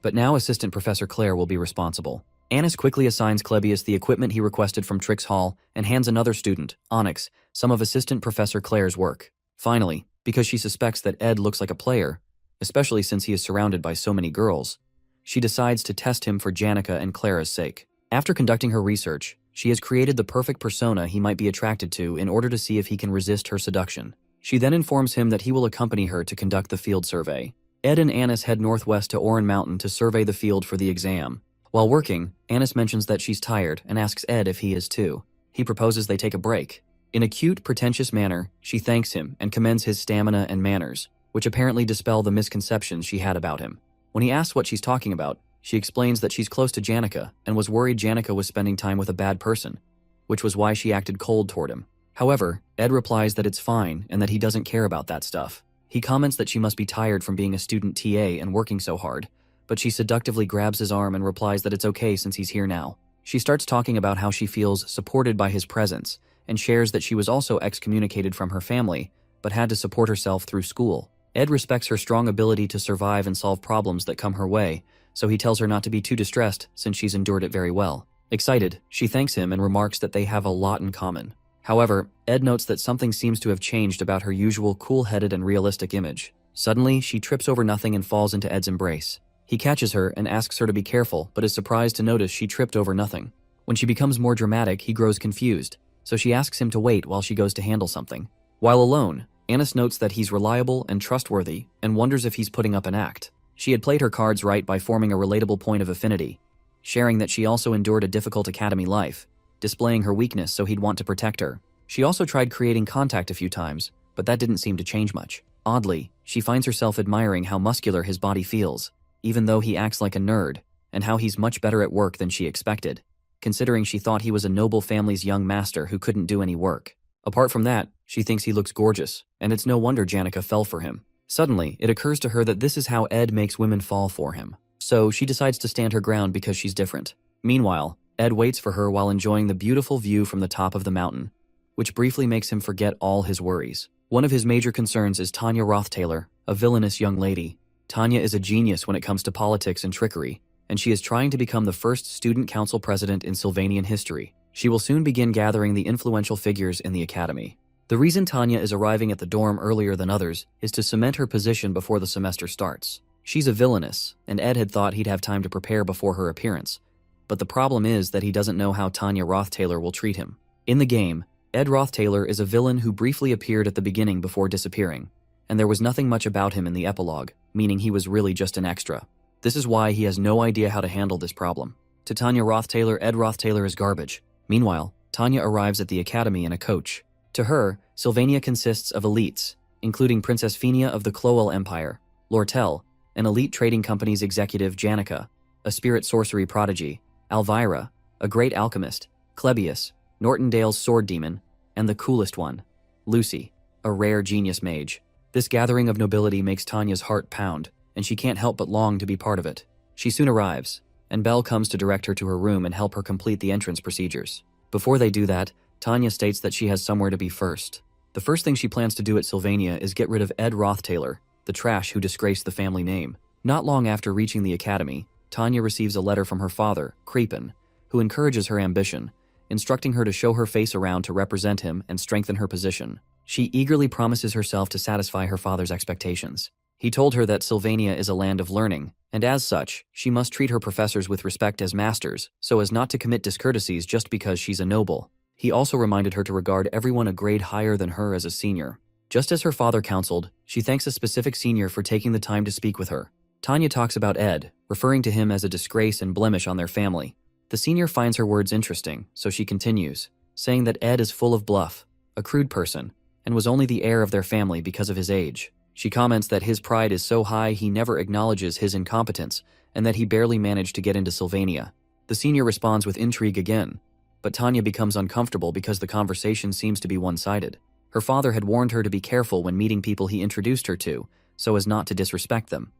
but now Assistant Professor Claire will be responsible. Anis quickly assigns Klebius the equipment he requested from Trix Hall and hands another student, Onyx, some of Assistant Professor Claire's work. Finally, because she suspects that Ed looks like a player, especially since he is surrounded by so many girls, she decides to test him for Janica and Clara's sake. After conducting her research, she has created the perfect persona he might be attracted to in order to see if he can resist her seduction. She then informs him that he will accompany her to conduct the field survey. Ed and Anis head northwest to Oran Mountain to survey the field for the exam. While working, Anis mentions that she's tired and asks Ed if he is too. He proposes they take a break. In a cute, pretentious manner, she thanks him and commends his stamina and manners, which apparently dispel the misconceptions she had about him. When he asks what she's talking about, she explains that she's close to Janica and was worried Janica was spending time with a bad person, which was why she acted cold toward him. However, Ed replies that it's fine and that he doesn't care about that stuff. He comments that she must be tired from being a student TA and working so hard, but she seductively grabs his arm and replies that it's okay since he's here now. She starts talking about how she feels supported by his presence and shares that she was also excommunicated from her family, but had to support herself through school. Ed respects her strong ability to survive and solve problems that come her way, so he tells her not to be too distressed since she's endured it very well. Excited, she thanks him and remarks that they have a lot in common. However, Ed notes that something seems to have changed about her usual cool-headed and realistic image. Suddenly, she trips over nothing and falls into Ed's embrace. He catches her and asks her to be careful, but is surprised to notice she tripped over nothing. When she becomes more dramatic, he grows confused, so she asks him to wait while she goes to handle something. While alone, Anis notes that he's reliable and trustworthy and wonders if he's putting up an act. She had played her cards right by forming a relatable point of affinity, sharing that she also endured a difficult academy life, displaying her weakness so he'd want to protect her. She also tried creating contact a few times, but that didn't seem to change much. Oddly, she finds herself admiring how muscular his body feels, even though he acts like a nerd, and how he's much better at work than she expected, considering she thought he was a noble family's young master who couldn't do any work. Apart from that, she thinks he looks gorgeous, and it's no wonder Janica fell for him. Suddenly, it occurs to her that this is how Ed makes women fall for him. So she decides to stand her ground because she's different. Meanwhile, Ed waits for her while enjoying the beautiful view from the top of the mountain, which briefly makes him forget all his worries. One of his major concerns is Tanya Roth-Taylor, a villainous young lady. Tanya is a genius when it comes to politics and trickery, and she is trying to become the first student council president in Sylvanian history. She will soon begin gathering the influential figures in the academy. The reason Tanya is arriving at the dorm earlier than others is to cement her position before the semester starts. She's a villainess, and Ed had thought he'd have time to prepare before her appearance. But the problem is that he doesn't know how Tanya Roth-Taylor will treat him. In the game, Ed Roth-Taylor is a villain who briefly appeared at the beginning before disappearing, and there was nothing much about him in the epilogue, meaning he was really just an extra. This is why he has no idea how to handle this problem. To Tanya Roth-Taylor, Ed Roth-Taylor is garbage. Meanwhile, Tanya arrives at the academy in a coach. To her, Sylvania consists of elites, including Princess Phenia of the Clowell Empire, Lortel, an elite trading company's executive Janica, a spirit sorcery prodigy, Alvira, a great alchemist, Clebius, Nortondale's sword demon, and the coolest one, Lucy, a rare genius mage. This gathering of nobility makes Tanya's heart pound, and she can't help but long to be part of it. She soon arrives, and Belle comes to direct her to her room and help her complete the entrance procedures. Before they do that, Tanya states that she has somewhere to be first. The first thing she plans to do at Sylvania is get rid of Ed Rothtaylor, the trash who disgraced the family name. Not long after reaching the academy, Tanya receives a letter from her father, Creepin, who encourages her ambition, instructing her to show her face around to represent him and strengthen her position. She eagerly promises herself to satisfy her father's expectations. He told her that Sylvania is a land of learning, and as such, she must treat her professors with respect as masters, so as not to commit discourtesies just because she's a noble. He also reminded her to regard everyone a grade higher than her as a senior. Just as her father counseled, she thanks a specific senior for taking the time to speak with her. Tanya talks about Ed, referring to him as a disgrace and blemish on their family. The senior finds her words interesting, so she continues, saying that Ed is full of bluff, a crude person, and was only the heir of their family because of his age. She comments that his pride is so high he never acknowledges his incompetence, and that he barely managed to get into Sylvania. The senior responds with intrigue again, but Tanya becomes uncomfortable because the conversation seems to be one-sided. Her father had warned her to be careful when meeting people he introduced her to, so as not to disrespect them,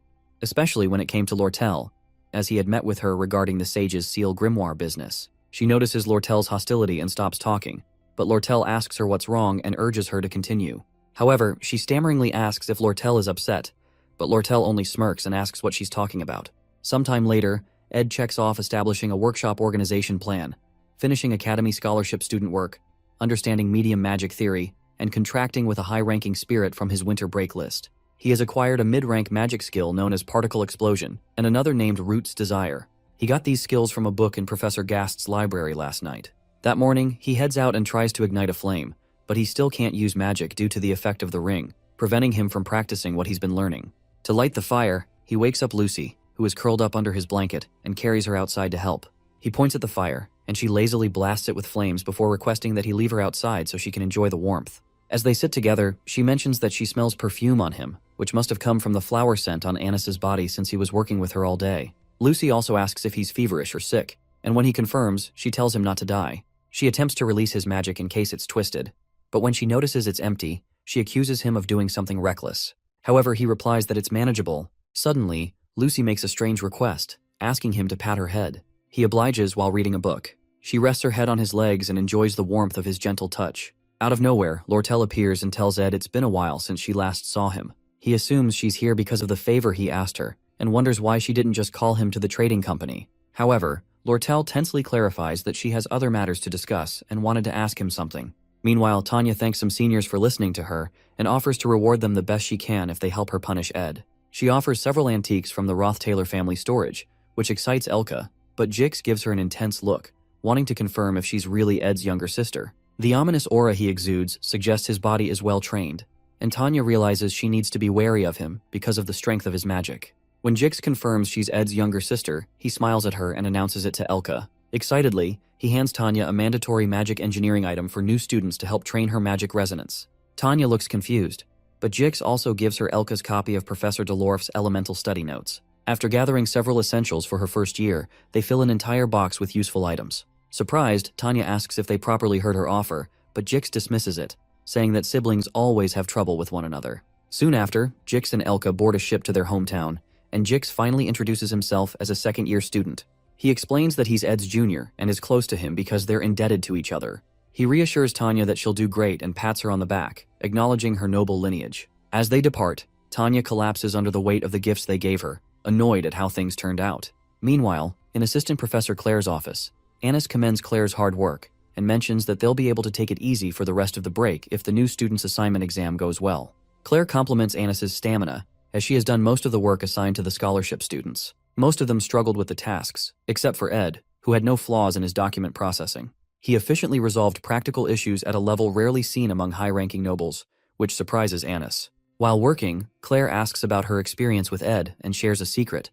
especially when it came to Lortel, as he had met with her regarding the sage's seal grimoire business. She notices Lortel's hostility and stops talking, but Lortel asks her what's wrong and urges her to continue. However, she stammeringly asks if Lortel is upset, but Lortel only smirks and asks what she's talking about. Sometime later, Ed checks off establishing a workshop organization plan, finishing academy scholarship student work, understanding medium magic theory, and contracting with a high-ranking spirit from his winter break list. He has acquired a mid-rank magic skill known as Particle Explosion, and another named Root's Desire. He got these skills from a book in Professor Gast's library last night. That morning, he heads out and tries to ignite a flame, but he still can't use magic due to the effect of the ring, preventing him from practicing what he's been learning. To light the fire, he wakes up Lucy, who is curled up under his blanket, and carries her outside to help. He points at the fire, and she lazily blasts it with flames before requesting that he leave her outside so she can enjoy the warmth. As they sit together, she mentions that she smells perfume on him, which must have come from the flower scent on Anis's body since he was working with her all day. Lucy also asks if he's feverish or sick, and when he confirms, she tells him not to die. She attempts to release his magic in case it's twisted, but when she notices it's empty, she accuses him of doing something reckless. However, he replies that it's manageable. Suddenly, Lucy makes a strange request, asking him to pat her head. He obliges while reading a book. She rests her head on his legs and enjoys the warmth of his gentle touch. Out of nowhere, Lortel appears and tells Ed it's been a while since she last saw him. He assumes she's here because of the favor he asked her, and wonders why she didn't just call him to the trading company. However, Lortel tensely clarifies that she has other matters to discuss and wanted to ask him something. Meanwhile, Tanya thanks some seniors for listening to her and offers to reward them the best she can if they help her punish Ed. She offers several antiques from the Roth-Taylor family storage, which excites Elka, but Jix gives her an intense look, wanting to confirm if she's really Ed's younger sister. The ominous aura he exudes suggests his body is well-trained, and Tanya realizes she needs to be wary of him because of the strength of his magic. When Jix confirms she's Ed's younger sister, he smiles at her and announces it to Elka. Excitedly, he hands Tanya a mandatory magic engineering item for new students to help train her magic resonance. Tanya looks confused, but Jix also gives her Elka's copy of Professor Delorf's elemental study notes. After gathering several essentials for her first year, they fill an entire box with useful items. Surprised, Tanya asks if they properly heard her offer, but Jix dismisses it, saying that siblings always have trouble with one another. Soon after, Jix and Elka board a ship to their hometown, and Jix finally introduces himself as a second-year student. He explains that he's Ed's junior and is close to him because they're indebted to each other. He reassures Tanya that she'll do great and pats her on the back, acknowledging her noble lineage. As they depart, Tanya collapses under the weight of the gifts they gave her, annoyed at how things turned out. Meanwhile, in Assistant Professor Claire's office, Anis commends Claire's hard work and mentions that they'll be able to take it easy for the rest of the break if the new student's assignment exam goes well. Claire compliments Anis's stamina, as she has done most of the work assigned to the scholarship students. Most of them struggled with the tasks, except for Ed, who had no flaws in his document processing. He efficiently resolved practical issues at a level rarely seen among high-ranking nobles, which surprises Anis. While working, Claire asks about her experience with Ed and shares a secret.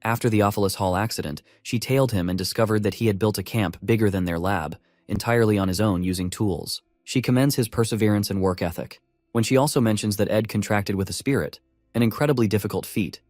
After the Ophelis Hall accident, she tailed him and discovered that he had built a camp bigger than their lab, entirely on his own using tools. She commends his perseverance and work ethic. When she also mentions that Ed contracted with a spirit, an incredibly difficult feat,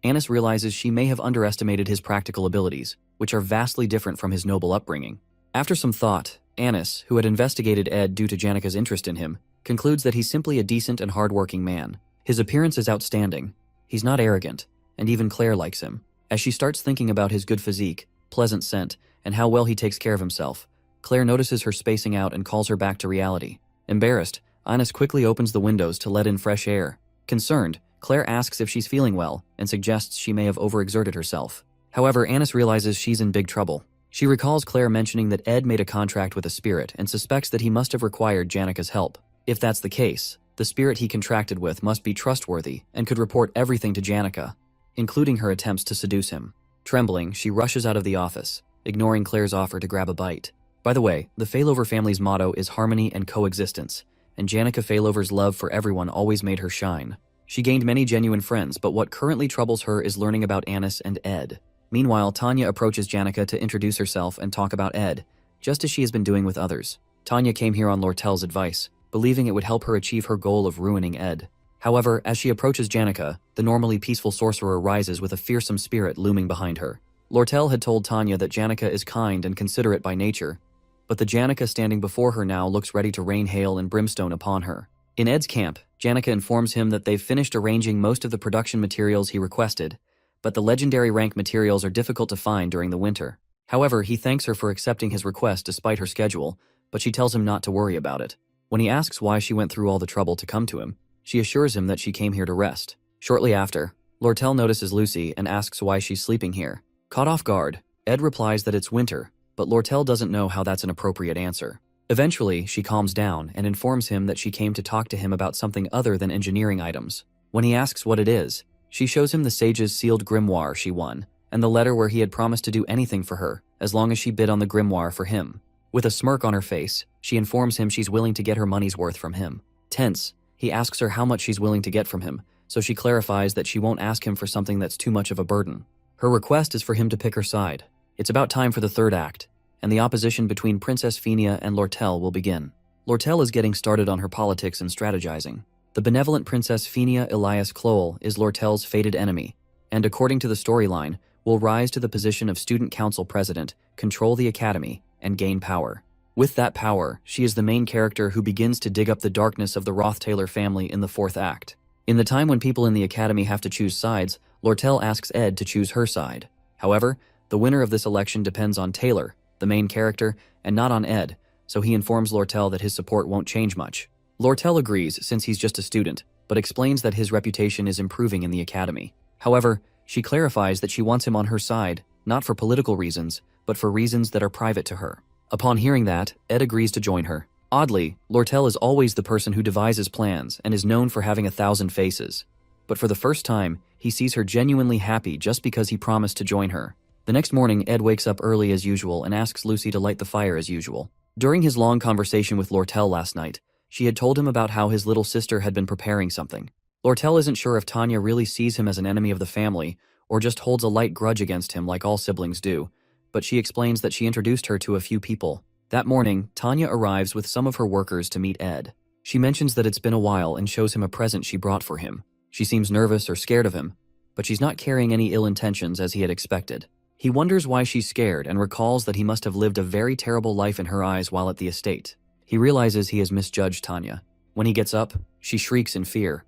Anis realizes she may have underestimated his practical abilities, which are vastly different from his noble upbringing. After some thought, Anis, who had investigated Ed due to Janika's interest in him, concludes that he's simply a decent and hardworking man. His appearance is outstanding, he's not arrogant, and even Claire likes him. As she starts thinking about his good physique, pleasant scent, and how well he takes care of himself, Claire notices her spacing out and calls her back to reality. Embarrassed, Anis quickly opens the windows to let in fresh air. Concerned, Claire asks if she's feeling well and suggests she may have overexerted herself. However, Anis realizes she's in big trouble. She recalls Claire mentioning that Ed made a contract with a spirit and suspects that he must have required Janika's help. If that's the case, the spirit he contracted with must be trustworthy and could report everything to Janika, including her attempts to seduce him. Trembling, she rushes out of the office, ignoring Claire's offer to grab a bite. By the way, the Failover family's motto is harmony and coexistence, and Janika Failover's love for everyone always made her shine. She gained many genuine friends, but what currently troubles her is learning about Anis and Ed. Meanwhile, Tanya approaches Janika to introduce herself and talk about Ed, just as she has been doing with others. Tanya came here on Lortel's advice, believing it would help her achieve her goal of ruining Ed. However, as she approaches Janika, the normally peaceful sorcerer rises with a fearsome spirit looming behind her. Lortel had told Tanya that Janika is kind and considerate by nature, but the Janika standing before her now looks ready to rain hail and brimstone upon her. In Ed's camp, Janika informs him that they've finished arranging most of the production materials he requested, but the legendary rank materials are difficult to find during the winter. However, he thanks her for accepting his request despite her schedule, but she tells him not to worry about it. When he asks why she went through all the trouble to come to him, she assures him that she came here to rest. Shortly after, Lortel notices Lucy and asks why she's sleeping here. Caught off guard, Ed replies that it's winter, but Lortel doesn't know how that's an appropriate answer. Eventually, she calms down and informs him that she came to talk to him about something other than engineering items. When he asks what it is, she shows him the sage's sealed grimoire she won, and the letter where he had promised to do anything for her, as long as she bid on the grimoire for him. With a smirk on her face, she informs him she's willing to get her money's worth from him. Tense, he asks her how much she's willing to get from him, so she clarifies that she won't ask him for something that's too much of a burden. Her request is for him to pick her side. It's about time for the third act, and the opposition between Princess Fenia and Lortel will begin. Lortel is getting started on her politics and strategizing. The benevolent Princess Fenia Elias Clowell is Lortel's fated enemy, and according to the storyline, will rise to the position of Student Council President, control the Academy, and gain power. With that power, she is the main character who begins to dig up the darkness of the Roth-Taylor family in the fourth act. In the time when people in the Academy have to choose sides, Lortel asks Ed to choose her side. However, the winner of this election depends on Taylor, the main character, and not on Ed, so he informs Lortel that his support won't change much. Lortel agrees since he's just a student, but explains that his reputation is improving in the Academy. However, she clarifies that she wants him on her side, not for political reasons, but for reasons that are private to her. Upon hearing that, Ed agrees to join her. Oddly, Lortel is always the person who devises plans and is known for having 1,000 faces. But for the first time, he sees her genuinely happy just because he promised to join her. The next morning, Ed wakes up early as usual and asks Lucy to light the fire as usual. During his long conversation with Lortel last night, she had told him about how his little sister had been preparing something. Lortel isn't sure if Tanya really sees him as an enemy of the family or just holds a light grudge against him like all siblings do, but she explains that she introduced her to a few people. That morning, Tanya arrives with some of her workers to meet Ed. She mentions that it's been a while and shows him a present she brought for him. She seems nervous or scared of him, but she's not carrying any ill intentions as he had expected. He wonders why she's scared and recalls that he must have lived a very terrible life in her eyes while at the estate. He realizes he has misjudged Tanya. When he gets up, she shrieks in fear,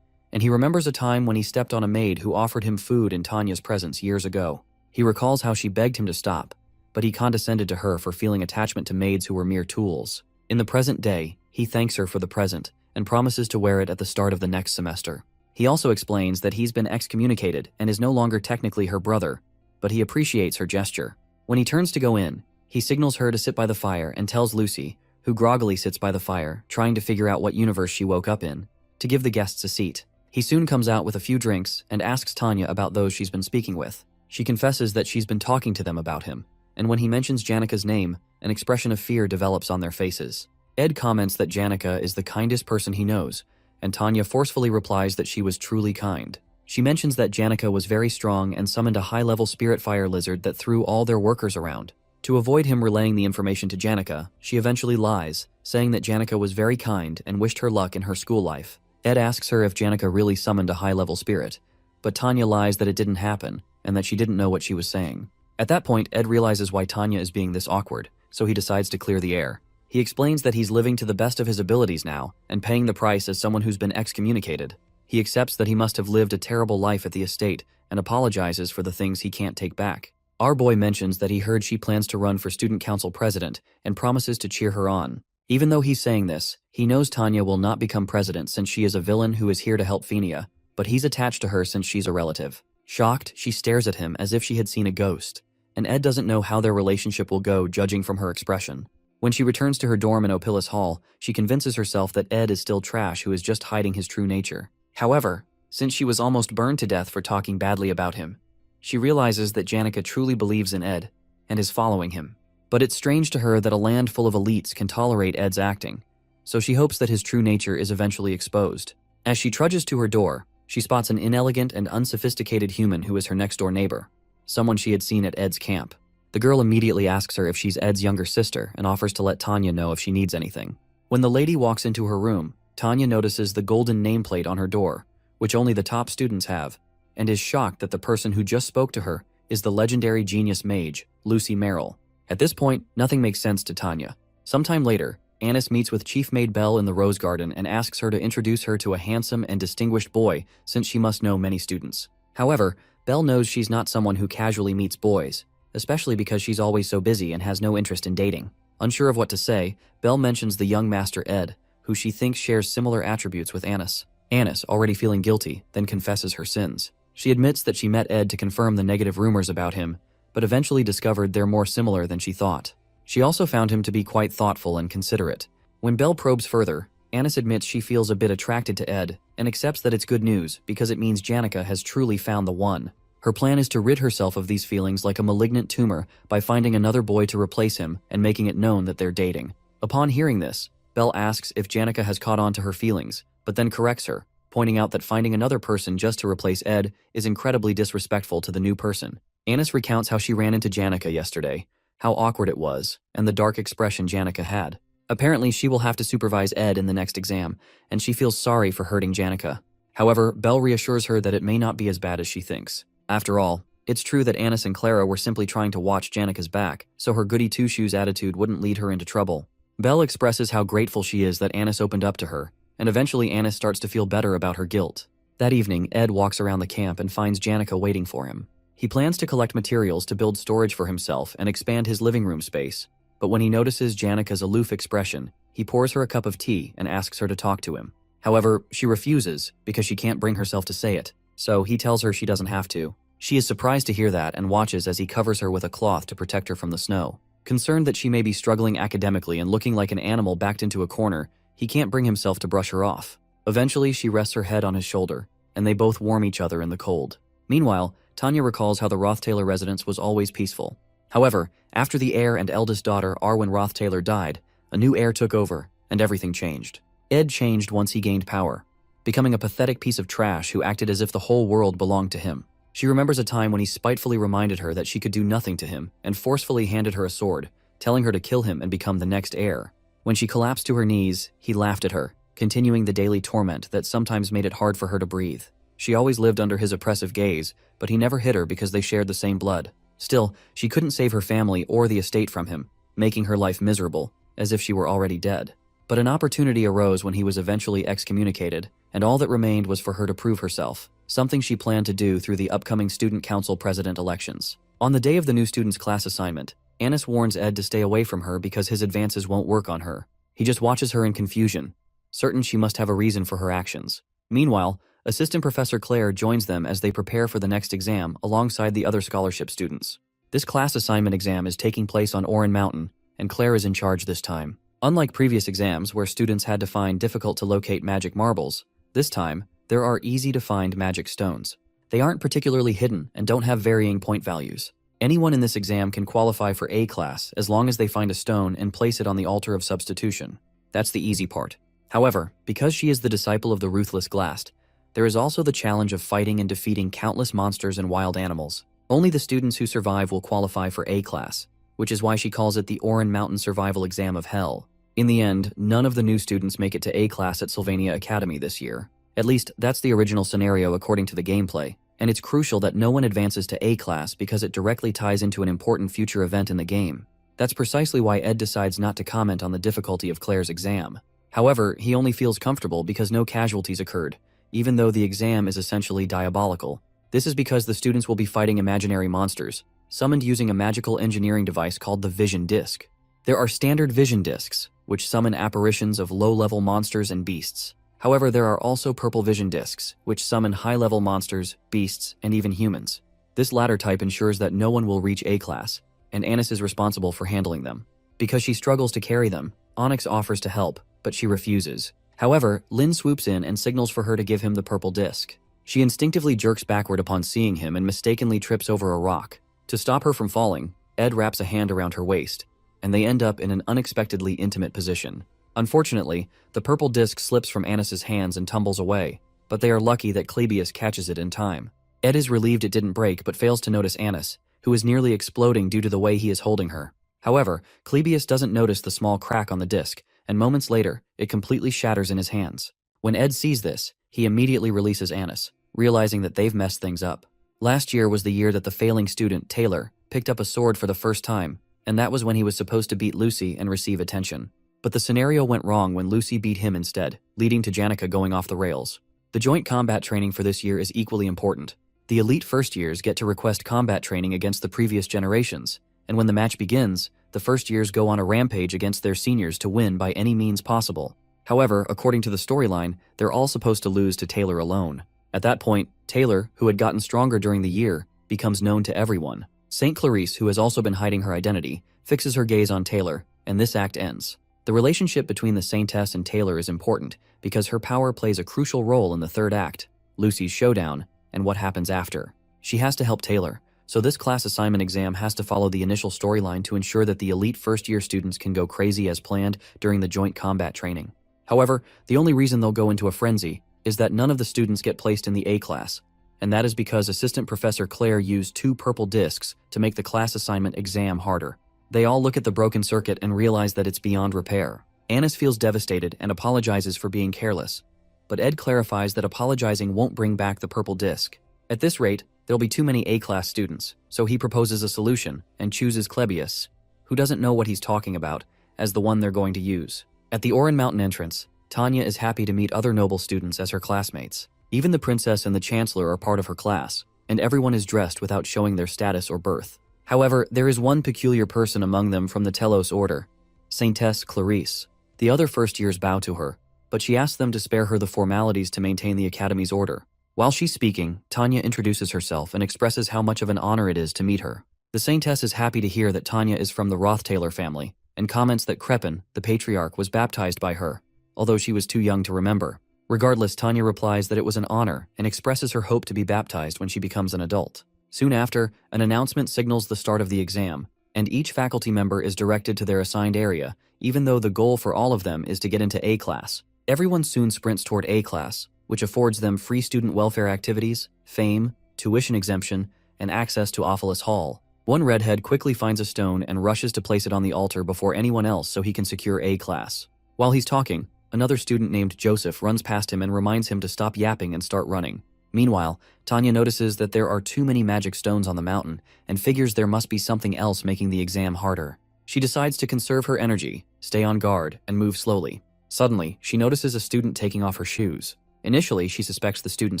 and he remembers a time when he stepped on a maid who offered him food in Tanya's presence years ago. He recalls how she begged him to stop, but he condescended to her for feeling attachment to maids who were mere tools. In the present day, he thanks her for the present and promises to wear it at the start of the next semester. He also explains that he's been excommunicated and is no longer technically her brother, but he appreciates her gesture. When he turns to go in, he signals her to sit by the fire and tells Lucy, who groggily sits by the fire, trying to figure out what universe she woke up in, to give the guests a seat. He soon comes out with a few drinks and asks Tanya about those she's been speaking with. She confesses that she's been talking to them about him, and when he mentions Janika's name, an expression of fear develops on their faces. Ed comments that Janika is the kindest person he knows, and Tanya forcefully replies that she was truly kind. She mentions that Janika was very strong and summoned a high-level spirit fire lizard that threw all their workers around. To avoid him relaying the information to Janica, she eventually lies, saying that Janica was very kind and wished her luck in her school life. Ed asks her if Janica really summoned a high-level spirit, but Tanya lies that it didn't happen and that she didn't know what she was saying. At that point, Ed realizes why Tanya is being this awkward, so he decides to clear the air. He explains that he's living to the best of his abilities now and paying the price as someone who's been excommunicated. He accepts that he must have lived a terrible life at the estate and apologizes for the things he can't take back. Our boy mentions that he heard she plans to run for student council president and promises to cheer her on. Even though he's saying this, he knows Tanya will not become president since she is a villain who is here to help Fenia, but he's attached to her since she's a relative. Shocked, she stares at him as if she had seen a ghost, and Ed doesn't know how their relationship will go judging from her expression. When she returns to her dorm in Opilus Hall, she convinces herself that Ed is still trash who is just hiding his true nature. However, since she was almost burned to death for talking badly about him, she realizes that Janica truly believes in Ed and is following him. But it's strange to her that a land full of elites can tolerate Ed's acting, so she hopes that his true nature is eventually exposed. As she trudges to her door, she spots an inelegant and unsophisticated human who is her next-door neighbor, someone she had seen at Ed's camp. The girl immediately asks her if she's Ed's younger sister and offers to let Tanya know if she needs anything. When the lady walks into her room, Tanya notices the golden nameplate on her door, which only the top students have, and is shocked that the person who just spoke to her is the legendary genius mage, Lucy Merrill. At this point, nothing makes sense to Tanya. Sometime later, Anis meets with Chief Maid Belle in the Rose Garden and asks her to introduce her to a handsome and distinguished boy since she must know many students. However, Belle knows she's not someone who casually meets boys, especially because she's always so busy and has no interest in dating. Unsure of what to say, Belle mentions the young master Ed, who she thinks shares similar attributes with Anis. Anis, already feeling guilty, then confesses her sins. She admits that she met Ed to confirm the negative rumors about him, but eventually discovered they're more similar than she thought. She also found him to be quite thoughtful and considerate. When Belle probes further, Anis admits she feels a bit attracted to Ed and accepts that it's good news because it means Janica has truly found the one. Her plan is to rid herself of these feelings like a malignant tumor by finding another boy to replace him and making it known that they're dating. Upon hearing this, Belle asks if Janica has caught on to her feelings, but then corrects her, pointing out that finding another person just to replace Ed is incredibly disrespectful to the new person. Anis recounts how she ran into Janica yesterday, how awkward it was, and the dark expression Janica had. Apparently, she will have to supervise Ed in the next exam, and she feels sorry for hurting Janica. However, Belle reassures her that it may not be as bad as she thinks. After all, it's true that Anis and Clara were simply trying to watch Janica's back, so her goody-two-shoes attitude wouldn't lead her into trouble. Belle expresses how grateful she is that Anis opened up to her, and eventually Anis starts to feel better about her guilt. That evening, Ed walks around the camp and finds Janica waiting for him. He plans to collect materials to build storage for himself and expand his living room space, but when he notices Janica's aloof expression, he pours her a cup of tea and asks her to talk to him. However, she refuses because she can't bring herself to say it, so he tells her she doesn't have to. She is surprised to hear that and watches as he covers her with a cloth to protect her from the snow. Concerned that she may be struggling academically and looking like an animal backed into a corner, he can't bring himself to brush her off. Eventually, she rests her head on his shoulder, and they both warm each other in the cold. Meanwhile, Tanya recalls how the Roth-Taylor residence was always peaceful. However, after the heir and eldest daughter Arwen Roth-Taylor died, a new heir took over, and everything changed. Ed changed once he gained power, becoming a pathetic piece of trash who acted as if the whole world belonged to him. She remembers a time when he spitefully reminded her that she could do nothing to him and forcefully handed her a sword, telling her to kill him and become the next heir. When she collapsed to her knees, he laughed at her, continuing the daily torment that sometimes made it hard for her to breathe. She always lived under his oppressive gaze, but he never hit her because they shared the same blood. Still, she couldn't save her family or the estate from him, making her life miserable, as if she were already dead. But an opportunity arose when he was eventually excommunicated, and all that remained was for her to prove herself, something she planned to do through the upcoming student council president elections. On the day of the new student's class assignment, Anis warns Ed to stay away from her because his advances won't work on her. He just watches her in confusion, certain she must have a reason for her actions. Meanwhile, Assistant Professor Claire joins them as they prepare for the next exam alongside the other scholarship students. This class assignment exam is taking place on Orin Mountain, and Claire is in charge this time. Unlike previous exams where students had to find difficult-to-locate magic marbles, this time, there are easy-to-find magic stones. They aren't particularly hidden and don't have varying point values. Anyone in this exam can qualify for A class as long as they find a stone and place it on the altar of substitution. That's the easy part. However, because she is the disciple of the ruthless Glast, there is also the challenge of fighting and defeating countless monsters and wild animals. Only the students who survive will qualify for A class. which is why she calls it the Oran Mountain Survival Exam of Hell. In the end, none of the new students make it to A class at Sylvania Academy this year. At least, that's the original scenario according to the gameplay, and it's crucial that no one advances to A class because it directly ties into an important future event in the game. That's precisely why Ed decides not to comment on the difficulty of Claire's exam. However, he only feels comfortable because no casualties occurred, even though the exam is essentially diabolical. This is because the students will be fighting imaginary monsters, summoned using a magical engineering device called the Vision Disc. There are standard Vision Discs, which summon apparitions of low-level monsters and beasts. However, there are also Purple Vision Discs, which summon high-level monsters, beasts, and even humans. This latter type ensures that no one will reach A class, and Anis is responsible for handling them. Because she struggles to carry them, Onyx offers to help, but she refuses. However, Lynn swoops in and signals for her to give him the purple disc. She instinctively jerks backward upon seeing him and mistakenly trips over a rock. To stop her from falling, Ed wraps a hand around her waist, and they end up in an unexpectedly intimate position. Unfortunately, the purple disc slips from Anis's hands and tumbles away, but they are lucky that Clebius catches it in time. Ed is relieved it didn't break but fails to notice Anis, who is nearly exploding due to the way he is holding her. However, Clebius doesn't notice the small crack on the disc, and moments later, it completely shatters in his hands. When Ed sees this, he immediately releases Anis, realizing that they've messed things up. Last year was the year that the failing student, Taylor, picked up a sword for the first time, and that was when he was supposed to beat Lucy and receive attention. But the scenario went wrong when Lucy beat him instead, leading to Janica going off the rails. The joint combat training for this year is equally important. The elite first years get to request combat training against the previous generations, and when the match begins, the first years go on a rampage against their seniors to win by any means possible. However, according to the storyline, they're all supposed to lose to Taylor alone. At that point, Taylor, who had gotten stronger during the year, becomes known to everyone. St. Clarice, who has also been hiding her identity, fixes her gaze on Taylor, and this act ends. The relationship between the Saintess and Taylor is important because her power plays a crucial role in the third act, Lucy's showdown, and what happens after. She has to help Taylor, so this class assignment exam has to follow the initial storyline to ensure that the elite first-year students can go crazy as planned during the joint combat training. However, the only reason they'll go into a frenzy is that none of the students get placed in the A class, and that is because Assistant Professor Claire used 2 purple discs to make the class assignment exam harder. They all look at the broken circuit and realize that it's beyond repair. Anis feels devastated and apologizes for being careless, but Ed clarifies that apologizing won't bring back the purple disc. At this rate, there'll be too many A-class students, so he proposes a solution and chooses Clebius, who doesn't know what he's talking about, as the one they're going to use. At the Oran Mountain entrance, Tanya is happy to meet other noble students as her classmates. Even the princess and the chancellor are part of her class, and everyone is dressed without showing their status or birth. However, there is one peculiar person among them from the Telos order, Saintess Clarice. The other first years bow to her, but she asks them to spare her the formalities to maintain the Academy's order. While she's speaking, Tanya introduces herself and expresses how much of an honor it is to meet her. The Saintess is happy to hear that Tanya is from the Roth-Taylor family, and comments that Crepin, the patriarch, was baptized by her, although she was too young to remember. Regardless, Tanya replies that it was an honor and expresses her hope to be baptized when she becomes an adult. Soon after, an announcement signals the start of the exam, and each faculty member is directed to their assigned area, even though the goal for all of them is to get into A class. Everyone soon sprints toward A class, which affords them free student welfare activities, fame, tuition exemption, and access to Ophelis Hall. One redhead quickly finds a stone and rushes to place it on the altar before anyone else so he can secure A class. While he's talking, another student named Joseph runs past him and reminds him to stop yapping and start running. Meanwhile, Tanya notices that there are too many magic stones on the mountain and figures there must be something else making the exam harder. She decides to conserve her energy, stay on guard, and move slowly. Suddenly, she notices a student taking off her shoes. Initially, she suspects the student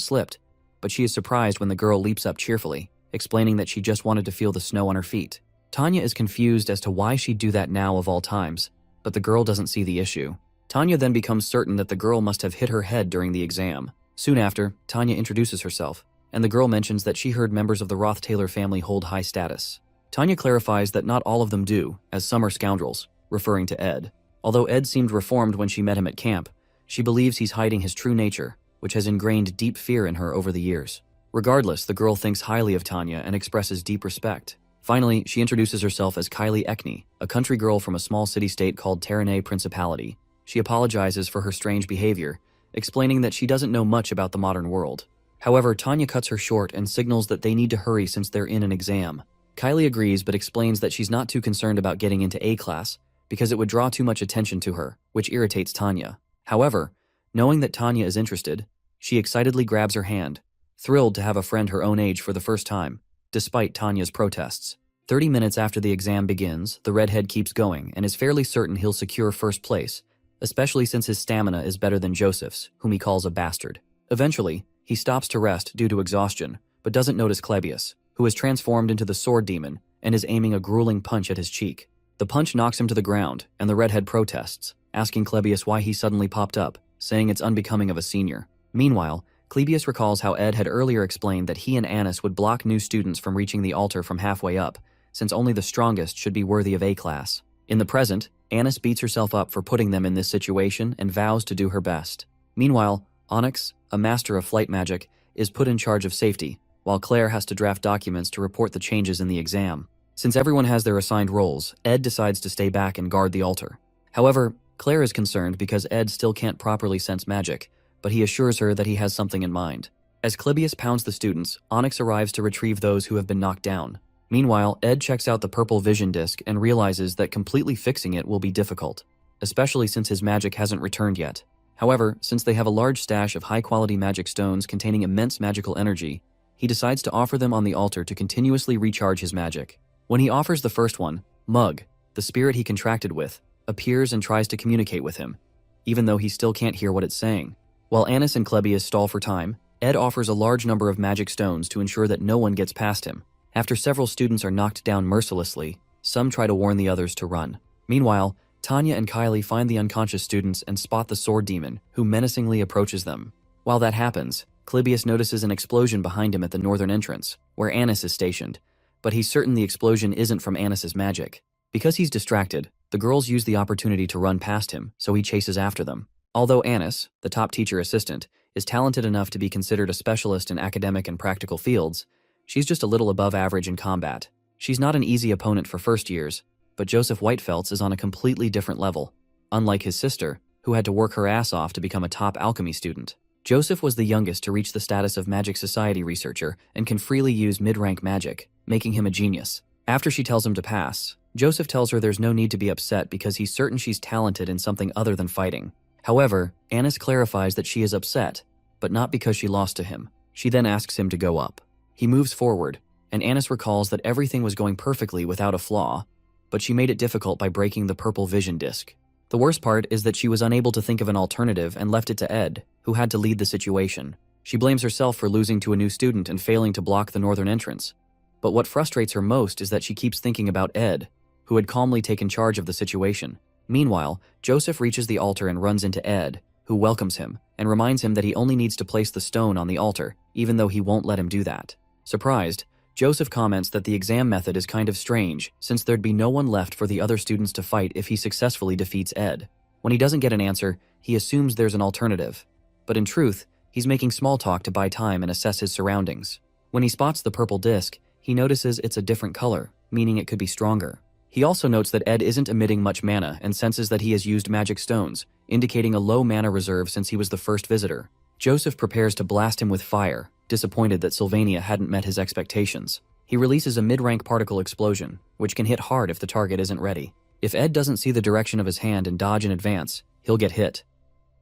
slipped, but she is surprised when the girl leaps up cheerfully, explaining that she just wanted to feel the snow on her feet. Tanya is confused as to why she'd do that now of all times, but the girl doesn't see the issue. Tanya then becomes certain that the girl must have hit her head during the exam. Soon after, Tanya introduces herself, and the girl mentions that she heard members of the Roth-Taylor family hold high status. Tanya clarifies that not all of them do, as some are scoundrels, referring to Ed. Although Ed seemed reformed when she met him at camp, she believes he's hiding his true nature, which has ingrained deep fear in her over the years. Regardless, the girl thinks highly of Tanya and expresses deep respect. Finally, she introduces herself as Kylie Ekney, a country girl from a small city-state called Terranay Principality. She apologizes for her strange behavior, explaining that she doesn't know much about the modern world. However, Tanya cuts her short and signals that they need to hurry since they're in an exam. Kylie agrees but explains that she's not too concerned about getting into A class because it would draw too much attention to her, which irritates Tanya. However, knowing that Tanya is interested, she excitedly grabs her hand, thrilled to have a friend her own age for the first time, despite Tanya's protests. 30 minutes after the exam begins, the redhead keeps going and is fairly certain he'll secure first place, especially since his stamina is better than Joseph's, whom he calls a bastard. Eventually, he stops to rest due to exhaustion, but doesn't notice Clebius, who is transformed into the sword demon and is aiming a grueling punch at his cheek. The punch knocks him to the ground, and the redhead protests, asking Clebius why he suddenly popped up, saying it's unbecoming of a senior. Meanwhile, Clebius recalls how Ed had earlier explained that he and Anis would block new students from reaching the altar from halfway up, since only the strongest should be worthy of A class. In the present, Anis beats herself up for putting them in this situation and vows to do her best. Meanwhile, Onyx, a master of flight magic, is put in charge of safety, while Claire has to draft documents to report the changes in the exam. Since everyone has their assigned roles, Ed decides to stay back and guard the altar. However, Claire is concerned because Ed still can't properly sense magic, but he assures her that he has something in mind. As Clebius pounds the students, Onyx arrives to retrieve those who have been knocked down. Meanwhile, Ed checks out the purple vision disc and realizes that completely fixing it will be difficult, especially since his magic hasn't returned yet. However, since they have a large stash of high-quality magic stones containing immense magical energy, he decides to offer them on the altar to continuously recharge his magic. When he offers the first one, Mug, the spirit he contracted with, appears and tries to communicate with him, even though he still can't hear what it's saying. While Anis and Clebius stall for time, Ed offers a large number of magic stones to ensure that no one gets past him. After several students are knocked down mercilessly, some try to warn the others to run. Meanwhile, Tanya and Kylie find the unconscious students and spot the sword demon, who menacingly approaches them. While that happens, Clebius notices an explosion behind him at the northern entrance, where Anis is stationed, but he's certain the explosion isn't from Anis's magic. Because he's distracted, the girls use the opportunity to run past him, so he chases after them. Although Anis, the top teacher assistant, is talented enough to be considered a specialist in academic and practical fields, she's just a little above average in combat. She's not an easy opponent for first years, but Joseph Whitefeltz is on a completely different level, unlike his sister, who had to work her ass off to become a top alchemy student. Joseph was the youngest to reach the status of Magic Society researcher and can freely use mid-rank magic, making him a genius. After she tells him to pass, Joseph tells her there's no need to be upset because he's certain she's talented in something other than fighting. However, Anis clarifies that she is upset, but not because she lost to him. She then asks him to go up. He moves forward, and Anis recalls that everything was going perfectly without a flaw, but she made it difficult by breaking the purple vision disc. The worst part is that she was unable to think of an alternative and left it to Ed, who had to lead the situation. She blames herself for losing to a new student and failing to block the northern entrance. But what frustrates her most is that she keeps thinking about Ed, who had calmly taken charge of the situation. Meanwhile, Joseph reaches the altar and runs into Ed, who welcomes him and reminds him that he only needs to place the stone on the altar, even though he won't let him do that. Surprised, Joseph comments that the exam method is kind of strange, since there'd be no one left for the other students to fight if he successfully defeats Ed. When he doesn't get an answer, he assumes there's an alternative. But in truth, he's making small talk to buy time and assess his surroundings. When he spots the purple disc, he notices it's a different color, meaning it could be stronger. He also notes that Ed isn't emitting much mana and senses that he has used magic stones, indicating a low mana reserve since he was the first visitor. Joseph prepares to blast him with fire, disappointed that Sylvania hadn't met his expectations. He releases a mid-rank particle explosion, which can hit hard if the target isn't ready. If Ed doesn't see the direction of his hand and dodge in advance, he'll get hit.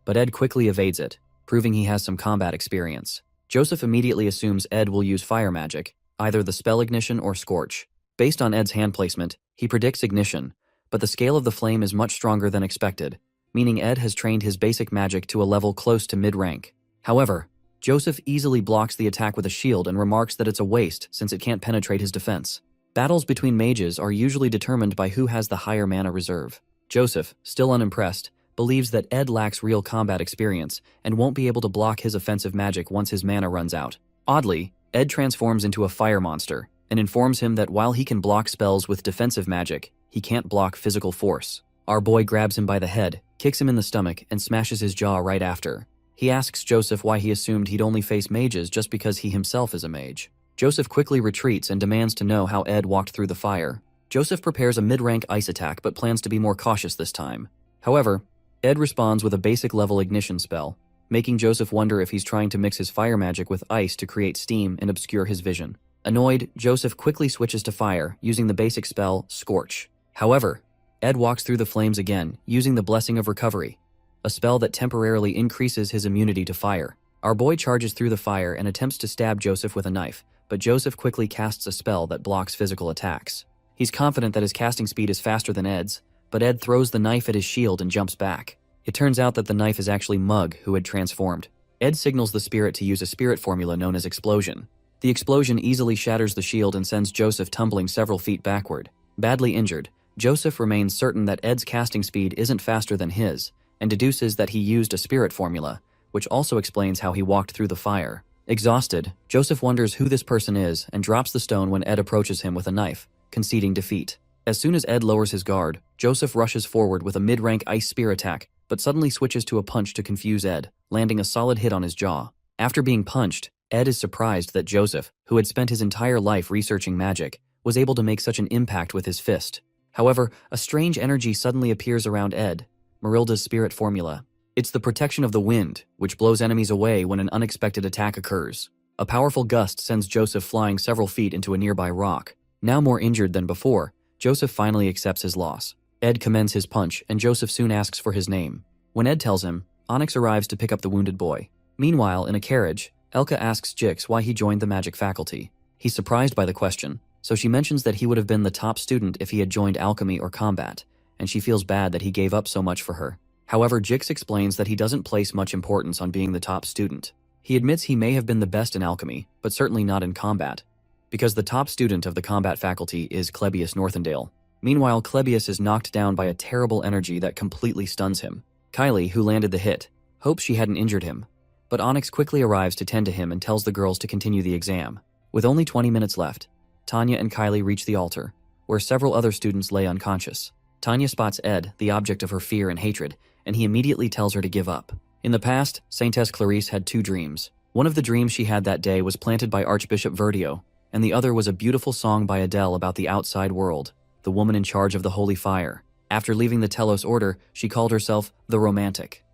But Ed quickly evades it, proving he has some combat experience. Joseph immediately assumes Ed will use fire magic, either the spell ignition or scorch. Based on Ed's hand placement, he predicts ignition, but the scale of the flame is much stronger than expected, meaning Ed has trained his basic magic to a level close to mid-rank. However, Joseph easily blocks the attack with a shield and remarks that it's a waste since it can't penetrate his defense. Battles between mages are usually determined by who has the higher mana reserve. Joseph, still unimpressed, believes that Ed lacks real combat experience and won't be able to block his offensive magic once his mana runs out. Oddly, Ed transforms into a fire monster and informs him that while he can block spells with defensive magic, he can't block physical force. Our boy grabs him by the head, kicks him in the stomach, and smashes his jaw right after. He asks Joseph why he assumed he'd only face mages just because he himself is a mage. Joseph quickly retreats and demands to know how Ed walked through the fire. Joseph prepares a mid-rank ice attack but plans to be more cautious this time. However, Ed responds with a basic level ignition spell, making Joseph wonder if he's trying to mix his fire magic with ice to create steam and obscure his vision. Annoyed, Joseph quickly switches to fire, using the basic spell, Scorch. However, Ed walks through the flames again, using the Blessing of Recovery, a spell that temporarily increases his immunity to fire. Our boy charges through the fire and attempts to stab Joseph with a knife, but Joseph quickly casts a spell that blocks physical attacks. He's confident that his casting speed is faster than Ed's, but Ed throws the knife at his shield and jumps back. It turns out that the knife is actually Mug, who had transformed. Ed signals the spirit to use a spirit formula known as Explosion. The explosion easily shatters the shield and sends Joseph tumbling several feet backward. Badly injured, Joseph remains certain that Ed's casting speed isn't faster than his, and deduces that he used a spirit formula, which also explains how he walked through the fire. Exhausted, Joseph wonders who this person is and drops the stone when Ed approaches him with a knife, conceding defeat. As soon as Ed lowers his guard, Joseph rushes forward with a mid-rank ice spear attack, but suddenly switches to a punch to confuse Ed, landing a solid hit on his jaw. After being punched, Ed is surprised that Joseph, who had spent his entire life researching magic, was able to make such an impact with his fist. However, a strange energy suddenly appears around Ed, Marilda's spirit formula. It's the protection of the wind, which blows enemies away when an unexpected attack occurs. A powerful gust sends Joseph flying several feet into a nearby rock. Now more injured than before, Joseph finally accepts his loss. Ed commends his punch, and Joseph soon asks for his name. When Ed tells him, Onyx arrives to pick up the wounded boy. Meanwhile, in a carriage, Elka asks Jix why he joined the magic faculty. He's surprised by the question, so she mentions that he would have been the top student if he had joined alchemy or combat, and she feels bad that he gave up so much for her. However, Jix explains that he doesn't place much importance on being the top student. He admits he may have been the best in alchemy, but certainly not in combat, because the top student of the combat faculty is Clebius Northendale. Meanwhile, Clebius is knocked down by a terrible energy that completely stuns him. Kylie, who landed the hit, hopes she hadn't injured him, but Onyx quickly arrives to tend to him and tells the girls to continue the exam. With only 20 minutes left, Tanya and Kylie reach the altar, where several other students lay unconscious. Tanya spots Ed, the object of her fear and hatred, and he immediately tells her to give up. In the past, Saintess Clarice had two dreams. One of the dreams she had that day was planted by Archbishop Verdio, and the other was a beautiful song by Adele about the outside world, the woman in charge of the holy fire. After leaving the Telos Order, she called herself the Romantic.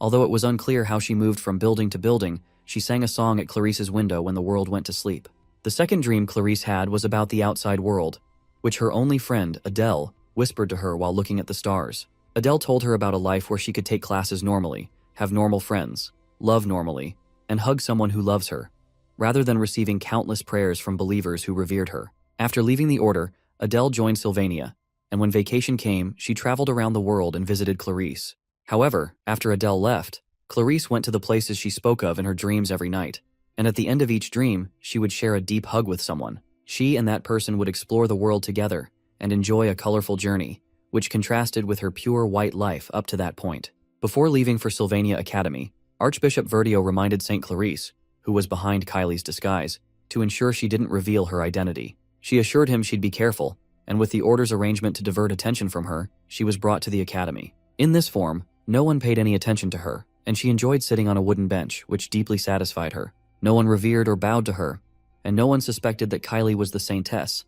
Although it was unclear how she moved from building to building, she sang a song at Clarice's window when the world went to sleep. The second dream Clarice had was about the outside world, which her only friend, Adele, whispered to her while looking at the stars. Adele told her about a life where she could take classes normally, have normal friends, love normally, and hug someone who loves her, rather than receiving countless prayers from believers who revered her. After leaving the Order, Adele joined Sylvania, and when vacation came, she traveled around the world and visited Clarice. However, after Adele left, Clarice went to the places she spoke of in her dreams every night, and at the end of each dream, she would share a deep hug with someone. She and that person would explore the world together and enjoy a colorful journey, which contrasted with her pure white life up to that point. Before leaving for Sylvania Academy, Archbishop Verdio reminded St. Clarice, who was behind Kylie's disguise, to ensure she didn't reveal her identity. She assured him she'd be careful, and with the Order's arrangement to divert attention from her, she was brought to the academy. In this form, no one paid any attention to her, and she enjoyed sitting on a wooden bench, which deeply satisfied her. No one revered or bowed to her, and no one suspected that Kylie was the saintess,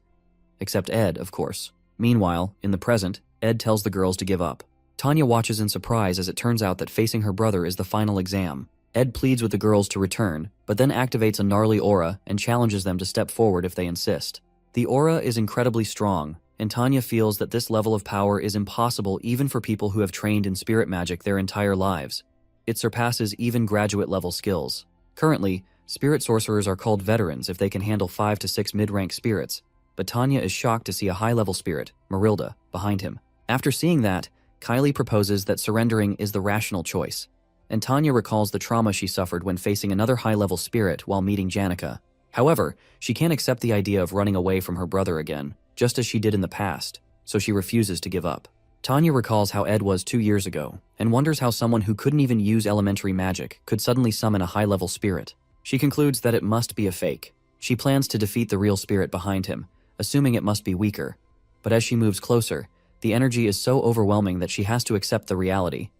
except Ed, of course. Meanwhile, in the present, Ed tells the girls to give up. Tanya watches in surprise as it turns out that facing her brother is the final exam. Ed pleads with the girls to return, but then activates a gnarly aura and challenges them to step forward if they insist. The aura is incredibly strong, and Tanya feels that this level of power is impossible even for people who have trained in spirit magic their entire lives. It surpasses even graduate-level skills. Currently, spirit sorcerers are called veterans if they can handle 5 to 6 mid-rank spirits, but Tanya is shocked to see a high-level spirit, Marilda, behind him. After seeing that, Kylie proposes that surrendering is the rational choice, and Tanya recalls the trauma she suffered when facing another high-level spirit while meeting Janica. However, she can't accept the idea of running away from her brother again, just as she did in the past, so she refuses to give up. Tanya recalls how Ed was 2 years ago, and wonders how someone who couldn't even use elementary magic could suddenly summon a high-level spirit. She concludes that it must be a fake. She plans to defeat the real spirit behind him, assuming it must be weaker. But as she moves closer, the energy is so overwhelming that she has to accept the reality.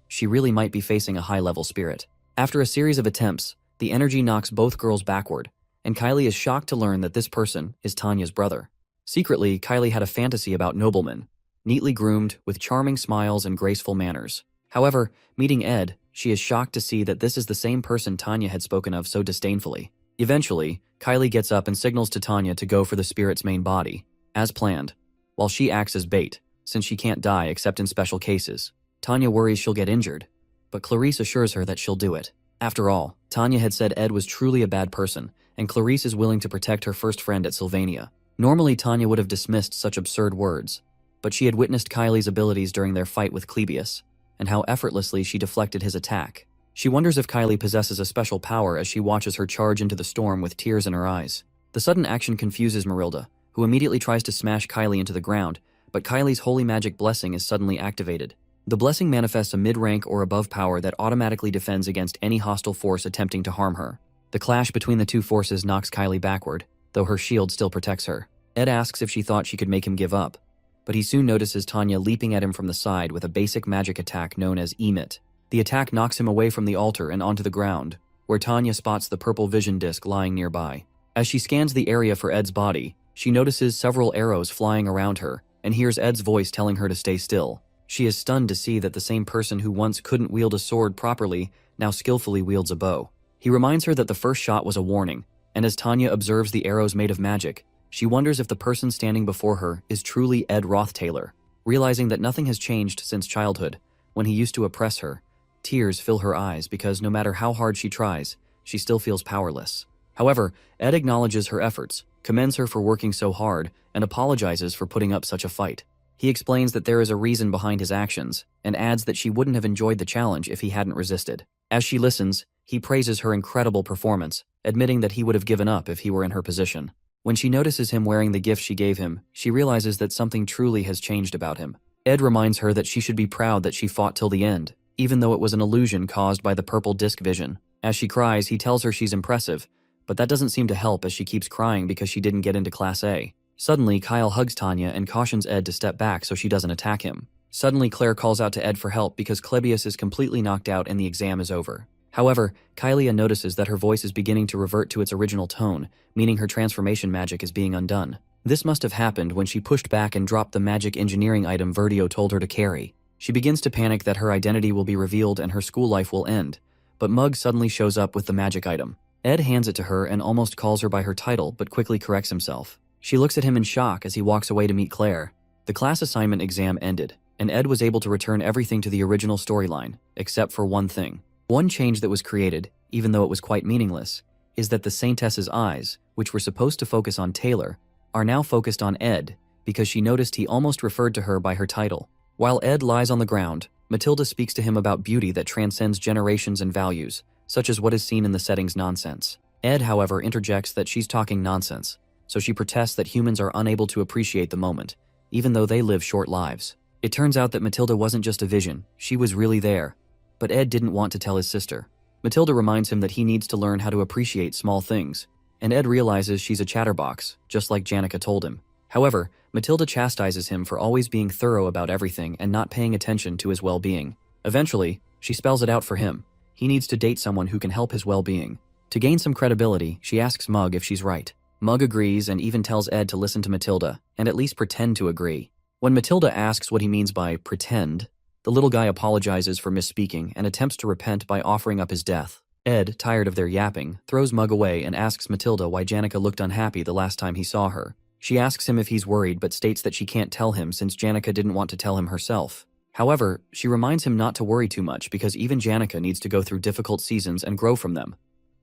She really might be facing a high-level spirit. After a series of attempts, the energy knocks both girls backward, and Kylie is shocked to learn that this person is Tanya's brother. Secretly, Kylie had a fantasy about noblemen, neatly groomed, with charming smiles and graceful manners. However, meeting Ed, she is shocked to see that this is the same person Tanya had spoken of so disdainfully. Eventually, Kylie gets up and signals to Tanya to go for the spirit's main body, as planned, while she acts as bait, since she can't die except in special cases. Tanya worries she'll get injured, but Clarice assures her that she'll do it. After all, Tanya had said Ed was truly a bad person, and Clarice is willing to protect her first friend at Sylvania. Normally, Tanya would have dismissed such absurd words, but she had witnessed Kylie's abilities during their fight with Clebius, and how effortlessly she deflected his attack. She wonders if Kylie possesses a special power as she watches her charge into the storm with tears in her eyes. The sudden action confuses Marilda, who immediately tries to smash Kylie into the ground, but Kylie's holy magic blessing is suddenly activated. The blessing manifests a mid-rank or above power that automatically defends against any hostile force attempting to harm her. The clash between the two forces knocks Kylie backward, though her shield still protects her. Ed asks if she thought she could make him give up, but he soon notices Tanya leaping at him from the side with a basic magic attack known as Emit. The attack knocks him away from the altar and onto the ground, where Tanya spots the purple vision disc lying nearby. As she scans the area for Ed's body, she notices several arrows flying around her and hears Ed's voice telling her to stay still. She is stunned to see that the same person who once couldn't wield a sword properly now skillfully wields a bow. He reminds her that the first shot was a warning, and as Tanya observes the arrows made of magic, she wonders if the person standing before her is truly Ed Rothtaylor. Realizing that nothing has changed since childhood, when he used to oppress her, tears fill her eyes because no matter how hard she tries, she still feels powerless. However, Ed acknowledges her efforts, commends her for working so hard, and apologizes for putting up such a fight. He explains that there is a reason behind his actions, and adds that she wouldn't have enjoyed the challenge if he hadn't resisted. As she listens, he praises her incredible performance, admitting that he would have given up if he were in her position. When she notices him wearing the gift she gave him, she realizes that something truly has changed about him. Ed reminds her that she should be proud that she fought till the end, even though it was an illusion caused by the purple disc vision. As she cries, he tells her she's impressive, but that doesn't seem to help as she keeps crying because she didn't get into Class A. Suddenly, Kyle hugs Tanya and cautions Ed to step back so she doesn't attack him. Suddenly, Claire calls out to Ed for help because Clebius is completely knocked out and the exam is over. However, Kylia notices that her voice is beginning to revert to its original tone, meaning her transformation magic is being undone. This must have happened when she pushed back and dropped the magic engineering item Verdio told her to carry. She begins to panic that her identity will be revealed and her school life will end, but Mug suddenly shows up with the magic item. Ed hands it to her and almost calls her by her title but quickly corrects himself. She looks at him in shock as he walks away to meet Claire. The class assignment exam ended, and Ed was able to return everything to the original storyline, except for one thing. One change that was created, even though it was quite meaningless, is that the Saintess's eyes, which were supposed to focus on Taylor, are now focused on Ed because she noticed he almost referred to her by her title. While Ed lies on the ground, Matilda speaks to him about beauty that transcends generations and values, such as what is seen in the setting's nonsense. Ed, however, interjects that she's talking nonsense, so she protests that humans are unable to appreciate the moment, even though they live short lives. It turns out that Matilda wasn't just a vision, she was really there. But Ed didn't want to tell his sister. Matilda reminds him that he needs to learn how to appreciate small things, and Ed realizes she's a chatterbox, just like Janica told him. However, Matilda chastises him for always being thorough about everything and not paying attention to his well-being. Eventually, she spells it out for him. He needs to date someone who can help his well-being. To gain some credibility, she asks Mug if she's right. Mug agrees and even tells Ed to listen to Matilda, and at least pretend to agree. When Matilda asks what he means by pretend, the little guy apologizes for misspeaking and attempts to repent by offering up his death. Ed, tired of their yapping, throws Mug away and asks Matilda why Janica looked unhappy the last time he saw her. She asks him if he's worried but states that she can't tell him since Janica didn't want to tell him herself. However, she reminds him not to worry too much because even Janica needs to go through difficult seasons and grow from them,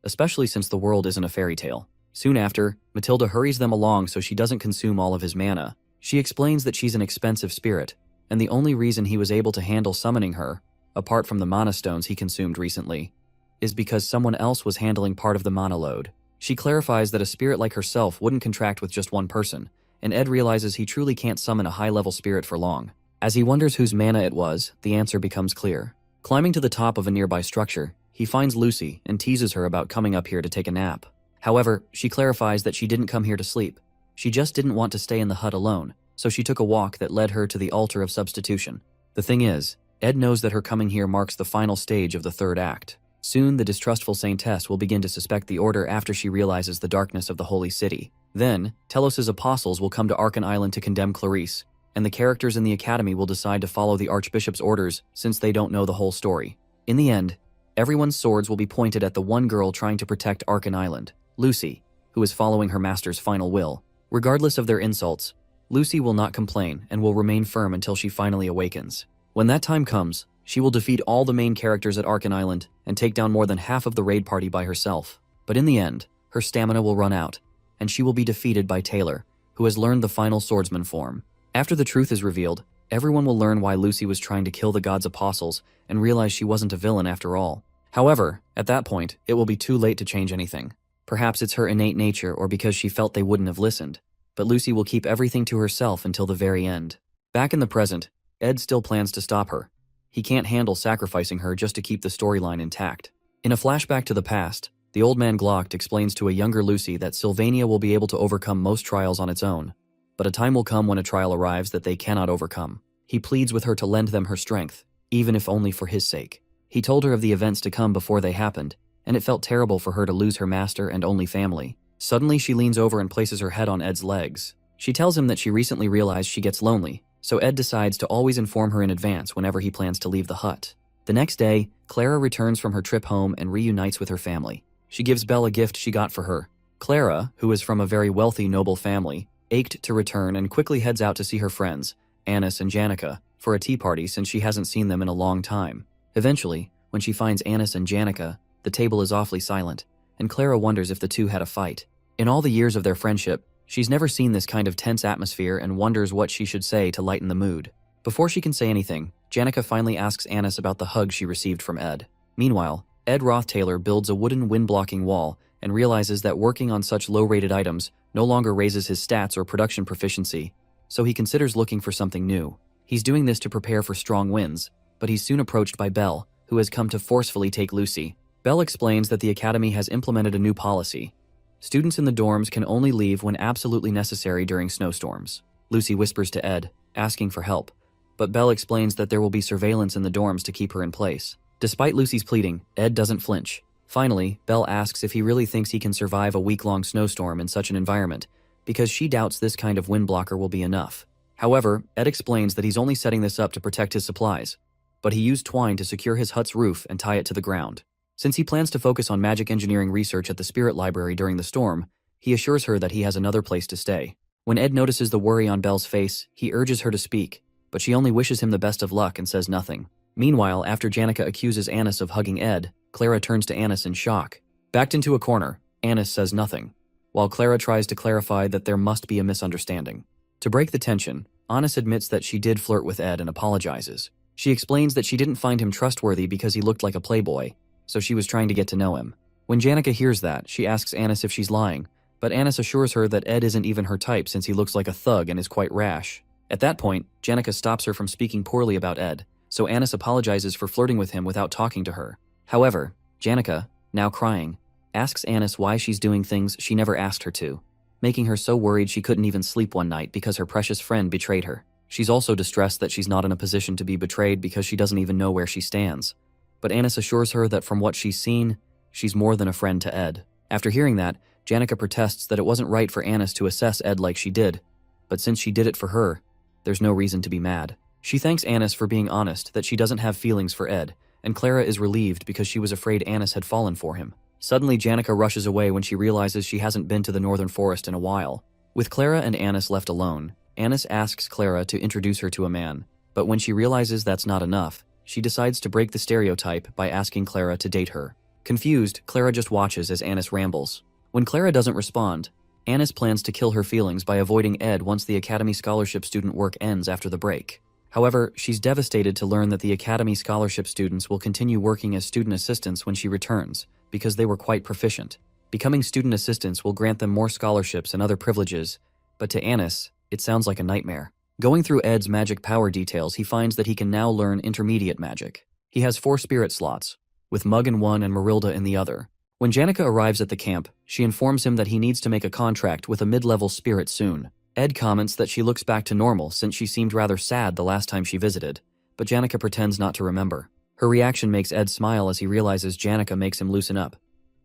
especially since the world isn't a fairy tale. Soon after, Matilda hurries them along so she doesn't consume all of his mana. She explains that she's an expensive spirit, and the only reason he was able to handle summoning her, apart from the mana stones he consumed recently, is because someone else was handling part of the mana load. She clarifies that a spirit like herself wouldn't contract with just one person, and Ed realizes he truly can't summon a high-level spirit for long. As he wonders whose mana it was, the answer becomes clear. Climbing to the top of a nearby structure, he finds Lucy and teases her about coming up here to take a nap. However, she clarifies that she didn't come here to sleep. She just didn't want to stay in the hut alone, so she took a walk that led her to the altar of substitution. The thing is, Ed knows that her coming here marks the final stage of the third act. Soon, the distrustful Saintess will begin to suspect the Order after she realizes the darkness of the Holy City. Then, Telos' apostles will come to Archon Island to condemn Clarice, and the characters in the Academy will decide to follow the Archbishop's orders since they don't know the whole story. In the end, everyone's swords will be pointed at the one girl trying to protect Archon Island. Lucy, who is following her master's final will. Regardless of their insults, Lucy will not complain and will remain firm until she finally awakens. When that time comes, she will defeat all the main characters at Arkan Island and take down more than half of the raid party by herself. But in the end, her stamina will run out, and she will be defeated by Taylor, who has learned the final swordsman form. After the truth is revealed, everyone will learn why Lucy was trying to kill the god's apostles and realize she wasn't a villain after all. However, at that point, it will be too late to change anything. Perhaps it's her innate nature or because she felt they wouldn't have listened. But Lucy will keep everything to herself until the very end. Back in the present, Ed still plans to stop her. He can't handle sacrificing her just to keep the storyline intact. In a flashback to the past, the old man Glock explains to a younger Lucy that Sylvania will be able to overcome most trials on its own. But a time will come when a trial arrives that they cannot overcome. He pleads with her to lend them her strength, even if only for his sake. He told her of the events to come before they happened, and it felt terrible for her to lose her master and only family. Suddenly, she leans over and places her head on Ed's legs. She tells him that she recently realized she gets lonely, so Ed decides to always inform her in advance whenever he plans to leave the hut. The next day, Clara returns from her trip home and reunites with her family. She gives Belle a gift she got for her. Clara, who is from a very wealthy, noble family, ached to return and quickly heads out to see her friends, Annis and Janica, for a tea party since she hasn't seen them in a long time. Eventually, when she finds Annis and Janica, the table is awfully silent, and Clara wonders if the two had a fight. In all the years of their friendship, she's never seen this kind of tense atmosphere and wonders what she should say to lighten the mood. Before she can say anything, Janica finally asks Annis about the hug she received from Ed. Meanwhile, Ed Roth-Taylor builds a wooden wind-blocking wall and realizes that working on such low-rated items no longer raises his stats or production proficiency, so he considers looking for something new. He's doing this to prepare for strong winds, but he's soon approached by Belle, who has come to forcefully take Lucy. Belle explains that the Academy has implemented a new policy. Students in the dorms can only leave when absolutely necessary during snowstorms. Lucy whispers to Ed, asking for help, but Belle explains that there will be surveillance in the dorms to keep her in place. Despite Lucy's pleading, Ed doesn't flinch. Finally, Belle asks if he really thinks he can survive a week-long snowstorm in such an environment, because she doubts this kind of wind blocker will be enough. However, Ed explains that he's only setting this up to protect his supplies, but he used twine to secure his hut's roof and tie it to the ground. Since he plans to focus on magic engineering research at the Spirit Library during the storm, he assures her that he has another place to stay. When Ed notices the worry on Belle's face, he urges her to speak, but she only wishes him the best of luck and says nothing. Meanwhile, after Janica accuses Annis of hugging Ed, Clara turns to Annis in shock. Backed into a corner, Annis says nothing, while Clara tries to clarify that there must be a misunderstanding. To break the tension, Annis admits that she did flirt with Ed and apologizes. She explains that she didn't find him trustworthy because he looked like a playboy, so she was trying to get to know him. When Janica hears that, she asks Annis if she's lying, but Annis assures her that Ed isn't even her type since he looks like a thug and is quite rash. At that point, Janica stops her from speaking poorly about Ed, so Annis apologizes for flirting with him without talking to her. However, Janica, now crying, asks Annis why she's doing things she never asked her to, making her so worried she couldn't even sleep one night because her precious friend betrayed her. She's also distressed that she's not in a position to be betrayed because she doesn't even know where she stands. But Annis assures her that from what she's seen, she's more than a friend to Ed. After hearing that, Janica protests that it wasn't right for Annis to assess Ed like she did, but since she did it for her, there's no reason to be mad. She thanks Annis for being honest that she doesn't have feelings for Ed, and Clara is relieved because she was afraid Annis had fallen for him. Suddenly, Janica rushes away when she realizes she hasn't been to the Northern Forest in a while. With Clara and Annis left alone, Annis asks Clara to introduce her to a man, but when she realizes that's not enough, she decides to break the stereotype by asking Clara to date her. Confused, Clara just watches as Annis rambles. When Clara doesn't respond, Annis plans to kill her feelings by avoiding Ed once the Academy Scholarship student work ends after the break. However, she's devastated to learn that the Academy Scholarship students will continue working as student assistants when she returns, because they were quite proficient. Becoming student assistants will grant them more scholarships and other privileges, but to Annis, it sounds like a nightmare. Going through Ed's magic power details, he finds that he can now learn intermediate magic. He has 4 spirit slots, with Mug in one and Marilda in the other. When Janica arrives at the camp, she informs him that he needs to make a contract with a mid-level spirit soon. Ed comments that she looks back to normal since she seemed rather sad the last time she visited, but Janica pretends not to remember. Her reaction makes Ed smile as he realizes Janica makes him loosen up.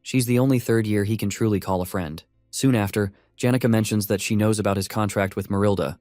She's the only third year he can truly call a friend. Soon after, Janica mentions that she knows about his contract with Marilda,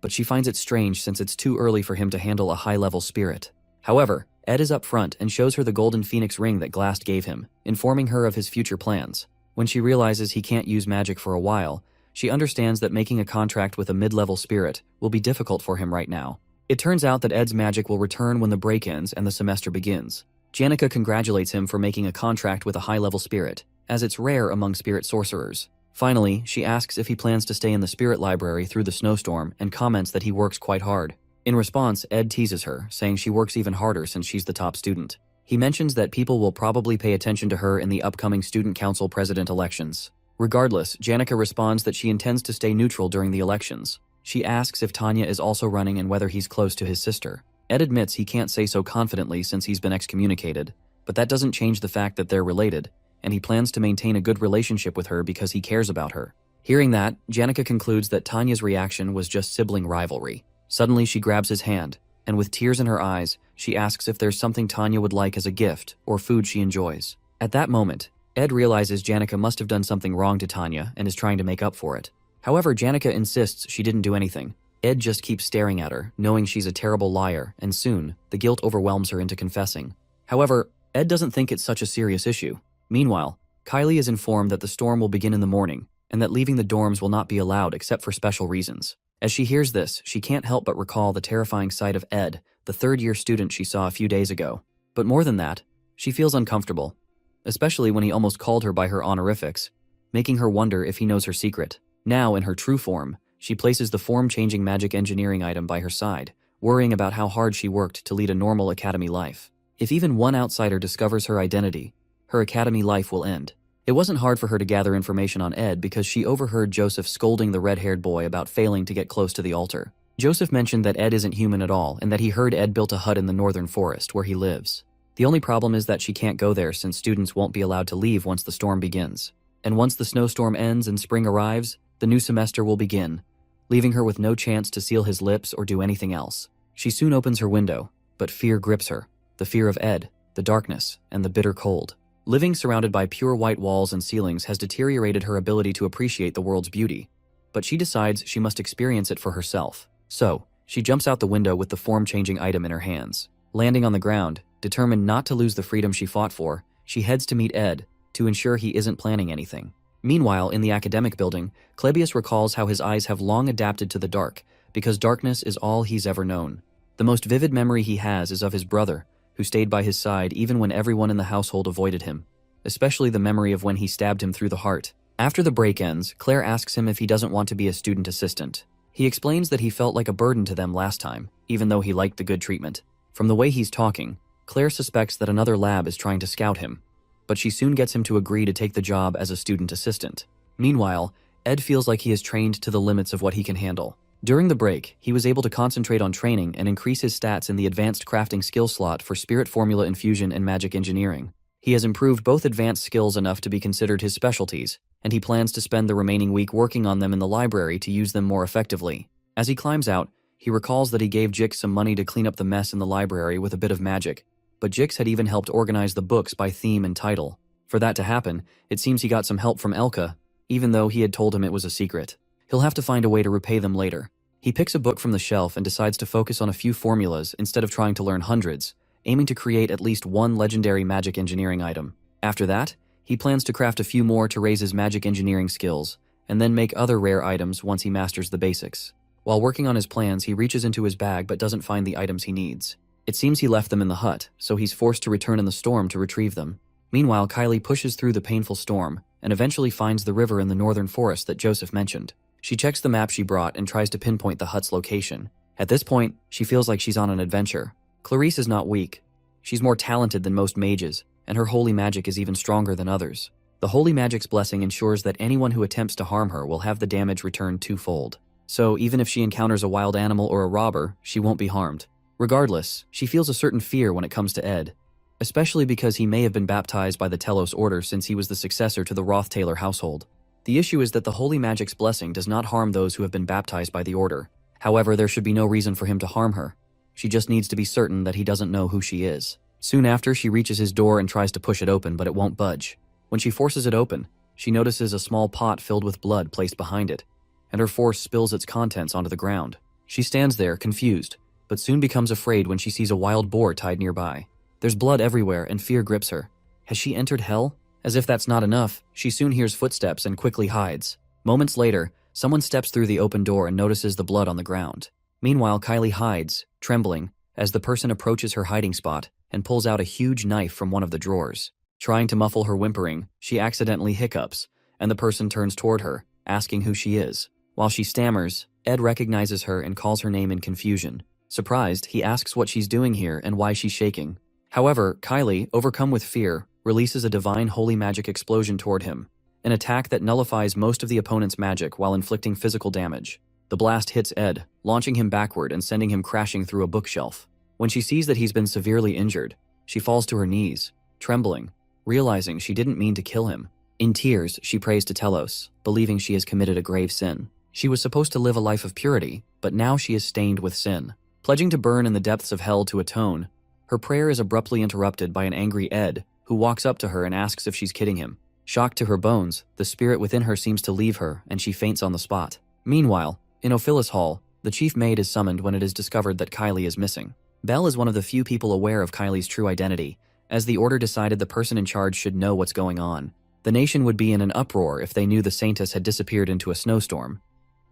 but she finds it strange since it's too early for him to handle a high-level spirit. However, Ed is up front and shows her the golden phoenix ring that Glast gave him, informing her of his future plans. When she realizes he can't use magic for a while, she understands that making a contract with a mid-level spirit will be difficult for him right now. It turns out that Ed's magic will return when the break ends and the semester begins. Janica congratulates him for making a contract with a high-level spirit, as it's rare among spirit sorcerers. Finally, she asks if he plans to stay in the spirit library through the snowstorm and comments that he works quite hard. In response, Ed teases her, saying she works even harder since she's the top student. He mentions that people will probably pay attention to her in the upcoming student council president elections. Regardless, Janica responds that she intends to stay neutral during the elections. She asks if Tanya is also running and whether he's close to his sister. Ed admits he can't say so confidently since he's been excommunicated, but that doesn't change the fact that they're related, and he plans to maintain a good relationship with her because he cares about her. Hearing that, Janica concludes that Tanya's reaction was just sibling rivalry. Suddenly, she grabs his hand, and with tears in her eyes, she asks if there's something Tanya would like as a gift or food she enjoys. At that moment, Ed realizes Janica must have done something wrong to Tanya and is trying to make up for it. However, Janica insists she didn't do anything. Ed just keeps staring at her, knowing she's a terrible liar, and soon, the guilt overwhelms her into confessing. However, Ed doesn't think it's such a serious issue. Meanwhile, Kylie is informed that the storm will begin in the morning, and that leaving the dorms will not be allowed except for special reasons. As she hears this, she can't help but recall the terrifying sight of Ed, the third-year student she saw a few days ago. But more than that, she feels uncomfortable, especially when he almost called her by her honorifics, making her wonder if he knows her secret. Now, in her true form, she places the form-changing magic engineering item by her side, worrying about how hard she worked to lead a normal academy life. If even one outsider discovers her identity, her academy life will end. It wasn't hard for her to gather information on Ed because she overheard Joseph scolding the red-haired boy about failing to get close to the altar. Joseph mentioned that Ed isn't human at all and that he heard Ed built a hut in the northern forest where he lives. The only problem is that she can't go there since students won't be allowed to leave once the storm begins. And once the snowstorm ends and spring arrives, the new semester will begin, leaving her with no chance to seal his lips or do anything else. She soon opens her window, but fear grips her. The fear of Ed, the darkness, and the bitter cold. Living surrounded by pure white walls and ceilings has deteriorated her ability to appreciate the world's beauty, but she decides she must experience it for herself. So, she jumps out the window with the form-changing item in her hands. Landing on the ground, determined not to lose the freedom she fought for, she heads to meet Ed to ensure he isn't planning anything. Meanwhile, in the academic building, Klebius recalls how his eyes have long adapted to the dark because darkness is all he's ever known. The most vivid memory he has is of his brother, who stayed by his side even when everyone in the household avoided him, especially the memory of when he stabbed him through the heart. After the break ends, Claire asks him if he doesn't want to be a student assistant. He explains that he felt like a burden to them last time, even though he liked the good treatment. From the way he's talking, Claire suspects that another lab is trying to scout him, but she soon gets him to agree to take the job as a student assistant. Meanwhile, Ed feels like he is trained to the limits of what he can handle. During the break, he was able to concentrate on training and increase his stats in the advanced crafting skill slot for spirit formula infusion and magic engineering. He has improved both advanced skills enough to be considered his specialties, and he plans to spend the remaining week working on them in the library to use them more effectively. As he climbs out, he recalls that he gave Jix some money to clean up the mess in the library with a bit of magic, but Jix had even helped organize the books by theme and title. For that to happen, it seems he got some help from Elka, even though he had told him it was a secret. He'll have to find a way to repay them later. He picks a book from the shelf and decides to focus on a few formulas instead of trying to learn hundreds, aiming to create at least one legendary magic engineering item. After that, he plans to craft a few more to raise his magic engineering skills, and then make other rare items once he masters the basics. While working on his plans, he reaches into his bag but doesn't find the items he needs. It seems he left them in the hut, so he's forced to return in the storm to retrieve them. Meanwhile, Kylie pushes through the painful storm and eventually finds the river in the northern forest that Joseph mentioned. She checks the map she brought and tries to pinpoint the hut's location. At this point, she feels like she's on an adventure. Clarice is not weak. She's more talented than most mages, and her holy magic is even stronger than others. The holy magic's blessing ensures that anyone who attempts to harm her will have the damage returned twofold. So even if she encounters a wild animal or a robber, she won't be harmed. Regardless, she feels a certain fear when it comes to Ed, especially because he may have been baptized by the Telos Order since he was the successor to the Roth-Taylor household. The issue is that the holy magic's blessing does not harm those who have been baptized by the Order. However, there should be no reason for him to harm her. She just needs to be certain that he doesn't know who she is. Soon after, she reaches his door and tries to push it open, but it won't budge. When she forces it open, she notices a small pot filled with blood placed behind it, and her force spills its contents onto the ground. She stands there, confused, but soon becomes afraid when she sees a wild boar tied nearby. There's blood everywhere and fear grips her. Has she entered hell? As if that's not enough, she soon hears footsteps and quickly hides. Moments later, someone steps through the open door and notices the blood on the ground. Meanwhile, Kylie hides, trembling, as the person approaches her hiding spot and pulls out a huge knife from one of the drawers. Trying to muffle her whimpering, she accidentally hiccups, and the person turns toward her, asking who she is. While she stammers, Ed recognizes her and calls her name in confusion. Surprised, he asks what she's doing here and why she's shaking. However, Kylie, overcome with fear, releases a divine holy magic explosion toward him, an attack that nullifies most of the opponent's magic while inflicting physical damage. The blast hits Ed, launching him backward and sending him crashing through a bookshelf. When she sees that he's been severely injured, she falls to her knees, trembling, realizing she didn't mean to kill him. In tears, she prays to Telos, believing she has committed a grave sin. She was supposed to live a life of purity, but now she is stained with sin. Pledging to burn in the depths of hell to atone, her prayer is abruptly interrupted by an angry Ed, who walks up to her and asks if she's kidding him. Shocked to her bones, the spirit within her seems to leave her and she faints on the spot. Meanwhile, in Ophilis Hall, the chief maid is summoned when it is discovered that Kylie is missing. Belle is one of the few people aware of Kylie's true identity, as the order decided the person in charge should know what's going on. The nation would be in an uproar if they knew the Saintess had disappeared into a snowstorm.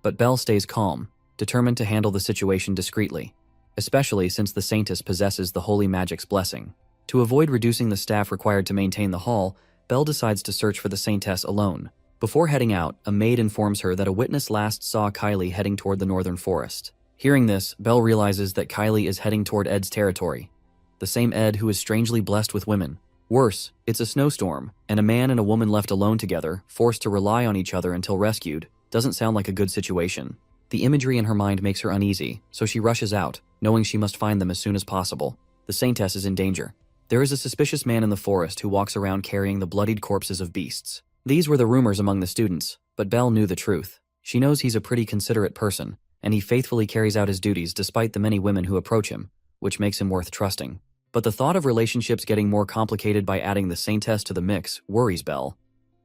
But Belle stays calm, determined to handle the situation discreetly, especially since the Saintess possesses the holy magic's blessing. To avoid reducing the staff required to maintain the hall, Belle decides to search for the Saintess alone. Before heading out, a maid informs her that a witness last saw Kylie heading toward the northern forest. Hearing this, Belle realizes that Kylie is heading toward Ed's territory, the same Ed who is strangely blessed with women. Worse, it's a snowstorm, and a man and a woman left alone together, forced to rely on each other until rescued, doesn't sound like a good situation. The imagery in her mind makes her uneasy, so she rushes out, knowing she must find them as soon as possible. The Saintess is in danger. There is a suspicious man in the forest who walks around carrying the bloodied corpses of beasts. These were the rumors among the students, but Belle knew the truth. She knows he's a pretty considerate person, and he faithfully carries out his duties despite the many women who approach him, which makes him worth trusting. But the thought of relationships getting more complicated by adding the Saintess to the mix worries Belle,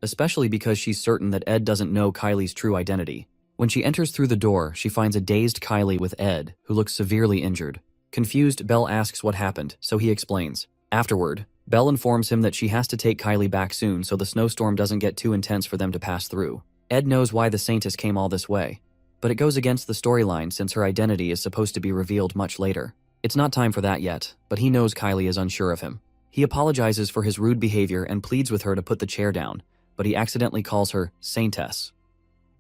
especially because she's certain that Ed doesn't know Kylie's true identity. When she enters through the door, she finds a dazed Kylie with Ed, who looks severely injured. Confused, Belle asks what happened, so he explains. Afterward, Belle informs him that she has to take Kylie back soon so the snowstorm doesn't get too intense for them to pass through. Ed knows why the Saintess came all this way, but it goes against the storyline since her identity is supposed to be revealed much later. It's not time for that yet, but he knows Kylie is unsure of him. He apologizes for his rude behavior and pleads with her to put the chair down, but he accidentally calls her Saintess.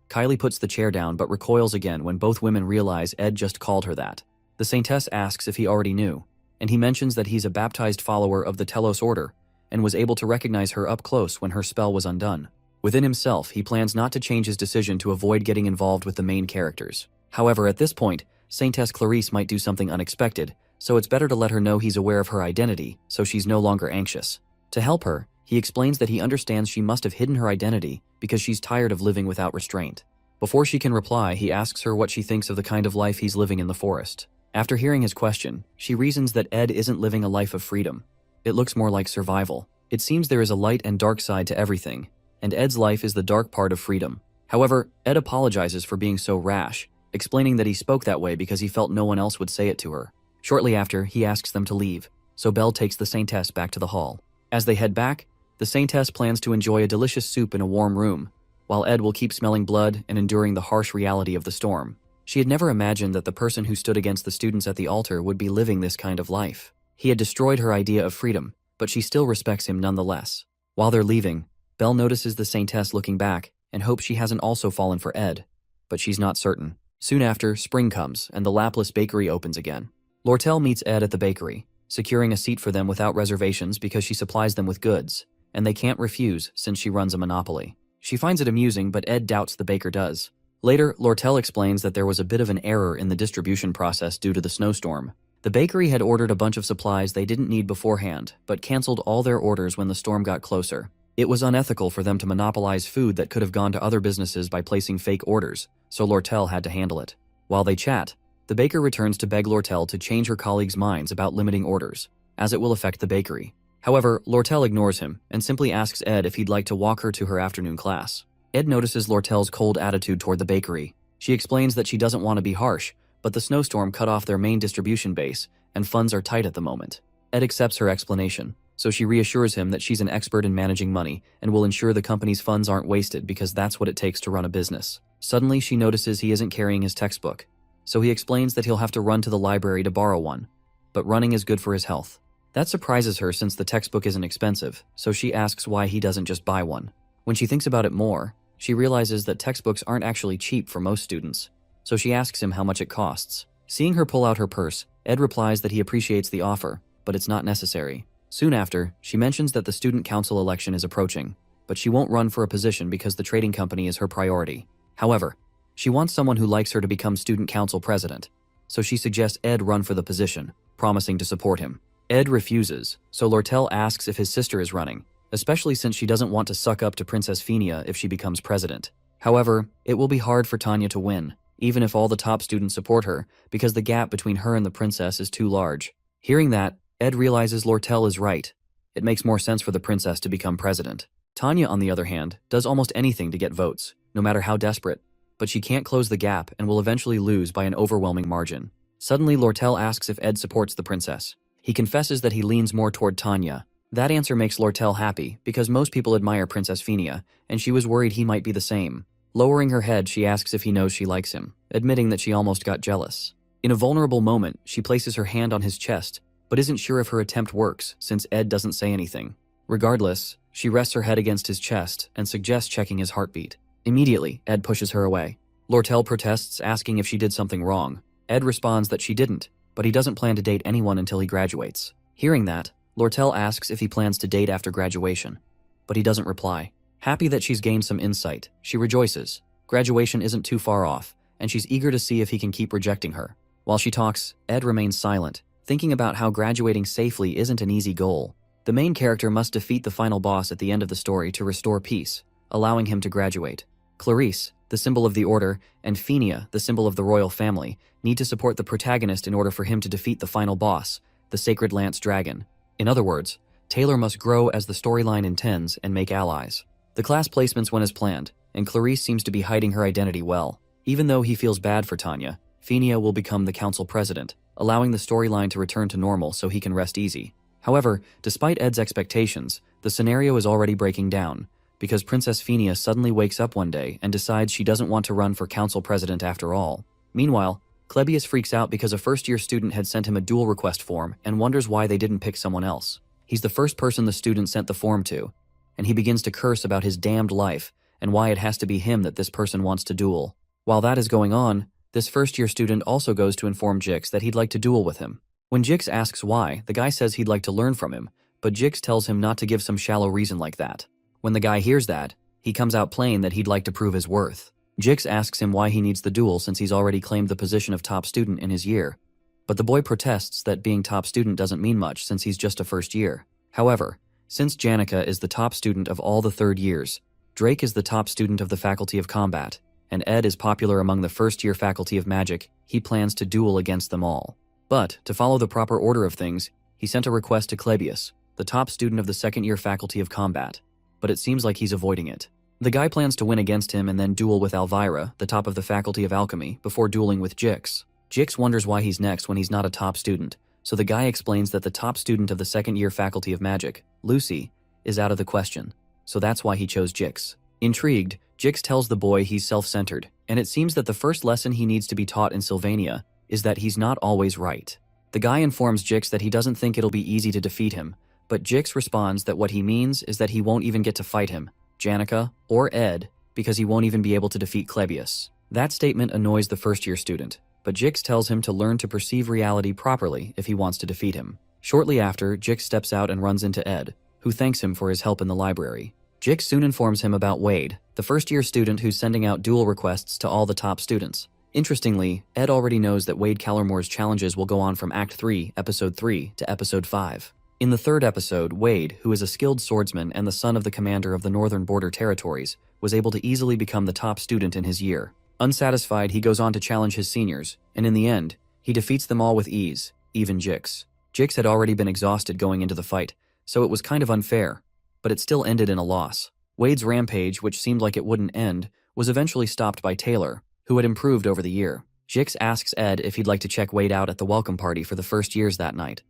Kylie puts the chair down but recoils again when both women realize Ed just called her that. The Saintess asks if he already knew, and he mentions that he's a baptized follower of the Telos Order and was able to recognize her up close when her spell was undone. Within himself, he plans not to change his decision to avoid getting involved with the main characters. However, at this point, Saintess Clarice might do something unexpected, so it's better to let her know he's aware of her identity so she's no longer anxious. To help her, he explains that he understands she must have hidden her identity because she's tired of living without restraint. Before she can reply, he asks her what she thinks of the kind of life he's living in the forest. After hearing his question, she reasons that Ed isn't living a life of freedom. It looks more like survival. It seems there is a light and dark side to everything, and Ed's life is the dark part of freedom. However, Ed apologizes for being so rash, explaining that he spoke that way because he felt no one else would say it to her. Shortly after, he asks them to leave, so Belle takes the Saintess back to the hall. As they head back, the Saintess plans to enjoy a delicious soup in a warm room, while Ed will keep smelling blood and enduring the harsh reality of the storm. She had never imagined that the person who stood against the students at the altar would be living this kind of life. He had destroyed her idea of freedom, but she still respects him nonetheless. While they're leaving, Belle notices the Saintess looking back and hopes she hasn't also fallen for Ed, but she's not certain. Soon after, spring comes and the Laplace bakery opens again. Lortel meets Ed at the bakery, securing a seat for them without reservations because she supplies them with goods, and they can't refuse since she runs a monopoly. She finds it amusing, but Ed doubts the baker does. Later, Lortel explains that there was a bit of an error in the distribution process due to the snowstorm. The bakery had ordered a bunch of supplies they didn't need beforehand, but canceled all their orders when the storm got closer. It was unethical for them to monopolize food that could have gone to other businesses by placing fake orders, so Lortel had to handle it. While they chat, the baker returns to beg Lortel to change her colleagues' minds about limiting orders, as it will affect the bakery. However, Lortel ignores him and simply asks Ed if he'd like to walk her to her afternoon class. Ed notices Lortel's cold attitude toward the bakery. She explains that she doesn't want to be harsh, but the snowstorm cut off their main distribution base, and funds are tight at the moment. Ed accepts her explanation. so she reassures him that she's an expert in managing money and will ensure the company's funds aren't wasted because that's what it takes to run a business. Suddenly, she notices he isn't carrying his textbook, so he explains that he'll have to run to the library to borrow one, but running is good for his health. That surprises her since the textbook isn't expensive, so she asks why he doesn't just buy one. When she thinks about it more, she realizes that textbooks aren't actually cheap for most students, so she asks him how much it costs. Seeing her pull out her purse, Ed replies that he appreciates the offer, but it's not necessary. Soon after, she mentions that the student council election is approaching, but she won't run for a position because the trading company is her priority. However, she wants someone who likes her to become student council president, so she suggests Ed run for the position, promising to support him. Ed refuses, so Lortel asks if his sister is running, especially since she doesn't want to suck up to Princess Phinia if she becomes president. However, it will be hard for Tanya to win, even if all the top students support her, because the gap between her and the princess is too large. Hearing that, Ed realizes Lortel is right. It makes more sense for the princess to become president. Tanya, on the other hand, does almost anything to get votes, no matter how desperate, but she can't close the gap and will eventually lose by an overwhelming margin. Suddenly, Lortel asks if Ed supports the princess. He confesses that he leans more toward Tanya. That answer makes Lortel happy, because most people admire Princess Phinia, and she was worried he might be the same. Lowering her head, she asks if he knows she likes him, admitting that she almost got jealous. In a vulnerable moment, she places her hand on his chest, but isn't sure if her attempt works since Ed doesn't say anything. Regardless, she rests her head against his chest and suggests checking his heartbeat. Immediately, Ed pushes her away. Lortel protests, asking if she did something wrong. Ed responds that she didn't, but he doesn't plan to date anyone until he graduates. Hearing that, Lortel asks if he plans to date after graduation, but he doesn't reply. Happy that she's gained some insight, she rejoices. Graduation isn't too far off, and she's eager to see if he can keep rejecting her. While she talks, Ed remains silent, thinking about how graduating safely isn't an easy goal. The main character must defeat the final boss at the end of the story to restore peace, allowing him to graduate. Clarice, the symbol of the Order, and Phinia, the symbol of the royal family, need to support the protagonist in order for him to defeat the final boss, the Sacred Lance Dragon. In other words, Taylor must grow as the storyline intends and make allies. The class placements went as planned, and Clarice seems to be hiding her identity well. Even though he feels bad for Tanya, Phinia will become the council president, allowing the storyline to return to normal so he can rest easy. However, despite Ed's expectations, the scenario is already breaking down, because Princess Phinia suddenly wakes up one day and decides she doesn't want to run for council president after all. Meanwhile, Clebius freaks out because a first-year student had sent him a duel request form and wonders why they didn't pick someone else. He's the first person the student sent the form to, and he begins to curse about his damned life and why it has to be him that this person wants to duel. While that is going on, this first-year student also goes to inform Jix that he'd like to duel with him. When Jix asks why, the guy says he'd like to learn from him, but Jix tells him not to give some shallow reason like that. When the guy hears that, he comes out plain that he'd like to prove his worth. Jix asks him why he needs the duel since he's already claimed the position of top student in his year, but the boy protests that being top student doesn't mean much since he's just a first year. However, since Janica is the top student of all the third years, Drake is the top student of the Faculty of Combat, and Ed is popular among the first-year Faculty of Magic, he plans to duel against them all. But, to follow the proper order of things, he sent a request to Clebius, the top student of the second-year Faculty of Combat, but it seems like he's avoiding it. The guy plans to win against him and then duel with Elvira, the top of the Faculty of Alchemy, before dueling with Jix. Jix wonders why he's next when he's not a top student, so the guy explains that the top student of the second-year Faculty of Magic, Lucy, is out of the question, so that's why he chose Jix. Intrigued, Jix tells the boy he's self-centered, and it seems that the first lesson he needs to be taught in Sylvania is that he's not always right. The guy informs Jix that he doesn't think it'll be easy to defeat him, but Jix responds that what he means is that he won't even get to fight him, Janica, or Ed, because he won't even be able to defeat Clebius. That statement annoys the first-year student, but Jix tells him to learn to perceive reality properly if he wants to defeat him. Shortly after, Jix steps out and runs into Ed, who thanks him for his help in the library. Jix soon informs him about Wade, the first-year student who's sending out duel requests to all the top students. Interestingly, Ed already knows that Wade Callermore's challenges will go on from Act 3, Episode 3 to Episode 5. In the third episode, Wade, who is a skilled swordsman and the son of the commander of the Northern Border Territories, was able to easily become the top student in his year. Unsatisfied, he goes on to challenge his seniors, and in the end, he defeats them all with ease, even Jix. Jix had already been exhausted going into the fight, so it was kind of unfair, but it still ended in a loss. Wade's rampage, which seemed like it wouldn't end, was eventually stopped by Taylor, who had improved over the year. Jix asks Ed if he'd like to check Wade out at the welcome party for the first years that night.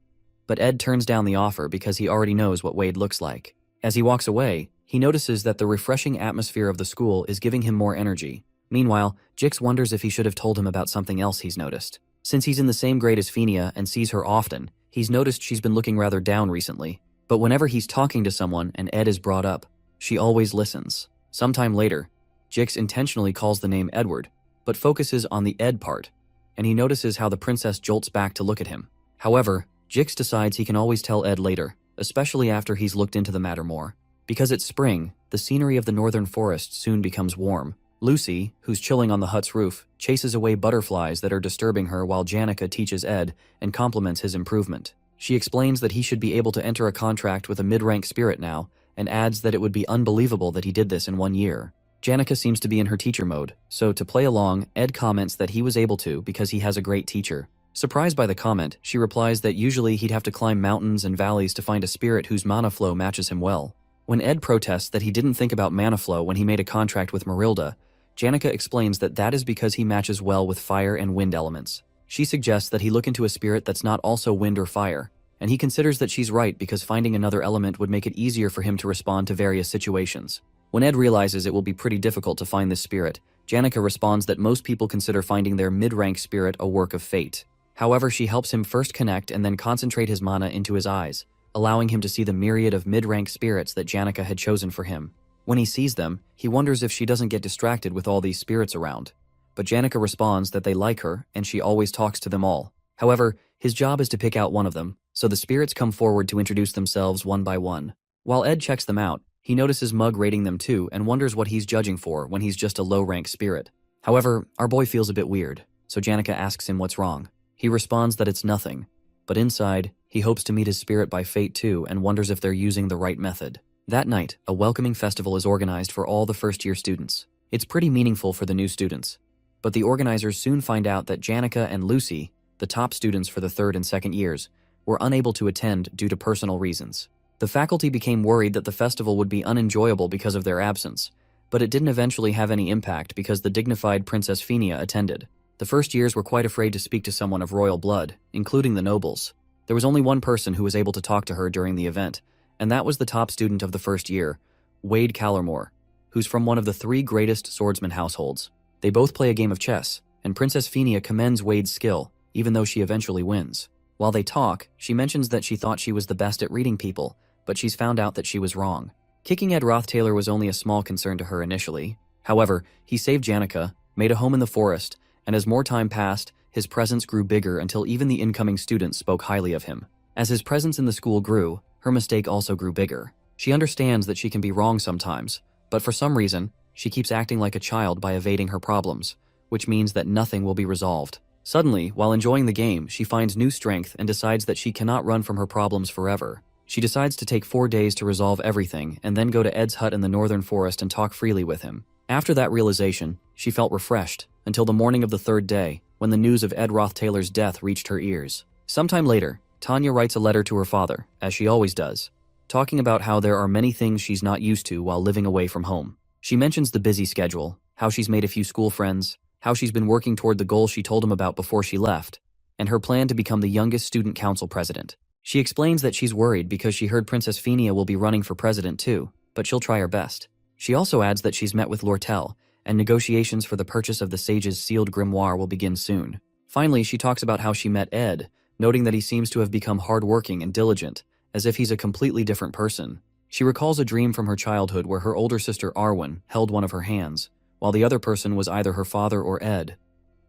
but Ed turns down the offer because he already knows what Wade looks like. As he walks away, he notices that the refreshing atmosphere of the school is giving him more energy. Meanwhile, Jix wonders if he should have told him about something else he's noticed. Since he's in the same grade as Fenia and sees her often, he's noticed she's been looking rather down recently. But whenever he's talking to someone and Ed is brought up, she always listens. Sometime later, Jix intentionally calls the name Edward, but focuses on the Ed part, and he notices how the princess jolts back to look at him. However, Jix decides he can always tell Ed later, especially after he's looked into the matter more. Because it's spring, the scenery of the northern forest soon becomes warm. Lucy, who's chilling on the hut's roof, chases away butterflies that are disturbing her while Janica teaches Ed and compliments his improvement. She explains that he should be able to enter a contract with a mid-rank spirit now, and adds that it would be unbelievable that he did this in 1 year. Janica seems to be in her teacher mode, so to play along, Ed comments that he was able to because he has a great teacher. Surprised by the comment, she replies that usually he'd have to climb mountains and valleys to find a spirit whose mana flow matches him well. When Ed protests that he didn't think about mana flow when he made a contract with Marilda, Janica explains that that is because he matches well with fire and wind elements. She suggests that he look into a spirit that's not also wind or fire, and he considers that she's right because finding another element would make it easier for him to respond to various situations. When Ed realizes it will be pretty difficult to find this spirit, Janica responds that most people consider finding their mid-rank spirit a work of fate. However, she helps him first connect and then concentrate his mana into his eyes, allowing him to see the myriad of mid-rank spirits that Janica had chosen for him. When he sees them, he wonders if she doesn't get distracted with all these spirits around. But Janica responds that they like her and she always talks to them all. However, his job is to pick out one of them, so the spirits come forward to introduce themselves one by one. While Ed checks them out, he notices Mug rating them too and wonders what he's judging for when he's just a low-rank spirit. However, our boy feels a bit weird, so Janica asks him what's wrong. He responds that it's nothing, but inside, he hopes to meet his spirit by fate too and wonders if they're using the right method. That night, a welcoming festival is organized for all the first-year students. It's pretty meaningful for the new students, but the organizers soon find out that Janica and Lucy, the top students for the third and second years, were unable to attend due to personal reasons. The faculty became worried that the festival would be unenjoyable because of their absence, but it didn't eventually have any impact because the dignified Princess Fenia attended. The first years were quite afraid to speak to someone of royal blood, including the nobles. There was only one person who was able to talk to her during the event, and that was the top student of the first year, Wade Callermore, who's from one of the 3 greatest swordsman households. They both play a game of chess, and Princess Fenia commends Wade's skill, even though she eventually wins. While they talk, she mentions that she thought she was the best at reading people, but she's found out that she was wrong. Kicking Ed Rothtailor was only a small concern to her initially. However, he saved Janica, made a home in the forest, and as more time passed, his presence grew bigger until even the incoming students spoke highly of him. As his presence in the school grew, her mistake also grew bigger. She understands that she can be wrong sometimes, but for some reason, she keeps acting like a child by evading her problems, which means that nothing will be resolved. Suddenly, while enjoying the game, she finds new strength and decides that she cannot run from her problems forever. She decides to take 4 days to resolve everything and then go to Ed's hut in the northern forest and talk freely with him. After that realization, she felt refreshed until the morning of the 3rd day, when the news of Ed Rothtailor's death reached her ears. Sometime later, Tanya writes a letter to her father, as she always does, talking about how there are many things she's not used to while living away from home. She mentions the busy schedule, how she's made a few school friends, how she's been working toward the goal she told him about before she left, and her plan to become the youngest student council president. She explains that she's worried because she heard Princess Fenia will be running for president too, but she'll try her best. She also adds that she's met with Lortel, and negotiations for the purchase of the sage's sealed grimoire will begin soon. Finally, she talks about how she met Ed, noting that he seems to have become hardworking and diligent, as if he's a completely different person. She recalls a dream from her childhood where her older sister Arwen held one of her hands, while the other person was either her father or Ed,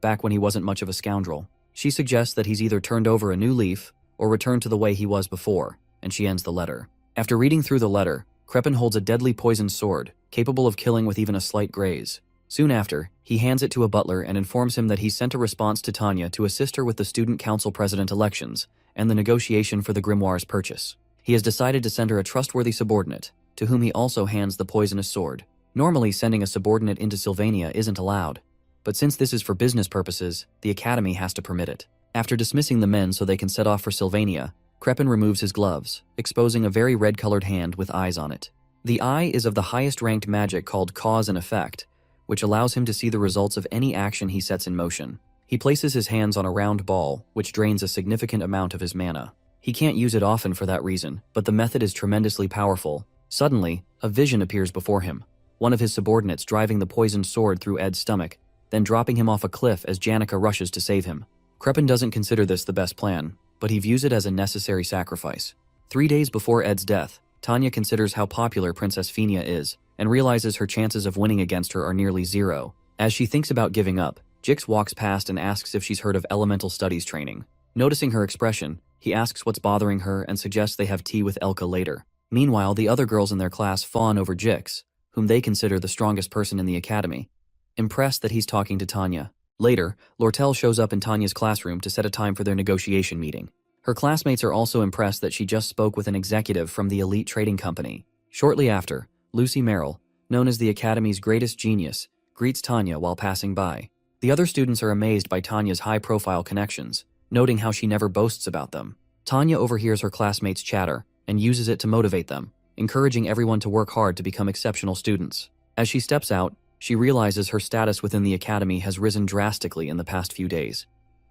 back when he wasn't much of a scoundrel. She suggests that he's either turned over a new leaf or returned to the way he was before, and she ends the letter. After reading through the letter, Crepin holds a deadly poisoned sword, capable of killing with even a slight graze. Soon after, he hands it to a butler and informs him that he sent a response to Tanya to assist her with the student council president elections and the negotiation for the grimoire's purchase. He has decided to send her a trustworthy subordinate, to whom he also hands the poisonous sword. Normally, sending a subordinate into Sylvania isn't allowed, but since this is for business purposes, the academy has to permit it. After dismissing the men so they can set off for Sylvania, Crepin removes his gloves, exposing a very red-colored hand with eyes on it. The eye is of the highest-ranked magic called Cause and Effect, which allows him to see the results of any action he sets in motion. He places his hands on a round ball, which drains a significant amount of his mana. He can't use it often for that reason, but the method is tremendously powerful. Suddenly, a vision appears before him. One of his subordinates driving the poisoned sword through Ed's stomach, then dropping him off a cliff as Janica rushes to save him. Crepin doesn't consider this the best plan, but he views it as a necessary sacrifice. 3 days before Ed's death, Tanya considers how popular Princess Fenia is, and realizes her chances of winning against her are nearly zero. As she thinks about giving up, Jix walks past and asks if she's heard of elemental studies training. Noticing her expression, he asks what's bothering her and suggests they have tea with Elka later. Meanwhile, the other girls in their class fawn over Jix, whom they consider the strongest person in the academy, impressed that he's talking to Tanya. Later, Lortel shows up in Tanya's classroom to set a time for their negotiation meeting. Her classmates are also impressed that she just spoke with an executive from the elite trading company. Shortly after, Lucy Merrill, known as the academy's greatest genius, greets Tanya while passing by. The other students are amazed by Tanya's high-profile connections, noting how she never boasts about them. Tanya overhears her classmates' chatter and uses it to motivate them, encouraging everyone to work hard to become exceptional students. As she steps out, she realizes her status within the academy has risen drastically in the past few days,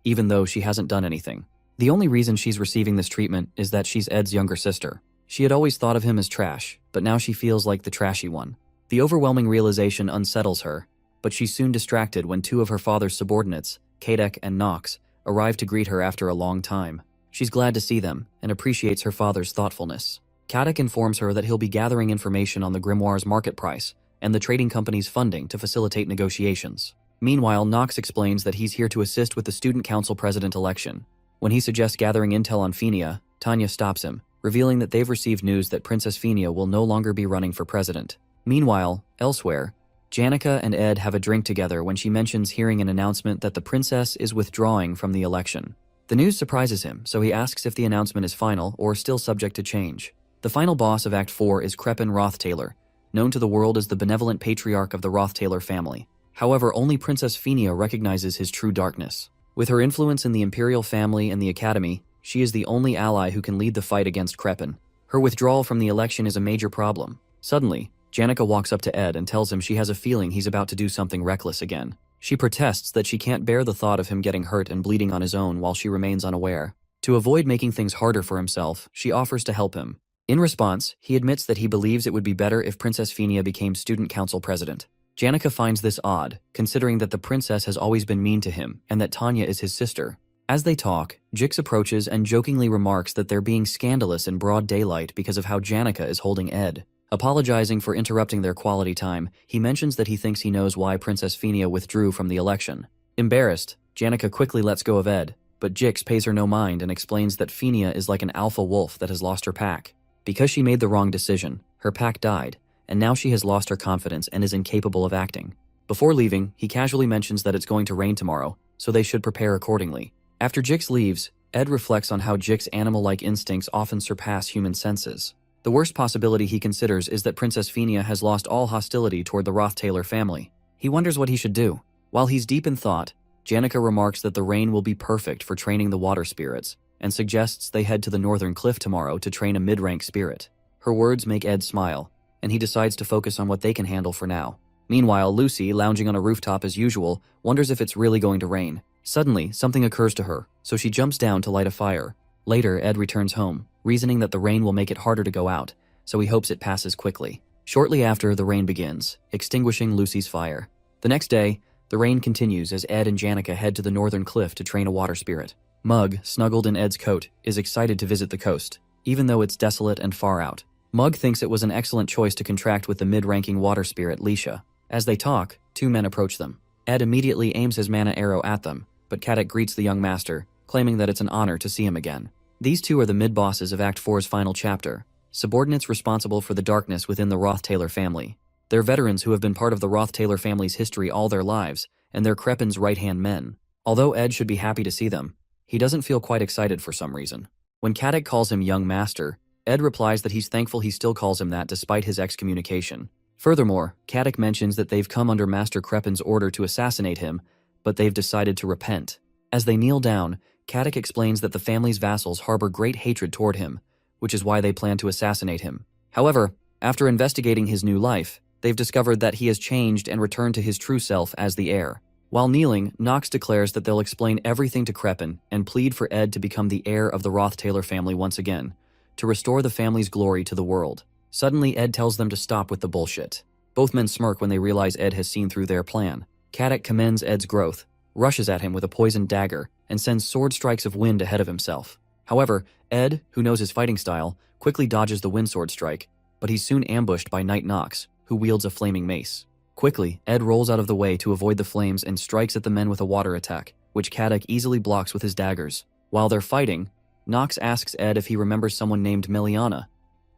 even though she hasn't done anything. The only reason she's receiving this treatment is that she's Ed's younger sister. She had always thought of him as trash, but now she feels like the trashy one. The overwhelming realization unsettles her, but she's soon distracted when 2 of her father's subordinates, Kadek and Nox, arrive to greet her after a long time. She's glad to see them and appreciates her father's thoughtfulness. Kadek informs her that he'll be gathering information on the grimoire's market price and the trading company's funding to facilitate negotiations. Meanwhile, Nox explains that he's here to assist with the student council president election. When he suggests gathering intel on Fenia, Tanya stops him, revealing that they've received news that Princess Fenia will no longer be running for president. Meanwhile, elsewhere, Janica and Ed have a drink together when she mentions hearing an announcement that the princess is withdrawing from the election. The news surprises him, so he asks if the announcement is final or still subject to change. The final boss of Act 4 is Crepin Rothtailor, known to the world as the benevolent patriarch of the Rothtailor family. However, only Princess Fenia recognizes his true darkness. With her influence in the imperial family and the academy, she is the only ally who can lead the fight against Crepin. Her withdrawal from the election is a major problem. Suddenly, Janica walks up to Ed and tells him she has a feeling he's about to do something reckless again. She protests that she can't bear the thought of him getting hurt and bleeding on his own while she remains unaware. To avoid making things harder for himself, she offers to help him. In response, he admits that he believes it would be better if Princess Fenia became student council president. Janica finds this odd, considering that the princess has always been mean to him and that Tanya is his sister. As they talk, Jix approaches and jokingly remarks that they're being scandalous in broad daylight because of how Janica is holding Ed. Apologizing for interrupting their quality time, he mentions that he thinks he knows why Princess Fenia withdrew from the election. Embarrassed, Janica quickly lets go of Ed, but Jix pays her no mind and explains that Fenia is like an alpha wolf that has lost her pack. Because she made the wrong decision, her pack died, and now she has lost her confidence and is incapable of acting. Before leaving, he casually mentions that it's going to rain tomorrow, so they should prepare accordingly. After Jix leaves, Ed reflects on how Jix's animal-like instincts often surpass human senses. The worst possibility he considers is that Princess Fenia has lost all hostility toward the Rothtailor family. He wonders what he should do. While he's deep in thought, Janica remarks that the rain will be perfect for training the water spirits, and suggests they head to the northern cliff tomorrow to train a mid-rank spirit. Her words make Ed smile, and he decides to focus on what they can handle for now. Meanwhile, Lucy, lounging on a rooftop as usual, wonders if it's really going to rain. Suddenly, something occurs to her, so she jumps down to light a fire. Later, Ed returns home, reasoning that the rain will make it harder to go out, so he hopes it passes quickly. Shortly after, the rain begins, extinguishing Lucy's fire. The next day, the rain continues as Ed and Janica head to the northern cliff to train a water spirit. Mug, snuggled in Ed's coat, is excited to visit the coast, even though it's desolate and far out. Mug thinks it was an excellent choice to contract with the mid-ranking water spirit, Leisha. As they talk, 2 men approach them. Ed immediately aims his mana arrow at them, but Kadek greets the young master, claiming that it's an honor to see him again. These 2 are the mid-bosses of Act 4's final chapter, subordinates responsible for the darkness within the Rothtailor family. They're veterans who have been part of the Rothtailor family's history all their lives, and they're Crepin's right-hand men. Although Ed should be happy to see them, he doesn't feel quite excited for some reason. When Kadek calls him young master, Ed replies that he's thankful he still calls him that despite his excommunication. Furthermore, Kadek mentions that they've come under Master Crepin's order to assassinate him, but they've decided to repent. As they kneel down, Kadek explains that the family's vassals harbor great hatred toward him, which is why they plan to assassinate him. However, after investigating his new life, they've discovered that he has changed and returned to his true self as the heir. While kneeling, Knox declares that they'll explain everything to Crepin and plead for Ed to become the heir of the Roth-Taylor family once again, to restore the family's glory to the world. Suddenly, Ed tells them to stop with the bullshit. Both men smirk when they realize Ed has seen through their plan. Caddock commends Ed's growth, rushes at him with a poisoned dagger, and sends sword strikes of wind ahead of himself. However, Ed, who knows his fighting style, quickly dodges the wind sword strike, but he's soon ambushed by Knight Knox, who wields a flaming mace. Quickly, Ed rolls out of the way to avoid the flames and strikes at the men with a water attack, which Caddock easily blocks with his daggers. While they're fighting, Knox asks Ed if he remembers someone named Meliana,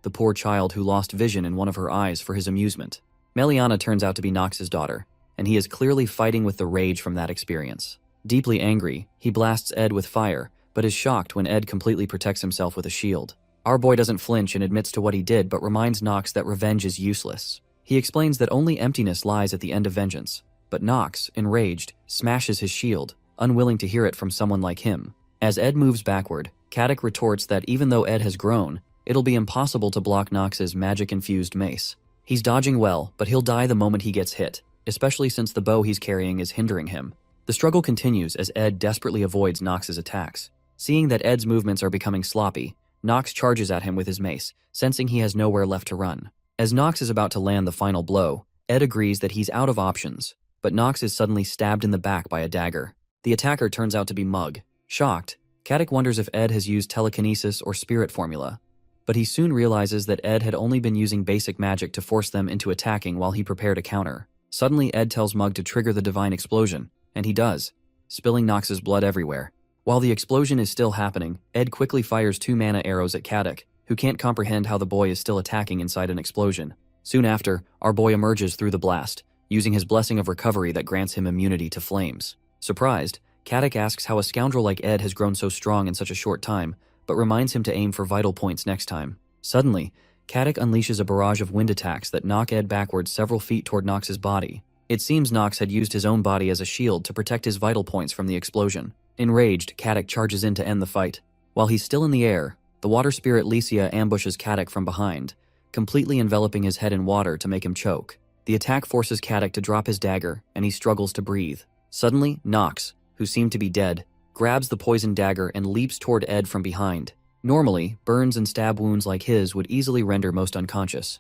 the poor child who lost vision in one of her eyes for his amusement. Meliana turns out to be Knox's daughter, and he is clearly fighting with the rage from that experience. Deeply angry, he blasts Ed with fire, but is shocked when Ed completely protects himself with a shield. Our boy doesn't flinch and admits to what he did, but reminds Knox that revenge is useless. He explains that only emptiness lies at the end of vengeance, but Knox, enraged, smashes his shield, unwilling to hear it from someone like him. As Ed moves backward, Caddock retorts that even though Ed has grown, it'll be impossible to block Knox's magic-infused mace. He's dodging well, but he'll die the moment he gets hit, especially since the bow he's carrying is hindering him. The struggle continues as Ed desperately avoids Knox's attacks. Seeing that Ed's movements are becoming sloppy, Knox charges at him with his mace, sensing he has nowhere left to run. As Knox is about to land the final blow, Ed agrees that he's out of options, but Knox is suddenly stabbed in the back by a dagger. The attacker turns out to be Mug. Shocked, Caddock wonders if Ed has used telekinesis or spirit formula, but he soon realizes that Ed had only been using basic magic to force them into attacking while he prepared a counter. Suddenly, Ed tells Mug to trigger the divine explosion, and he does, spilling Knox's blood everywhere. While the explosion is still happening, Ed quickly fires 2 mana arrows at Caddock, who can't comprehend how the boy is still attacking inside an explosion. Soon after, our boy emerges through the blast, using his blessing of recovery that grants him immunity to flames. Surprised, Caddock asks how a scoundrel like Ed has grown so strong in such a short time, but reminds him to aim for vital points next time. Suddenly, Caddock unleashes a barrage of wind attacks that knock Ed backwards several feet toward Knox's body. It seems Knox had used his own body as a shield to protect his vital points from the explosion. Enraged, Caddock charges in to end the fight. While he's still in the air, the water spirit Lycia ambushes Caddock from behind, completely enveloping his head in water to make him choke. The attack forces Caddock to drop his dagger, and he struggles to breathe. Suddenly, Knox, who seemed to be dead, grabs the poisoned dagger and leaps toward Ed from behind. Normally, burns and stab wounds like his would easily render most unconscious.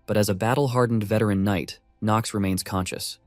But as a battle-hardened veteran knight, Knox remains conscious,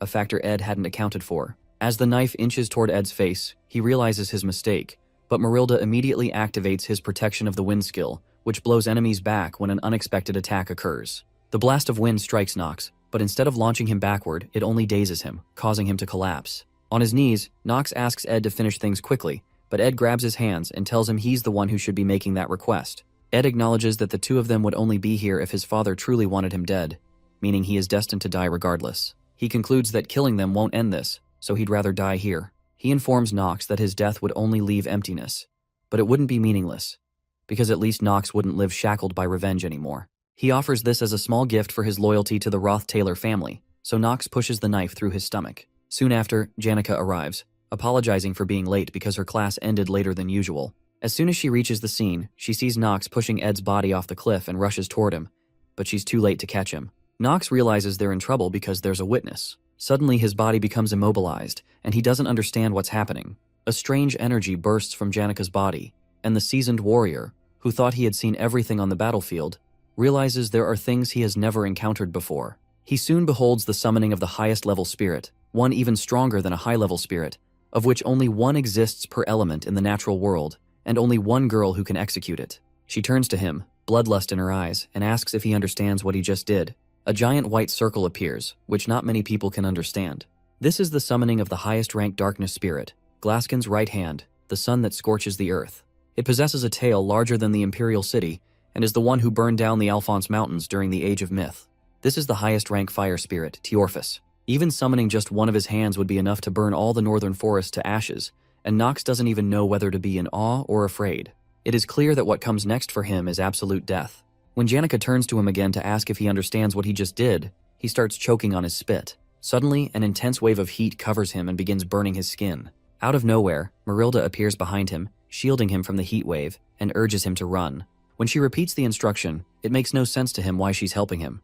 a factor Ed hadn't accounted for. As the knife inches toward Ed's face, he realizes his mistake, but Marilda immediately activates his protection of the wind skill, which blows enemies back when an unexpected attack occurs. The blast of wind strikes Knox, but instead of launching him backward, it only dazes him, causing him to collapse. On his knees, Knox asks Ed to finish things quickly, but Ed grabs his hands and tells him he's the one who should be making that request. Ed acknowledges that the two of them would only be here if his father truly wanted him dead, meaning he is destined to die regardless. He concludes that killing them won't end this, so he'd rather die here. He informs Knox that his death would only leave emptiness, but it wouldn't be meaningless, because at least Knox wouldn't live shackled by revenge anymore. He offers this as a small gift for his loyalty to the Roth-Taylor family, so Knox pushes the knife through his stomach. Soon after, Janica arrives, apologizing for being late because her class ended later than usual. As soon as she reaches the scene, she sees Knox pushing Ed's body off the cliff and rushes toward him, but she's too late to catch him. Knox realizes they're in trouble because there's a witness. Suddenly, his body becomes immobilized, and he doesn't understand what's happening. A strange energy bursts from Janica's body, and the seasoned warrior, who thought he had seen everything on the battlefield, realizes there are things he has never encountered before. He soon beholds the summoning of the highest-level spirit, one even stronger than a high-level spirit, of which only one exists per element in the natural world, and only one girl who can execute it. She turns to him, bloodlust in her eyes, and asks if he understands what he just did. A giant white circle appears, which not many people can understand. This is the summoning of the highest-ranked darkness spirit, Glaskin's right hand, the sun that scorches the earth. It possesses a tail larger than the Imperial City, and is the one who burned down the Alphonse Mountains during the Age of Myth. This is the highest-rank fire spirit, Teorphus. Even summoning just one of his hands would be enough to burn all the northern forest to ashes, and Knox doesn't even know whether to be in awe or afraid. It is clear that what comes next for him is absolute death. When Janica turns to him again to ask if he understands what he just did, he starts choking on his spit. Suddenly, an intense wave of heat covers him and begins burning his skin. Out of nowhere, Marilda appears behind him, shielding him from the heat wave, and urges him to run. When she repeats the instruction, it makes no sense to him why she's helping him.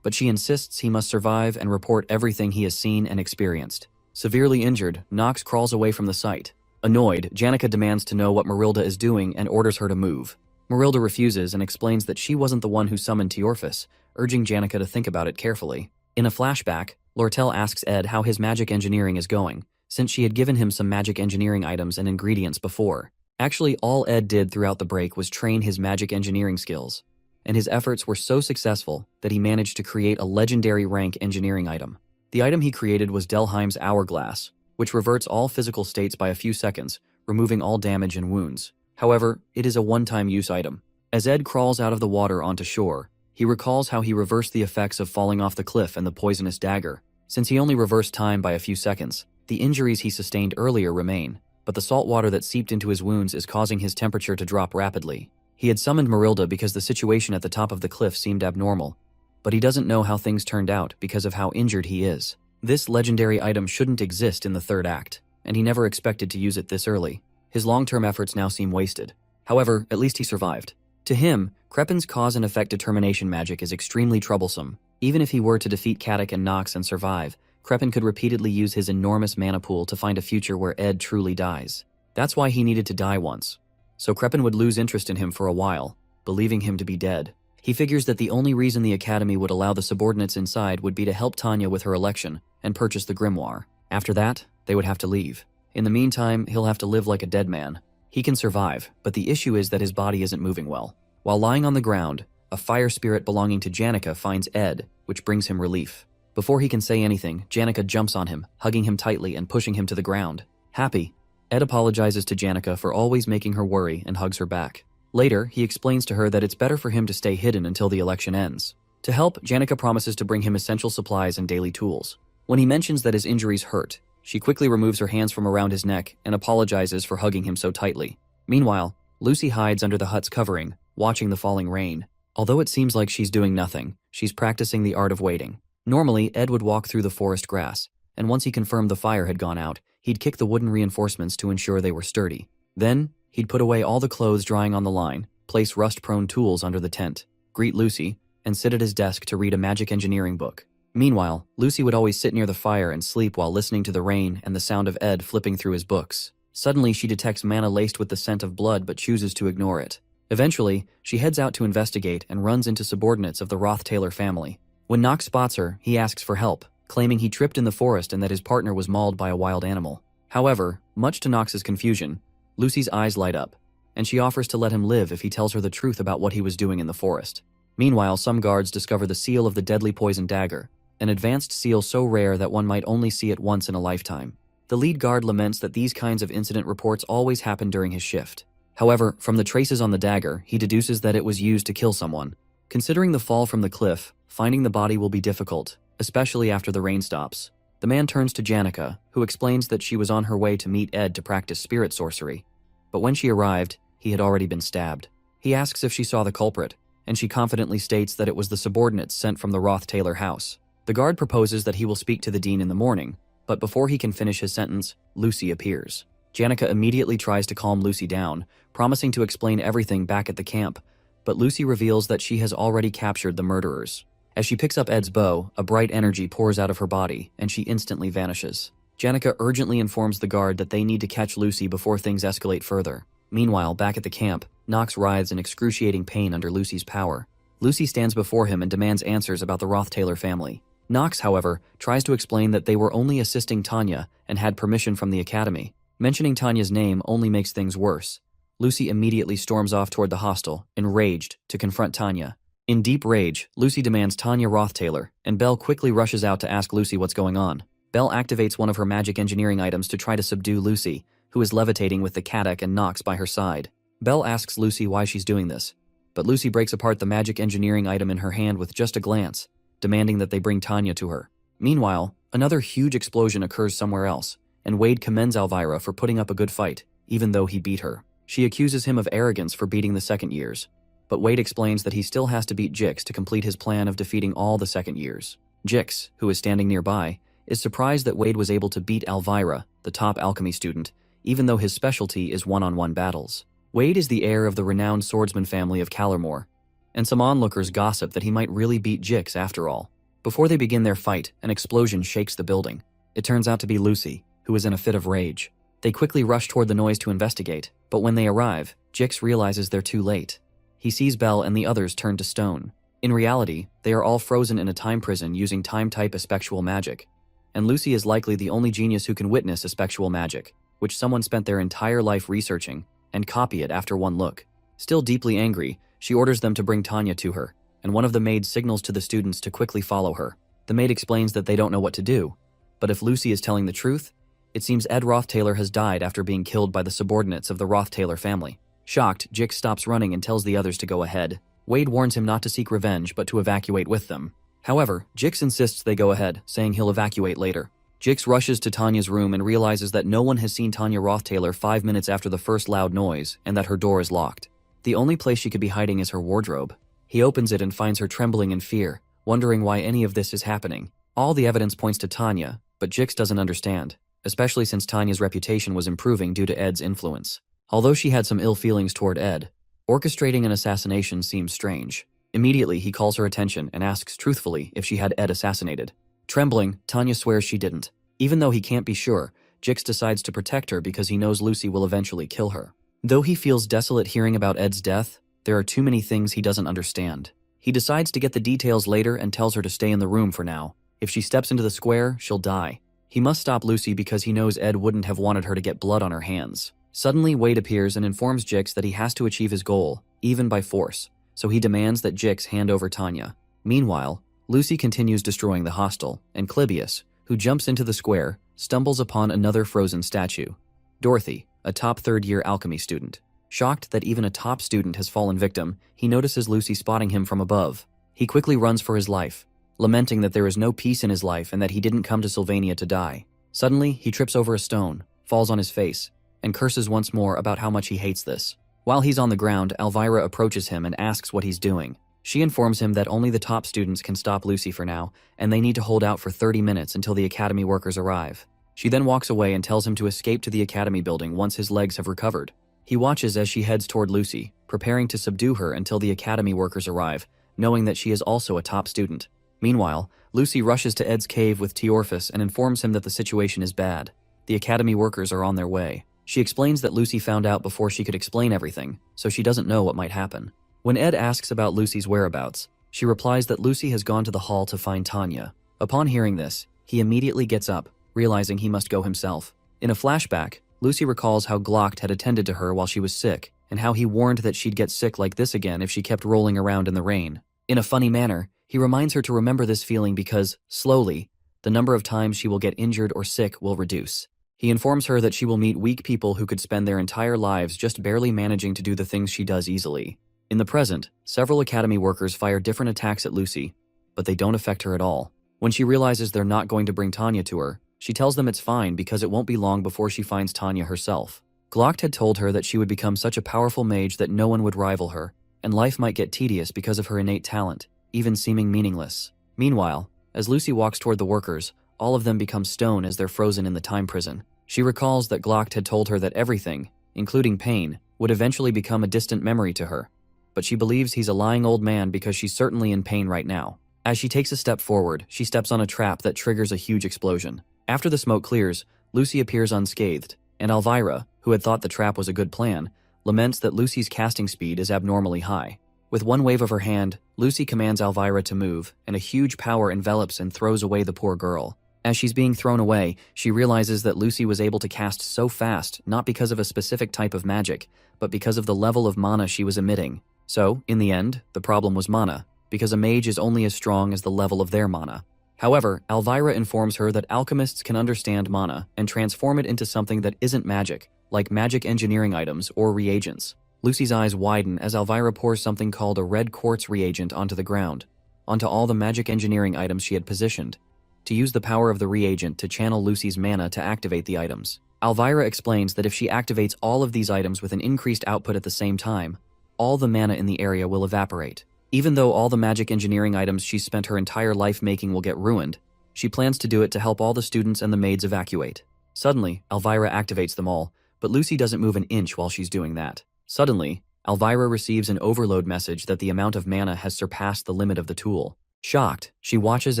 But she insists he must survive and report everything he has seen and experienced. Severely injured, Nox crawls away from the site. Annoyed, Janica demands to know what Marilda is doing and orders her to move. Marilda refuses and explains that she wasn't the one who summoned Teorphis, urging Janica to think about it carefully. In a flashback, Lortel asks Ed how his magic engineering is going, since she had given him some magic engineering items and ingredients before. Actually, all Ed did throughout the break was train his magic engineering skills, and his efforts were so successful that he managed to create a legendary rank engineering item. The item he created was Delheim's Hourglass, which reverts all physical states by a few seconds, removing all damage and wounds. However, it is a one-time use item. As Ed crawls out of the water onto shore, he recalls how he reversed the effects of falling off the cliff and the poisonous dagger. Since he only reversed time by a few seconds, the injuries he sustained earlier remain, but the salt water that seeped into his wounds is causing his temperature to drop rapidly. He had summoned Marilda because the situation at the top of the cliff seemed abnormal, but he doesn't know how things turned out because of how injured he is. This legendary item shouldn't exist in the third act, and he never expected to use it this early. His long-term efforts now seem wasted. However, at least he survived. To him, Krepin's cause and effect determination magic is extremely troublesome. Even if he were to defeat Katic and Nox and survive, Krepin could repeatedly use his enormous mana pool to find a future where Ed truly dies. That's why he needed to die once. So Krepin would lose interest in him for a while, believing him to be dead. He figures that the only reason the Academy would allow the subordinates inside would be to help Tanya with her election and purchase the grimoire. After that, they would have to leave. In the meantime, he'll have to live like a dead man. He can survive, but the issue is that his body isn't moving well. While lying on the ground, a fire spirit belonging to Janica finds Ed, which brings him relief. Before he can say anything, Janica jumps on him, hugging him tightly and pushing him to the ground. Happy, Ed apologizes to Janica for always making her worry and hugs her back. Later, he explains to her that it's better for him to stay hidden until the election ends. To help, Janica promises to bring him essential supplies and daily tools. When he mentions that his injuries hurt, she quickly removes her hands from around his neck and apologizes for hugging him so tightly. Meanwhile, Lucy hides under the hut's covering, watching the falling rain. Although it seems like she's doing nothing, she's practicing the art of waiting. Normally, Ed would walk through the forest grass, and once he confirmed the fire had gone out, he'd kick the wooden reinforcements to ensure they were sturdy. Then, he'd put away all the clothes drying on the line, place rust-prone tools under the tent, greet Lucy, and sit at his desk to read a magic engineering book. Meanwhile, Lucy would always sit near the fire and sleep while listening to the rain and the sound of Ed flipping through his books. Suddenly, she detects mana laced with the scent of blood but chooses to ignore it. Eventually, she heads out to investigate and runs into subordinates of the Roth-Taylor family. When Nox spots her, he asks for help, claiming he tripped in the forest and that his partner was mauled by a wild animal. However, much to Nox's confusion, Lucy's eyes light up, and she offers to let him live if he tells her the truth about what he was doing in the forest. Meanwhile, some guards discover the seal of the deadly poison dagger, an advanced seal so rare that one might only see it once in a lifetime. The lead guard laments that these kinds of incident reports always happen during his shift. However, from the traces on the dagger, he deduces that it was used to kill someone. Considering the fall from the cliff, finding the body will be difficult, especially after the rain stops. The man turns to Janica, who explains that she was on her way to meet Ed to practice spirit sorcery. But when she arrived, he had already been stabbed. He asks if she saw the culprit, and she confidently states that it was the subordinates sent from the Roth-Taylor house. The guard proposes that he will speak to the dean in the morning, but before he can finish his sentence, Lucy appears. Janica immediately tries to calm Lucy down, promising to explain everything back at the camp, but Lucy reveals that she has already captured the murderers. As she picks up Ed's bow, a bright energy pours out of her body, and she instantly vanishes. Janica urgently informs the guard that they need to catch Lucy before things escalate further. Meanwhile, back at the camp, Nox writhes in excruciating pain under Lucy's power. Lucy stands before him and demands answers about the Roth-Taylor family. Nox, however, tries to explain that they were only assisting Tanya and had permission from the Academy. Mentioning Tanya's name only makes things worse. Lucy immediately storms off toward the hostel, enraged, to confront Tanya. In deep rage, Lucy demands Tanya Roth-Taylor, and Belle quickly rushes out to ask Lucy what's going on. Belle activates one of her magic engineering items to try to subdue Lucy, who is levitating with the Katic and Nox by her side. Belle asks Lucy why she's doing this, but Lucy breaks apart the magic engineering item in her hand with just a glance, demanding that they bring Tanya to her. Meanwhile, another huge explosion occurs somewhere else, and Wade commends Elvira for putting up a good fight, even though he beat her. She accuses him of arrogance for beating the second years, but Wade explains that he still has to beat Jix to complete his plan of defeating all the second years. Jix, who is standing nearby, is surprised that Wade was able to beat Elvira, the top alchemy student, even though his specialty is one-on-one battles. Wade is the heir of the renowned swordsman family of Callermore, and some onlookers gossip that he might really beat Jix after all. Before they begin their fight, an explosion shakes the building. It turns out to be Lucy, who is in a fit of rage. They quickly rush toward the noise to investigate, but when they arrive, Jix realizes they're too late. He sees Belle and the others turn to stone. In reality, they are all frozen in a time prison using time-type aspectual magic. And Lucy is likely the only genius who can witness aspectual magic, which someone spent their entire life researching, and copy it after one look. Still deeply angry, she orders them to bring Tanya to her, and one of the maids signals to the students to quickly follow her. The maid explains that they don't know what to do, but if Lucy is telling the truth, it seems Ed Roth-Taylor has died after being killed by the subordinates of the Roth-Taylor family. Shocked, Jix stops running and tells the others to go ahead. Wade warns him not to seek revenge but to evacuate with them. However, Jix insists they go ahead, saying he'll evacuate later. Jix rushes to Tanya's room and realizes that no one has seen Tanya Roth-Taylor 5 minutes after the first loud noise and that her door is locked. The only place she could be hiding is her wardrobe. He opens it and finds her trembling in fear, wondering why any of this is happening. All the evidence points to Tanya, but Jix doesn't understand, especially since Tanya's reputation was improving due to Ed's influence. Although she had some ill feelings toward Ed, orchestrating an assassination seems strange. Immediately, he calls her attention and asks truthfully if she had Ed assassinated. Trembling, Tanya swears she didn't. Even though he can't be sure, Jix decides to protect her because he knows Lucy will eventually kill her. Though he feels desolate hearing about Ed's death, there are too many things he doesn't understand. He decides to get the details later and tells her to stay in the room for now. If she steps into the square, she'll die. He must stop Lucy because he knows Ed wouldn't have wanted her to get blood on her hands. Suddenly, Wade appears and informs Jix that he has to achieve his goal, even by force, so he demands that Jix hand over Tanya. Meanwhile, Lucy continues destroying the hostel, and Clybius, who jumps into the square, stumbles upon another frozen statue. Dorothy, a top third-year alchemy student. Shocked that even a top student has fallen victim, he notices Lucy spotting him from above. He quickly runs for his life, lamenting that there is no peace in his life and that he didn't come to Sylvania to die. Suddenly, he trips over a stone, falls on his face, and curses once more about how much he hates this. While he's on the ground, Elvira approaches him and asks what he's doing. She informs him that only the top students can stop Lucy for now, and they need to hold out for 30 minutes until the academy workers arrive. She then walks away and tells him to escape to the academy building once his legs have recovered. He watches as she heads toward Lucy, preparing to subdue her until the academy workers arrive, knowing that she is also a top student. Meanwhile, Lucy rushes to Ed's cave with Teorphus and informs him that the situation is bad. The academy workers are on their way. She explains that Lucy found out before she could explain everything, so she doesn't know what might happen. When Ed asks about Lucy's whereabouts, she replies that Lucy has gone to the hall to find Tanya. Upon hearing this, he immediately gets up, realizing he must go himself. In a flashback, Lucy recalls how Glock had attended to her while she was sick, and how he warned that she'd get sick like this again if she kept rolling around in the rain. In a funny manner, he reminds her to remember this feeling because, slowly, the number of times she will get injured or sick will reduce. He informs her that she will meet weak people who could spend their entire lives just barely managing to do the things she does easily. In the present, several academy workers fire different attacks at Lucy, but they don't affect her at all. When she realizes they're not going to bring Tanya to her, she tells them it's fine because it won't be long before she finds Tanya herself. Glock had told her that she would become such a powerful mage that no one would rival her, and life might get tedious because of her innate talent, even seeming meaningless. Meanwhile, as Lucy walks toward the workers, all of them become stone as they're frozen in the time prison. She recalls that Glock had told her that everything, including pain, would eventually become a distant memory to her, but she believes he's a lying old man because she's certainly in pain right now. As she takes a step forward, she steps on a trap that triggers a huge explosion. After the smoke clears, Lucy appears unscathed, and Elvira, who had thought the trap was a good plan, laments that Lucy's casting speed is abnormally high. With one wave of her hand, Lucy commands Elvira to move, and a huge power envelops and throws away the poor girl. As she's being thrown away, she realizes that Lucy was able to cast so fast not because of a specific type of magic, but because of the level of mana she was emitting. So, in the end, the problem was mana, because a mage is only as strong as the level of their mana. However, Elvira informs her that alchemists can understand mana and transform it into something that isn't magic, like magic engineering items or reagents. Lucy's eyes widen as Elvira pours something called a red quartz reagent onto the ground, onto all the magic engineering items she had positioned, to use the power of the reagent to channel Lucy's mana to activate the items. Elvira explains that if she activates all of these items with an increased output at the same time, all the mana in the area will evaporate. Even though all the magic engineering items she's spent her entire life making will get ruined, she plans to do it to help all the students and the maids evacuate. Suddenly, Elvira activates them all, but Lucy doesn't move an inch while she's doing that. Suddenly, Elvira receives an overload message that the amount of mana has surpassed the limit of the tool. Shocked, she watches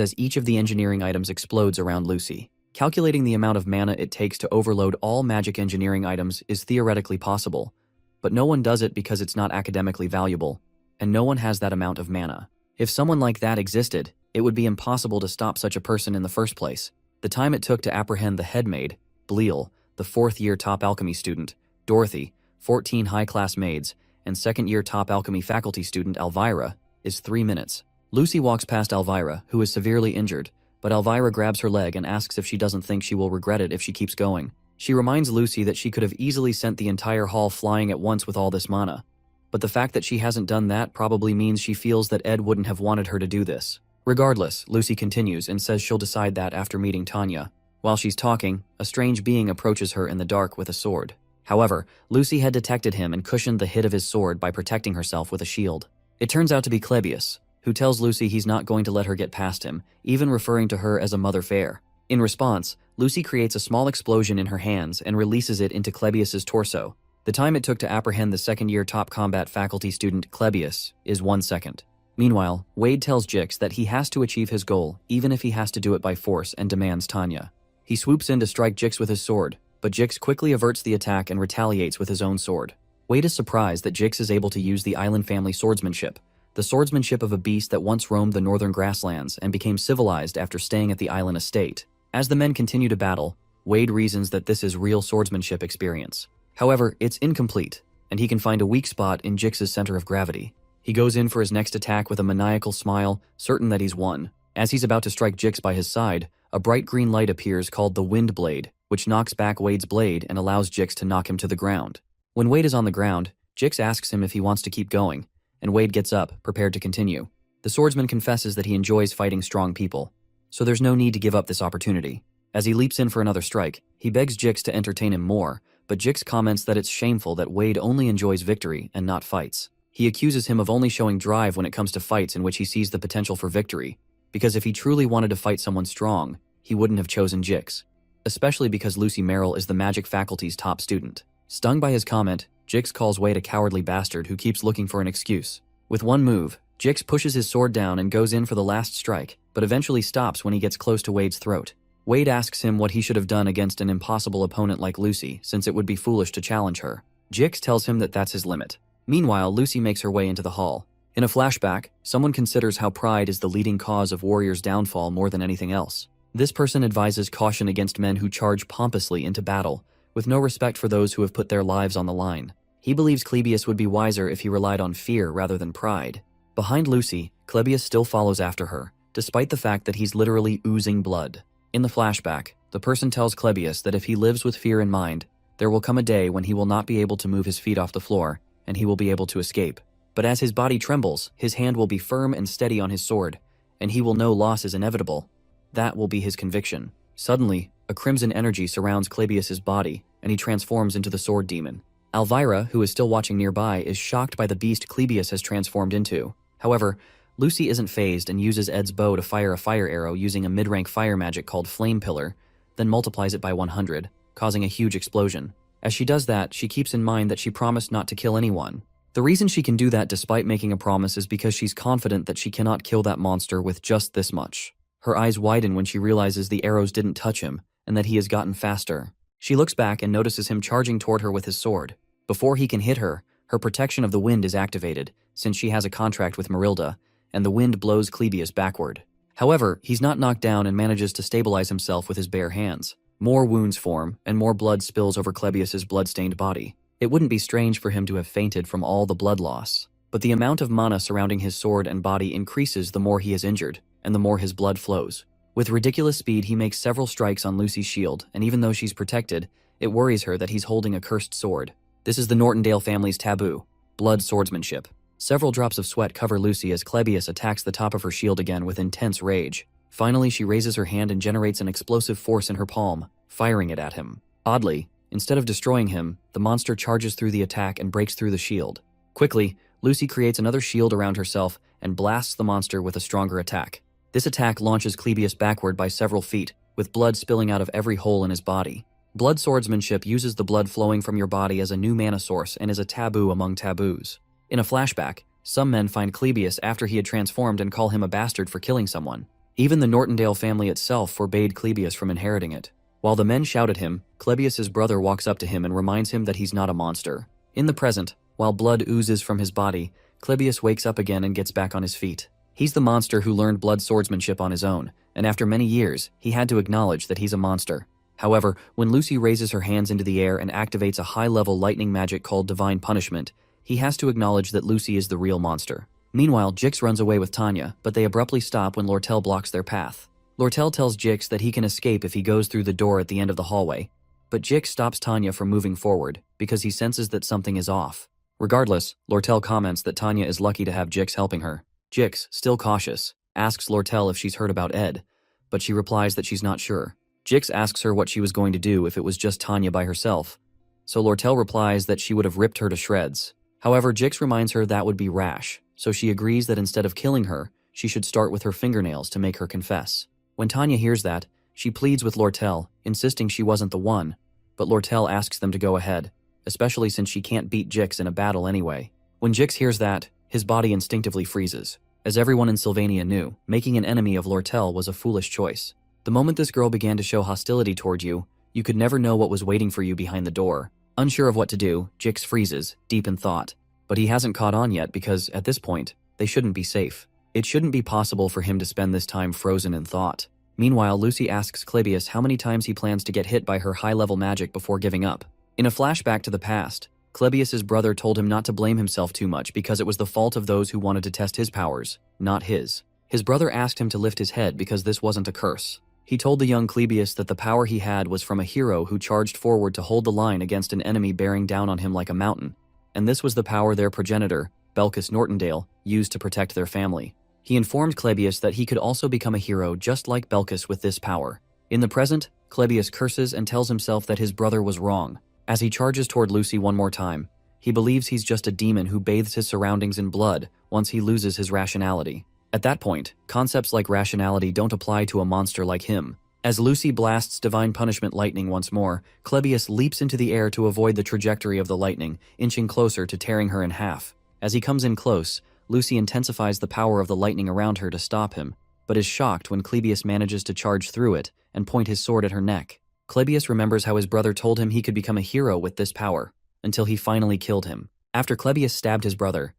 as each of the engineering items explodes around Lucy. Calculating the amount of mana it takes to overload all magic engineering items is theoretically possible, but no one does it because it's not academically valuable, and no one has that amount of mana. If someone like that existed, it would be impossible to stop such a person in the first place. The time it took to apprehend the headmaid, Bleal, the 4th-year top alchemy student, Dorothy, 14 high-class maids, and 2nd-year top alchemy faculty student Elvira, is 3 minutes. Lucy walks past Elvira, who is severely injured, but Elvira grabs her leg and asks if she doesn't think she will regret it if she keeps going. She reminds Lucy that she could have easily sent the entire hall flying at once with all this mana. But the fact that she hasn't done that probably means she feels that Ed wouldn't have wanted her to do this. Regardless, Lucy continues and says she'll decide that after meeting Tanya. While she's talking, a strange being approaches her in the dark with a sword. However, Lucy had detected him and cushioned the hit of his sword by protecting herself with a shield. It turns out to be Clebius, who tells Lucy he's not going to let her get past him, even referring to her as a mother fair. In response, Lucy creates a small explosion in her hands and releases it into Clebius's torso. The time it took to apprehend the 2nd-year top combat faculty student Clebius is 1 second. Meanwhile, Wade tells Jix that he has to achieve his goal, even if he has to do it by force, and demands Tanya. He swoops in to strike Jix with his sword, but Jix quickly averts the attack and retaliates with his own sword. Wade is surprised that Jix is able to use the island family swordsmanship, the swordsmanship of a beast that once roamed the northern grasslands and became civilized after staying at the island estate. As the men continue to battle, Wade reasons that this is real swordsmanship experience. However, it's incomplete, and he can find a weak spot in Jix's center of gravity. He goes in for his next attack with a maniacal smile, certain that he's won. As he's about to strike Jix by his side, a bright green light appears called the Wind Blade, which knocks back Wade's blade and allows Jix to knock him to the ground. When Wade is on the ground, Jix asks him if he wants to keep going, and Wade gets up, prepared to continue. The swordsman confesses that he enjoys fighting strong people, so there's no need to give up this opportunity. As he leaps in for another strike, he begs Jix to entertain him more, but Jix comments that it's shameful that Wade only enjoys victory and not fights. He accuses him of only showing drive when it comes to fights in which he sees the potential for victory, because if he truly wanted to fight someone strong, he wouldn't have chosen Jix, especially because Lucy Merrill is the magic faculty's top student. Stung by his comment, Jix calls Wade a cowardly bastard who keeps looking for an excuse. With one move, Jix pushes his sword down and goes in for the last strike, but eventually stops when he gets close to Wade's throat. Wade asks him what he should have done against an impossible opponent like Lucy, since it would be foolish to challenge her. Jix tells him that that's his limit. Meanwhile, Lucy makes her way into the hall. In a flashback, someone considers how pride is the leading cause of warriors' downfall more than anything else. This person advises caution against men who charge pompously into battle, with no respect for those who have put their lives on the line. He believes Clebius would be wiser if he relied on fear rather than pride. Behind Lucy, Clebius still follows after her, despite the fact that he's literally oozing blood. In the flashback, the person tells Clebius that if he lives with fear in mind, there will come a day when he will not be able to move his feet off the floor, and he will be able to escape. But as his body trembles, his hand will be firm and steady on his sword, and he will know loss is inevitable. That will be his conviction. Suddenly, a crimson energy surrounds Clebius's body, and he transforms into the sword demon. Elvira, who is still watching nearby, is shocked by the beast Clebius has transformed into. However, Lucy isn't fazed and uses Ed's bow to fire a fire arrow using a mid-rank fire magic called Flame Pillar, then multiplies it by 100, causing a huge explosion. As she does that, she keeps in mind that she promised not to kill anyone. The reason she can do that despite making a promise is because she's confident that she cannot kill that monster with just this much. Her eyes widen when she realizes the arrows didn't touch him, and that he has gotten faster. She looks back and notices him charging toward her with his sword. Before he can hit her, her protection of the wind is activated, since she has a contract with Marilda, and the wind blows Clebius backward. However, he's not knocked down and manages to stabilize himself with his bare hands. More wounds form, and more blood spills over Clebius's blood-stained body. It wouldn't be strange for him to have fainted from all the blood loss. But the amount of mana surrounding his sword and body increases the more he is injured, and the more his blood flows. With ridiculous speed, he makes several strikes on Lucy's shield, and even though she's protected, it worries her that he's holding a cursed sword. This is the Nortondale family's taboo: blood swordsmanship. Several drops of sweat cover Lucy as Clebius attacks the top of her shield again with intense rage. Finally, she raises her hand and generates an explosive force in her palm, firing it at him. Oddly, instead of destroying him, the monster charges through the attack and breaks through the shield. Quickly, Lucy creates another shield around herself and blasts the monster with a stronger attack. This attack launches Clebius backward by several feet, with blood spilling out of every hole in his body. Blood swordsmanship uses the blood flowing from your body as a new mana source and is a taboo among taboos. In a flashback, some men find Clebius after he had transformed and call him a bastard for killing someone. Even the Nortondale family itself forbade Clebius from inheriting it. While the men shout at him, Clebius's brother walks up to him and reminds him that he's not a monster. In the present, while blood oozes from his body, Clebius wakes up again and gets back on his feet. He's the monster who learned blood swordsmanship on his own, and after many years, he had to acknowledge that he's a monster. However, when Lucy raises her hands into the air and activates a high-level lightning magic called Divine Punishment, he has to acknowledge that Lucy is the real monster. Meanwhile, Jix runs away with Tanya, but they abruptly stop when Lortel blocks their path. Lortel tells Jix that he can escape if he goes through the door at the end of the hallway, but Jix stops Tanya from moving forward because he senses that something is off. Regardless, Lortel comments that Tanya is lucky to have Jix helping her. Jix, still cautious, asks Lortel if she's heard about Ed, but she replies that she's not sure. Jix asks her what she was going to do if it was just Tanya by herself, so Lortel replies that she would have ripped her to shreds. However, Jix reminds her that would be rash, so she agrees that instead of killing her, she should start with her fingernails to make her confess. When Tanya hears that, she pleads with Lortel, insisting she wasn't the one, but Lortel asks them to go ahead, especially since she can't beat Jix in a battle anyway. When Jix hears that, his body instinctively freezes. As everyone in Sylvania knew, making an enemy of Lortel was a foolish choice. The moment this girl began to show hostility toward you, you could never know what was waiting for you behind the door. Unsure of what to do, Jix freezes, deep in thought. But he hasn't caught on yet because, at this point, they shouldn't be safe. It shouldn't be possible for him to spend this time frozen in thought. Meanwhile, Lucy asks Clebius how many times he plans to get hit by her high-level magic before giving up. In a flashback to the past, Clebius's brother told him not to blame himself too much because it was the fault of those who wanted to test his powers, not his. His brother asked him to lift his head because this wasn't a curse. He told the young Clebius that the power he had was from a hero who charged forward to hold the line against an enemy bearing down on him like a mountain, and this was the power their progenitor, Belcus Nortondale, used to protect their family. He informed Clebius that he could also become a hero just like Belcus with this power. In the present, Clebius curses and tells himself that his brother was wrong. As he charges toward Lucy one more time, he believes he's just a demon who bathes his surroundings in blood once he loses his rationality. At that point, concepts like rationality don't apply to a monster like him. As Lucy blasts Divine Punishment lightning once more, Clebius leaps into the air to avoid the trajectory of the lightning, inching closer to tearing her in half. As he comes in close, Lucy intensifies the power of the lightning around her to stop him, but is shocked when Clebius manages to charge through it and point his sword at her neck. Clebius remembers how his brother told him he could become a hero with this power, until he finally killed him. After Clebius stabbed his brother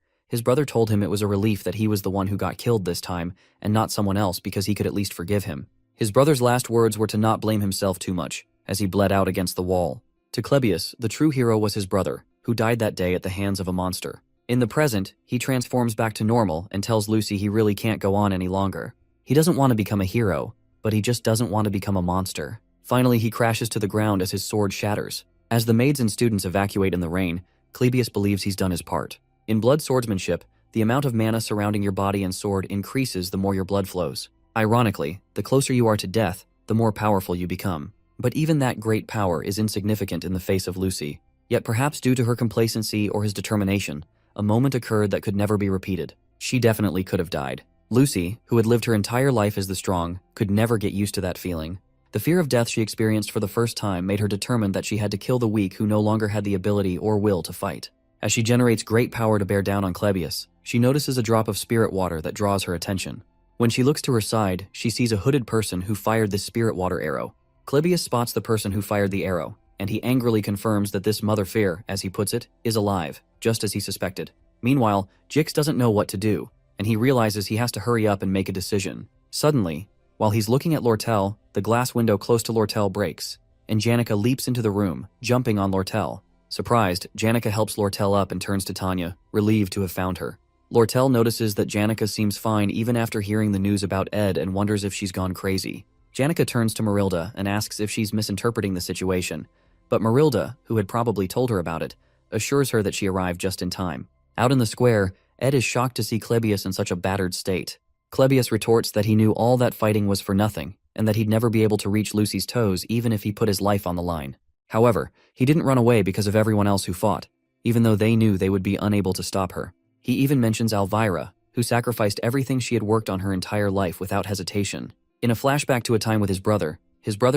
told him it was a relief that he was the one who got killed this time and not someone else because he could at least forgive him. His brother's last words were to not blame himself too much, as he bled out against the wall. To Clebius, the true hero was his brother, who died that day at the hands of a monster. In the present, he transforms back to normal and tells Lucy he really can't go on any longer. He doesn't want to become a hero, but he just doesn't want to become a monster. Finally, he crashes to the ground as his sword shatters. As the maids and students evacuate in the rain, Clebius believes he's done his part. In blood swordsmanship, the amount of mana surrounding your body and sword increases the more your blood flows. Ironically, the closer you are to death, the more powerful you become. But even that great power is insignificant in the face of Lucy. Yet perhaps due to her complacency or his determination, a moment occurred that could never be repeated. She definitely could have died. Lucy, who had lived her entire life as the strong, could never get used to that feeling. The fear of death she experienced for the first time made her determined that she had to kill the weak who no longer had the ability or will to fight. As she generates great power to bear down on Clebius, she notices a drop of spirit water that draws her attention. When she looks to her side, she sees a hooded person who fired this spirit water arrow. Clebius spots the person who fired the arrow, and he angrily confirms that this Mother Fear, as he puts it, is alive, just as he suspected. Meanwhile, Jix doesn't know what to do, and he realizes he has to hurry up and make a decision. Suddenly, while he's looking at Lortel, the glass window close to Lortel breaks, and Janica leaps into the room, jumping on Lortel. Surprised, Janica helps Lortel up and turns to Tanya, relieved to have found her. Lortel notices that Janica seems fine even after hearing the news about Ed and wonders if she's gone crazy. Janica turns to Marilda and asks if she's misinterpreting the situation, but Marilda, who had probably told her about it, assures her that she arrived just in time. Out in the square, Ed is shocked to see Clebius in such a battered state. Clebius retorts that he knew all that fighting was for nothing, and that he'd never be able to reach Lucy's toes even if he put his life on the line. However, he didn't run away because of everyone else who fought, even though they knew they would be unable to stop her. He even mentions Elvira, who sacrificed everything she had worked on her entire life without hesitation. In a flashback to a time with his brother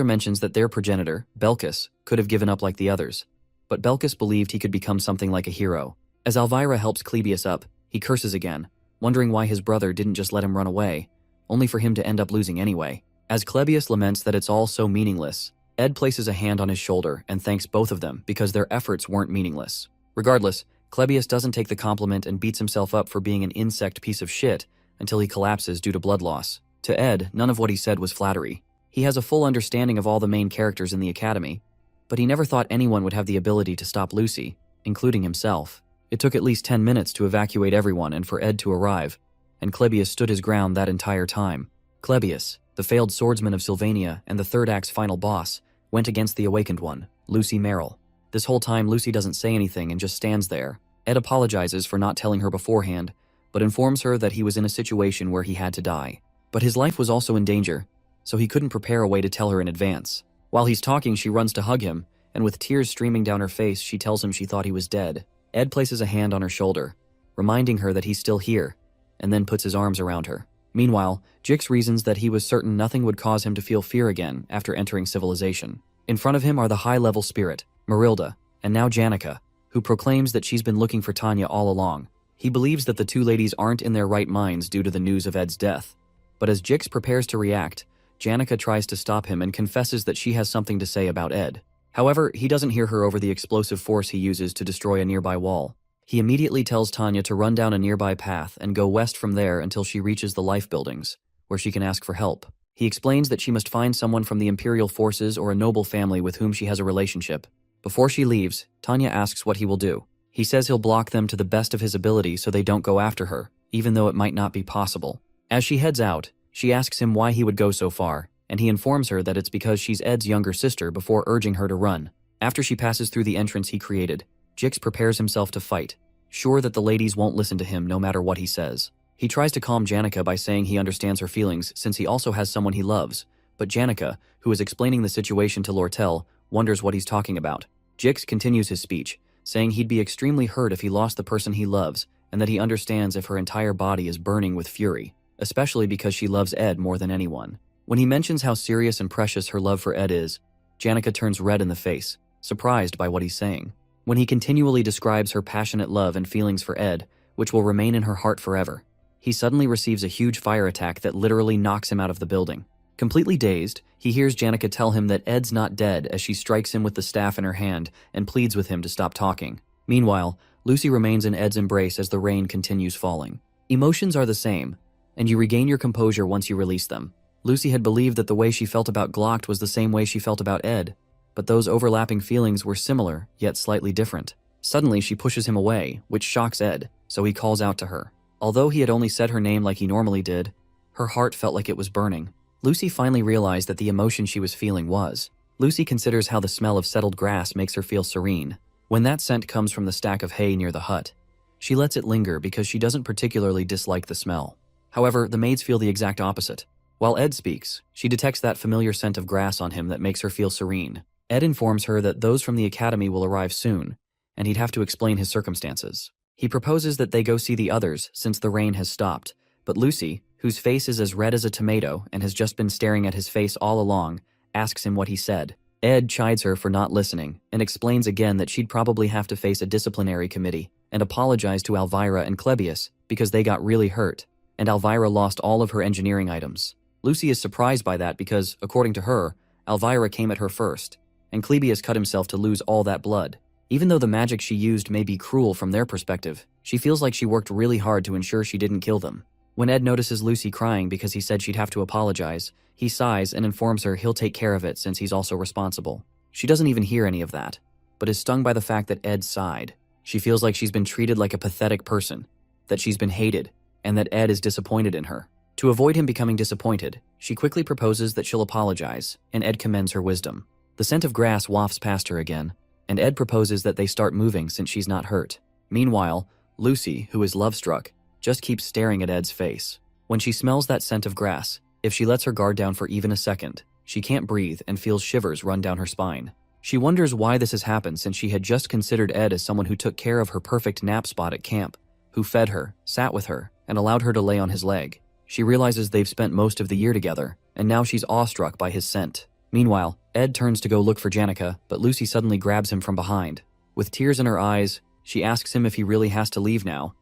mentions that their progenitor, Belcus, could have given up like the others. But Belcus believed he could become something like a hero. As Elvira helps Clebius up, he curses again, wondering why his brother didn't just let him run away. only for him to end up losing anyway. As Clebius laments that it's all so meaningless, Ed places a hand on his shoulder and thanks both of them because their efforts weren't meaningless. Regardless, Clebius doesn't take the compliment and beats himself up for being an insect piece of shit until he collapses due to blood loss. To Ed, none of what he said was flattery. He has a full understanding of all the main characters in the academy, but he never thought anyone would have the ability to stop Lucy, including himself. It took at least 10 minutes to evacuate everyone and for Ed to arrive, and Clebius stood his ground that entire time. Clebius, the failed swordsman of Sylvania and the third act's final boss, went against the awakened one, Lucy Merrill. This whole time Lucy doesn't say anything and just stands there. Ed apologizes for not telling her beforehand, but informs her that he was in a situation where he had to die. But his life was also in danger, so he couldn't prepare a way to tell her in advance. While he's talking, she runs to hug him, and with tears streaming down her face, she tells him she thought he was dead. Ed places a hand on her shoulder, reminding her that he's still here, and then puts his arms around her. Meanwhile, Jix reasons that he was certain nothing would cause him to feel fear again after entering civilization. In front of him are the high-level spirit, Marilda, and now Janica, who proclaims that she's been looking for Tanya all along. He believes that the two ladies aren't in their right minds due to the news of Ed's death. But as Jix prepares to react, Janica tries to stop him and confesses that she has something to say about Ed. However, he doesn't hear her over the explosive force he uses to destroy a nearby wall. He immediately tells Tanya to run down a nearby path and go west from there until she reaches the life buildings, where she can ask for help. He explains that she must find someone from the Imperial forces or a noble family with whom she has a relationship. Before she leaves, Tanya asks what he will do. He says he'll block them to the best of his ability so they don't go after her, even though it might not be possible. As she heads out, she asks him why he would go so far, and he informs her that it's because she's Ed's younger sister before urging her to run. After she passes through the entrance he created, Jix prepares himself to fight, sure that the ladies won't listen to him no matter what he says. He tries to calm Janica by saying he understands her feelings since he also has someone he loves, but Janica, who is explaining the situation to Lortel, wonders what he's talking about. Jix continues his speech, saying he'd be extremely hurt if he lost the person he loves, and that he understands if her entire body is burning with fury, especially because she loves Ed more than anyone. When he mentions how serious and precious her love for Ed is, Janica turns red in the face, surprised by what he's saying. When he continually describes her passionate love and feelings for Ed, which will remain in her heart forever, he suddenly receives a huge fire attack that literally knocks him out of the building. Completely dazed, he hears Janica tell him that Ed's not dead as she strikes him with the staff in her hand and pleads with him to stop talking. Meanwhile, Lucy remains in Ed's embrace as the rain continues falling. Emotions are the same, and you regain your composure once you release them. Lucy had believed that the way she felt about Glocked was the same way she felt about Ed, but those overlapping feelings were similar, yet slightly different. Suddenly, she pushes him away, which shocks Ed, so he calls out to her. Although he had only said her name like he normally did, her heart felt like it was burning. Lucy finally realized that the emotion she was feeling was. Lucy considers how the smell of settled grass makes her feel serene. When that scent comes from the stack of hay near the hut, she lets it linger because she doesn't particularly dislike the smell. However, the maids feel the exact opposite. While Ed speaks, she detects that familiar scent of grass on him that makes her feel serene. Ed informs her that those from the academy will arrive soon, and he'd have to explain his circumstances. He proposes that they go see the others since the rain has stopped, but Lucy, whose face is as red as a tomato and has just been staring at his face all along, asks him what he said. Ed chides her for not listening and explains again that she'd probably have to face a disciplinary committee and apologize to Elvira and Clebius because they got really hurt, and Elvira lost all of her engineering items. Lucy is surprised by that because, according to her, Elvira came at her first, and Clebius cut himself to lose all that blood. Even though the magic she used may be cruel from their perspective, she feels like she worked really hard to ensure she didn't kill them. When Ed notices Lucy crying because he said she'd have to apologize, he sighs and informs her he'll take care of it since he's also responsible. She doesn't even hear any of that, but is stung by the fact that Ed sighed. She feels like she's been treated like a pathetic person, that she's been hated, and that Ed is disappointed in her. To avoid him becoming disappointed, she quickly proposes that she'll apologize, and Ed commends her wisdom. The scent of grass wafts past her again, and Ed proposes that they start moving since she's not hurt. Meanwhile, Lucy, who is love-struck, just keeps staring at Ed's face. When she smells that scent of grass, if she lets her guard down for even a second, she can't breathe and feels shivers run down her spine. She wonders why this has happened since she had just considered Ed as someone who took care of her perfect nap spot at camp, who fed her, sat with her, and allowed her to lay on his leg. She realizes they've spent most of the year together, and now she's awestruck by his scent. Meanwhile, Ed turns to go look for Janica, but Lucy suddenly grabs him from behind. With tears in her eyes, she asks him if he really has to leave now,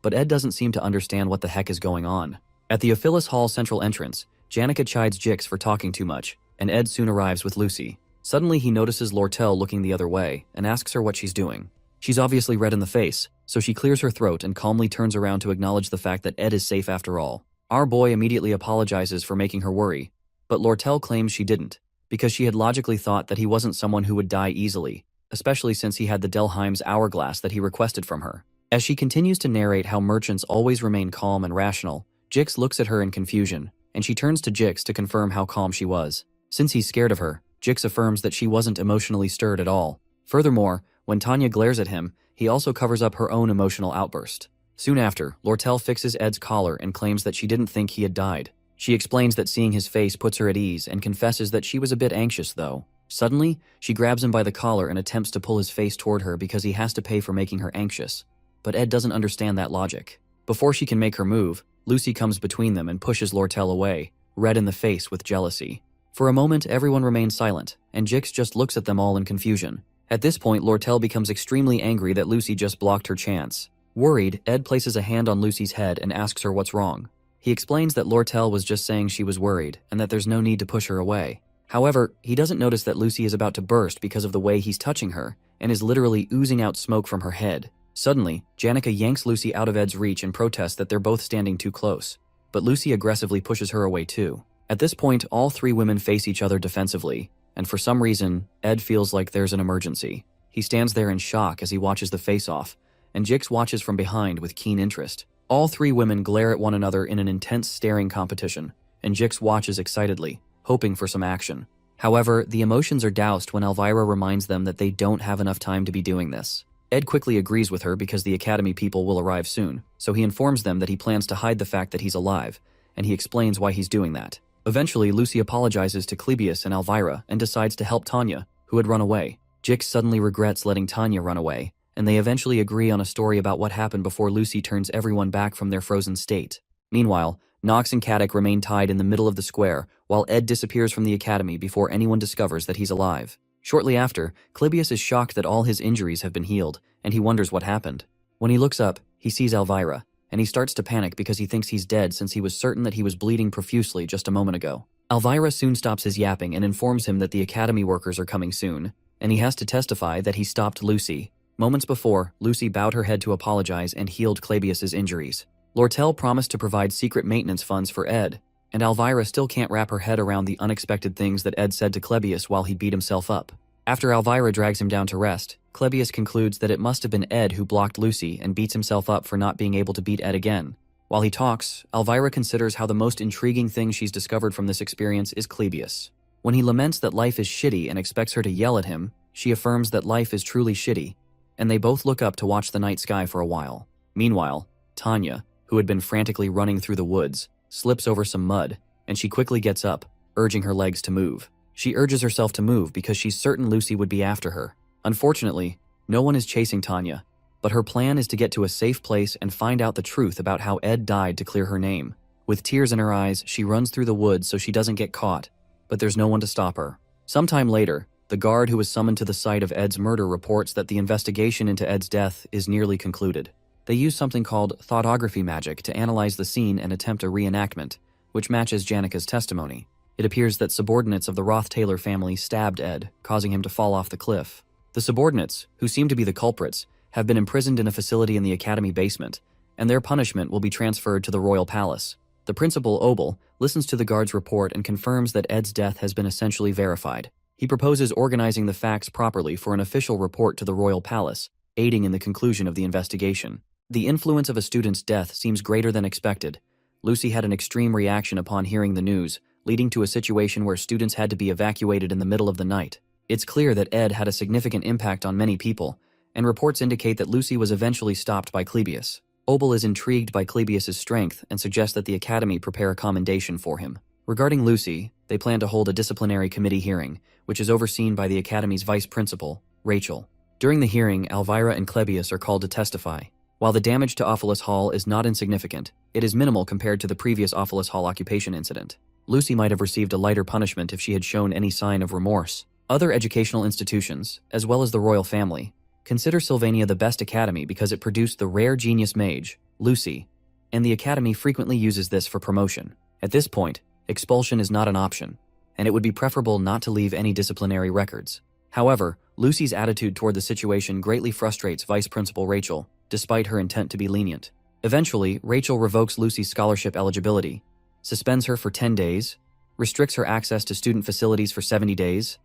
but Ed doesn't seem to understand what the heck is going on. At the Aphilus Hall central entrance, Janica chides Jix for talking too much, and Ed soon arrives with Lucy. Suddenly he notices Lortel looking the other way and asks her what she's doing. She's obviously red in the face, so she clears her throat and calmly turns around to acknowledge the fact that Ed is safe after all. Our boy immediately apologizes for making her worry, but Lortel claims she didn't, because she had logically thought that he wasn't someone who would die easily, especially since he had the Delheim's hourglass that he requested from her. As she continues to narrate how merchants always remain calm and rational, Jix looks at her in confusion, and she turns to Jix to confirm how calm she was. Since he's scared of her, Jix affirms that she wasn't emotionally stirred at all. Furthermore, when Tanya glares at him, he also covers up her own emotional outburst. Soon after, Lortel fixes Ed's collar and claims that she didn't think he had died. She explains that seeing his face puts her at ease and confesses that she was a bit anxious though. Suddenly, she grabs him by the collar and attempts to pull his face toward her because he has to pay for making her anxious. But Ed doesn't understand that logic. Before she can make her move, Lucy comes between them and pushes Lortel away, red in the face with jealousy. For a moment, everyone remains silent, and Jix just looks at them all in confusion. At this point, Lortel becomes extremely angry that Lucy just blocked her chance. Worried, Ed places a hand on Lucy's head and asks her what's wrong. He explains that Lortel was just saying she was worried and that there's no need to push her away. However, he doesn't notice that Lucy is about to burst because of the way he's touching her and is literally oozing out smoke from her head. Suddenly, Janica yanks Lucy out of Ed's reach and protests that they're both standing too close. But Lucy aggressively pushes her away too. At this point, all three women face each other defensively, and for some reason, Ed feels like there's an emergency. He stands there in shock as he watches the face-off, and Jix watches from behind with keen interest. All three women glare at one another in an intense staring competition, and Jix watches excitedly, hoping for some action. However, the emotions are doused when Elvira reminds them that they don't have enough time to be doing this. Ed quickly agrees with her because the Academy people will arrive soon, so he informs them that he plans to hide the fact that he's alive, and he explains why he's doing that. Eventually, Lucy apologizes to Clebius and Elvira and decides to help Tanya, who had run away. Jix suddenly regrets letting Tanya run away, and they eventually agree on a story about what happened before Lucy turns everyone back from their frozen state. Meanwhile, Nox and Caddick remain tied in the middle of the square, while Ed disappears from the Academy before anyone discovers that he's alive. Shortly after, Clebius is shocked that all his injuries have been healed, and he wonders what happened. When he looks up, he sees Elvira, and he starts to panic because he thinks he's dead since he was certain that he was bleeding profusely just a moment ago. Elvira soon stops his yapping and informs him that the Academy workers are coming soon, and he has to testify that he stopped Lucy. Moments before, Lucy bowed her head to apologize and healed Clebius's injuries. Lortel promised to provide secret maintenance funds for Ed, and Elvira still can't wrap her head around the unexpected things that Ed said to Clebius while he beat himself up. After Elvira drags him down to rest, Clebius concludes that it must have been Ed who blocked Lucy and beats himself up for not being able to beat Ed again. While he talks, Elvira considers how the most intriguing thing she's discovered from this experience is Clebius. When he laments that life is shitty and expects her to yell at him, she affirms that life is truly shitty, and they both look up to watch the night sky for a while. Meanwhile, Tanya, who had been frantically running through the woods, slips over some mud, and she quickly gets up, urging her legs to move. She urges herself to move because she's certain Lucy would be after her. Unfortunately, no one is chasing Tanya, but her plan is to get to a safe place and find out the truth about how Ed died to clear her name. With tears in her eyes, she runs through the woods so she doesn't get caught, but there's no one to stop her. Sometime later, the guard who was summoned to the site of Ed's murder reports that the investigation into Ed's death is nearly concluded. They use something called thoughtography magic to analyze the scene and attempt a reenactment, which matches Janica's testimony. It appears that subordinates of the Roth-Taylor family stabbed Ed, causing him to fall off the cliff. The subordinates, who seem to be the culprits, have been imprisoned in a facility in the Academy basement, and their punishment will be transferred to the Royal Palace. The principal, Obel, listens to the guard's report and confirms that Ed's death has been essentially verified. He proposes organizing the facts properly for an official report to the Royal Palace, aiding in the conclusion of the investigation. The influence of a student's death seems greater than expected. Lucy had an extreme reaction upon hearing the news, leading to a situation where students had to be evacuated in the middle of the night. It's clear that Ed had a significant impact on many people, and reports indicate that Lucy was eventually stopped by Clebius. Obel is intrigued by Clebius's strength and suggests that the Academy prepare a commendation for him. Regarding Lucy, they plan to hold a disciplinary committee hearing, which is overseen by the Academy's vice principal, Rachel. During the hearing, Elvira and Clebius are called to testify. While the damage to Ophelis Hall is not insignificant, it is minimal compared to the previous Ophelis Hall occupation incident. Lucy might have received a lighter punishment if she had shown any sign of remorse. Other educational institutions, as well as the royal family, consider Sylvania the best academy because it produced the rare genius mage, Lucy, and the academy frequently uses this for promotion. At this point, expulsion is not an option, and it would be preferable not to leave any disciplinary records. However, Lucy's attitude toward the situation greatly frustrates Vice Principal Rachel, despite her intent to be lenient. Eventually, Rachel revokes Lucy's scholarship eligibility, suspends her for 10 days, restricts her access to student facilities for 70 days,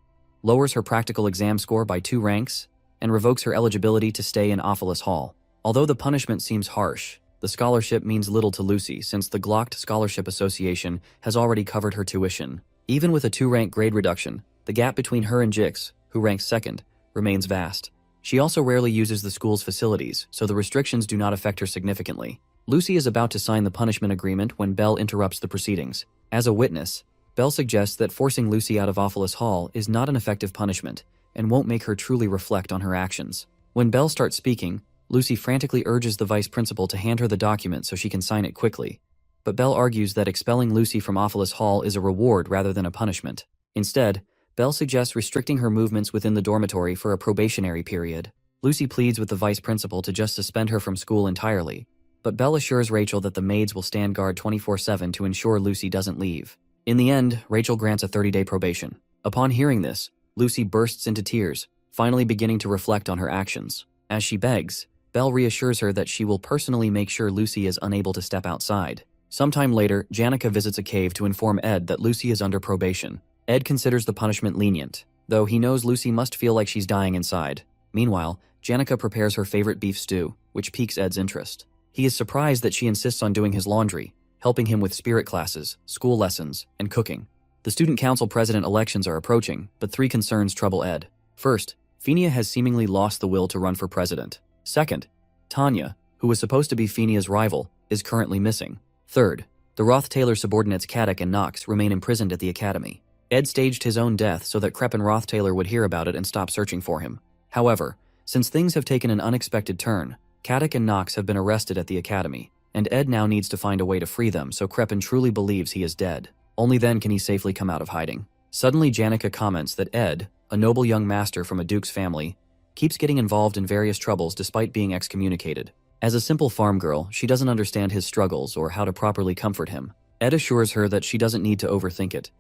lowers her practical exam score by 2 ranks, and revokes her eligibility to stay in Offalis Hall. Although the punishment seems harsh, the scholarship means little to Lucy since the Glocked Scholarship Association has already covered her tuition. Even with a 2-rank grade reduction, the gap between her and Jix, who ranks second, remains vast. She also rarely uses the school's facilities, so the restrictions do not affect her significantly. Lucy is about to sign the punishment agreement when Belle interrupts the proceedings. As a witness, Belle suggests that forcing Lucy out of Offalis Hall is not an effective punishment and won't make her truly reflect on her actions. When Belle starts speaking, Lucy frantically urges the vice principal to hand her the document so she can sign it quickly. But Belle argues that expelling Lucy from Offalis Hall is a reward rather than a punishment. Instead, Belle suggests restricting her movements within the dormitory for a probationary period. Lucy pleads with the vice principal to just suspend her from school entirely, but Belle assures Rachel that the maids will stand guard 24/7 to ensure Lucy doesn't leave. In the end, Rachel grants a 30-day probation. Upon hearing this, Lucy bursts into tears, finally beginning to reflect on her actions. As she begs, Belle reassures her that she will personally make sure Lucy is unable to step outside. Sometime later, Janica visits a cave to inform Ed that Lucy is under probation. Ed considers the punishment lenient, though he knows Lucy must feel like she's dying inside. Meanwhile, Janica prepares her favorite beef stew, which piques Ed's interest. He is surprised that she insists on doing his laundry, helping him with spirit classes, school lessons, and cooking. The student council president elections are approaching, but 3 concerns trouble Ed. First, Fenia has seemingly lost the will to run for president. Second, Tanya, who was supposed to be Fenia's rival, is currently missing. Third, the Roth-Taylor subordinates Caddock and Knox remain imprisoned at the academy. Ed staged his own death so that Krepp and Roth-Taylor would hear about it and stop searching for him. However, since things have taken an unexpected turn, Caddock and Knox have been arrested at the academy, and Ed now needs to find a way to free them so Kreppen truly believes he is dead. Only then can he safely come out of hiding. Suddenly, Janica comments that Ed, a noble young master from a duke's family, keeps getting involved in various troubles despite being excommunicated. As a simple farm girl, she doesn't understand his struggles or how to properly comfort him. Ed assures her that she doesn't need to overthink it,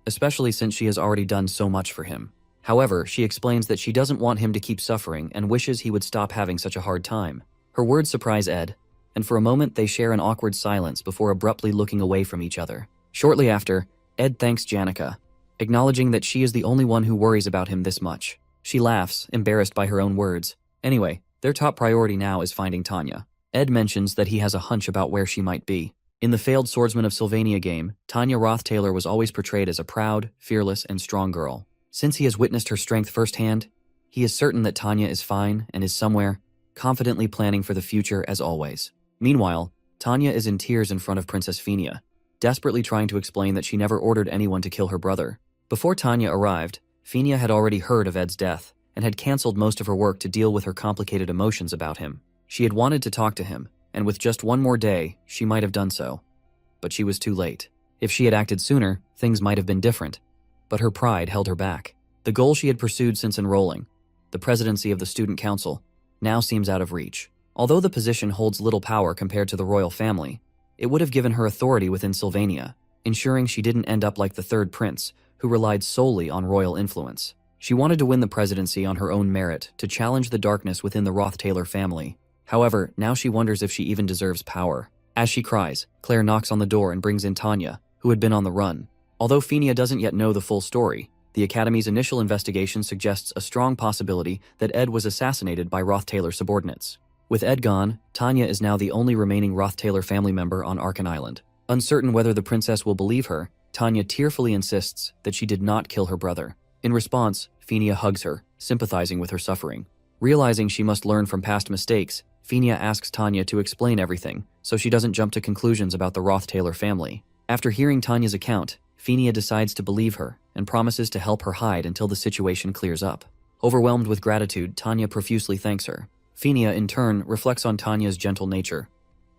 especially since she has already done so much for him. However, she explains that she doesn't want him to keep suffering and wishes he would stop having such a hard time. Her words surprise Ed, and for a moment they share an awkward silence before abruptly looking away from each other. Shortly after, Ed thanks Janica, acknowledging that she is the only one who worries about him this much. She laughs, embarrassed by her own words. Anyway, their top priority now is finding Tanya. Ed mentions that he has a hunch about where she might be. In the failed Swordsman of Sylvania game, Tanya Roth-Taylor was always portrayed as a proud, fearless, and strong girl. Since he has witnessed her strength firsthand, he is certain that Tanya is fine and is somewhere, confidently planning for the future as always. Meanwhile, Tanya is in tears in front of Princess Fenia, desperately trying to explain that she never ordered anyone to kill her brother. Before Tanya arrived, Fenia had already heard of Ed's death and had canceled most of her work to deal with her complicated emotions about him. She had wanted to talk to him, and with just one more day, she might have done so. But she was too late. If she had acted sooner, things might have been different. But her pride held her back. The goal she had pursued since enrolling, the presidency of the student council, now seems out of reach. Although the position holds little power compared to the royal family, it would have given her authority within Sylvania, ensuring she didn't end up like the third prince, who relied solely on royal influence. She wanted to win the presidency on her own merit to challenge the darkness within the Roth-Taylor family. However, now she wonders if she even deserves power. As she cries, Claire knocks on the door and brings in Tanya, who had been on the run. Although Fenia doesn't yet know the full story, the Academy's initial investigation suggests a strong possibility that Ed was assassinated by Roth-Taylor subordinates. With Ed gone, Tanya is now the only remaining Roth-Taylor family member on Arkan Island. Uncertain whether the princess will believe her, Tanya tearfully insists that she did not kill her brother. In response, Fenia hugs her, sympathizing with her suffering. Realizing she must learn from past mistakes, Fenia asks Tanya to explain everything, so she doesn't jump to conclusions about the Roth-Taylor family. After hearing Tanya's account, Fenia decides to believe her and promises to help her hide until the situation clears up. Overwhelmed with gratitude, Tanya profusely thanks her. Fenia, in turn, reflects on Tanya's gentle nature.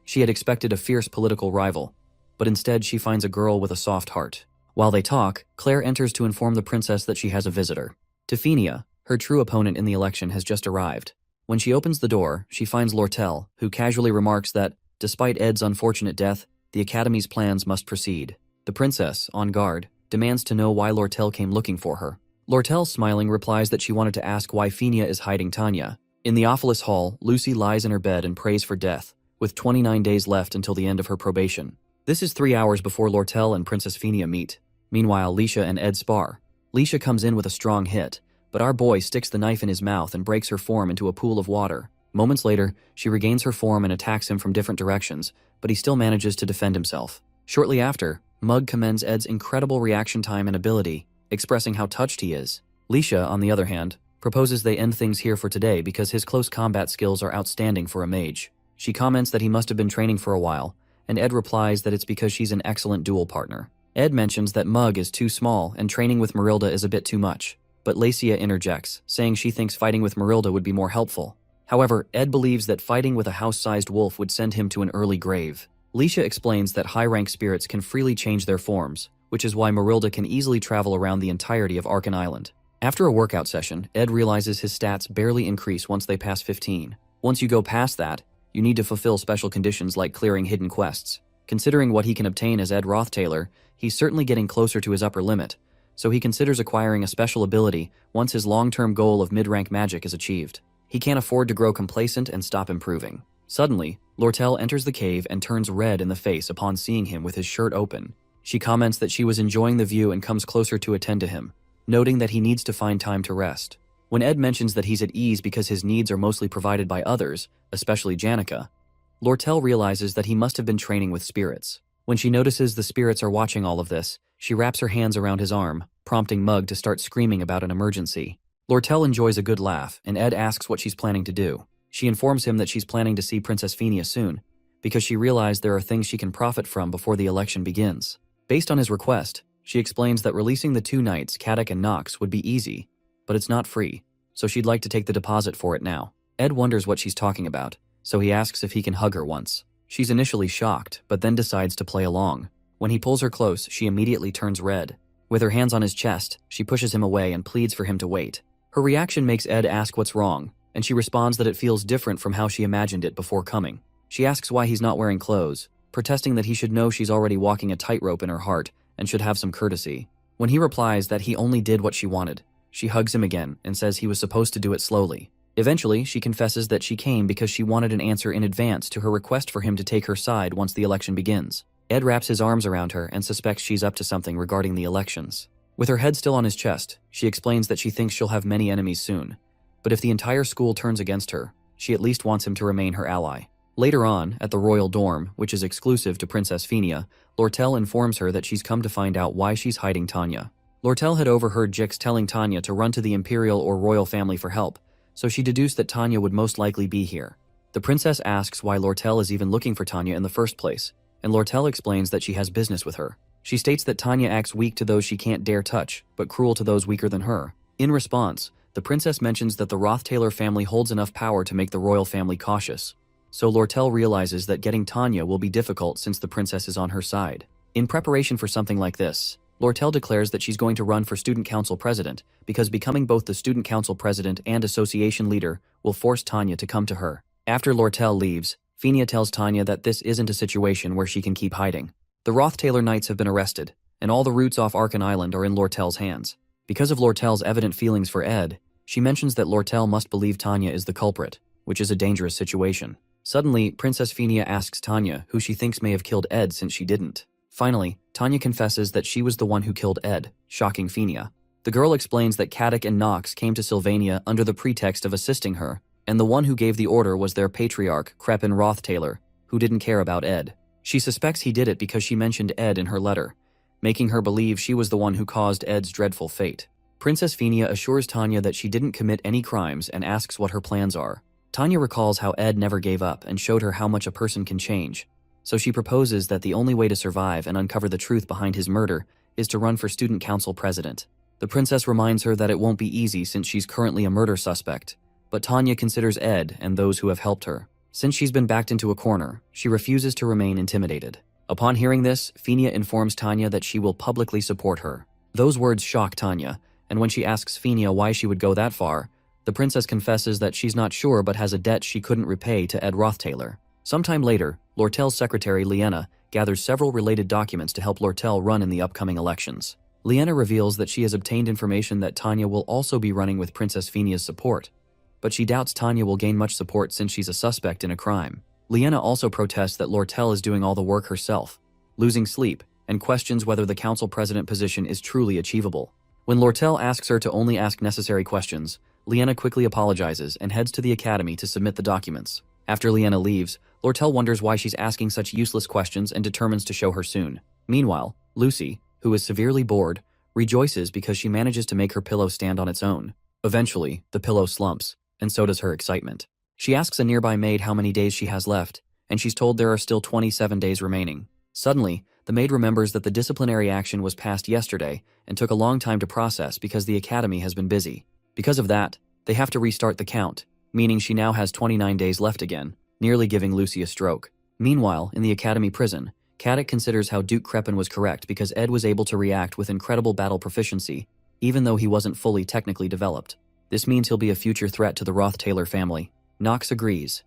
She had expected a fierce political rival, but instead she finds a girl with a soft heart. While they talk, Claire enters to inform the princess that she has a visitor. To Fenia, her true opponent in the election has just arrived. When she opens the door, she finds Lortel, who casually remarks that Despite Ed's unfortunate death, the Academy's plans must proceed. The princess, on guard, demands to know why Lortel came looking for her. Lortel, smiling, replies that she wanted to ask why Phinia is hiding Tanya. In the Ophelis Hall, Lucy lies in her bed and prays for death, with 29 days left until the end of her probation. This is 3 hours before Lortel and Princess Phinia meet. Meanwhile, Leisha and Ed spar. Leisha comes in with a strong hit, but our boy sticks the knife in his mouth and breaks her form into a pool of water. Moments later, she regains her form and attacks him from different directions, but he still manages to defend himself. Shortly after, Mug commends Ed's incredible reaction time and ability, expressing how touched he is. Leisha, on the other hand, proposes they end things here for today because his close combat skills are outstanding for a mage. She comments that he must have been training for a while, and Ed replies that it's because she's an excellent duel partner. Ed mentions that Mug is too small and training with Marilda is a bit too much, but Lacia interjects, saying she thinks fighting with Marilda would be more helpful. However, Ed believes that fighting with a house-sized wolf would send him to an early grave. Leisha explains that high-rank spirits can freely change their forms, which is why Marilda can easily travel around the entirety of Arkan Island. After a workout session, Ed realizes his stats barely increase once they pass 15. Once you go past that, you need to fulfill special conditions like clearing hidden quests. Considering what he can obtain as Ed Rothtailor, he's certainly getting closer to his upper limit, so he considers acquiring a special ability once his long-term goal of mid-rank magic is achieved. He can't afford to grow complacent and stop improving. Suddenly, Lortel enters the cave and turns red in the face upon seeing him with his shirt open. She comments that she was enjoying the view and comes closer to attend to him, noting that he needs to find time to rest. When Ed mentions that he's at ease because his needs are mostly provided by others, especially Janica, Lortel realizes that he must have been training with spirits. When she notices the spirits are watching all of this, she wraps her hands around his arm, prompting Mug to start screaming about an emergency. Lortel enjoys a good laugh, and Ed asks what she's planning to do. She informs him that she's planning to see Princess Phinia soon, because she realized there are things she can profit from before the election begins. Based on his request, she explains that releasing the two knights, Caddock and Nox, would be easy, but it's not free, so she'd like to take the deposit for it now. Ed wonders what she's talking about, so he asks if he can hug her once. She's initially shocked, but then decides to play along. When he pulls her close, she immediately turns red. With her hands on his chest, she pushes him away and pleads for him to wait. Her reaction makes Ed ask what's wrong, and she responds that it feels different from how she imagined it before coming. She asks why he's not wearing clothes, protesting that he should know she's already walking a tightrope in her heart and should have some courtesy. When he replies that he only did what she wanted, she hugs him again and says he was supposed to do it slowly. Eventually, she confesses that she came because she wanted an answer in advance to her request for him to take her side once the election begins. Ed wraps his arms around her and suspects she's up to something regarding the elections. With her head still on his chest, she explains that she thinks she'll have many enemies soon, but if the entire school turns against her, she at least wants him to remain her ally. Later on, at the royal dorm, which is exclusive to Princess Phinia, Lortel informs her that she's come to find out why she's hiding Tanya. Lortel had overheard Jix telling Tanya to run to the imperial or royal family for help, so she deduced that Tanya would most likely be here. The princess asks why Lortel is even looking for Tanya in the first place, and Lortel explains that she has business with her. She states that Tanya acts weak to those she can't dare touch, but cruel to those weaker than her. In response, the princess mentions that the Rothtailor family holds enough power to make the royal family cautious. So Lortel realizes that getting Tanya will be difficult since the princess is on her side. In preparation for something like this, Lortel declares that she's going to run for student council president because becoming both the student council president and association leader will force Tanya to come to her. After Lortel leaves, Phinia tells Tanya that this isn't a situation where she can keep hiding. The Rothtailor Knights have been arrested, and all the routes off Arkan Island are in Lortel's hands. Because of Lortel's evident feelings for Ed, she mentions that Lortel must believe Tanya is the culprit, which is a dangerous situation. Suddenly, Princess Phinia asks Tanya who she thinks may have killed Ed since she didn't. Finally, Tanya confesses that she was the one who killed Ed, shocking Phinia. The girl explains that Caddock and Nox came to Sylvania under the pretext of assisting her, and the one who gave the order was their patriarch, Crepin Rothtailor, who didn't care about Ed. She suspects he did it because she mentioned Ed in her letter, making her believe she was the one who caused Ed's dreadful fate. Princess Phinia assures Tanya that she didn't commit any crimes and asks what her plans are. Tanya recalls how Ed never gave up and showed her how much a person can change, so she proposes that the only way to survive and uncover the truth behind his murder is to run for student council president. The princess reminds her that it won't be easy since she's currently a murder suspect, but Tanya considers Ed and those who have helped her. Since she's been backed into a corner, she refuses to remain intimidated. Upon hearing this, Phinia informs Tanya that she will publicly support her. Those words shock Tanya, and when she asks Phinia why she would go that far, the princess confesses that she's not sure but has a debt she couldn't repay to Ed Rothtailor. Sometime later, Lortel's secretary Liena gathers several related documents to help Lortel run in the upcoming elections. Liena reveals that she has obtained information that Tanya will also be running with Princess Phenia's support, but she doubts Tanya will gain much support since she's a suspect in a crime. Liena also protests that Lortel is doing all the work herself, losing sleep, and questions whether the council president position is truly achievable. When Lortel asks her to only ask necessary questions, Liena quickly apologizes and heads to the academy to submit the documents. After Liena leaves, Lortel wonders why she's asking such useless questions and determines to show her soon. Meanwhile, Lucy, who is severely bored, rejoices because she manages to make her pillow stand on its own. Eventually, the pillow slumps, and so does her excitement. She asks a nearby maid how many days she has left, and she's told there are still 27 days remaining. Suddenly, the maid remembers that the disciplinary action was passed yesterday and took a long time to process because the academy has been busy. Because of that, they have to restart the count, meaning she now has 29 days left again, nearly giving Lucy a stroke. Meanwhile, in the academy prison, Caddick considers how Duke Crepin was correct because Ed was able to react with incredible battle proficiency, even though he wasn't fully technically developed. This means he'll be a future threat to the Roth-Taylor family. Knox agrees,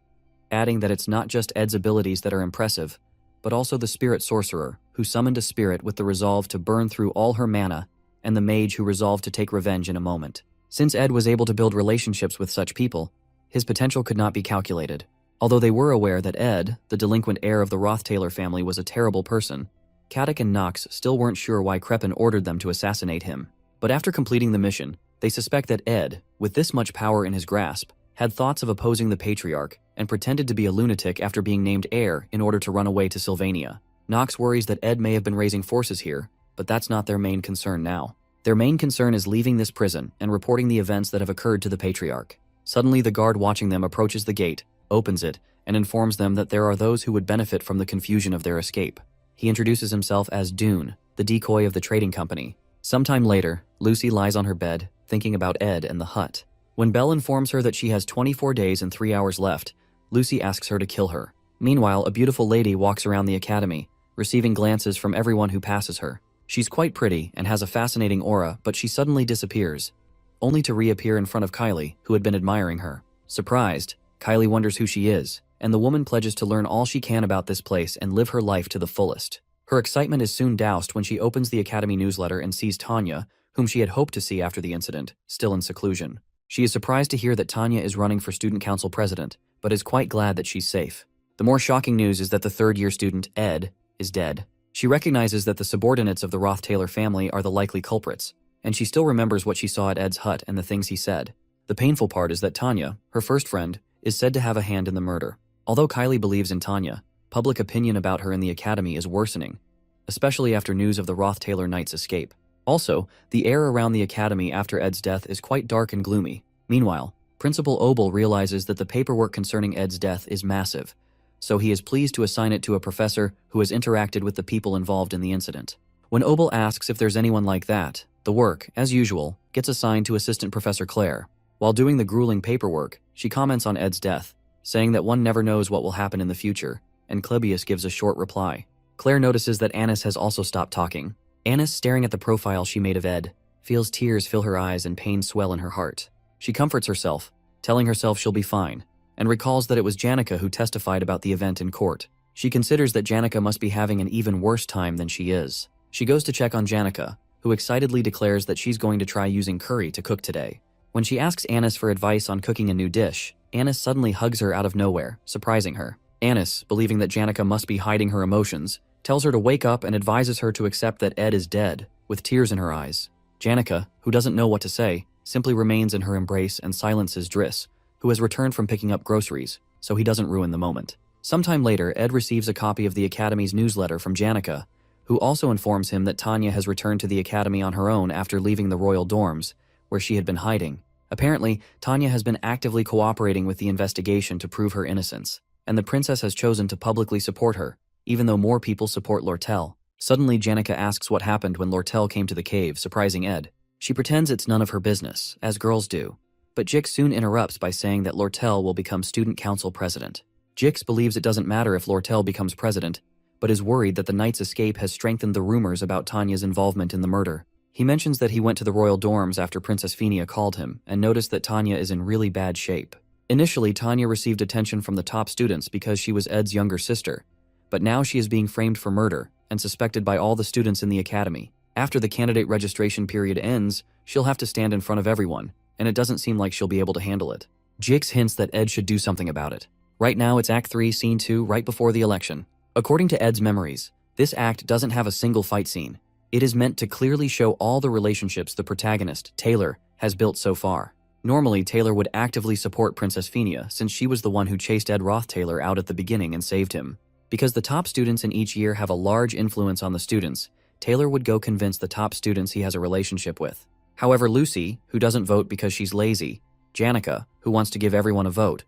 adding that it's not just Ed's abilities that are impressive, but also the spirit sorcerer, who summoned a spirit with the resolve to burn through all her mana, and the mage who resolved to take revenge in a moment. Since Ed was able to build relationships with such people, his potential could not be calculated. Although they were aware that Ed, the delinquent heir of the Roth-Taylor family, was a terrible person, Caddick and Knox still weren't sure why Crepin ordered them to assassinate him. But after completing the mission, they suspect that Ed, with this much power in his grasp, had thoughts of opposing the Patriarch and pretended to be a lunatic after being named heir in order to run away to Sylvania. Knox worries that Ed may have been raising forces here, but that's not their main concern now. Their main concern is leaving this prison and reporting the events that have occurred to the Patriarch. Suddenly, the guard watching them approaches the gate, opens it, and informs them that there are those who would benefit from the confusion of their escape. He introduces himself as Dune, the decoy of the trading company. Sometime later, Lucy lies on her bed, thinking about Ed and the hut. When Belle informs her that she has 24 days and 3 hours left, Lucy asks her to kill her. Meanwhile, a beautiful lady walks around the academy, receiving glances from everyone who passes her. She's quite pretty and has a fascinating aura, but she suddenly disappears, only to reappear in front of Kylie, who had been admiring her. Surprised, Kylie wonders who she is, and the woman pledges to learn all she can about this place and live her life to the fullest. Her excitement is soon doused when she opens the academy newsletter and sees Tanya, whom she had hoped to see after the incident, still in seclusion. She is surprised to hear that Tanya is running for student council president, but is quite glad that she's safe. The more shocking news is that the third-year student, Ed, is dead. She recognizes that the subordinates of the Roth-Taylor family are the likely culprits, and she still remembers what she saw at Ed's hut and the things he said. The painful part is that Tanya, her first friend, is said to have a hand in the murder. Although Kylie believes in Tanya, public opinion about her in the academy is worsening, especially after news of the Roth-Taylor Knight's escape. Also, the air around the academy after Ed's death is quite dark and gloomy. Meanwhile, Principal Obel realizes that the paperwork concerning Ed's death is massive, so he is pleased to assign it to a professor who has interacted with the people involved in the incident. When Obel asks if there's anyone like that, the work, as usual, gets assigned to Assistant Professor Claire. While doing the grueling paperwork, she comments on Ed's death, saying that one never knows what will happen in the future, and Clebius gives a short reply. Claire notices that Annis has also stopped talking. Annis, staring at the profile she made of Ed, feels tears fill her eyes and pain swell in her heart. She comforts herself, telling herself she'll be fine, and recalls that it was Janica who testified about the event in court. She considers that Janica must be having an even worse time than she is. She goes to check on Janica, who excitedly declares that she's going to try using curry to cook today. When she asks Annis for advice on cooking a new dish, Annis suddenly hugs her out of nowhere, surprising her. Annis, believing that Janica must be hiding her emotions, tells her to wake up and advises her to accept that Ed is dead, with tears in her eyes. Janica, who doesn't know what to say, simply remains in her embrace and silences Driss, who has returned from picking up groceries, so he doesn't ruin the moment. Sometime later, Ed receives a copy of the Academy's newsletter from Janica, who also informs him that Tanya has returned to the Academy on her own after leaving the royal dorms, where she had been hiding. Apparently, Tanya has been actively cooperating with the investigation to prove her innocence, and the princess has chosen to publicly support her, even though more people support Lortel. Suddenly, Janica asks what happened when Lortel came to the cave, surprising Ed. She pretends it's none of her business, as girls do, but Jix soon interrupts by saying that Lortel will become student council president. Jix believes it doesn't matter if Lortel becomes president, but is worried that the knight's escape has strengthened the rumors about Tanya's involvement in the murder. He mentions that he went to the royal dorms after Princess Phenia called him and noticed that Tanya is in really bad shape. Initially, Tanya received attention from the top students because she was Ed's younger sister, but now she is being framed for murder and suspected by all the students in the academy. After the candidate registration period ends, she'll have to stand in front of everyone, and it doesn't seem like she'll be able to handle it. Jix hints that Ed should do something about it. Right now it's Act 3, Scene 2, right before the election. According to Ed's memories, this act doesn't have a single fight scene. It is meant to clearly show all the relationships the protagonist, Taylor, has built so far. Normally, Taylor would actively support Princess Phinia since she was the one who chased Ed Roth-Taylor out at the beginning and saved him. Because the top students in each year have a large influence on the students, Taylor would go convince the top students he has a relationship with. However, Lucy, who doesn't vote because she's lazy, Janica, who wants to give everyone a vote,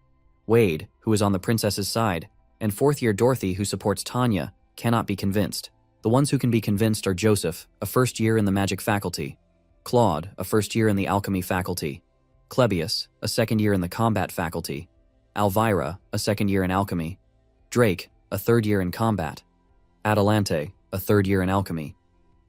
Wade, who is on the princess's side, and fourth-year Dorothy, who supports Tanya, cannot be convinced. The ones who can be convinced are Joseph, a first year in the magic faculty, Claude, a first year in the alchemy faculty, Clebius, a second year in the combat faculty, Alvira, a second year in alchemy, Drake, a third year in combat, Adelante, a third year in alchemy,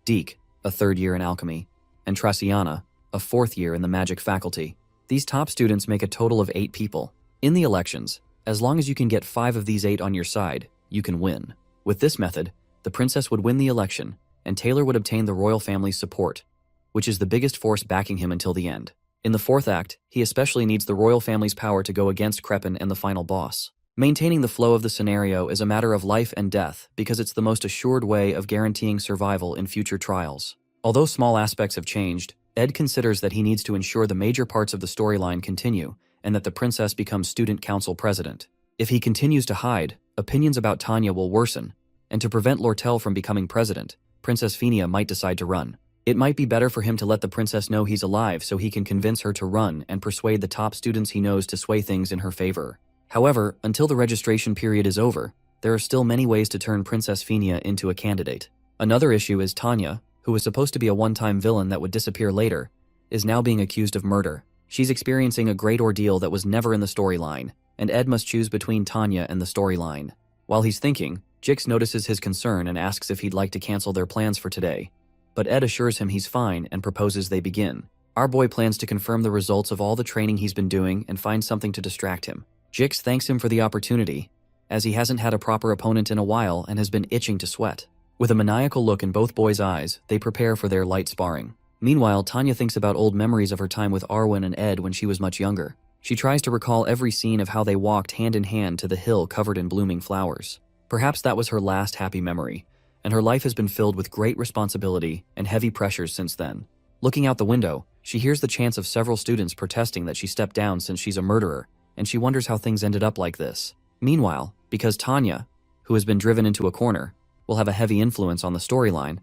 Deke, a third year in alchemy, and Traciana, a fourth year in the magic faculty. These top students make a total of 8 people. In the elections, as long as you can get 5 of these 8 on your side, you can win. With this method, the princess would win the election, and Taylor would obtain the royal family's support, which is the biggest force backing him until the end. In the 4th act, he especially needs the royal family's power to go against Crepin and the final boss. Maintaining the flow of the scenario is a matter of life and death because it's the most assured way of guaranteeing survival in future trials. Although small aspects have changed, Ed considers that he needs to ensure the major parts of the storyline continue and that the princess becomes student council president. If he continues to hide, opinions about Tanya will worsen, and to prevent Lortel from becoming president, Princess Phinia might decide to run. It might be better for him to let the princess know he's alive so he can convince her to run and persuade the top students he knows to sway things in her favor. However, until the registration period is over, there are still many ways to turn Princess Phinia into a candidate. Another issue is Tanya, who was supposed to be a one-time villain that would disappear later, is now being accused of murder. She's experiencing a great ordeal that was never in the storyline, and Ed must choose between Tanya and the storyline. While he's thinking, Jix notices his concern and asks if he'd like to cancel their plans for today. But Ed assures him he's fine and proposes they begin. Our boy plans to confirm the results of all the training he's been doing and find something to distract him. Jix thanks him for the opportunity, as he hasn't had a proper opponent in a while and has been itching to sweat. With a maniacal look in both boys' eyes, they prepare for their light sparring. Meanwhile, Tanya thinks about old memories of her time with Arwen and Ed when she was much younger. She tries to recall every scene of how they walked hand in hand to the hill covered in blooming flowers. Perhaps that was her last happy memory, and her life has been filled with great responsibility and heavy pressures since then. Looking out the window, she hears the chants of several students protesting that she stepped down since she's a murderer, and she wonders how things ended up like this. Meanwhile, because Tanya, who has been driven into a corner, will have a heavy influence on the storyline,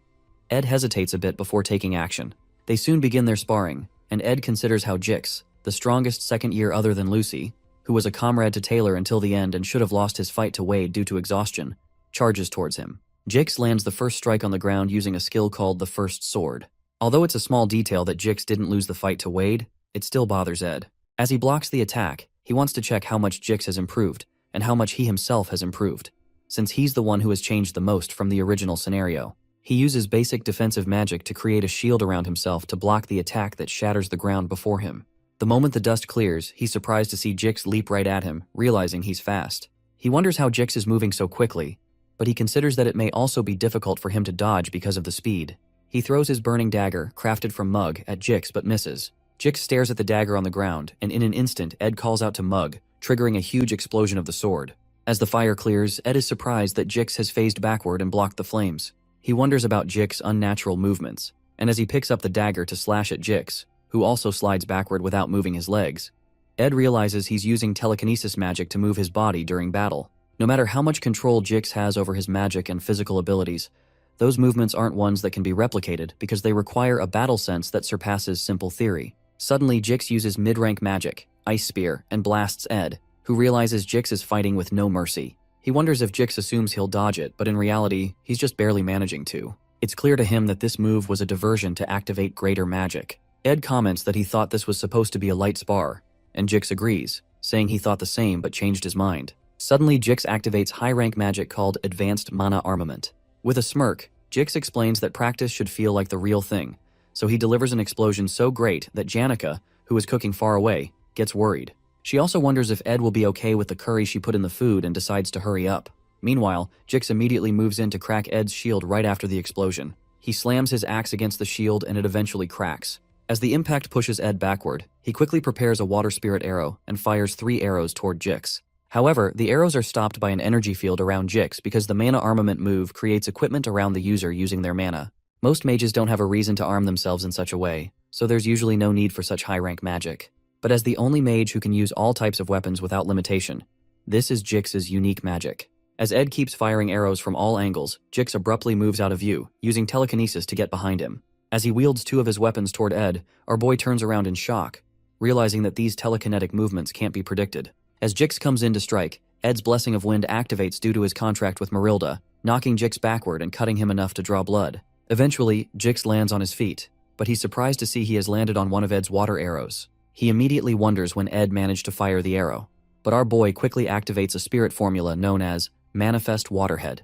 Ed hesitates a bit before taking action. They soon begin their sparring, and Ed considers how Jix, the strongest second year other than Lucy, who was a comrade to Taylor until the end and should have lost his fight to Wade due to exhaustion, charges towards him. Jix lands the first strike on the ground using a skill called the First Sword. Although it's a small detail that Jix didn't lose the fight to Wade, it still bothers Ed. As he blocks the attack, he wants to check how much Jix has improved, and how much he himself has improved, since he's the one who has changed the most from the original scenario. He uses basic defensive magic to create a shield around himself to block the attack that shatters the ground before him. The moment the dust clears, he's surprised to see Jix leap right at him, realizing he's fast. He wonders how Jix is moving so quickly, but he considers that it may also be difficult for him to dodge because of the speed. He throws his burning dagger, crafted from Mug, at Jix but misses. Jix stares at the dagger on the ground, and in an instant, Ed calls out to Mug, triggering a huge explosion of the sword. As the fire clears, Ed is surprised that Jix has phased backward and blocked the flames. He wonders about Jix's unnatural movements, and as he picks up the dagger to slash at Jix, who also slides backward without moving his legs, Ed realizes he's using telekinesis magic to move his body during battle. No matter how much control Jix has over his magic and physical abilities, those movements aren't ones that can be replicated because they require a battle sense that surpasses simple theory. Suddenly, Jix uses mid-rank magic, Ice Spear, and blasts Ed, who realizes Jix is fighting with no mercy. He wonders if Jix assumes he'll dodge it, but in reality, he's just barely managing to. It's clear to him that this move was a diversion to activate greater magic. Ed comments that he thought this was supposed to be a light spar, and Jix agrees, saying he thought the same but changed his mind. Suddenly, Jix activates high-rank magic called Advanced Mana Armament. With a smirk, Jix explains that practice should feel like the real thing, so he delivers an explosion so great that Janica, who is cooking far away, gets worried. She also wonders if Ed will be okay with the curry she put in the food and decides to hurry up. Meanwhile, Jix immediately moves in to crack Ed's shield right after the explosion. He slams his axe against the shield and it eventually cracks. As the impact pushes Ed backward, he quickly prepares a water spirit arrow and fires 3 arrows toward Jix. However, the arrows are stopped by an energy field around Jix because the mana armament move creates equipment around the user using their mana. Most mages don't have a reason to arm themselves in such a way, so there's usually no need for such high-rank magic. But as the only mage who can use all types of weapons without limitation, this is Jix's unique magic. As Ed keeps firing arrows from all angles, Jix abruptly moves out of view, using telekinesis to get behind him. As he wields 2 of his weapons toward Ed, our boy turns around in shock, realizing that these telekinetic movements can't be predicted. As Jix comes in to strike, Ed's Blessing of Wind activates due to his contract with Marilda, knocking Jix backward and cutting him enough to draw blood. Eventually, Jix lands on his feet, but he's surprised to see he has landed on one of Ed's water arrows. He immediately wonders when Ed managed to fire the arrow, but our boy quickly activates a spirit formula known as Manifest Waterhead.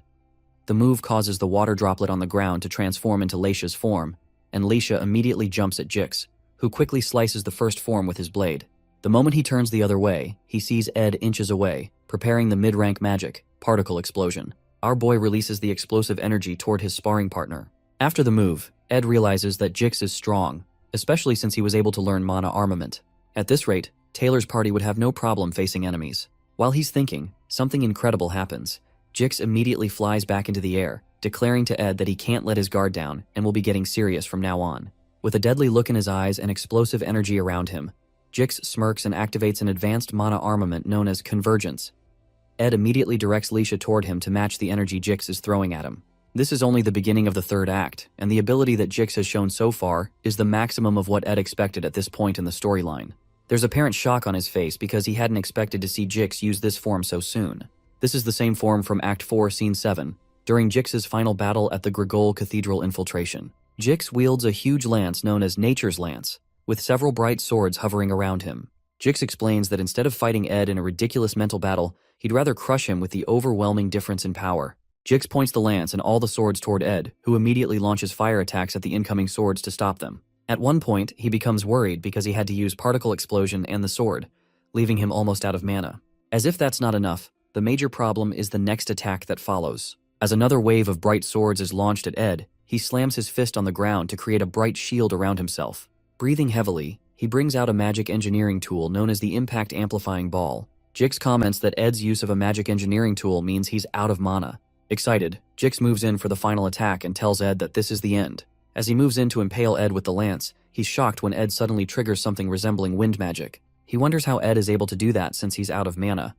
The move causes the water droplet on the ground to transform into Leisha's form, and Leisha immediately jumps at Jix, who quickly slices the first form with his blade. The moment he turns the other way, he sees Ed inches away, preparing the mid-rank magic, Particle Explosion. Our boy releases the explosive energy toward his sparring partner. After the move, Ed realizes that Jix is strong, especially since he was able to learn mana armament. At this rate, Taylor's party would have no problem facing enemies. While he's thinking, something incredible happens. Jix immediately flies back into the air, declaring to Ed that he can't let his guard down and will be getting serious from now on. With a deadly look in his eyes and explosive energy around him, Jix smirks and activates an advanced mana armament known as Convergence. Ed immediately directs Leisha toward him to match the energy Jix is throwing at him. This is only the beginning of the 3rd act, and the ability that Jix has shown so far is the maximum of what Ed expected at this point in the storyline. There's apparent shock on his face because he hadn't expected to see Jix use this form so soon. This is the same form from Act 4, Scene 7, during Jix's final battle at the Grigol Cathedral infiltration. Jix wields a huge lance known as Nature's Lance, with several bright swords hovering around him. Jix explains that instead of fighting Ed in a ridiculous mental battle, he'd rather crush him with the overwhelming difference in power. Jix points the lance and all the swords toward Ed, who immediately launches fire attacks at the incoming swords to stop them. At one point, he becomes worried because he had to use Particle Explosion and the sword, leaving him almost out of mana. As if that's not enough, the major problem is the next attack that follows. As another wave of bright swords is launched at Ed, he slams his fist on the ground to create a bright shield around himself. Breathing heavily, he brings out a magic engineering tool known as the Impact Amplifying Ball. Jix comments that Ed's use of a magic engineering tool means he's out of mana. Excited, Jix moves in for the final attack and tells Ed that this is the end. As he moves in to impale Ed with the lance, he's shocked when Ed suddenly triggers something resembling wind magic. He wonders how Ed is able to do that since he's out of mana.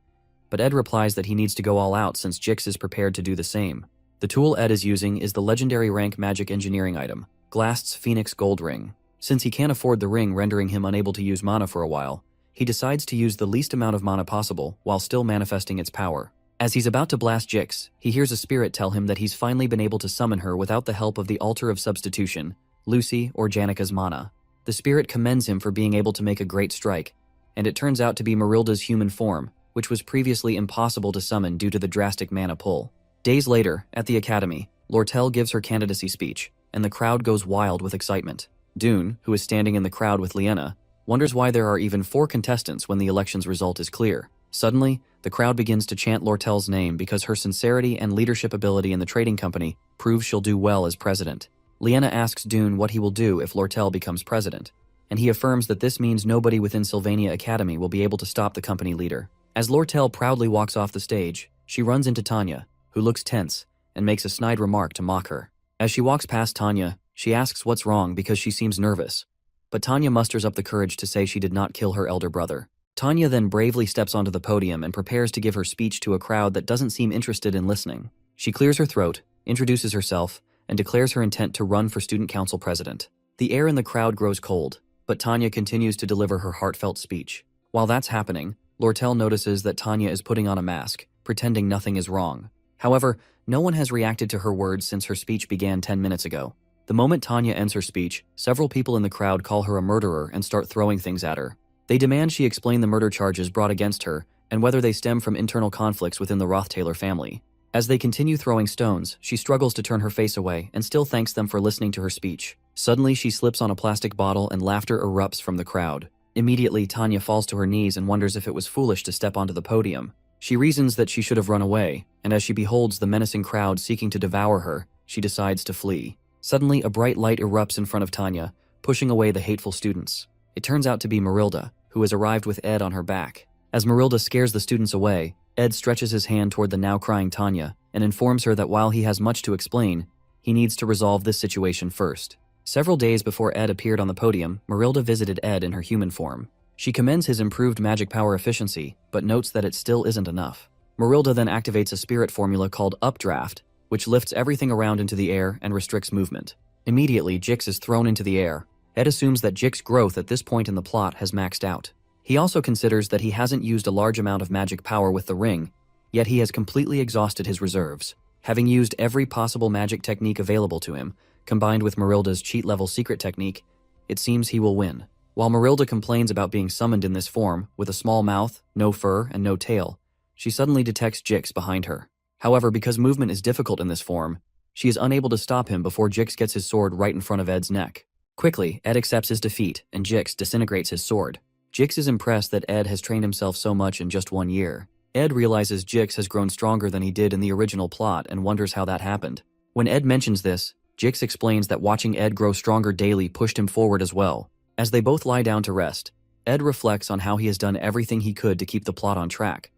But Ed replies that he needs to go all out since Jix is prepared to do the same. The tool Ed is using is the legendary rank magic engineering item, Glast's Phoenix Gold Ring. Since he can't afford the ring rendering him unable to use mana for a while, he decides to use the least amount of mana possible while still manifesting its power. As he's about to blast Jix, he hears a spirit tell him that he's finally been able to summon her without the help of the Altar of Substitution, Lucy, or Janika's mana. The spirit commends him for being able to make a great strike, and it turns out to be Marilda's human form, which was previously impossible to summon due to the drastic mana pull. Days later, at the academy, Lortel gives her candidacy speech, and the crowd goes wild with excitement. Dune, who is standing in the crowd with Liena, wonders why there are even 4 contestants when the election's result is clear. Suddenly, the crowd begins to chant Lortel's name because her sincerity and leadership ability in the trading company proves she'll do well as president. Liena asks Dune what he will do if Lortel becomes president, and he affirms that this means nobody within Sylvania Academy will be able to stop the company leader. As Lortel proudly walks off the stage, she runs into Tanya, who looks tense, and makes a snide remark to mock her. As she walks past Tanya, she asks what's wrong because she seems nervous. But Tanya musters up the courage to say she did not kill her elder brother. Tanya then bravely steps onto the podium and prepares to give her speech to a crowd that doesn't seem interested in listening. She clears her throat, introduces herself, and declares her intent to run for student council president. The air in the crowd grows cold, but Tanya continues to deliver her heartfelt speech. While that's happening, Lortel notices that Tanya is putting on a mask, pretending nothing is wrong. However, no one has reacted to her words since her speech began 10 minutes ago. The moment Tanya ends her speech, several people in the crowd call her a murderer and start throwing things at her. They demand she explain the murder charges brought against her and whether they stem from internal conflicts within the Roth-Taylor family. As they continue throwing stones, she struggles to turn her face away and still thanks them for listening to her speech. Suddenly, she slips on a plastic bottle and laughter erupts from the crowd. Immediately, Tanya falls to her knees and wonders if it was foolish to step onto the podium. She reasons that she should have run away, and as she beholds the menacing crowd seeking to devour her, she decides to flee. Suddenly, a bright light erupts in front of Tanya, pushing away the hateful students. It turns out to be Marilda, who has arrived with Ed on her back. As Marilda scares the students away, Ed stretches his hand toward the now crying Tanya and informs her that while he has much to explain, he needs to resolve this situation first. Several days before Ed appeared on the podium, Marilda visited Ed in her human form. She commends his improved magic power efficiency, but notes that it still isn't enough. Marilda then activates a spirit formula called Updraft, which lifts everything around into the air and restricts movement. Immediately, Jix is thrown into the air. Ed assumes that Jix's growth at this point in the plot has maxed out. He also considers that he hasn't used a large amount of magic power with the ring, yet he has completely exhausted his reserves. Having used every possible magic technique available to him, combined with Marilda's cheat-level secret technique, it seems he will win. While Marilda complains about being summoned in this form, with a small mouth, no fur, and no tail, she suddenly detects Jix behind her. However, because movement is difficult in this form, she is unable to stop him before Jix gets his sword right in front of Ed's neck. Quickly, Ed accepts his defeat, and Jix disintegrates his sword. Jix is impressed that Ed has trained himself so much in just 1 year. Ed realizes Jix has grown stronger than he did in the original plot and wonders how that happened. When Ed mentions this, Jix explains that watching Ed grow stronger daily pushed him forward as well. As they both lie down to rest, Ed reflects on how he has done everything he could to keep the plot on track,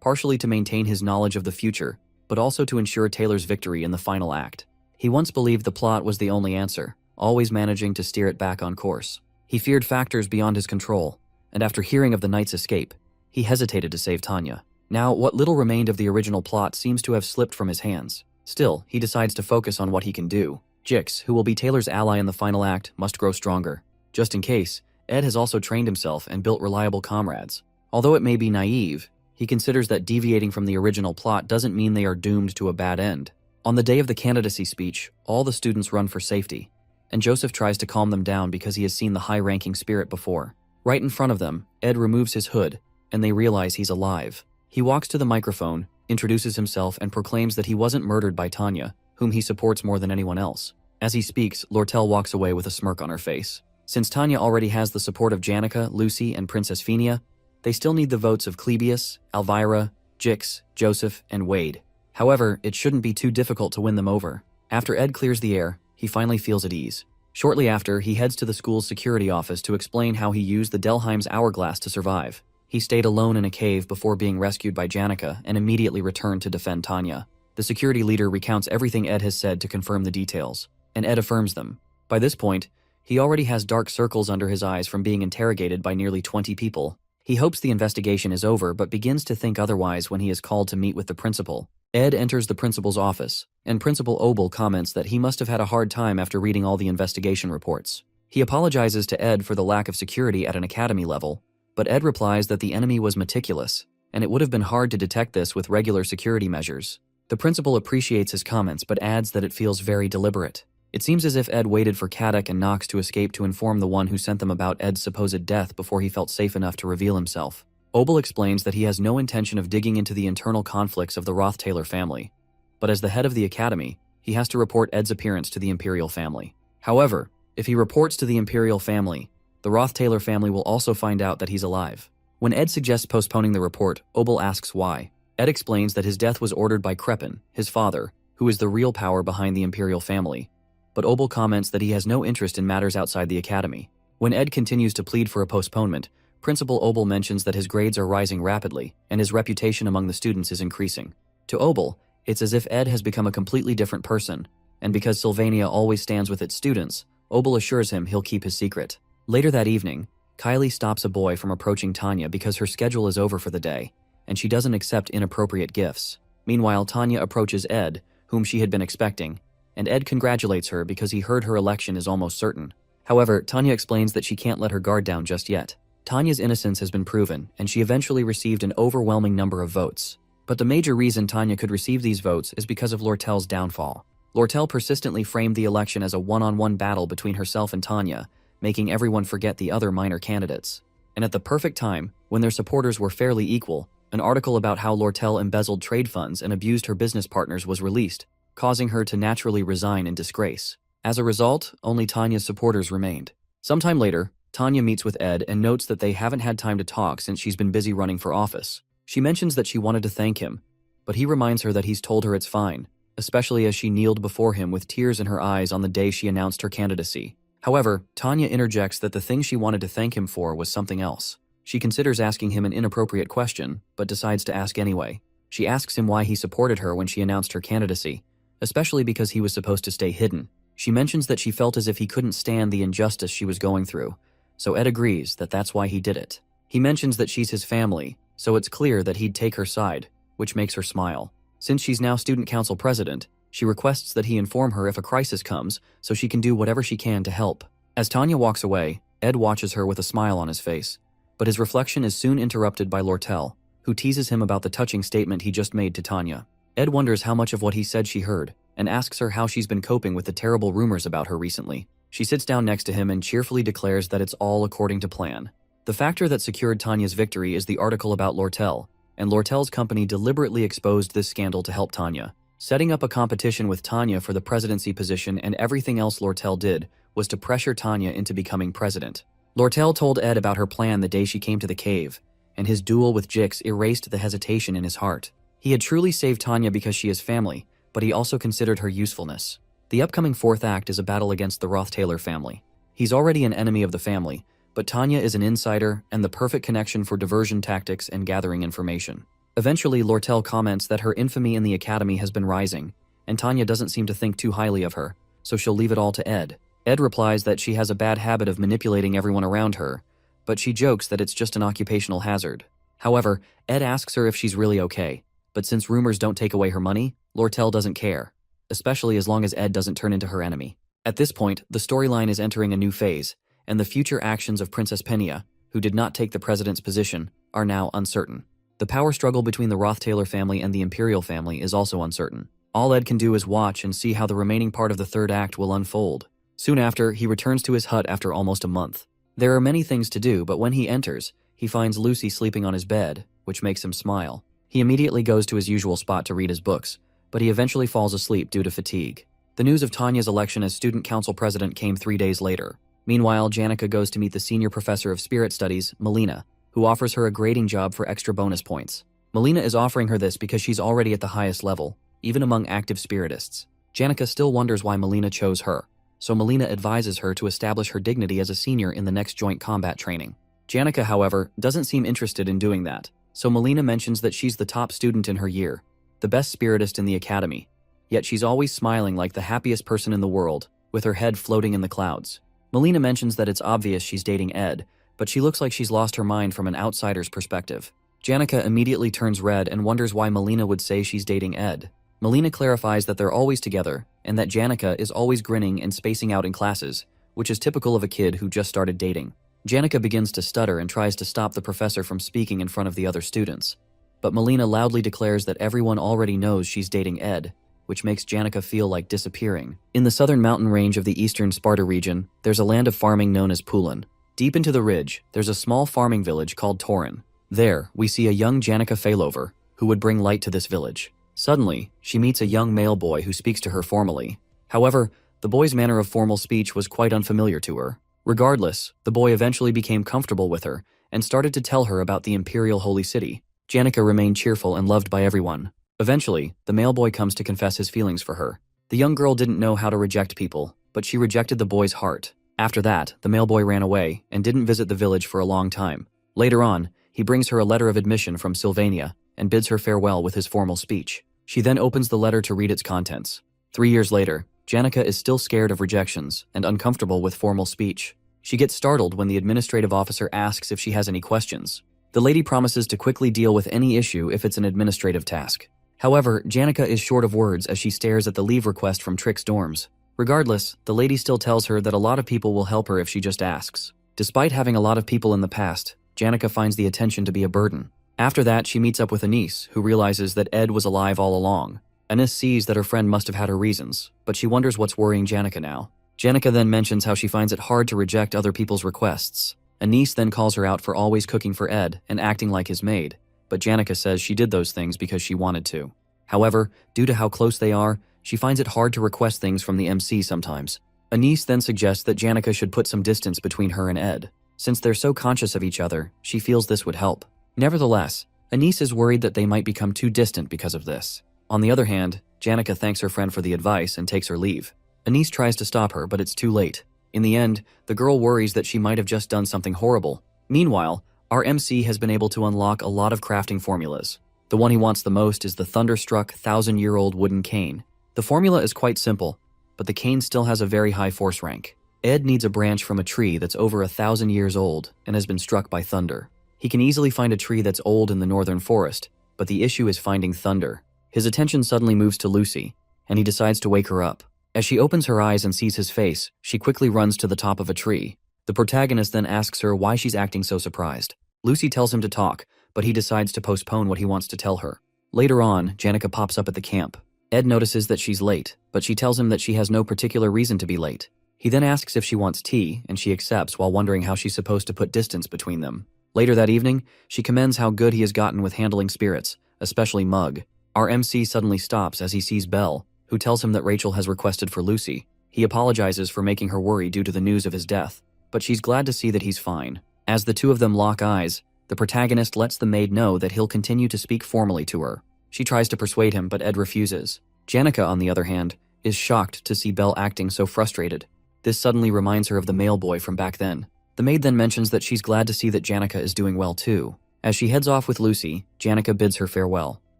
partially to maintain his knowledge of the future, but also to ensure Taylor's victory in the final act. He once believed the plot was the only answer, always managing to steer it back on course. He feared factors beyond his control, and after hearing of the knight's escape, he hesitated to save Tanya. Now, what little remained of the original plot seems to have slipped from his hands. Still, he decides to focus on what he can do. Jix, who will be Taylor's ally in the final act, must grow stronger. Just in case, Ed has also trained himself and built reliable comrades. Although it may be naive, he considers that deviating from the original plot doesn't mean they are doomed to a bad end. On the day of the candidacy speech, all the students run for safety, and Joseph tries to calm them down because he has seen the high-ranking spirit before. Right in front of them, Ed removes his hood, and they realize he's alive. He walks to the microphone, introduces himself, and proclaims that he wasn't murdered by Tanya, whom he supports more than anyone else. As he speaks, Lortel walks away with a smirk on her face. Since Tanya already has the support of Janica, Lucy, and Princess Phenia, they still need the votes of Clebius, Elvira, Jix, Joseph, and Wade. However, it shouldn't be too difficult to win them over. After Ed clears the air, he finally feels at ease. Shortly after, he heads to the school's security office to explain how he used the Delheim's hourglass to survive. He stayed alone in a cave before being rescued by Janica and immediately returned to defend Tanya. The security leader recounts everything Ed has said to confirm the details, and Ed affirms them. By this point, he already has dark circles under his eyes from being interrogated by nearly 20 people. He hopes the investigation is over but begins to think otherwise when he is called to meet with the principal. Ed enters the principal's office, and Principal Obel comments that he must have had a hard time after reading all the investigation reports. He apologizes to Ed for the lack of security at an academy level, but Ed replies that the enemy was meticulous, and it would have been hard to detect this with regular security measures. The principal appreciates his comments but adds that it feels very deliberate. It seems as if Ed waited for Kadek and Knox to escape to inform the one who sent them about Ed's supposed death before he felt safe enough to reveal himself. Obel explains that he has no intention of digging into the internal conflicts of the Roth-Taylor family, but as the head of the academy, he has to report Ed's appearance to the Imperial family. However, if he reports to the Imperial family, the Roth-Taylor family will also find out that he's alive. When Ed suggests postponing the report, Obel asks why. Ed explains that his death was ordered by Crepin, his father, who is the real power behind the Imperial family, but Obel comments that he has no interest in matters outside the academy. When Ed continues to plead for a postponement, Principal Obel mentions that his grades are rising rapidly, and his reputation among the students is increasing. To Obel, it's as if Ed has become a completely different person, and because Sylvania always stands with its students, Obel assures him he'll keep his secret. Later that evening, Kylie stops a boy from approaching Tanya because her schedule is over for the day, and she doesn't accept inappropriate gifts. Meanwhile, Tanya approaches Ed, whom she had been expecting, and Ed congratulates her because he heard her election is almost certain. However, Tanya explains that she can't let her guard down just yet. Tanya's innocence has been proven, and she eventually received an overwhelming number of votes. But the major reason Tanya could receive these votes is because of Lortel's downfall. Lortel persistently framed the election as a one-on-one battle between herself and Tanya, making everyone forget the other minor candidates. And at the perfect time, when their supporters were fairly equal, an article about how Lortel embezzled trade funds and abused her business partners was released, causing her to naturally resign in disgrace. As a result, only Tanya's supporters remained. Sometime later, Tanya meets with Ed and notes that they haven't had time to talk since she's been busy running for office. She mentions that she wanted to thank him, but he reminds her that he's told her it's fine, especially as she kneeled before him with tears in her eyes on the day she announced her candidacy. However, Tanya interjects that the thing she wanted to thank him for was something else. She considers asking him an inappropriate question, but decides to ask anyway. She asks him why he supported her when she announced her candidacy, especially because he was supposed to stay hidden. She mentions that she felt as if he couldn't stand the injustice she was going through, so Ed agrees that that's why he did it. He mentions that she's his family, so it's clear that he'd take her side, which makes her smile. Since she's now student council president, she requests that he inform her if a crisis comes so she can do whatever she can to help. As Tanya walks away, Ed watches her with a smile on his face, but his reflection is soon interrupted by Lortel, who teases him about the touching statement he just made to Tanya. Ed wonders how much of what he said she heard, and asks her how she's been coping with the terrible rumors about her recently. She sits down next to him and cheerfully declares that it's all according to plan. The factor that secured Tanya's victory is the article about Lortel, and Lortel's company deliberately exposed this scandal to help Tanya. Setting up a competition with Tanya for the presidency position and everything else Lortel did was to pressure Tanya into becoming president. Lortel told Ed about her plan the day she came to the cave, and his duel with Jix erased the hesitation in his heart. He had truly saved Tanya because she is family, but he also considered her usefulness. The upcoming fourth act is a battle against the Roth-Taylor family. He's already an enemy of the family, but Tanya is an insider and the perfect connection for diversion tactics and gathering information. Eventually, Lortel comments that her infamy in the academy has been rising, and Tanya doesn't seem to think too highly of her, so she'll leave it all to Ed. Ed replies that she has a bad habit of manipulating everyone around her, but she jokes that it's just an occupational hazard. However, Ed asks her if she's really okay, but since rumors don't take away her money, Lortel doesn't care, especially as long as Ed doesn't turn into her enemy. At this point, the storyline is entering a new phase, and the future actions of Princess Penia, who did not take the president's position, are now uncertain. The power struggle between the Roth-Taylor family and the Imperial family is also uncertain. All Ed can do is watch and see how the remaining part of the third act will unfold. Soon after, he returns to his hut after almost a month. There are many things to do, but when he enters, he finds Lucy sleeping on his bed, which makes him smile. He immediately goes to his usual spot to read his books, but he eventually falls asleep due to fatigue. The news of Tanya's election as student council president came 3 days later. Meanwhile, Janica goes to meet the senior professor of spirit studies, Melina, who offers her a grading job for extra bonus points. Melina is offering her this because she's already at the highest level, even among active spiritists. Janica still wonders why Melina chose her, so Melina advises her to establish her dignity as a senior in the next joint combat training. Janica, however, doesn't seem interested in doing that, so Melina mentions that she's the top student in her year, the best spiritist in the academy, yet she's always smiling like the happiest person in the world, with her head floating in the clouds. Melina mentions that it's obvious she's dating Ed, but she looks like she's lost her mind from an outsider's perspective. Janica immediately turns red and wonders why Melina would say she's dating Ed. Melina clarifies that they're always together, and that Janica is always grinning and spacing out in classes, which is typical of a kid who just started dating. Janica begins to stutter and tries to stop the professor from speaking in front of the other students. But Melina loudly declares that everyone already knows she's dating Ed, which makes Janica feel like disappearing. In the southern mountain range of the eastern Sparta region, there's a land of farming known as Pulin. Deep into the ridge, there's a small farming village called Torin. There, we see a young Janica failover, who would bring light to this village. Suddenly, she meets a young male boy who speaks to her formally. However, the boy's manner of formal speech was quite unfamiliar to her. Regardless, the boy eventually became comfortable with her and started to tell her about the Imperial Holy City. Janica remained cheerful and loved by everyone. Eventually, the male boy comes to confess his feelings for her. The young girl didn't know how to reject people, but she rejected the boy's heart. After that, the male boy ran away and didn't visit the village for a long time. Later on, he brings her a letter of admission from Sylvania and bids her farewell with his formal speech. She then opens the letter to read its contents. 3 years later, Janica is still scared of rejections and uncomfortable with formal speech. She gets startled when the administrative officer asks if she has any questions. The lady promises to quickly deal with any issue if it's an administrative task. However, Janica is short of words as she stares at the leave request from Trix dorms. Regardless, the lady still tells her that a lot of people will help her if she just asks. Despite having a lot of people in the past, Janica finds the attention to be a burden. After that, she meets up with Anise, who realizes that Ed was alive all along. Anise sees that her friend must have had her reasons, but she wonders what's worrying Janica now. Janica then mentions how she finds it hard to reject other people's requests. Anise then calls her out for always cooking for Ed and acting like his maid, but Janica says she did those things because she wanted to. However, due to how close they are, she finds it hard to request things from the MC sometimes. Anise then suggests that Janica should put some distance between her and Ed. Since they're so conscious of each other, she feels this would help. Nevertheless, Anise is worried that they might become too distant because of this. On the other hand, Janica thanks her friend for the advice and takes her leave. Anise tries to stop her, but it's too late. In the end, the girl worries that she might have just done something horrible. Meanwhile, our MC has been able to unlock a lot of crafting formulas. The one he wants the most is the thunderstruck 1,000-year-old wooden cane. The formula is quite simple, but the cane still has a very high force rank. Ed needs a branch from a tree that's over 1,000 years old and has been struck by thunder. He can easily find a tree that's old in the northern forest, but the issue is finding thunder. His attention suddenly moves to Lucy, and he decides to wake her up. As she opens her eyes and sees his face, she quickly runs to the top of a tree. The protagonist then asks her why she's acting so surprised. Lucy tells him to talk, but he decides to postpone what he wants to tell her. Later on, Janica pops up at the camp. Ed notices that she's late, but she tells him that she has no particular reason to be late. He then asks if she wants tea, and she accepts while wondering how she's supposed to put distance between them. Later that evening, she commends how good he has gotten with handling spirits, especially Mug. Our MC suddenly stops as he sees Belle, who tells him that Rachel has requested for Lucy. He apologizes for making her worry due to the news of his death, but she's glad to see that he's fine. As the two of them lock eyes, the protagonist lets the maid know that he'll continue to speak formally to her. She tries to persuade him, but Ed refuses. Janica, on the other hand, is shocked to see Belle acting so frustrated. This suddenly reminds her of the mail boy from back then. The maid then mentions that she's glad to see that Janica is doing well too. As she heads off with Lucy, Janica bids her farewell.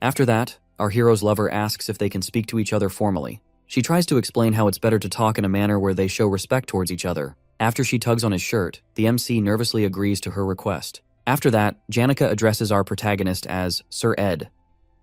After that, our hero's lover asks if they can speak to each other formally. She tries to explain how it's better to talk in a manner where they show respect towards each other. After she tugs on his shirt, the MC nervously agrees to her request. After that, Janica addresses our protagonist as Sir Ed.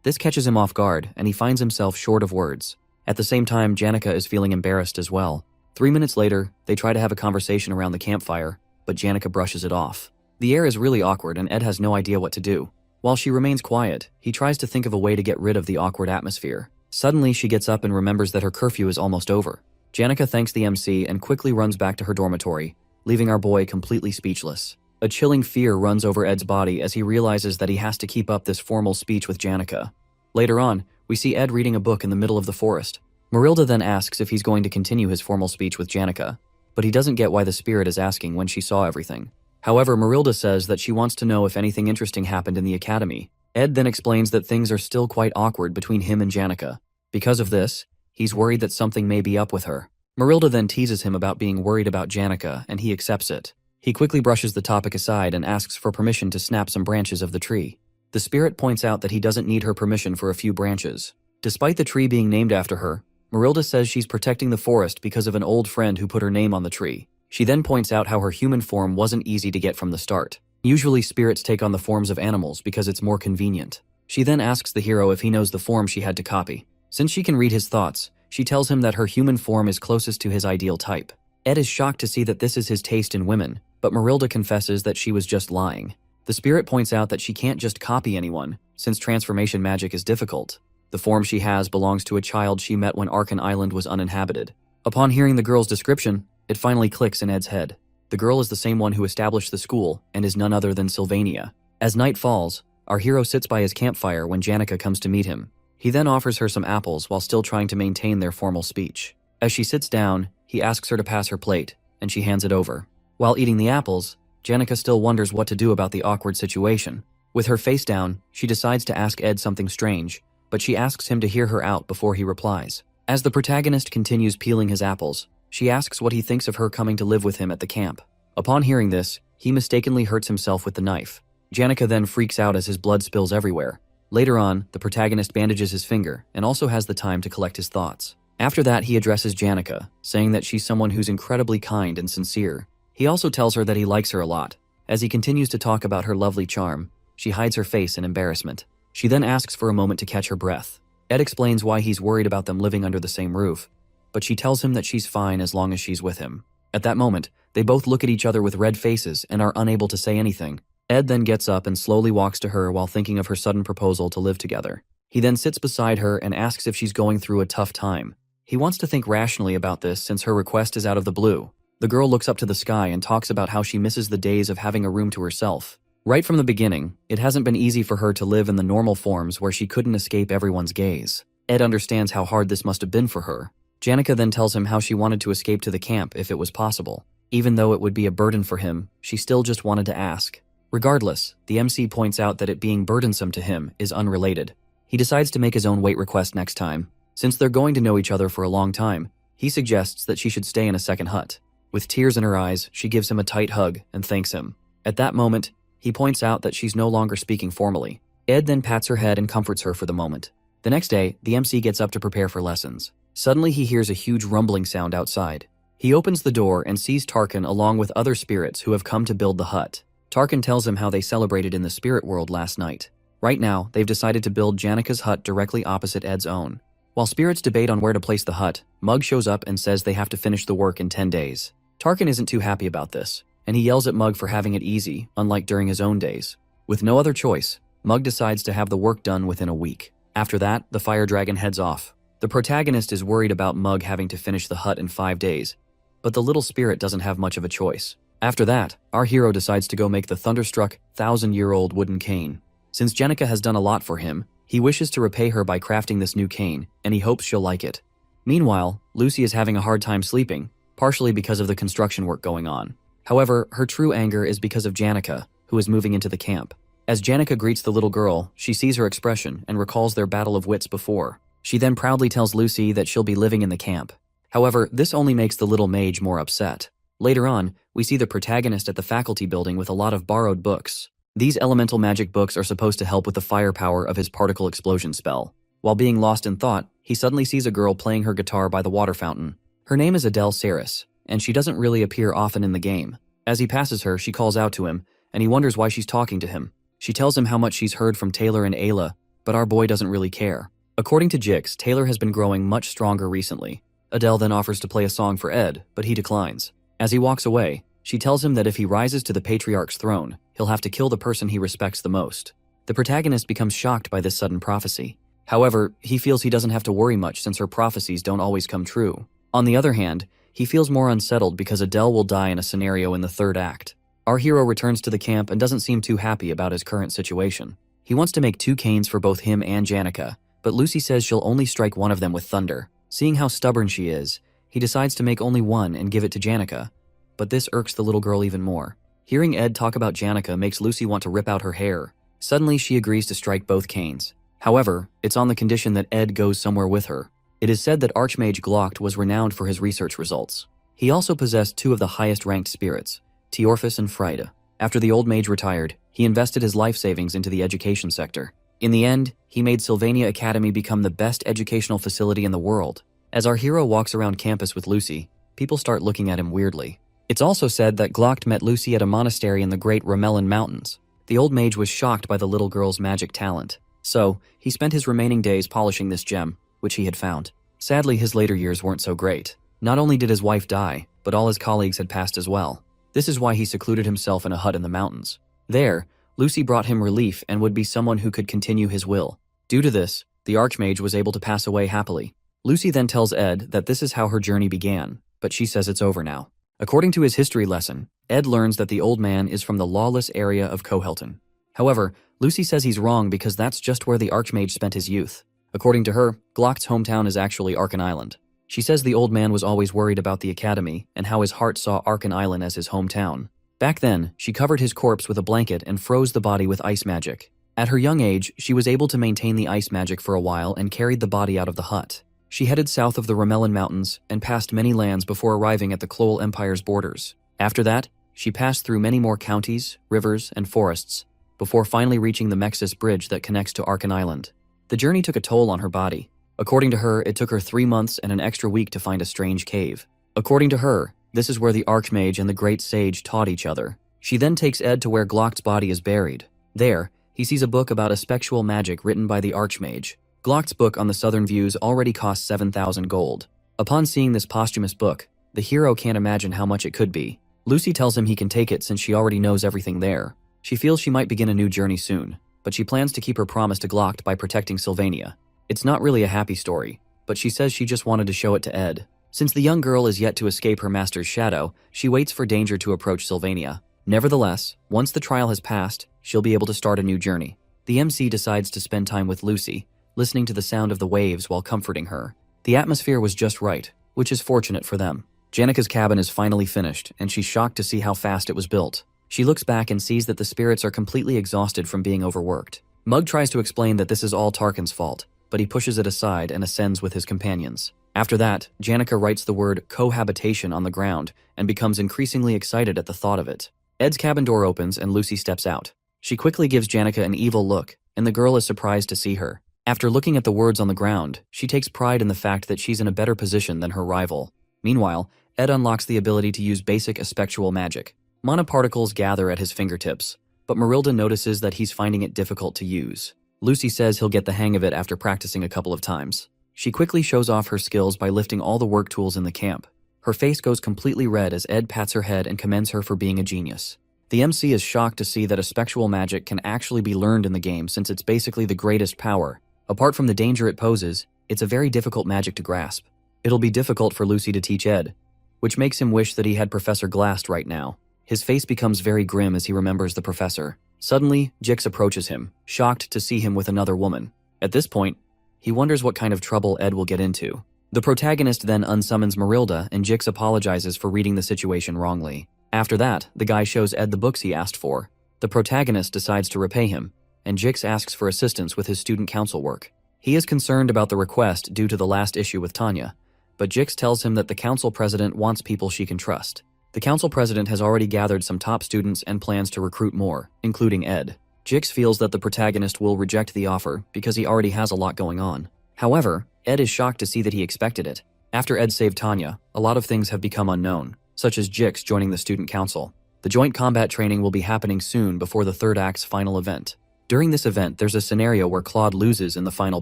This catches him off guard, and he finds himself short of words. At the same time, Janica is feeling embarrassed as well. 3 minutes later, they try to have a conversation around the campfire, but Janica brushes it off. The air is really awkward and Ed has no idea what to do. While she remains quiet, he tries to think of a way to get rid of the awkward atmosphere. Suddenly, she gets up and remembers that her curfew is almost over. Janica thanks the MC and quickly runs back to her dormitory, leaving our boy completely speechless. A chilling fear runs over Ed's body as he realizes that he has to keep up this formal speech with Janica. Later on, we see Ed reading a book in the middle of the forest. Marilda then asks if he's going to continue his formal speech with Janica, but he doesn't get why the spirit is asking when she saw everything. However, Marilda says that she wants to know if anything interesting happened in the academy. Ed then explains that things are still quite awkward between him and Janica. Because of this, he's worried that something may be up with her. Marilda then teases him about being worried about Janica, and he accepts it. He quickly brushes the topic aside and asks for permission to snap some branches of the tree. The spirit points out that he doesn't need her permission for a few branches. Despite the tree being named after her, Marilda says she's protecting the forest because of an old friend who put her name on the tree. She then points out how her human form wasn't easy to get from the start. Usually spirits take on the forms of animals because it's more convenient. She then asks the hero if he knows the form she had to copy. Since she can read his thoughts, she tells him that her human form is closest to his ideal type. Ed is shocked to see that this is his taste in women, but Marilda confesses that she was just lying. The spirit points out that she can't just copy anyone, since transformation magic is difficult. The form she has belongs to a child she met when Arkan Island was uninhabited. Upon hearing the girl's description, it finally clicks in Ed's head. The girl is the same one who established the school and is none other than Sylvania. As night falls, our hero sits by his campfire when Janica comes to meet him. He then offers her some apples while still trying to maintain their formal speech. As she sits down, he asks her to pass her plate, and she hands it over. While eating the apples, Janica still wonders what to do about the awkward situation. With her face down, she decides to ask Ed something strange, but she asks him to hear her out before he replies. As the protagonist continues peeling his apples, she asks what he thinks of her coming to live with him at the camp. Upon hearing this, he mistakenly hurts himself with the knife. Janica then freaks out as his blood spills everywhere. Later on, the protagonist bandages his finger and also has the time to collect his thoughts. After that, he addresses Janica, saying that she's someone who's incredibly kind and sincere. He also tells her that he likes her a lot. As he continues to talk about her lovely charm, she hides her face in embarrassment. She then asks for a moment to catch her breath. Ed explains why he's worried about them living under the same roof, but she tells him that she's fine as long as she's with him. At that moment, they both look at each other with red faces and are unable to say anything. Ed then gets up and slowly walks to her while thinking of her sudden proposal to live together. He then sits beside her and asks if she's going through a tough time. He wants to think rationally about this since her request is out of the blue. The girl looks up to the sky and talks about how she misses the days of having a room to herself. Right from the beginning, it hasn't been easy for her to live in the normal forms where she couldn't escape everyone's gaze. Ed understands how hard this must have been for her. Janica then tells him how she wanted to escape to the camp if it was possible. Even though it would be a burden for him, she still just wanted to ask. Regardless, the MC points out that it being burdensome to him is unrelated. He decides to make his own weight request next time. Since they're going to know each other for a long time, he suggests that she should stay in a second hut. With tears in her eyes, she gives him a tight hug and thanks him. At that moment, he points out that she's no longer speaking formally. Ed then pats her head and comforts her for the moment. The next day, the MC gets up to prepare for lessons. Suddenly he hears a huge rumbling sound outside. He opens the door and sees Tarkin along with other spirits who have come to build the hut. Tarkin tells him how they celebrated in the spirit world last night. Right now, they've decided to build Janika's hut directly opposite Ed's own. While spirits debate on where to place the hut, Mug shows up and says they have to finish the work in 10 days. Tarkin isn't too happy about this, and he yells at Mug for having it easy, unlike during his own days. With no other choice, Mug decides to have the work done within a week. After that, the fire dragon heads off. The protagonist is worried about Mug having to finish the hut in 5 days, but the little spirit doesn't have much of a choice. After that, our hero decides to go make the thunderstruck, 1,000-year-old wooden cane. Since Janica has done a lot for him, he wishes to repay her by crafting this new cane, and he hopes she'll like it. Meanwhile, Lucy is having a hard time sleeping, partially because of the construction work going on. However, her true anger is because of Janica, who is moving into the camp. As Janica greets the little girl, she sees her expression and recalls their battle of wits before. She then proudly tells Lucy that she'll be living in the camp. However, this only makes the little mage more upset. Later on, we see the protagonist at the faculty building with a lot of borrowed books. These elemental magic books are supposed to help with the firepower of his particle explosion spell. While being lost in thought, he suddenly sees a girl playing her guitar by the water fountain. Her name is Adele Saris, and she doesn't really appear often in the game. As he passes her, she calls out to him, and he wonders why she's talking to him. She tells him how much she's heard from Taylor and Ayla, but our boy doesn't really care. According to Jix, Taylor has been growing much stronger recently. Adele then offers to play a song for Ed, but he declines. As he walks away, she tells him that if he rises to the patriarch's throne, he'll have to kill the person he respects the most. The protagonist becomes shocked by this sudden prophecy. However, he feels he doesn't have to worry much since her prophecies don't always come true. On the other hand, he feels more unsettled because Adele will die in a scenario in the third act. Our hero returns to the camp and doesn't seem too happy about his current situation. He wants to make 2 canes for both him and Janica, but Lucy says she'll only strike one of them with thunder. Seeing how stubborn she is, he decides to make only one and give it to Janica. But this irks the little girl even more. Hearing Ed talk about Janica makes Lucy want to rip out her hair. Suddenly, she agrees to strike both canes. However, it's on the condition that Ed goes somewhere with her. It is said that Archmage Glocht was renowned for his research results. He also possessed 2 of the highest-ranked spirits, Teorphus and Frida. After the old mage retired, he invested his life savings into the education sector. In the end, he made Sylvania Academy become the best educational facility in the world. As our hero walks around campus with Lucy, people start looking at him weirdly. It's also said that Glocht met Lucy at a monastery in the Great Ramelin Mountains. The old mage was shocked by the little girl's magic talent, so he spent his remaining days polishing this gem, which he had found. Sadly, his later years weren't so great. Not only did his wife die, but all his colleagues had passed as well. This is why he secluded himself in a hut in the mountains. There, Lucy brought him relief and would be someone who could continue his will. Due to this, the Archmage was able to pass away happily. Lucy then tells Ed that this is how her journey began, but she says it's over now. According to his history lesson, Ed learns that the old man is from the lawless area of Cohelton. However, Lucy says he's wrong because that's just where the Archmage spent his youth. According to her, Glocht's hometown is actually Arkan Island. She says the old man was always worried about the academy and how his heart saw Arkan Island as his hometown. Back then, she covered his corpse with a blanket and froze the body with ice magic. At her young age, she was able to maintain the ice magic for a while and carried the body out of the hut. She headed south of the Ramelin Mountains and passed many lands before arriving at the Kloel Empire's borders. After that, she passed through many more counties, rivers, and forests, before finally reaching the Mexis Bridge that connects to Arkan Island. The journey took a toll on her body. According to her, it took her 3 months and an extra week to find a strange cave. According to her, this is where the Archmage and the Great Sage taught each other. She then takes Ed to where Glocht's body is buried. There, he sees a book about a spectral magic written by the Archmage. Glocht's book on the southern views already cost 7,000 gold. Upon seeing this posthumous book, the hero can't imagine how much it could be. Lucy tells him he can take it since she already knows everything there. She feels she might begin a new journey soon, but she plans to keep her promise to Glocht by protecting Sylvania. It's not really a happy story, but she says she just wanted to show it to Ed. Since the young girl is yet to escape her master's shadow, she waits for danger to approach Sylvania. Nevertheless, once the trial has passed, she'll be able to start a new journey. The MC decides to spend time with Lucy, listening to the sound of the waves while comforting her. The atmosphere was just right, which is fortunate for them. Janica's cabin is finally finished, and she's shocked to see how fast it was built. She looks back and sees that the spirits are completely exhausted from being overworked. Mug tries to explain that this is all Tarkin's fault, but he pushes it aside and ascends with his companions. After that, Janica writes the word cohabitation on the ground and becomes increasingly excited at the thought of it. Ed's cabin door opens and Lucy steps out. She quickly gives Janica an evil look, and the girl is surprised to see her. After looking at the words on the ground, she takes pride in the fact that she's in a better position than her rival. Meanwhile, Ed unlocks the ability to use basic aspectual magic. Mana particles gather at his fingertips, but Marilda notices that he's finding it difficult to use. Lucy says he'll get the hang of it after practicing a couple of times. She quickly shows off her skills by lifting all the work tools in the camp. Her face goes completely red as Ed pats her head and commends her for being a genius. The MC is shocked to see that aspectual magic can actually be learned in the game since it's basically the greatest power. Apart from the danger it poses, it's a very difficult magic to grasp. It'll be difficult for Lucy to teach Ed, which makes him wish that he had Professor Glast right now. His face becomes very grim as he remembers the professor. Suddenly, Jix approaches him, shocked to see him with another woman. At this point, he wonders what kind of trouble Ed will get into. The protagonist then unsummons Marilda and Jix apologizes for reading the situation wrongly. After that, the guy shows Ed the books he asked for. The protagonist decides to repay him, and Jix asks for assistance with his student council work. He is concerned about the request due to the last issue with Tanya, but Jix tells him that the council president wants people she can trust. The council president has already gathered some top students and plans to recruit more, including Ed. Jix feels that the protagonist will reject the offer because he already has a lot going on. However, Ed is shocked to see that he expected it. After Ed saved Tanya, a lot of things have become unknown, such as Jix joining the student council. The joint combat training will be happening soon before the third act's final event. During this event, there's a scenario where Claude loses in the final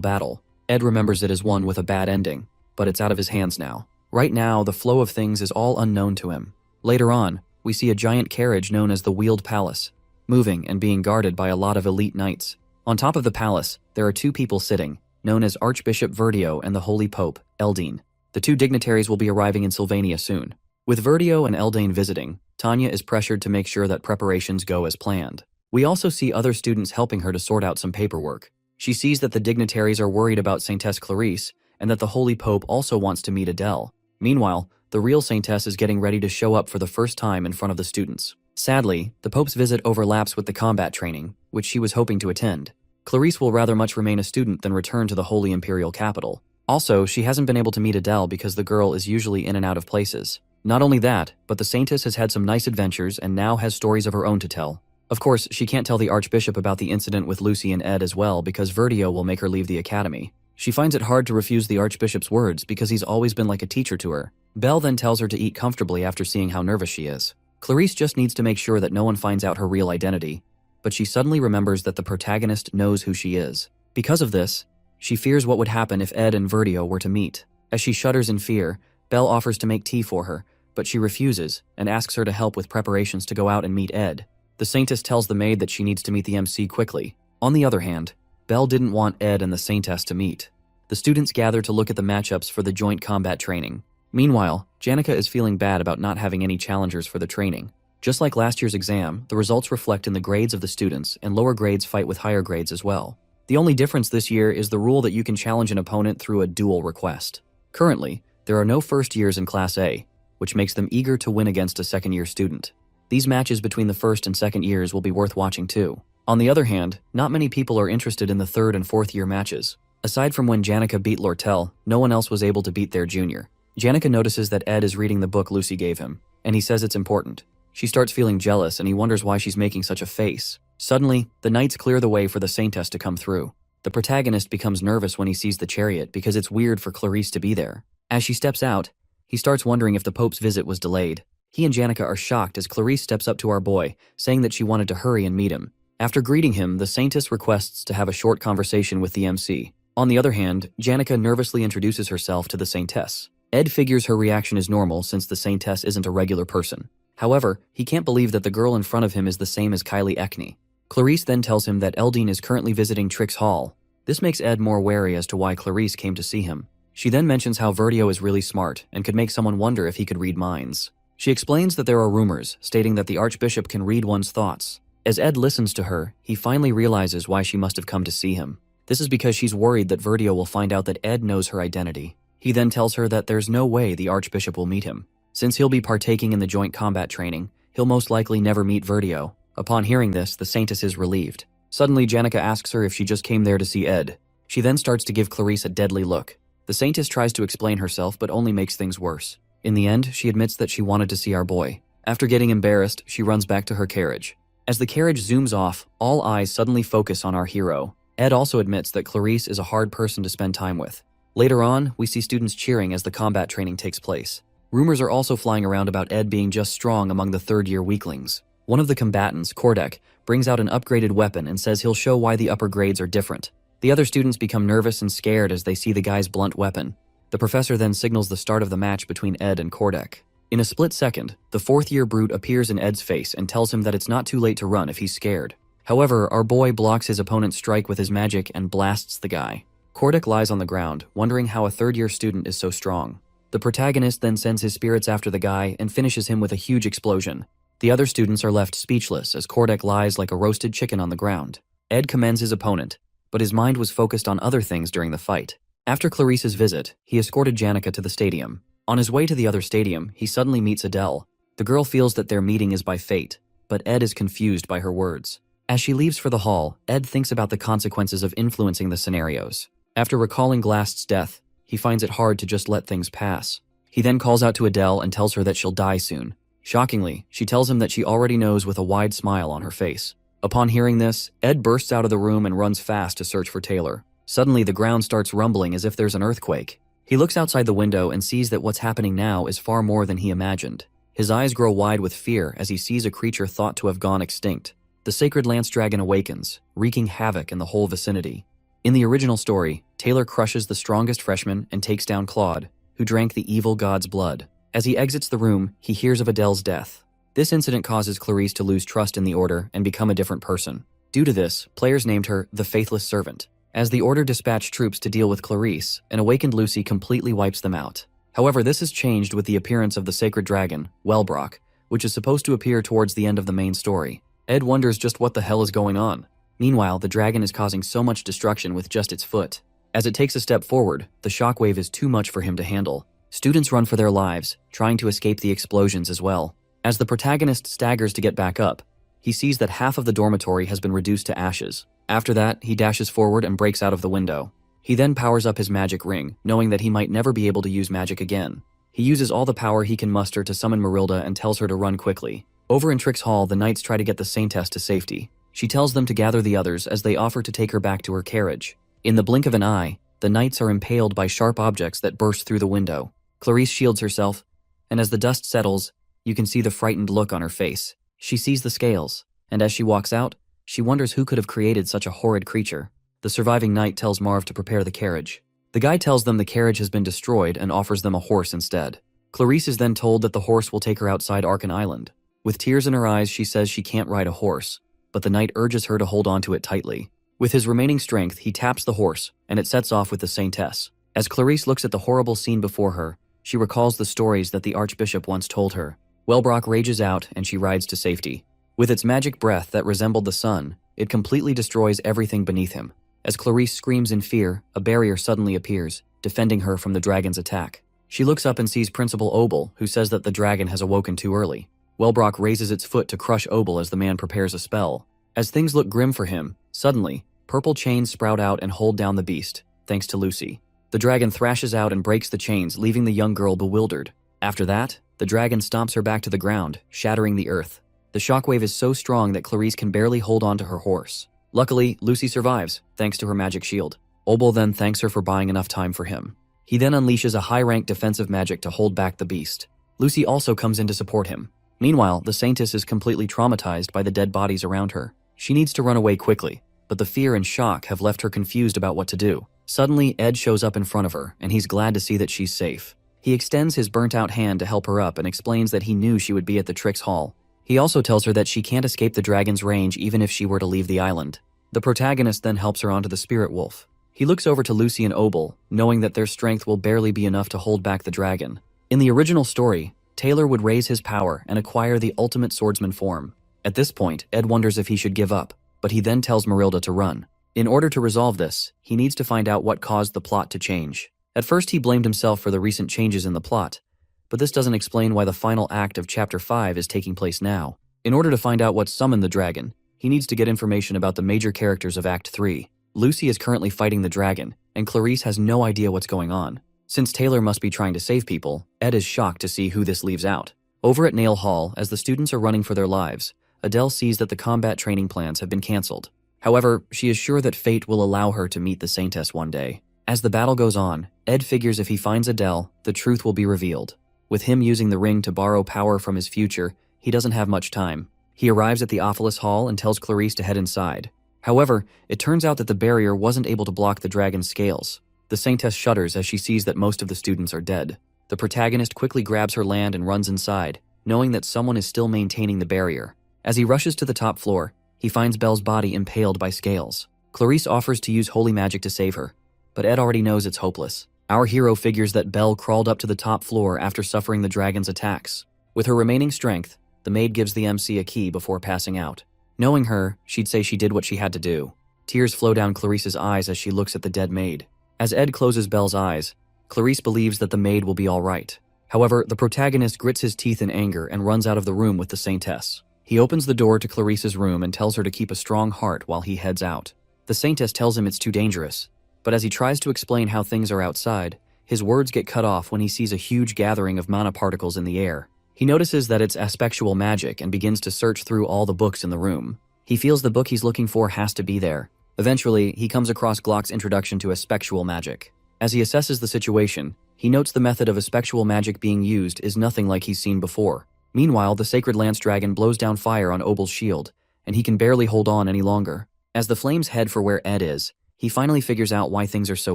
battle. Ed remembers it as one with a bad ending, but it's out of his hands now. Right now, the flow of things is all unknown to him. Later on, we see a giant carriage known as the Wheeled Palace, moving and being guarded by a lot of elite knights. On top of the palace, there are two people sitting, known as Archbishop Verdio and the Holy Pope, Eldine. The two dignitaries will be arriving in Sylvania soon. With Verdio and Eldane visiting, Tanya is pressured to make sure that preparations go as planned. We also see other students helping her to sort out some paperwork. She sees that the dignitaries are worried about Saintess Clarice, and that the Holy Pope also wants to meet Adele. Meanwhile, the real Saintess is getting ready to show up for the first time in front of the students. Sadly, the Pope's visit overlaps with the combat training, which she was hoping to attend. Clarice will rather much remain a student than return to the Holy Imperial capital. Also, she hasn't been able to meet Adele because the girl is usually in and out of places. Not only that, but the Saintess has had some nice adventures and now has stories of her own to tell. Of course, she can't tell the Archbishop about the incident with Lucy and Ed as well because Verdio will make her leave the academy. She finds it hard to refuse the Archbishop's words because he's always been like a teacher to her. Belle then tells her to eat comfortably after seeing how nervous she is. Clarice just needs to make sure that no one finds out her real identity, but she suddenly remembers that the protagonist knows who she is. Because of this, she fears what would happen if Ed and Verdio were to meet. As she shudders in fear, Belle offers to make tea for her, but she refuses and asks her to help with preparations to go out and meet Ed. The Saintess tells the maid that she needs to meet the MC quickly. On the other hand, Belle didn't want Ed and the Saintess to meet. The students gather to look at the matchups for the joint combat training. Meanwhile, Janica is feeling bad about not having any challengers for the training. Just like last year's exam, the results reflect in the grades of the students, and lower grades fight with higher grades as well. The only difference this year is the rule that you can challenge an opponent through a duel request. Currently, there are no first years in Class A, which makes them eager to win against a second-year student. These matches between the first and second years will be worth watching too. On the other hand, not many people are interested in the third and fourth year matches. Aside from when Janica beat Lortel, no one else was able to beat their junior. Janica notices that Ed is reading the book Lucy gave him, and he says it's important. She starts feeling jealous and he wonders why she's making such a face. Suddenly, the knights clear the way for the Saintess to come through. The protagonist becomes nervous when he sees the chariot because it's weird for Clarice to be there. As she steps out, he starts wondering if the Pope's visit was delayed. He and Janica are shocked as Clarice steps up to our boy, saying that she wanted to hurry and meet him. After greeting him, the Saintess requests to have a short conversation with the MC. On the other hand, Janica nervously introduces herself to the Saintess. Ed figures her reaction is normal since the Saintess isn't a regular person. However, he can't believe that the girl in front of him is the same as Kylie Ekney. Clarice then tells him that Eldine is currently visiting Trix Hall. This makes Ed more wary as to why Clarice came to see him. She then mentions how Verdio is really smart and could make someone wonder if he could read minds. She explains that there are rumors stating that the Archbishop can read one's thoughts. As Ed listens to her, he finally realizes why she must have come to see him. This is because she's worried that Verdio will find out that Ed knows her identity. He then tells her that there's no way the Archbishop will meet him. Since he'll be partaking in the joint combat training, he'll most likely never meet Vertio. Upon hearing this, the Saintess is relieved. Suddenly, Janica asks her if she just came there to see Ed. She then starts to give Clarice a deadly look. The Saintess tries to explain herself, but only makes things worse. In the end, she admits that she wanted to see our boy. After getting embarrassed, she runs back to her carriage. As the carriage zooms off, all eyes suddenly focus on our hero. Ed also admits that Clarice is a hard person to spend time with. Later on, we see students cheering as the combat training takes place. Rumors are also flying around about Ed being just strong among the third-year weaklings. One of the combatants, Kordek, brings out an upgraded weapon and says he'll show why the upper grades are different. The other students become nervous and scared as they see the guy's blunt weapon. The professor then signals the start of the match between Ed and Kordek. In a split second, the fourth-year brute appears in Ed's face and tells him that it's not too late to run if he's scared. However, our boy blocks his opponent's strike with his magic and blasts the guy. Kordek lies on the ground, wondering how a third-year student is so strong. The protagonist then sends his spirits after the guy and finishes him with a huge explosion. The other students are left speechless as Kordek lies like a roasted chicken on the ground. Ed commends his opponent, but his mind was focused on other things during the fight. After Clarice's visit, he escorted Janica to the stadium. On his way to the other stadium, he suddenly meets Adele. The girl feels that their meeting is by fate, but Ed is confused by her words. As she leaves for the hall, Ed thinks about the consequences of influencing the scenarios. After recalling Glast's death, he finds it hard to just let things pass. He then calls out to Adele and tells her that she'll die soon. Shockingly, she tells him that she already knows with a wide smile on her face. Upon hearing this, Ed bursts out of the room and runs fast to search for Taylor. Suddenly, the ground starts rumbling as if there's an earthquake. He looks outside the window and sees that what's happening now is far more than he imagined. His eyes grow wide with fear as he sees a creature thought to have gone extinct. The sacred lance dragon awakens, wreaking havoc in the whole vicinity. In the original story, Taylor crushes the strongest freshman and takes down Claude, who drank the evil god's blood. As he exits the room, he hears of Adele's death. This incident causes Clarice to lose trust in the Order and become a different person. Due to this, players named her the Faithless Servant. As the Order dispatched troops to deal with Clarice, an awakened Lucy completely wipes them out. However, this is changed with the appearance of the sacred dragon, Wellbrock, which is supposed to appear towards the end of the main story. Ed wonders just what the hell is going on. Meanwhile, the dragon is causing so much destruction with just its foot. As it takes a step forward, the shockwave is too much for him to handle. Students run for their lives, trying to escape the explosions as well. As the protagonist staggers to get back up, he sees that half of the dormitory has been reduced to ashes. After that, he dashes forward and breaks out of the window. He then powers up his magic ring, knowing that he might never be able to use magic again. He uses all the power he can muster to summon Marilda and tells her to run quickly. Over in Trick's Hall, the knights try to get the Saintess to safety. She tells them to gather the others as they offer to take her back to her carriage. In the blink of an eye, the knights are impaled by sharp objects that burst through the window. Clarice shields herself, and as the dust settles, you can see the frightened look on her face. She sees the scales, and as she walks out, she wonders who could have created such a horrid creature. The surviving knight tells Marv to prepare the carriage. The guy tells them the carriage has been destroyed and offers them a horse instead. Clarice is then told that the horse will take her outside Arkan Island. With tears in her eyes, she says she can't ride a horse, but the knight urges her to hold on to it tightly. With his remaining strength, he taps the horse, and it sets off with the Saintess. As Clarice looks at the horrible scene before her, she recalls the stories that the Archbishop once told her. Wellbrock rages out, and she rides to safety. With its magic breath that resembled the sun, it completely destroys everything beneath him. As Clarice screams in fear, a barrier suddenly appears, defending her from the dragon's attack. She looks up and sees Principal Obel, who says that the dragon has awoken too early. Wellbrock raises its foot to crush Obel as the man prepares a spell. As things look grim for him, suddenly, purple chains sprout out and hold down the beast, thanks to Lucy. The dragon thrashes out and breaks the chains, leaving the young girl bewildered. After that, the dragon stomps her back to the ground, shattering the earth. The shockwave is so strong that Clarice can barely hold on to her horse. Luckily, Lucy survives, thanks to her magic shield. Obel then thanks her for buying enough time for him. He then unleashes a high-ranked defensive magic to hold back the beast. Lucy also comes in to support him. Meanwhile, the Saintess is completely traumatized by the dead bodies around her. She needs to run away quickly, but the fear and shock have left her confused about what to do. Suddenly, Ed shows up in front of her, and he's glad to see that she's safe. He extends his burnt-out hand to help her up and explains that he knew she would be at the Tricks Hall. He also tells her that she can't escape the dragon's range even if she were to leave the island. The protagonist then helps her onto the Spirit Wolf. He looks over to Lucy and Obel, knowing that their strength will barely be enough to hold back the dragon. In the original story, Taylor would raise his power and acquire the ultimate swordsman form. At this point, Ed wonders if he should give up, but he then tells Marilda to run. In order to resolve this, he needs to find out what caused the plot to change. At first, he blamed himself for the recent changes in the plot, but this doesn't explain why the final act of Chapter 5 is taking place now. In order to find out what summoned the dragon, he needs to get information about the major characters of Act 3. Lucy is currently fighting the dragon, and Clarice has no idea what's going on. Since Taylor must be trying to save people, Ed is shocked to see who this leaves out. Over at Nail Hall, as the students are running for their lives, Adele sees that the combat training plans have been cancelled. However, she is sure that fate will allow her to meet the Saintess one day. As the battle goes on, Ed figures if he finds Adele, the truth will be revealed. With him using the ring to borrow power from his future, he doesn't have much time. He arrives at the Ophilis Hall and tells Clarice to head inside. However, it turns out that the barrier wasn't able to block the dragon's scales. The Saintess shudders as she sees that most of the students are dead. The protagonist quickly grabs her land and runs inside, knowing that someone is still maintaining the barrier. As he rushes to the top floor, he finds Belle's body impaled by scales. Clarice offers to use holy magic to save her, but Ed already knows it's hopeless. Our hero figures that Belle crawled up to the top floor after suffering the dragon's attacks. With her remaining strength, the maid gives the MC a key before passing out. Knowing her, she'd say she did what she had to do. Tears flow down Clarice's eyes as she looks at the dead maid. As Ed closes Belle's eyes, Clarice believes that the maid will be all right. However, the protagonist grits his teeth in anger and runs out of the room with the Saintess. He opens the door to Clarice's room and tells her to keep a strong heart while he heads out. The Saintess tells him it's too dangerous, but as he tries to explain how things are outside, his words get cut off when he sees a huge gathering of mana particles in the air. He notices that it's aspectual magic and begins to search through all the books in the room. He feels the book he's looking for has to be there. Eventually, he comes across Glock's introduction to aspectual magic. As he assesses the situation, he notes the method of aspectual magic being used is nothing like he's seen before. Meanwhile, the sacred lance dragon blows down fire on Obel's shield, and he can barely hold on any longer. As the flames head for where Ed is, he finally figures out why things are so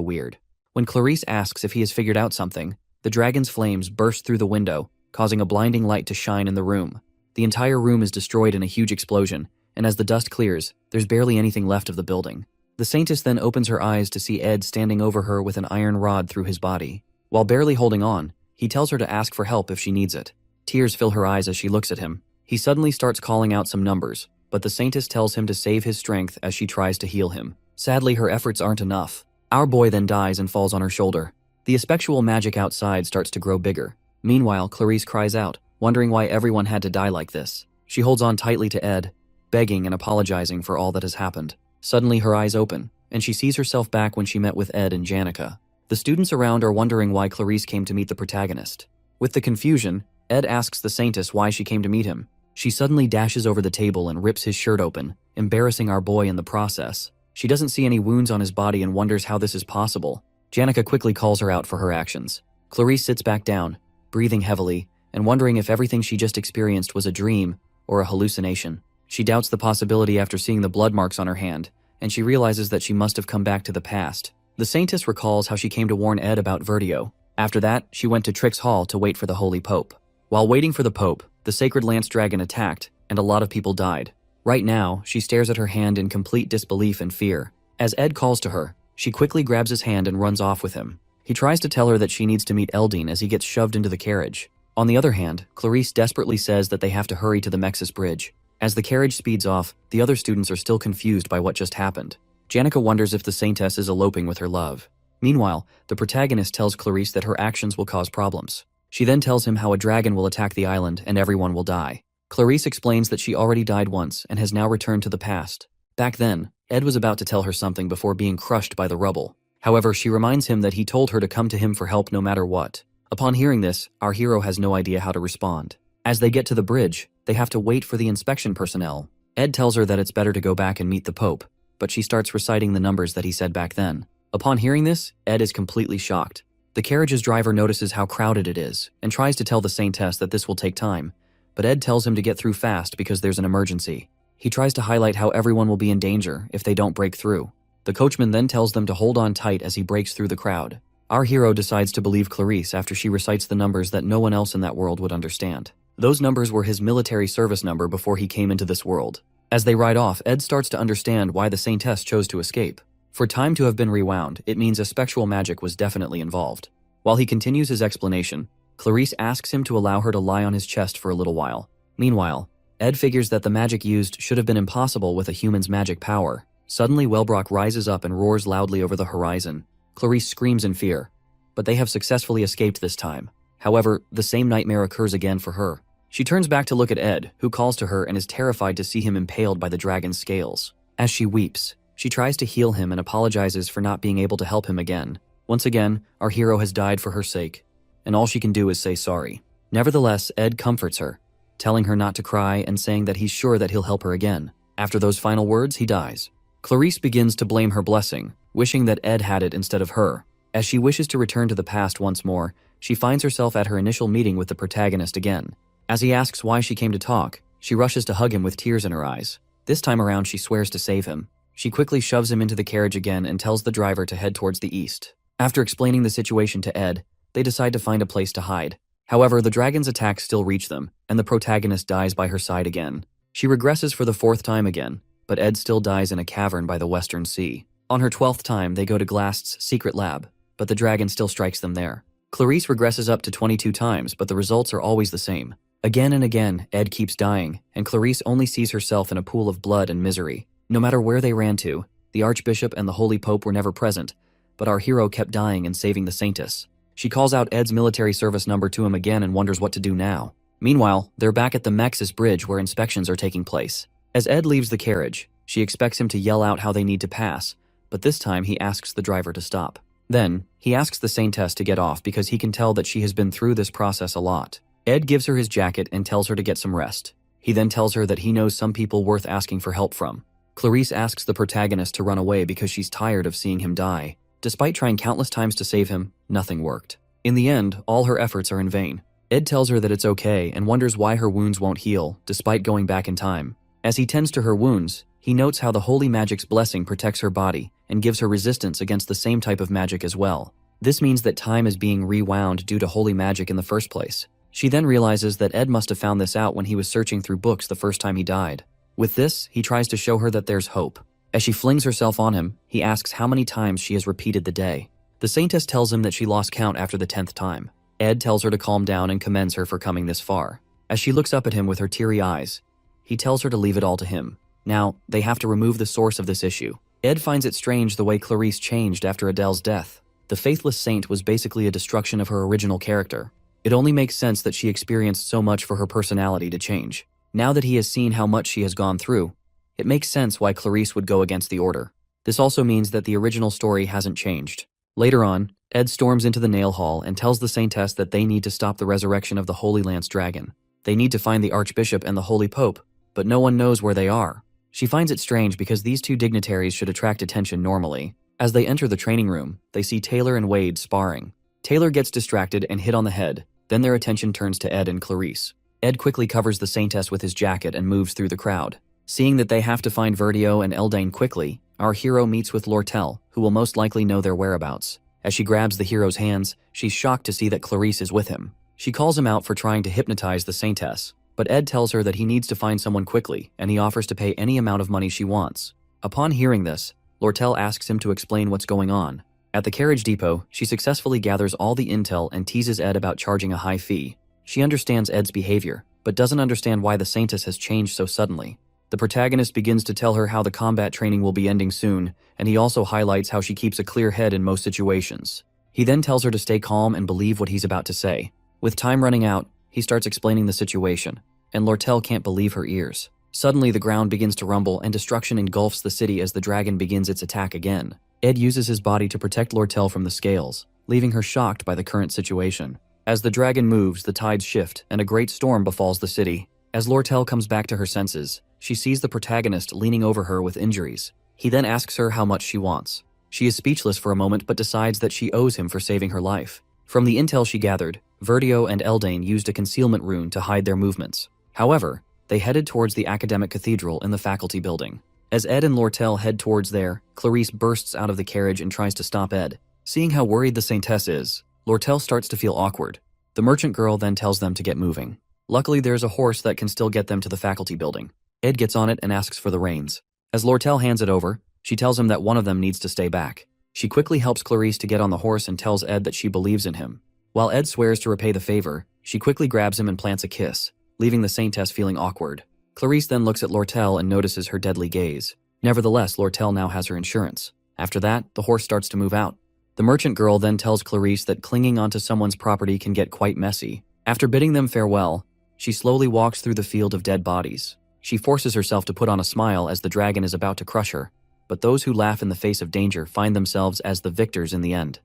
weird. When Clarice asks if he has figured out something, the dragon's flames burst through the window, causing a blinding light to shine in the room. The entire room is destroyed in a huge explosion, and as the dust clears, there's barely anything left of the building. The Saintess then opens her eyes to see Ed standing over her with an iron rod through his body. While barely holding on, he tells her to ask for help if she needs it. Tears fill her eyes as she looks at him. He suddenly starts calling out some numbers, but the Saintess tells him to save his strength as she tries to heal him. Sadly, her efforts aren't enough. Our boy then dies and falls on her shoulder. The aspectual magic outside starts to grow bigger. Meanwhile, Clarice cries out, wondering why everyone had to die like this. She holds on tightly to Ed, begging and apologizing for all that has happened. Suddenly, her eyes open, and she sees herself back when she met with Ed and Janica. The students around are wondering why Clarice came to meet the protagonist. With the confusion, Ed asks the Saintess why she came to meet him. She suddenly dashes over the table and rips his shirt open, embarrassing our boy in the process. She doesn't see any wounds on his body and wonders how this is possible. Janica quickly calls her out for her actions. Clarice sits back down, breathing heavily, and wondering if everything she just experienced was a dream or a hallucination. She doubts the possibility after seeing the blood marks on her hand, and she realizes that she must have come back to the past. The Saintess recalls how she came to warn Ed about Vertio. After that, she went to Trix Hall to wait for the Holy Pope. While waiting for the Pope, the Sacred Lance Dragon attacked, and a lot of people died. Right now, she stares at her hand in complete disbelief and fear. As Ed calls to her, she quickly grabs his hand and runs off with him. He tries to tell her that she needs to meet Eldine as he gets shoved into the carriage. On the other hand, Clarice desperately says that they have to hurry to the Mexis Bridge. As the carriage speeds off, the other students are still confused by what just happened. Janica wonders if the Saintess is eloping with her love. Meanwhile, the protagonist tells Clarice that her actions will cause problems. She then tells him how a dragon will attack the island and everyone will die. Clarice explains that she already died once and has now returned to the past. Back then, Ed was about to tell her something before being crushed by the rubble. However, she reminds him that he told her to come to him for help no matter what. Upon hearing this, our hero has no idea how to respond. As they get to the bridge, they have to wait for the inspection personnel. Ed tells her that it's better to go back and meet the Pope, but she starts reciting the numbers that he said back then. Upon hearing this, Ed is completely shocked. The carriage's driver notices how crowded it is and tries to tell the Saintess that this will take time, but Ed tells him to get through fast because there's an emergency. He tries to highlight how everyone will be in danger if they don't break through. The coachman then tells them to hold on tight as he breaks through the crowd. Our hero decides to believe Clarice after she recites the numbers that no one else in that world would understand. Those numbers were his military service number before he came into this world. As they ride off, Ed starts to understand why the Saintess chose to escape. For time to have been rewound, it means aspectual magic was definitely involved. While he continues his explanation, Clarice asks him to allow her to lie on his chest for a little while. Meanwhile, Ed figures that the magic used should have been impossible with a human's magic power. Suddenly, Wellbrock rises up and roars loudly over the horizon. Clarice screams in fear, but they have successfully escaped this time. However, the same nightmare occurs again for her. She turns back to look at Ed, who calls to her and is terrified to see him impaled by the dragon's scales. As she weeps, she tries to heal him and apologizes for not being able to help him again. Once again, our hero has died for her sake, and all she can do is say sorry. Nevertheless, Ed comforts her, telling her not to cry and saying that he's sure that he'll help her again. After those final words, he dies. Clarice begins to blame her blessing, wishing that Ed had it instead of her. As she wishes to return to the past once more, she finds herself at her initial meeting with the protagonist again. As he asks why she came to talk, she rushes to hug him with tears in her eyes. This time around, she swears to save him. She quickly shoves him into the carriage again and tells the driver to head towards the east. After explaining the situation to Ed, they decide to find a place to hide. However, the dragon's attacks still reach them, and the protagonist dies by her side again. She regresses for the 4th time again, but Ed still dies in a cavern by the Western Sea. On her 12th time, they go to Glast's secret lab, but the dragon still strikes them there. Clarice regresses up to 22 times, but the results are always the same. Again and again, Ed keeps dying, and Clarice only sees herself in a pool of blood and misery. No matter where they ran to, the Archbishop and the Holy Pope were never present, but our hero kept dying and saving the Saintess. She calls out Ed's military service number to him again and wonders what to do now. Meanwhile, they're back at the Mexis Bridge where inspections are taking place. As Ed leaves the carriage, she expects him to yell out how they need to pass, but this time he asks the driver to stop. Then, he asks the Saintess to get off because he can tell that she has been through this process a lot. Ed gives her his jacket and tells her to get some rest. He then tells her that he knows some people worth asking for help from. Clarice asks the protagonist to run away because she's tired of seeing him die. Despite trying countless times to save him, nothing worked. In the end, all her efforts are in vain. Ed tells her that it's okay and wonders why her wounds won't heal, despite going back in time. As he tends to her wounds, he notes how the holy magic's blessing protects her body and gives her resistance against the same type of magic as well. This means that time is being rewound due to holy magic in the first place. She then realizes that Ed must have found this out when he was searching through books the first time he died. With this, he tries to show her that there's hope. As she flings herself on him, he asks how many times she has repeated the day. The Saintess tells him that she lost count after the 10th time. Ed tells her to calm down and commends her for coming this far. As she looks up at him with her teary eyes, he tells her to leave it all to him. Now, they have to remove the source of this issue. Ed finds it strange the way Clarice changed after Adele's death. The faithless saint was basically a destruction of her original character. It only makes sense that she experienced so much for her personality to change. Now that he has seen how much she has gone through, it makes sense why Clarice would go against the order. This also means that the original story hasn't changed. Later on, Ed storms into the Nail Hall and tells the Saintess that they need to stop the resurrection of the Holy Lance Dragon. They need to find the Archbishop and the Holy Pope, but no one knows where they are. She finds it strange because these two dignitaries should attract attention normally. As they enter the training room, they see Taylor and Wade sparring. Taylor gets distracted and hit on the head, then their attention turns to Ed and Clarice. Ed quickly covers the Saintess with his jacket and moves through the crowd. Seeing that they have to find Verdio and Eldane quickly, our hero meets with Lortel, who will most likely know their whereabouts. As she grabs the hero's hands, she's shocked to see that Clarice is with him. She calls him out for trying to hypnotize the Saintess, but Ed tells her that he needs to find someone quickly, and he offers to pay any amount of money she wants. Upon hearing this, Lortel asks him to explain what's going on. At the carriage depot, she successfully gathers all the intel and teases Ed about charging a high fee. She understands Ed's behavior, but doesn't understand why the Saintess has changed so suddenly. The protagonist begins to tell her how the combat training will be ending soon, and he also highlights how she keeps a clear head in most situations. He then tells her to stay calm and believe what he's about to say. With time running out, he starts explaining the situation, and Lortel can't believe her ears. Suddenly, the ground begins to rumble and destruction engulfs the city as the dragon begins its attack again. Ed uses his body to protect Lortel from the scales, leaving her shocked by the current situation. As the dragon moves, the tides shift, and a great storm befalls the city. As Lortel comes back to her senses, she sees the protagonist leaning over her with injuries. He then asks her how much she wants. She is speechless for a moment but decides that she owes him for saving her life. From the intel she gathered, Verdio and Eldane used a concealment rune to hide their movements. However, they headed towards the academic cathedral in the faculty building. As Ed and Lortel head towards there, Clarice bursts out of the carriage and tries to stop Ed. Seeing how worried the Saintess is, Lortel starts to feel awkward. The merchant girl then tells them to get moving. Luckily, there's a horse that can still get them to the faculty building. Ed gets on it and asks for the reins. As Lortel hands it over, she tells him that one of them needs to stay back. She quickly helps Clarice to get on the horse and tells Ed that she believes in him. While Ed swears to repay the favor, she quickly grabs him and plants a kiss, leaving the Saintess feeling awkward. Clarice then looks at Lortel and notices her deadly gaze. Nevertheless, Lortel now has her insurance. After that, the horse starts to move out. The merchant girl then tells Clarice that clinging onto someone's property can get quite messy. After bidding them farewell, she slowly walks through the field of dead bodies. She forces herself to put on a smile as the dragon is about to crush her, but those who laugh in the face of danger find themselves as the victors in the end.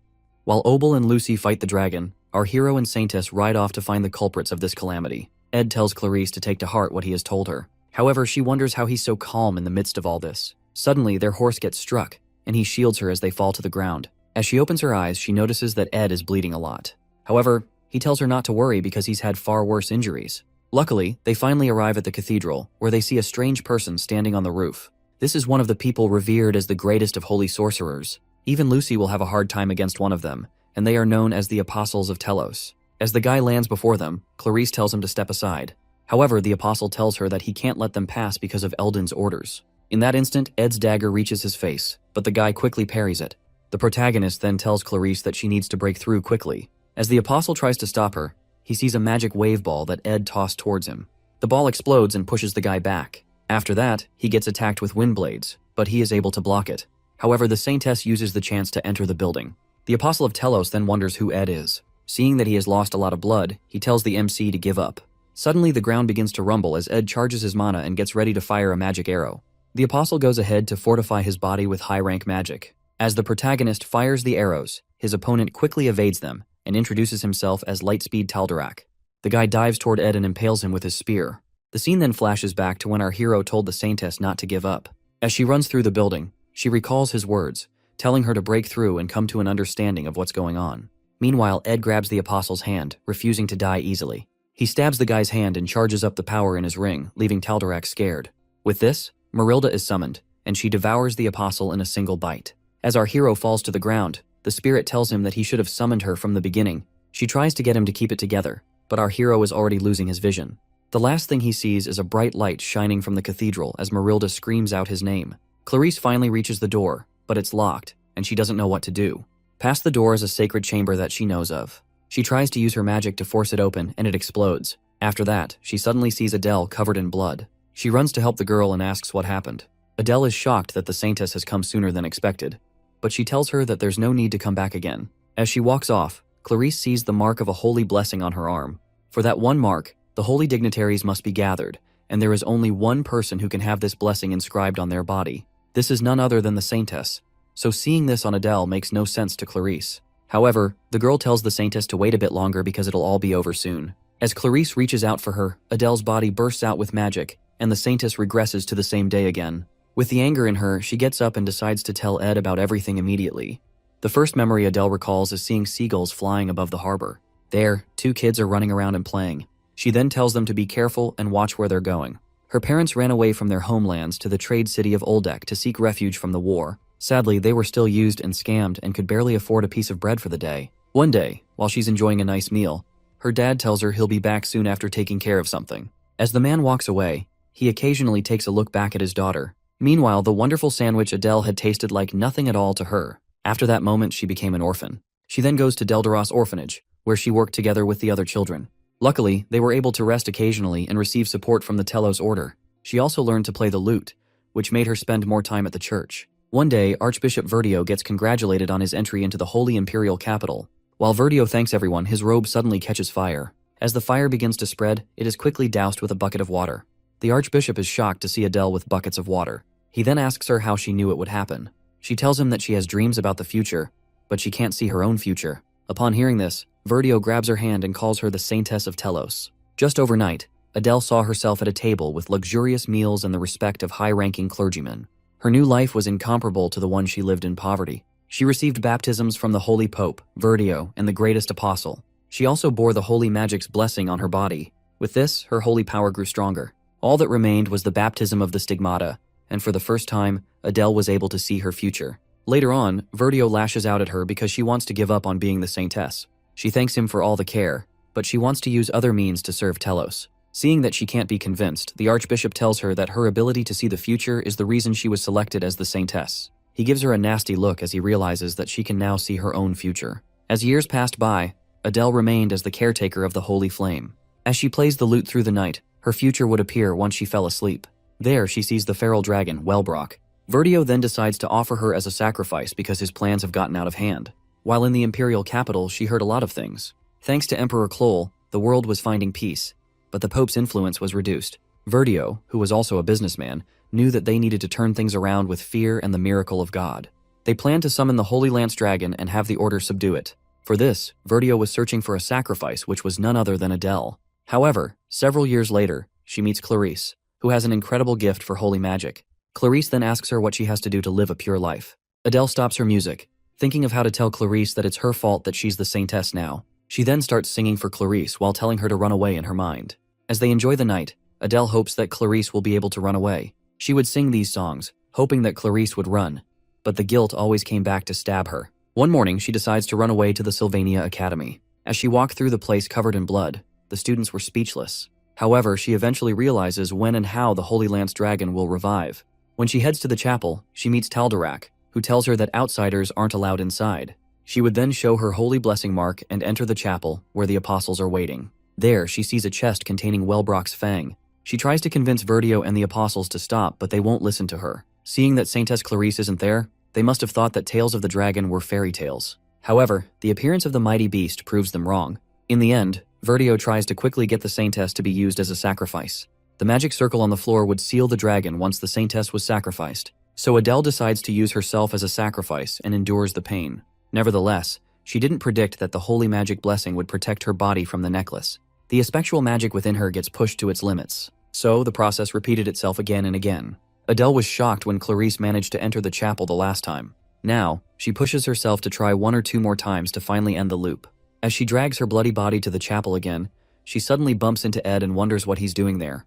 While Obel and Lucy fight the dragon, our hero and Saintess ride off to find the culprits of this calamity. Ed tells Clarice to take to heart what he has told her. However, she wonders how he's so calm in the midst of all this. Suddenly, their horse gets struck, and he shields her as they fall to the ground. As she opens her eyes, she notices that Ed is bleeding a lot. However, he tells her not to worry because he's had far worse injuries. Luckily, they finally arrive at the cathedral, where they see a strange person standing on the roof. This is one of the people revered as the greatest of holy sorcerers. Even Lucy will have a hard time against one of them, and they are known as the Apostles of Telos. As the guy lands before them, Clarice tells him to step aside. However, the apostle tells her that he can't let them pass because of Eldon's orders. In that instant, Ed's dagger reaches his face, but the guy quickly parries it. The protagonist then tells Clarice that she needs to break through quickly. As the apostle tries to stop her, he sees a magic wave ball that Ed tossed towards him. The ball explodes and pushes the guy back. After that, he gets attacked with wind blades, but he is able to block it. However, the Saintess uses the chance to enter the building. The Apostle of Telos then wonders who Ed is. Seeing that he has lost a lot of blood, he tells the MC to give up. Suddenly, the ground begins to rumble as Ed charges his mana and gets ready to fire a magic arrow. The Apostle goes ahead to fortify his body with high-rank magic. As the protagonist fires the arrows, his opponent quickly evades them and introduces himself as Lightspeed Taldarak. The guy dives toward Ed and impales him with his spear. The scene then flashes back to when our hero told the Saintess not to give up. As she runs through the building, she recalls his words, telling her to break through and come to an understanding of what's going on. Meanwhile, Ed grabs the Apostle's hand, refusing to die easily. He stabs the guy's hand and charges up the power in his ring, leaving Taldarak scared. With this, Marilda is summoned, and she devours the Apostle in a single bite. As our hero falls to the ground, the spirit tells him that he should have summoned her from the beginning. She tries to get him to keep it together, but our hero is already losing his vision. The last thing he sees is a bright light shining from the cathedral as Marilda screams out his name. Clarice finally reaches the door, but it's locked, and she doesn't know what to do. Past the door is a sacred chamber that she knows of. She tries to use her magic to force it open, and it explodes. After that, she suddenly sees Adele covered in blood. She runs to help the girl and asks what happened. Adele is shocked that the Saintess has come sooner than expected, but she tells her that there's no need to come back again. As she walks off, Clarice sees the mark of a holy blessing on her arm. For that one mark, the holy dignitaries must be gathered, and there is only one person who can have this blessing inscribed on their body. This is none other than the Saintess. So seeing this on Adele makes no sense to Clarice. However, the girl tells the Saintess to wait a bit longer because it'll all be over soon. As Clarice reaches out for her, Adele's body bursts out with magic, and the Saintess regresses to the same day again. With the anger in her, she gets up and decides to tell Ed about everything immediately. The first memory Adele recalls is seeing seagulls flying above the harbor. There, two kids are running around and playing. She then tells them to be careful and watch where they're going. Her parents ran away from their homelands to the trade city of Oldek to seek refuge from the war. Sadly, they were still used and scammed and could barely afford a piece of bread for the day. One day, while she's enjoying a nice meal, her dad tells her he'll be back soon after taking care of something. As the man walks away, he occasionally takes a look back at his daughter. Meanwhile, the wonderful sandwich Adele had tasted like nothing at all to her. After that moment, she became an orphan. She then goes to Deldaros Orphanage, where she worked together with the other children. Luckily, they were able to rest occasionally and receive support from the Telos Order. She also learned to play the lute, which made her spend more time at the church. One day, Archbishop Verdio gets congratulated on his entry into the Holy Imperial Capital. While Verdio thanks everyone, his robe suddenly catches fire. As the fire begins to spread, it is quickly doused with a bucket of water. The Archbishop is shocked to see Adele with buckets of water. He then asks her how she knew it would happen. She tells him that she has dreams about the future, but she can't see her own future. Upon hearing this, Verdio grabs her hand and calls her the Saintess of Telos. Just overnight, Adele saw herself at a table with luxurious meals and the respect of high-ranking clergymen. Her new life was incomparable to the one she lived in poverty. She received baptisms from the Holy Pope, Verdio, and the Greatest Apostle. She also bore the Holy Magic's blessing on her body. With this, her holy power grew stronger. All that remained was the baptism of the stigmata, and for the first time, Adele was able to see her future. Later on, Verdio lashes out at her because she wants to give up on being the Saintess. She thanks him for all the care, but she wants to use other means to serve Telos. Seeing that she can't be convinced, the Archbishop tells her that her ability to see the future is the reason she was selected as the Saintess. He gives her a nasty look as he realizes that she can now see her own future. As years passed by, Adele remained as the caretaker of the Holy Flame. As she plays the lute through the night, her future would appear once she fell asleep. There, she sees the feral dragon, Wellbrock. Verdio then decides to offer her as a sacrifice because his plans have gotten out of hand. While in the imperial capital, she heard a lot of things. Thanks to Emperor Kloll, the world was finding peace, but the Pope's influence was reduced. Verdio, who was also a businessman, knew that they needed to turn things around with fear and the miracle of God. They planned to summon the Holy Lance Dragon and have the Order subdue it. For this, Verdio was searching for a sacrifice which was none other than Adele. However, several years later, she meets Clarice, who has an incredible gift for holy magic. Clarice then asks her what she has to do to live a pure life. Adele stops her music, thinking of how to tell Clarice that it's her fault that she's the saintess now. She then starts singing for Clarice while telling her to run away in her mind. As they enjoy the night, Adele hopes that Clarice will be able to run away. She would sing these songs, hoping that Clarice would run, but the guilt always came back to stab her. One morning, she decides to run away to the Sylvania Academy. As she walked through the place covered in blood, the students were speechless. However, she eventually realizes when and how the Holy Lance Dragon will revive. When she heads to the chapel, she meets Taldarak, who tells her that outsiders aren't allowed inside. She would then show her holy blessing mark and enter the chapel, where the apostles are waiting. There, she sees a chest containing Wellbrock's fang. She tries to convince Verdio and the apostles to stop, but they won't listen to her. Seeing that Saintess Clarice isn't there, they must have thought that tales of the dragon were fairy tales. However, the appearance of the mighty beast proves them wrong. In the end, Verdio tries to quickly get the Saintess to be used as a sacrifice. The magic circle on the floor would seal the dragon once the Saintess was sacrificed. So Adele decides to use herself as a sacrifice and endures the pain. Nevertheless, she didn't predict that the holy magic blessing would protect her body from the necklace. The spectral magic within her gets pushed to its limits. So the process repeated itself again and again. Adele was shocked when Clarice managed to enter the chapel the last time. Now, she pushes herself to try 1 or 2 more times to finally end the loop. As she drags her bloody body to the chapel again, she suddenly bumps into Ed and wonders what he's doing there.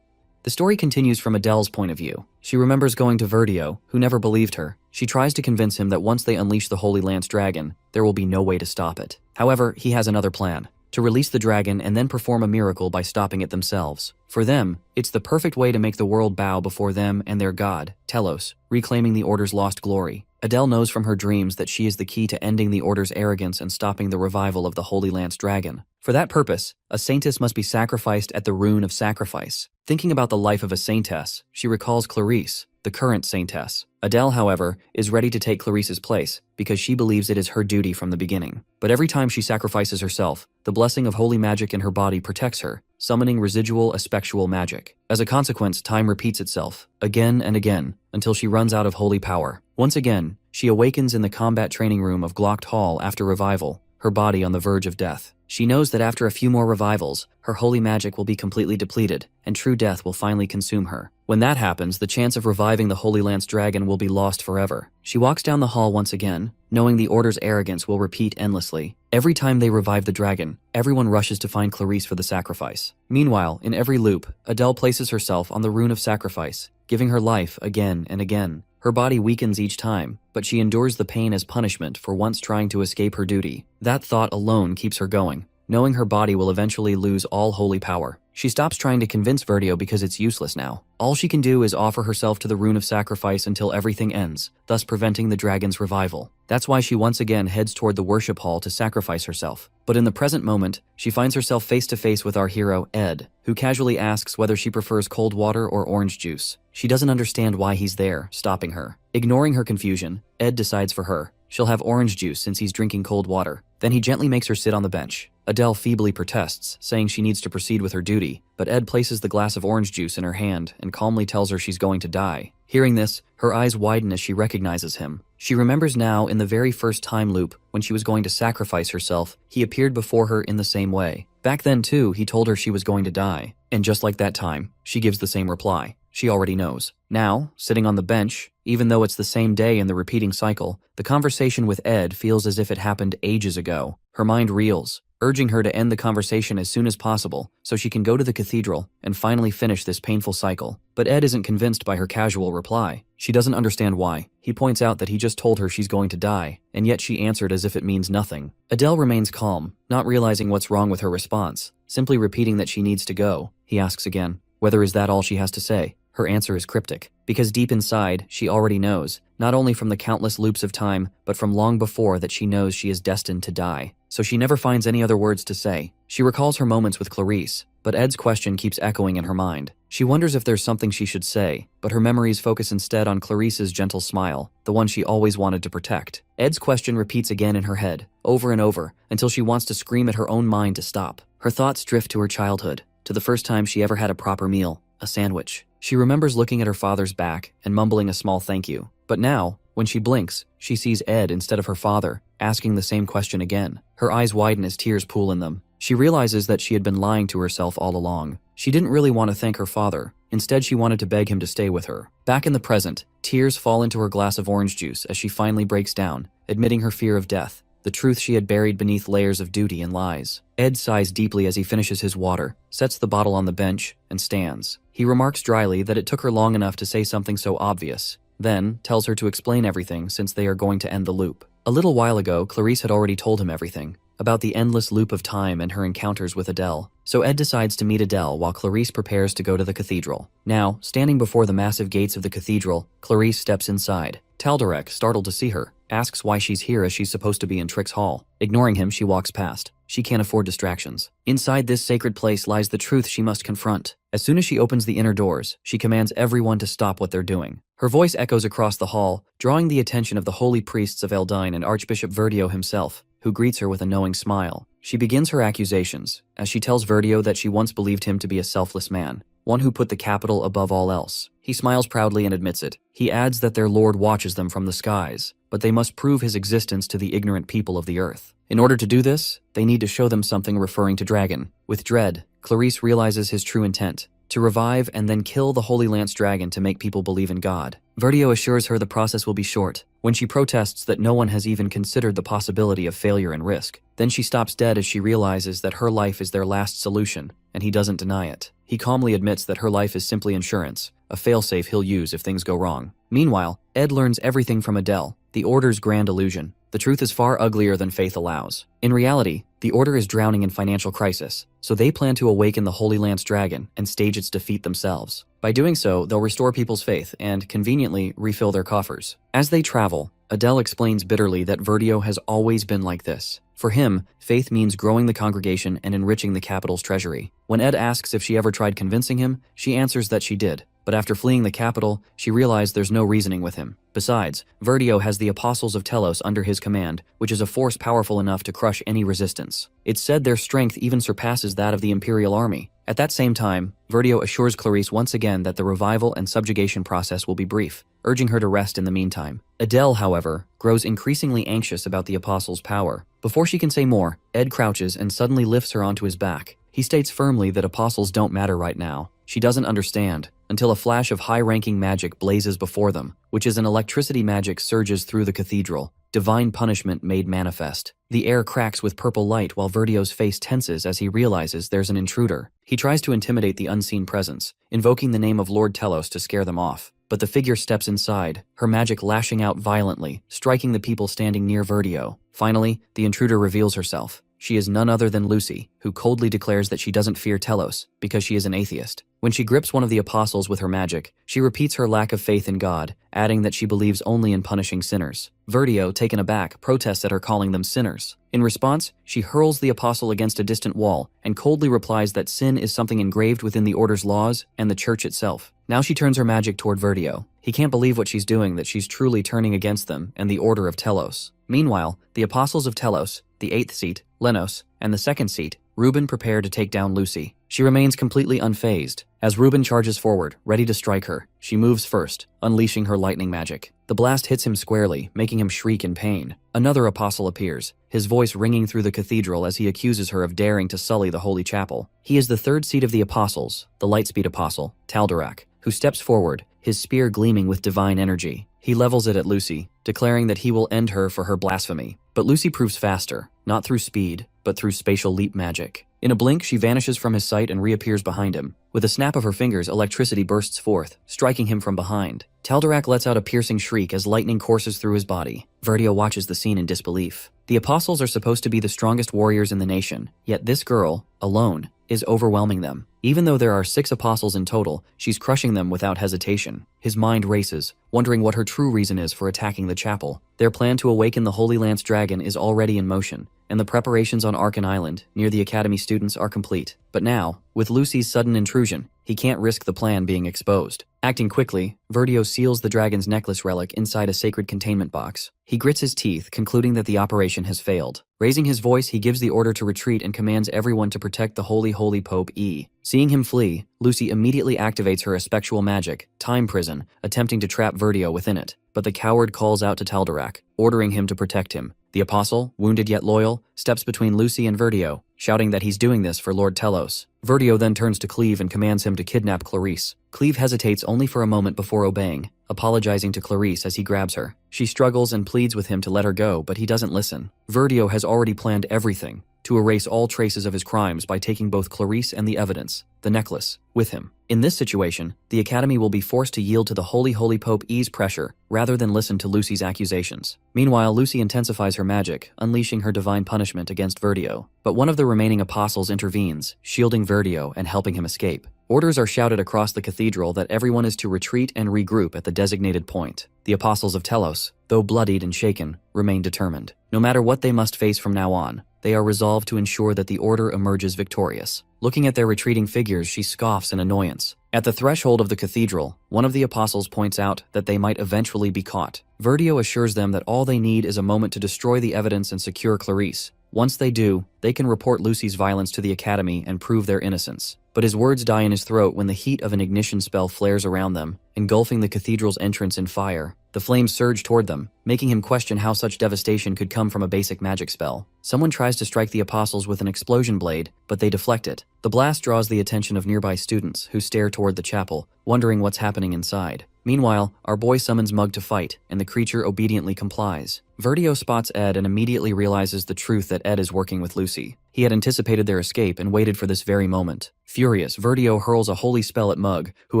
The story continues from Adele's point of view. She remembers going to Verdio, who never believed her. She tries to convince him that once they unleash the Holy Lance Dragon, there will be no way to stop it. However, he has another plan: to release the dragon and then perform a miracle by stopping it themselves. For them, it's the perfect way to make the world bow before them and their god, Telos, reclaiming the Order's lost glory. Adele knows from her dreams that she is the key to ending the Order's arrogance and stopping the revival of the Holy Lance Dragon. For that purpose, a saintess must be sacrificed at the rune of sacrifice. Thinking about the life of a saintess, she recalls Clarice, the current saintess. Adele, however, is ready to take Clarice's place because she believes it is her duty from the beginning. But every time she sacrifices herself, the blessing of holy magic in her body protects her, summoning residual aspectual magic. As a consequence, time repeats itself, again and again, until she runs out of holy power. Once again, she awakens in the combat training room of Glocked Hall after revival, her body on the verge of death. She knows that after a few more revivals, her holy magic will be completely depleted, and true death will finally consume her. When that happens, the chance of reviving the Holy Lance Dragon will be lost forever. She walks down the hall once again, knowing the Order's arrogance will repeat endlessly. Every time they revive the dragon, everyone rushes to find Clarice for the sacrifice. Meanwhile, in every loop, Adele places herself on the rune of sacrifice, giving her life again and again. Her body weakens each time, but she endures the pain as punishment for once trying to escape her duty. That thought alone keeps her going, knowing her body will eventually lose all holy power. She stops trying to convince Verdio because it's useless now. All she can do is offer herself to the rune of sacrifice until everything ends, thus preventing the dragon's revival. That's why she once again heads toward the worship hall to sacrifice herself. But in the present moment, she finds herself face to face with our hero, Ed, who casually asks whether she prefers cold water or orange juice. She doesn't understand why he's there, stopping her. Ignoring her confusion, Ed decides for her. She'll have orange juice since he's drinking cold water. Then he gently makes her sit on the bench. Adele feebly protests, saying she needs to proceed with her duty, but Ed places the glass of orange juice in her hand and calmly tells her she's going to die. Hearing this, her eyes widen as she recognizes him. She remembers now in the very first time loop, when she was going to sacrifice herself, he appeared before her in the same way. Back then too, he told her she was going to die. And just like that time, she gives the same reply. She already knows. Now, sitting on the bench, even though it's the same day in the repeating cycle, the conversation with Ed feels as if it happened ages ago. Her mind reels, urging her to end the conversation as soon as possible so she can go to the cathedral and finally finish this painful cycle. But Ed isn't convinced by her casual reply. She doesn't understand why. He points out that he just told her she's going to die, and yet she answered as if it means nothing. Adele remains calm, not realizing what's wrong with her response, simply repeating that she needs to go. He asks again, whether is that all she has to say. Her answer is cryptic, because deep inside, she already knows, not only from the countless loops of time, but from long before that she knows she is destined to die. so she never finds any other words to say. She recalls her moments with Clarice, but Ed's question keeps echoing in her mind. She wonders if there's something she should say, but her memories focus instead on Clarice's gentle smile, the one she always wanted to protect. Ed's question repeats again in her head, over and over, until she wants to scream at her own mind to stop. Her thoughts drift to her childhood, to the first time she ever had a proper meal, a sandwich. She remembers looking at her father's back and mumbling a small thank you. But now, when she blinks, she sees Ed instead of her father, asking the same question again. Her eyes widen as tears pool in them. She realizes that she had been lying to herself all along. She didn't really want to thank her father. Instead, she wanted to beg him to stay with her. Back in the present, tears fall into her glass of orange juice as she finally breaks down, admitting her fear of death, the truth she had buried beneath layers of duty and lies. Ed sighs deeply as he finishes his water, sets the bottle on the bench, and stands. He remarks dryly that it took her long enough to say something so obvious, then tells her to explain everything since they are going to end the loop. A little while ago, Clarice had already told him everything, about the endless loop of time and her encounters with Adele. So Ed decides to meet Adele while Clarice prepares to go to the cathedral. Now, standing before the massive gates of the cathedral, Clarice steps inside. Taldarek, startled to see her, asks why she's here as she's supposed to be in Trick's hall. Ignoring him, she walks past. She can't afford distractions. Inside this sacred place lies the truth she must confront. As soon as she opens the inner doors, she commands everyone to stop what they're doing. Her voice echoes across the hall, drawing the attention of the holy priests of Eldine and Archbishop Verdio himself, who greets her with a knowing smile. She begins her accusations, as she tells Verdio that she once believed him to be a selfless man, one who put the capital above all else. He smiles proudly and admits it. He adds that their lord watches them from the skies, but they must prove his existence to the ignorant people of the earth. In order to do this, they need to show them something referring to dragon. With dread, Clarice realizes his true intent, to revive and then kill the Holy Lance Dragon to make people believe in God. Verdio assures her the process will be short, when she protests that no one has even considered the possibility of failure and risk. Then she stops dead as she realizes that her life is their last solution, and he doesn't deny it. He calmly admits that her life is simply insurance, a failsafe he'll use if things go wrong. Meanwhile, Ed learns everything from Adele, the Order's grand illusion. The truth is far uglier than faith allows. In reality, the Order is drowning in financial crisis, so they plan to awaken the Holy Lance Dragon and stage its defeat themselves. By doing so, they'll restore people's faith and, conveniently, refill their coffers. As they travel, Adele explains bitterly that Verdio has always been like this. For him, faith means growing the congregation and enriching the capital's treasury. When Ed asks if she ever tried convincing him, she answers that she did. But after fleeing the capital, she realized there's no reasoning with him. Besides, Verdio has the Apostles of Telos under his command, which is a force powerful enough to crush any resistance. It's said their strength even surpasses that of the Imperial Army. At that same time, Verdio assures Clarice once again that the revival and subjugation process will be brief, urging her to rest in the meantime. Adele, however, grows increasingly anxious about the Apostles' power. Before she can say more, Ed crouches and suddenly lifts her onto his back. He states firmly that Apostles don't matter right now. She doesn't understand, until a flash of high-ranking magic blazes before them, which is an electricity magic surges through the cathedral, divine punishment made manifest. The air cracks with purple light while Verdio's face tenses as he realizes there's an intruder. He tries to intimidate the unseen presence, invoking the name of Lord Telos to scare them off. But the figure steps inside, her magic lashing out violently, striking the people standing near Verdio. Finally, the intruder reveals herself. She is none other than Lucy, who coldly declares that she doesn't fear Telos, because she is an atheist. When she grips one of the apostles with her magic, she repeats her lack of faith in God, adding that she believes only in punishing sinners. Verdio, taken aback, protests at her calling them sinners. In response, she hurls the apostle against a distant wall, and coldly replies that sin is something engraved within the Order's laws and the Church itself. Now she turns her magic toward Verdio. He can't believe what she's doing, that she's truly turning against them and the Order of Telos. Meanwhile, the Apostles of Telos, the 8th seat, Lenos, and the 2nd seat, Reuben, prepare to take down Lucy. She remains completely unfazed. As Reuben charges forward, ready to strike her, she moves first, unleashing her lightning magic. The blast hits him squarely, making him shriek in pain. Another apostle appears, his voice ringing through the cathedral as he accuses her of daring to sully the holy chapel. He is the 3rd seat of the apostles, the Lightspeed apostle, Taldarak, who steps forward, his spear gleaming with divine energy. He levels it at Lucy, declaring that he will end her for her blasphemy. But Lucy proves faster, not through speed, but through spatial leap magic. In a blink, she vanishes from his sight and reappears behind him. With a snap of her fingers, electricity bursts forth, striking him from behind. Taldarak lets out a piercing shriek as lightning courses through his body. Verdio watches the scene in disbelief. The apostles are supposed to be the strongest warriors in the nation, yet this girl, alone, is overwhelming them. Even though there are 6 apostles in total, she's crushing them without hesitation. His mind races, wondering what her true reason is for attacking the chapel. Their plan to awaken the Holy Lance Dragon is already in motion, and the preparations on Arkan Island, near the Academy students, are complete. But now, with Lucy's sudden intrusion, he can't risk the plan being exposed. Acting quickly, Verdio seals the dragon's necklace relic inside a sacred containment box. He grits his teeth, concluding that the operation has failed. Raising his voice, he gives the order to retreat and commands everyone to protect the holy Pope E. Seeing him flee, Lucy immediately activates her effectual magic, Time Prison, attempting to trap Verdio within it. But the coward calls out to Taldarak, ordering him to protect him. The apostle, wounded yet loyal, steps between Lucy and Verdio, shouting that he's doing this for Lord Telos. Verdio then turns to Cleve and commands him to kidnap Clarice. Cleve hesitates only for a moment before obeying, apologizing to Clarice as he grabs her. She struggles and pleads with him to let her go, but he doesn't listen. Verdio has already planned everything to erase all traces of his crimes by taking both Clarice and the evidence, the necklace, with him. In this situation, the Academy will be forced to yield to the holy Pope E's pressure rather than listen to Lucy's accusations. Meanwhile, Lucy intensifies her magic, unleashing her divine punishment against Verdio. But one of the remaining apostles intervenes, shielding Verdio and helping him escape. Orders are shouted across the cathedral that everyone is to retreat and regroup at the designated point. The apostles of Telos, though bloodied and shaken, remain determined. No matter what they must face from now on, they are resolved to ensure that the order emerges victorious. Looking at their retreating figures, she scoffs in annoyance. At the threshold of the cathedral, one of the apostles points out that they might eventually be caught. Verdio assures them that all they need is a moment to destroy the evidence and secure Clarice. Once they do, they can report Lucy's violence to the Academy and prove their innocence. But his words die in his throat when the heat of an ignition spell flares around them, engulfing the cathedral's entrance in fire. The flames surge toward them, making him question how such devastation could come from a basic magic spell. Someone tries to strike the apostles with an explosion blade, but they deflect it. The blast draws the attention of nearby students, who stare toward the chapel, wondering what's happening inside. Meanwhile, our boy summons Mug to fight, and the creature obediently complies. Verdio spots Ed and immediately realizes the truth that Ed is working with Lucy. He had anticipated their escape and waited for this very moment. Furious, Verdio hurls a holy spell at Mug, who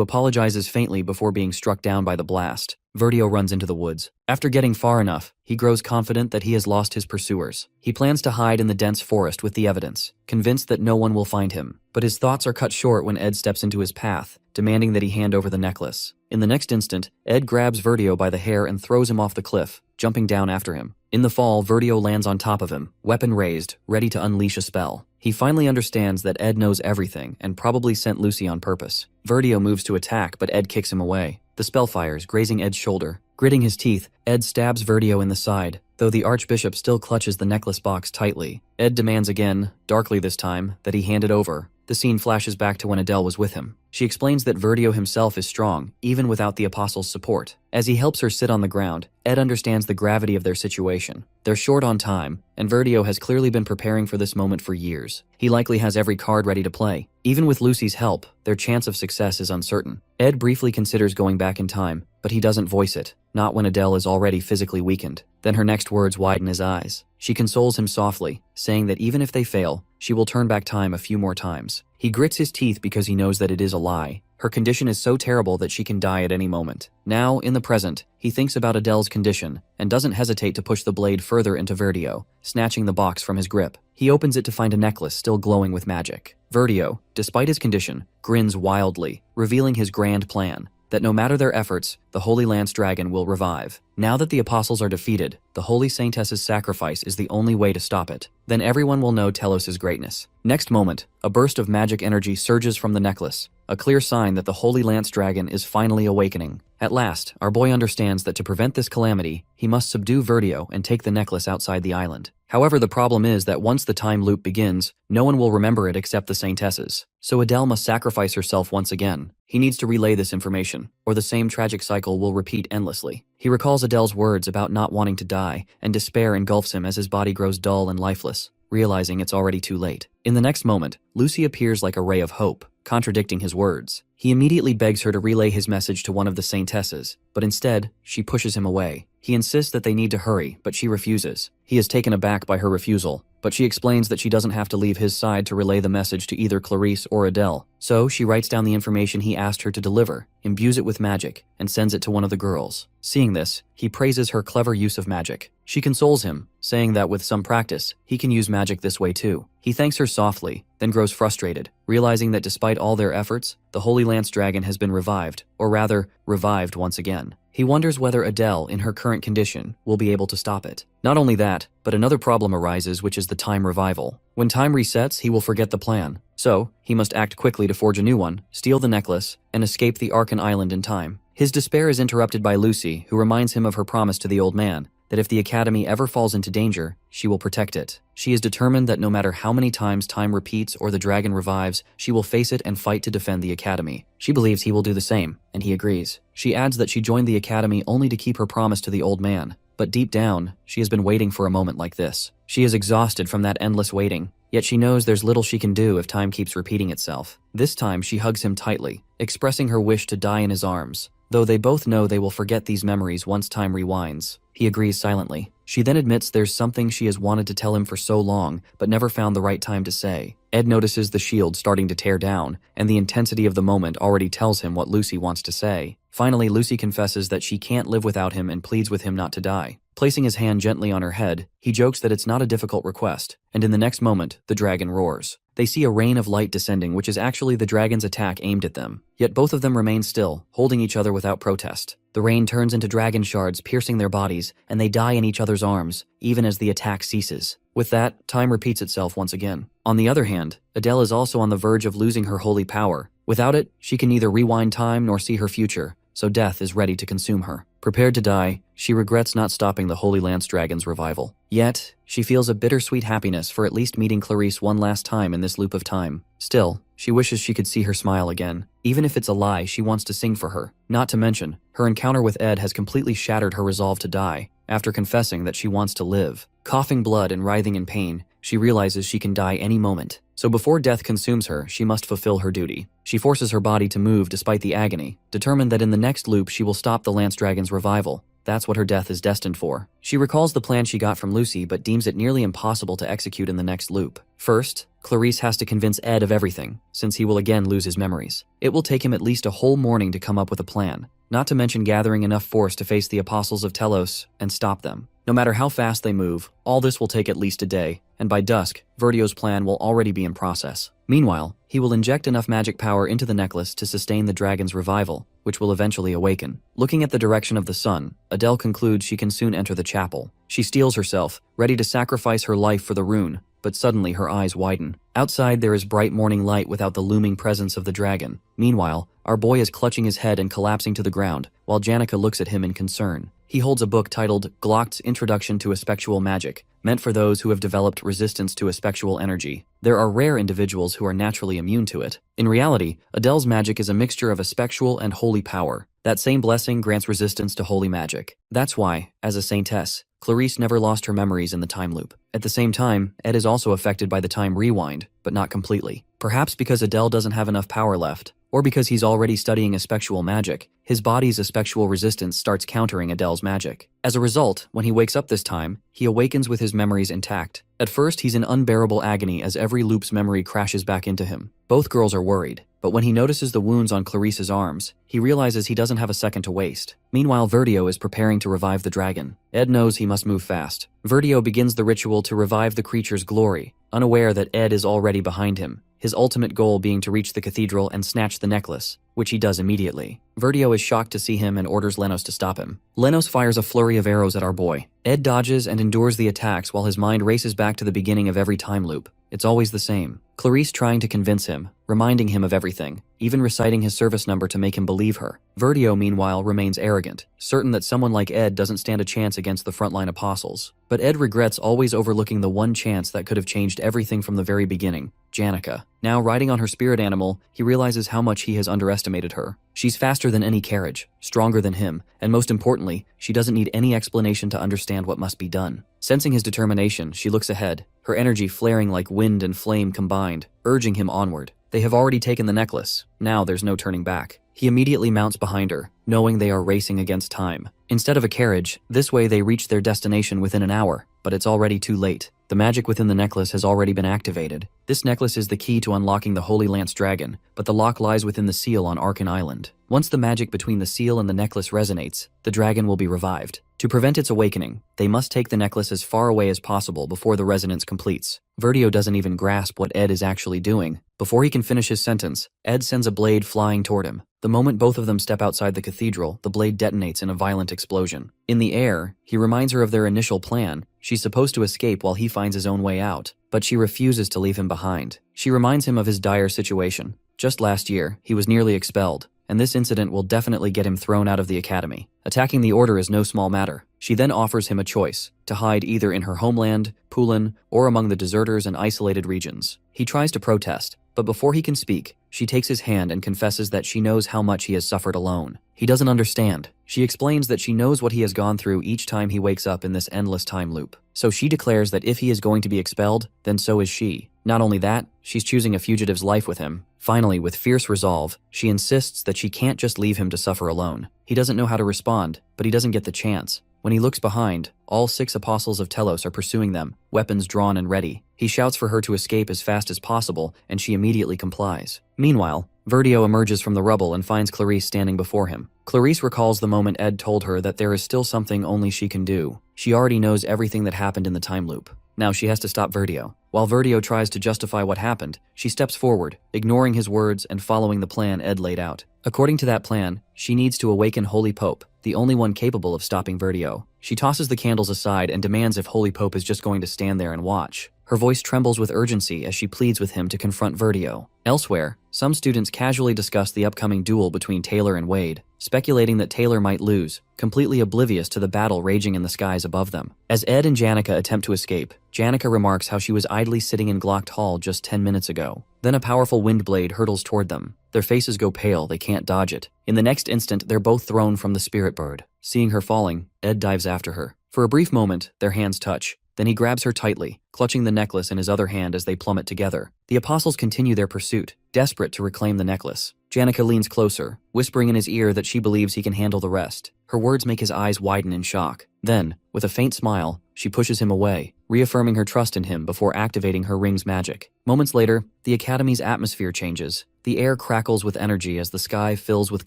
apologizes faintly before being struck down by the blast. Verdio runs into the woods. After getting far enough, he grows confident that he has lost his pursuers. He plans to hide in the dense forest with the evidence, convinced that no one will find him. But his thoughts are cut short when Ed steps into his path, demanding that he hand over the necklace. In the next instant, Ed grabs Verdio by the hair and throws him off the cliff, jumping down after him. In the fall, Verdio lands on top of him, weapon raised, ready to unleash a spell. He finally understands that Ed knows everything and probably sent Lucy on purpose. Verdio moves to attack, but Ed kicks him away. The spell fires, grazing Ed's shoulder. Gritting his teeth, Ed stabs Verdio in the side, though the Archbishop still clutches the necklace box tightly. Ed demands again, darkly this time, that he hand it over. The scene flashes back to when Adele was with him. She explains that Verdio himself is strong, even without the apostle's support. As he helps her sit on the ground, Ed understands the gravity of their situation. They're short on time, and Verdio has clearly been preparing for this moment for years. He likely has every card ready to play. Even with Lucy's help, their chance of success is uncertain. Ed briefly considers going back in time, but he doesn't voice it, not when Adele is already physically weakened. Then her next words widen his eyes. She consoles him softly, saying that even if they fail, she will turn back time a few more times. He grits his teeth because he knows that it is a lie. Her condition is so terrible that she can die at any moment. Now, in the present, he thinks about Adele's condition and doesn't hesitate to push the blade further into Verdio, snatching the box from his grip. He opens it to find a necklace still glowing with magic. Verdio, despite his condition, grins wildly, revealing his grand plan, that no matter their efforts, the Holy Lance Dragon will revive. Now that the apostles are defeated, the Holy Saintess's sacrifice is the only way to stop it. Then everyone will know Telos' greatness. Next moment, a burst of magic energy surges from the necklace, a clear sign that the Holy Lance Dragon is finally awakening. At last, our boy understands that to prevent this calamity, he must subdue Verdio and take the necklace outside the island. However, the problem is that once the time loop begins, no one will remember it except the Saintesses. So Adele must sacrifice herself once again. He needs to relay this information, or the same tragic cycle will repeat endlessly. He recalls Adele's words about not wanting to die, and despair engulfs him as his body grows dull and lifeless, realizing it's already too late. In the next moment, Lucy appears like a ray of hope, contradicting his words. He immediately begs her to relay his message to one of the Saintesses, but instead, she pushes him away. He insists that they need to hurry, but she refuses. He is taken aback by her refusal, but she explains that she doesn't have to leave his side to relay the message to either Clarice or Adele. So she writes down the information he asked her to deliver, imbues it with magic, and sends it to one of the girls. Seeing this, he praises her clever use of magic. She consoles him, saying that with some practice, he can use magic this way too. He thanks her softly, then grows frustrated, realizing that despite all their efforts, the Holy Lance Dragon has been revived, or rather, revived once again. He wonders whether Adele, in her current condition, will be able to stop it. Not only that, but another problem arises, which is the time revival. When time resets, he will forget the plan. So, he must act quickly to forge a new one, steal the necklace, and escape the Arkan Island in time. His despair is interrupted by Lucy, who reminds him of her promise to the old man, that if the Academy ever falls into danger, she will protect it. She is determined that no matter how many times time repeats or the dragon revives, she will face it and fight to defend the Academy. She believes he will do the same, and he agrees. She adds that she joined the Academy only to keep her promise to the old man, but deep down, she has been waiting for a moment like this. She is exhausted from that endless waiting, yet she knows there's little she can do if time keeps repeating itself. This time, she hugs him tightly, expressing her wish to die in his arms. Though they both know they will forget these memories once time rewinds, he agrees silently. She then admits there's something she has wanted to tell him for so long, but never found the right time to say. Ed notices the shield starting to tear down, and the intensity of the moment already tells him what Lucy wants to say. Finally, Lucy confesses that she can't live without him and pleads with him not to die. Placing his hand gently on her head, he jokes that it's not a difficult request, and in the next moment, the dragon roars. They see a rain of light descending, which is actually the dragon's attack aimed at them. Yet both of them remain still, holding each other without protest. The rain turns into dragon shards, piercing their bodies, and they die in each other's arms, even as the attack ceases. With that, time repeats itself once again. On the other hand, Adele is also on the verge of losing her holy power. Without it, she can neither rewind time nor see her future, so death is ready to consume her. Prepared to die, she regrets not stopping the Holy Lance Dragon's revival. Yet, she feels a bittersweet happiness for at least meeting Clarice one last time in this loop of time. Still, she wishes she could see her smile again. Even if it's a lie, she wants to sing for her. Not to mention, her encounter with Ed has completely shattered her resolve to die, after confessing that she wants to live. Coughing blood and writhing in pain, she realizes she can die any moment. So before death consumes her, she must fulfill her duty. She forces her body to move despite the agony, determined that in the next loop she will stop the Lance Dragon's revival. That's what her death is destined for. She recalls the plan she got from Lucy but deems it nearly impossible to execute in the next loop. First, Clarice has to convince Ed of everything, since he will again lose his memories. It will take him at least a whole morning to come up with a plan, not to mention gathering enough force to face the Apostles of Telos and stop them. No matter how fast they move, all this will take at least a day, and by dusk, Verdio's plan will already be in process. Meanwhile, he will inject enough magic power into the necklace to sustain the dragon's revival, which will eventually awaken. Looking at the direction of the sun, Adele concludes she can soon enter the chapel. She steels herself, ready to sacrifice her life for the rune, but suddenly her eyes widen. Outside there is bright morning light without the looming presence of the dragon. Meanwhile, our boy is clutching his head and collapsing to the ground, while Janica looks at him in concern. He holds a book titled Glock's Introduction to Espectual Magic, meant for those who have developed resistance to espectual energy. There are rare individuals who are naturally immune to it. In reality, Adele's magic is a mixture of espectual and holy power. That same blessing grants resistance to holy magic. That's why, as a saintess, Clarice never lost her memories in the time loop. At the same time, Ed is also affected by the time rewind, but not completely. Perhaps because Adele doesn't have enough power left, or because he's already studying espectual magic, his body's espectual resistance starts countering Adele's magic. As a result, when he wakes up this time, he awakens with his memories intact. At first, he's in unbearable agony as every loop's memory crashes back into him. Both girls are worried, but when he notices the wounds on Clarice's arms, he realizes he doesn't have a second to waste. Meanwhile, Verdio is preparing to revive the dragon. Ed knows he must move fast. Verdio begins the ritual to revive the creature's glory, unaware that Ed is already behind him, his ultimate goal being to reach the cathedral and snatch the necklace, which he does immediately. Verdio is shocked to see him and orders Lenos to stop him. Lenos fires a flurry of arrows at our boy. Ed dodges and endures the attacks while his mind races back to the beginning of every time loop. It's always the same. Clarice trying to convince him, reminding him of everything, even reciting his service number to make him believe her. Verdio, meanwhile, remains arrogant, certain that someone like Ed doesn't stand a chance against the frontline apostles. But Ed regrets always overlooking the one chance that could have changed everything from the very beginning, Janica. Now riding on her spirit animal, he realizes how much he has underestimated her. She's faster than any carriage, stronger than him, and most importantly, she doesn't need any explanation to understand what must be done. Sensing his determination, she looks ahead, her energy flaring like wind and flame combined, urging him onward. They have already taken the necklace. Now there's no turning back. He immediately mounts behind her, knowing they are racing against time. Instead of a carriage, this way they reach their destination within an hour, but it's already too late. The magic within the necklace has already been activated. This necklace is the key to unlocking the Holy Lance Dragon, but the lock lies within the seal on Arkan Island. Once the magic between the seal and the necklace resonates, the dragon will be revived. To prevent its awakening, they must take the necklace as far away as possible before the resonance completes. Verdio doesn't even grasp what Ed is actually doing. Before he can finish his sentence, Ed sends a blade flying toward him. The moment both of them step outside the cathedral, the blade detonates in a violent explosion. In the air, he reminds her of their initial plan. She's supposed to escape while he finds his own way out, but she refuses to leave him behind. She reminds him of his dire situation. Just last year, he was nearly expelled, and this incident will definitely get him thrown out of the academy. Attacking the order is no small matter. She then offers him a choice, to hide either in her homeland, Pulin, or among the deserters and isolated regions. He tries to protest, but before he can speak, she takes his hand and confesses that she knows how much he has suffered alone. He doesn't understand. She explains that she knows what he has gone through each time he wakes up in this endless time loop. So she declares that if he is going to be expelled, then so is she. Not only that, she's choosing a fugitive's life with him. Finally, with fierce resolve, she insists that she can't just leave him to suffer alone. He doesn't know how to respond, but he doesn't get the chance. When he looks behind, all 6 apostles of Telos are pursuing them, weapons drawn and ready. He shouts for her to escape as fast as possible, and she immediately complies. Meanwhile, Verdio emerges from the rubble and finds Clarice standing before him. Clarice recalls the moment Ed told her that there is still something only she can do. She already knows everything that happened in the time loop. Now she has to stop Verdio. While Verdio tries to justify what happened, she steps forward, ignoring his words and following the plan Ed laid out. According to that plan, she needs to awaken Holy Pope, the only one capable of stopping Verdio. She tosses the candles aside and demands if Holy Pope is just going to stand there and watch. Her voice trembles with urgency as she pleads with him to confront Verdio. Elsewhere, some students casually discuss the upcoming duel between Taylor and Wade, speculating that Taylor might lose, completely oblivious to the battle raging in the skies above them. As Ed and Janica attempt to escape, Janica remarks how she was idly sitting in Glocked Hall just 10 minutes ago. Then a powerful wind blade hurtles toward them. Their faces go pale, they can't dodge it. In the next instant, they're both thrown from the spirit bird. Seeing her falling, Ed dives after her. For a brief moment, their hands touch. Then he grabs her tightly, clutching the necklace in his other hand as they plummet together. The apostles continue their pursuit, desperate to reclaim the necklace. Janica leans closer, whispering in his ear that she believes he can handle the rest. Her words make his eyes widen in shock. Then, with a faint smile, she pushes him away, reaffirming her trust in him before activating her ring's magic. Moments later, the Academy's atmosphere changes. The air crackles with energy as the sky fills with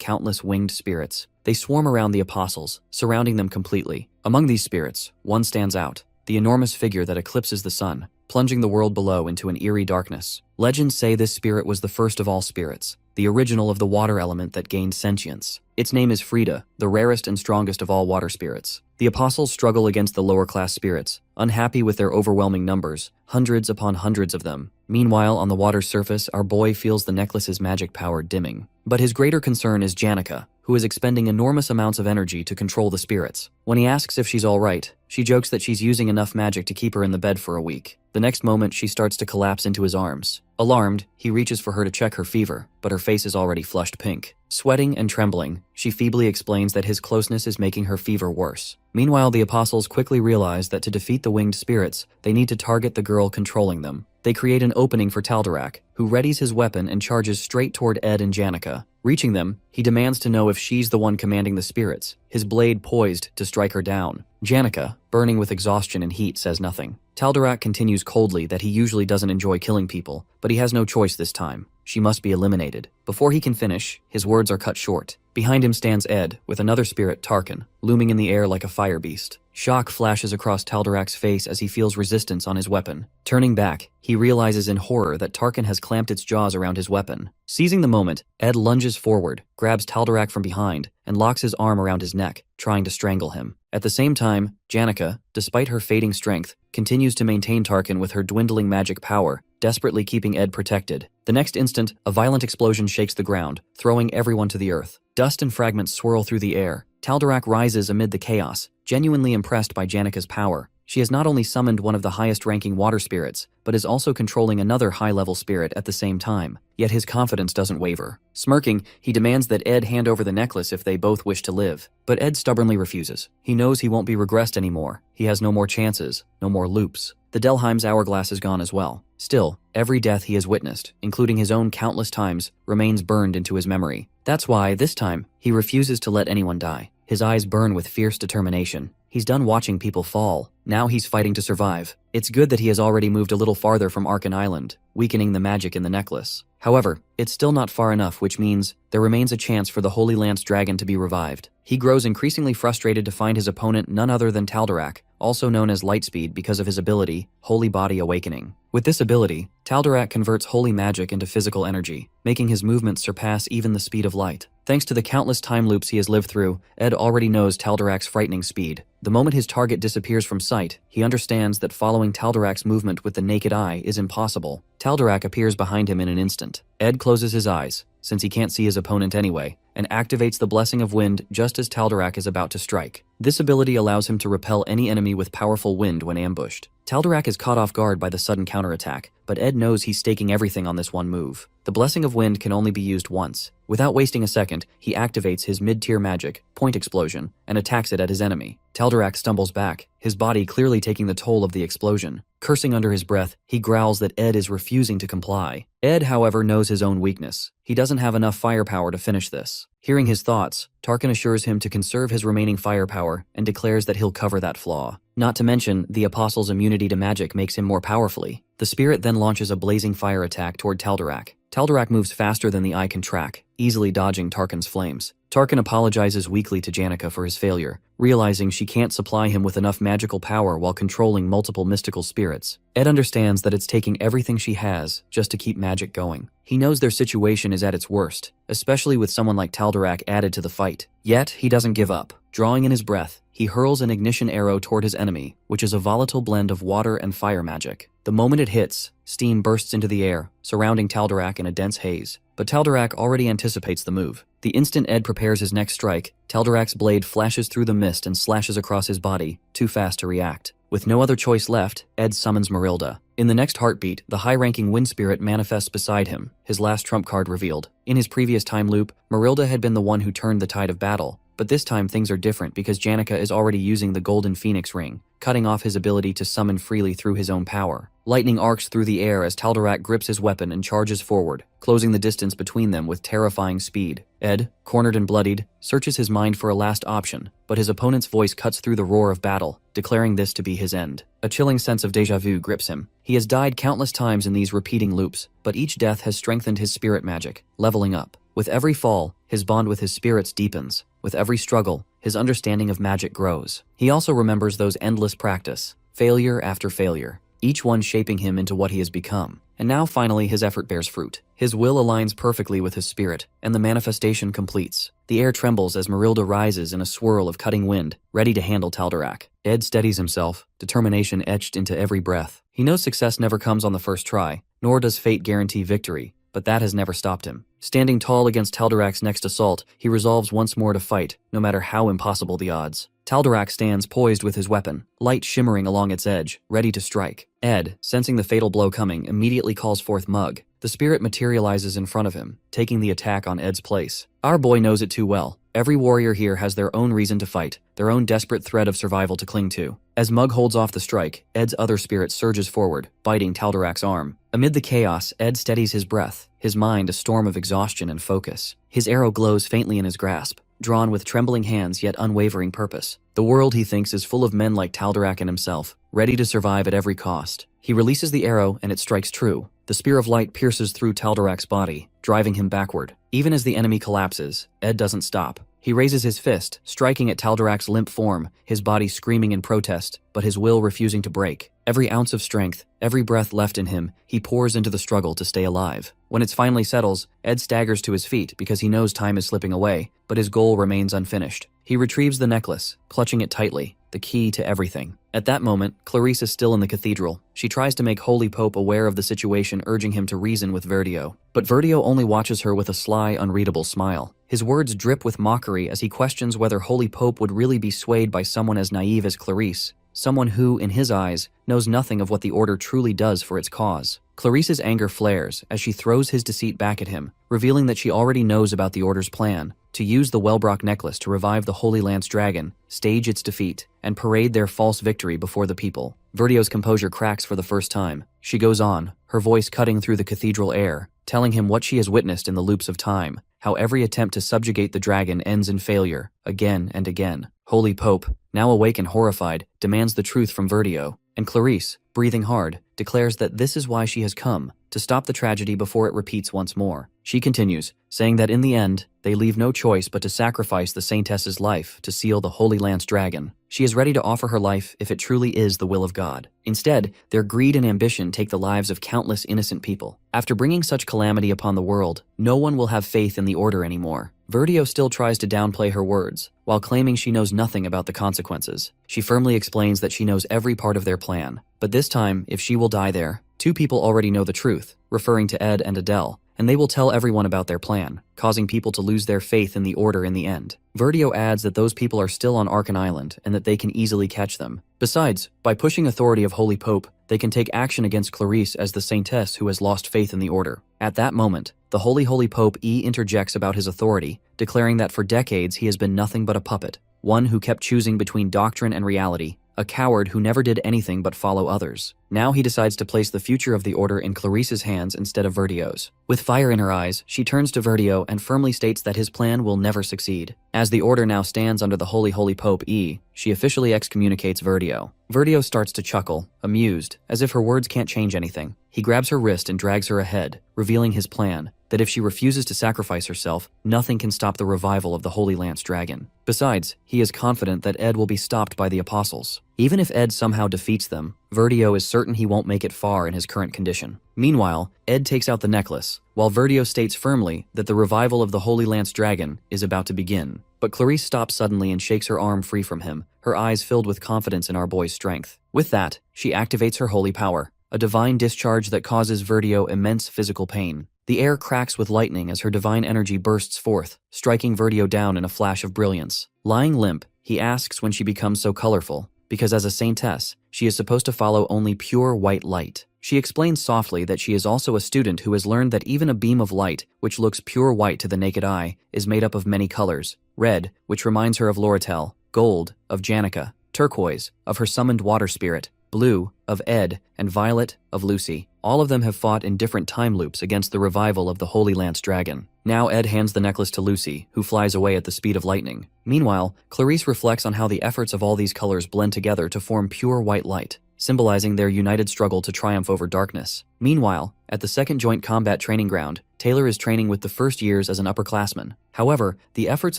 countless winged spirits. They swarm around the apostles, surrounding them completely. Among these spirits, one stands out. The enormous figure that eclipses the sun, plunging the world below into an eerie darkness. Legends say this spirit was the first of all spirits, the original of the water element that gained sentience. Its name is Frida, the rarest and strongest of all water spirits. The apostles struggle against the lower-class spirits, unhappy with their overwhelming numbers, hundreds upon hundreds of them. Meanwhile, on the water's surface, our boy feels the necklace's magic power dimming. But his greater concern is Janica, who is expending enormous amounts of energy to control the spirits. When he asks if she's all right, she jokes that she's using enough magic to keep her in the bed for a week. The next moment, she starts to collapse into his arms. Alarmed, he reaches for her to check her fever, but her face is already flushed pink. Sweating and trembling, she feebly explains that his closeness is making her fever worse. Meanwhile, the apostles quickly realize that to defeat the winged spirits, they need to target the girl controlling them. They create an opening for Taldarak, who readies his weapon and charges straight toward Ed and Janica. Reaching them, he demands to know if she's the one commanding the spirits, his blade poised to strike her down. Janica, burning with exhaustion and heat, says nothing. Taldarak continues coldly that he usually doesn't enjoy killing people, but he has no choice this time. She must be eliminated. Before he can finish, his words are cut short. Behind him stands Ed, with another spirit, Tarkin, looming in the air like a fire beast. Shock flashes across Taldarak's face as he feels resistance on his weapon. Turning back, he realizes in horror that Tarkin has clamped its jaws around his weapon. Seizing the moment, Ed lunges forward, grabs Taldarak from behind, and locks his arm around his neck, trying to strangle him. At the same time, Janica, despite her fading strength, continues to maintain Tarkin with her dwindling magic power, desperately keeping Ed protected. The next instant, a violent explosion shakes the ground, throwing everyone to the earth. Dust and fragments swirl through the air. Taldarak rises amid the chaos, genuinely impressed by Janica's power. She has not only summoned one of the highest-ranking water spirits, but is also controlling another high-level spirit at the same time. Yet his confidence doesn't waver. Smirking, he demands that Ed hand over the necklace if they both wish to live. But Ed stubbornly refuses. He knows he won't be regressed anymore. He has no more chances, no more loops. The Delheim's hourglass is gone as well. Still, every death he has witnessed, including his own countless times, remains burned into his memory. That's why, this time, he refuses to let anyone die. His eyes burn with fierce determination. He's done watching people fall. Now he's fighting to survive. It's good that he has already moved a little farther from Arkan Island, weakening the magic in the necklace. However, it's still not far enough, which means there remains a chance for the Holy Lance Dragon to be revived. He grows increasingly frustrated to find his opponent none other than Taldarak, also known as Lightspeed because of his ability, Holy Body Awakening. With this ability, Taldarak converts holy magic into physical energy, making his movements surpass even the speed of light. Thanks to the countless time loops he has lived through, Ed already knows Taldarak's frightening speed. The moment his target disappears from sight, he understands that following Taldarak's movement with the naked eye is impossible. Taldarak appears behind him in an instant. Ed closes his eyes, since he can't see his opponent anyway, and activates the Blessing of Wind just as Taldarak is about to strike. This ability allows him to repel any enemy with powerful wind when ambushed. Taldarak is caught off guard by the sudden counterattack, but Ed knows he's staking everything on this one move. The Blessing of Wind can only be used once. Without wasting a second, he activates his mid-tier magic, Point Explosion, and attacks it at his enemy. Taldarak stumbles back, his body clearly taking the toll of the explosion. Cursing under his breath, he growls that Ed is refusing to comply. Ed, however, knows his own weakness. He doesn't have enough firepower to finish this. Hearing his thoughts, Tarkin assures him to conserve his remaining firepower and declares that he'll cover that flaw. Not to mention, the Apostle's immunity to magic makes him more powerfully. The spirit then launches a blazing fire attack toward Taldarak. Taldarak moves faster than the eye can track, easily dodging Tarkin's flames. Tarkin apologizes weakly to Janica for his failure, realizing she can't supply him with enough magical power while controlling multiple mystical spirits. Ed understands that it's taking everything she has just to keep magic going. He knows their situation is at its worst, especially with someone like Taldarak added to the fight. Yet, he doesn't give up. Drawing in his breath, he hurls an ignition arrow toward his enemy, which is a volatile blend of water and fire magic. The moment it hits, steam bursts into the air, surrounding Taldarak in a dense haze. But Taldarak already anticipates the move. The instant Ed prepares his next strike, Taldarak's blade flashes through the mist and slashes across his body, too fast to react. With no other choice left, Ed summons Marilda. In the next heartbeat, the high-ranking wind spirit manifests beside him, his last trump card revealed. In his previous time loop, Marilda had been the one who turned the tide of battle. But this time things are different because Janica is already using the Golden Phoenix Ring, cutting off his ability to summon freely through his own power. Lightning arcs through the air as Taldarak grips his weapon and charges forward, closing the distance between them with terrifying speed. Ed, cornered and bloodied, searches his mind for a last option, but his opponent's voice cuts through the roar of battle, declaring this to be his end. A chilling sense of déjà vu grips him. He has died countless times in these repeating loops, but each death has strengthened his spirit magic, leveling up. With every fall, his bond with his spirits deepens. With every struggle, his understanding of magic grows. He also remembers those endless practice, failure after failure, each one shaping him into what he has become. And now finally his effort bears fruit. His will aligns perfectly with his spirit, and the manifestation completes. The air trembles as Marilda rises in a swirl of cutting wind, ready to handle Taldarak. Ed steadies himself, determination etched into every breath. He knows success never comes on the first try, nor does fate guarantee victory, but that has never stopped him. Standing tall against Taldarak's next assault, he resolves once more to fight, no matter how impossible the odds. Taldarak stands poised with his weapon, light shimmering along its edge, ready to strike. Ed, sensing the fatal blow coming, immediately calls forth Mug. The spirit materializes in front of him, taking the attack on Ed's place. Our boy knows it too well. Every warrior here has their own reason to fight, their own desperate thread of survival to cling to. As Mug holds off the strike, Ed's other spirit surges forward, biting Taldarak's arm. Amid the chaos, Ed steadies his breath, his mind a storm of exhaustion and focus. His arrow glows faintly in his grasp, drawn with trembling hands yet unwavering purpose. The world, he thinks, is full of men like Taldarak and himself, ready to survive at every cost. He releases the arrow and it strikes true. The spear of light pierces through Taldarak's body, driving him backward. Even as the enemy collapses, Ed doesn't stop. He raises his fist, striking at Taldarak's limp form, his body screaming in protest, but his will refusing to break. Every ounce of strength, every breath left in him, he pours into the struggle to stay alive. When it finally settles, Ed staggers to his feet because he knows time is slipping away, but his goal remains unfinished. He retrieves the necklace, clutching it tightly, the key to everything. At that moment, Clarice is still in the cathedral. She tries to make Holy Pope aware of the situation, urging him to reason with Verdio. But Verdio only watches her with a sly, unreadable smile. His words drip with mockery as he questions whether Holy Pope would really be swayed by someone as naive as Clarice, someone who, in his eyes, knows nothing of what the Order truly does for its cause. Clarice's anger flares as she throws his deceit back at him, revealing that she already knows about the Order's plan to use the Wellbrock necklace to revive the Holy Lance Dragon, stage its defeat, and parade their false victory before the people. Verdio's composure cracks for the first time. She goes on, her voice cutting through the cathedral air. telling him what she has witnessed in the loops of time, how every attempt to subjugate the dragon ends in failure, again and again. Holy Pope, now awake and horrified, demands the truth from Verdio, and Clarice, breathing hard, declares that this is why she has come, to stop the tragedy before it repeats once more. She continues, saying that in the end, they leave no choice but to sacrifice the Saintess's life to seal the Holy Lance Dragon. She is ready to offer her life if it truly is the will of God. Instead, their greed and ambition take the lives of countless innocent people. After bringing such calamity upon the world, no one will have faith in the Order anymore. Verdio still tries to downplay her words, while claiming she knows nothing about the consequences. She firmly explains that she knows every part of their plan. But this time, if she will die there, two people already know the truth, referring to Ed and Adele, and they will tell everyone about their plan, causing people to lose their faith in the Order in the end. Verdio adds that those people are still on Arkan Island and that they can easily catch them. Besides, by pushing authority of Holy Pope, they can take action against Clarice as the Saintess who has lost faith in the Order. At that moment, the Holy Pope interjects about his authority, declaring that for decades he has been nothing but a puppet, one who kept choosing between doctrine and reality, a coward who never did anything but follow others. Now he decides to place the future of the Order in Clarice's hands instead of Verdio's. With fire in her eyes, she turns to Verdio and firmly states that his plan will never succeed. As the Order now stands under the Holy Pope she officially excommunicates Verdio. Verdio starts to chuckle, amused, as if her words can't change anything. He grabs her wrist and drags her ahead, revealing his plan, that if she refuses to sacrifice herself, nothing can stop the revival of the Holy Lance Dragon. Besides, he is confident that Ed will be stopped by the Apostles. Even if Ed somehow defeats them, Verdio is certain he won't make it far in his current condition. Meanwhile, Ed takes out the necklace, while Verdio states firmly that the revival of the Holy Lance Dragon is about to begin. But Clarice stops suddenly and shakes her arm free from him, her eyes filled with confidence in our boy's strength. With that, she activates her holy power, a divine discharge that causes Verdio immense physical pain. The air cracks with lightning as her divine energy bursts forth, striking Verdio down in a flash of brilliance. Lying limp, he asks when she becomes so colorful, because as a saintess, she is supposed to follow only pure white light. She explains softly that she is also a student who has learned that even a beam of light, which looks pure white to the naked eye, is made up of many colors. Red, which reminds her of Loritel; gold, of Janica; turquoise, of her summoned water spirit; blue, of Ed; and violet, of Lucy. All of them have fought in different time loops against the revival of the Holy Lance Dragon. Now Ed hands the necklace to Lucy, who flies away at the speed of lightning. Meanwhile, Clarice reflects on how the efforts of all these colors blend together to form pure white light, symbolizing their united struggle to triumph over darkness. Meanwhile, at the second joint combat training ground, Taylor is training with the first years as an upperclassman. However, the efforts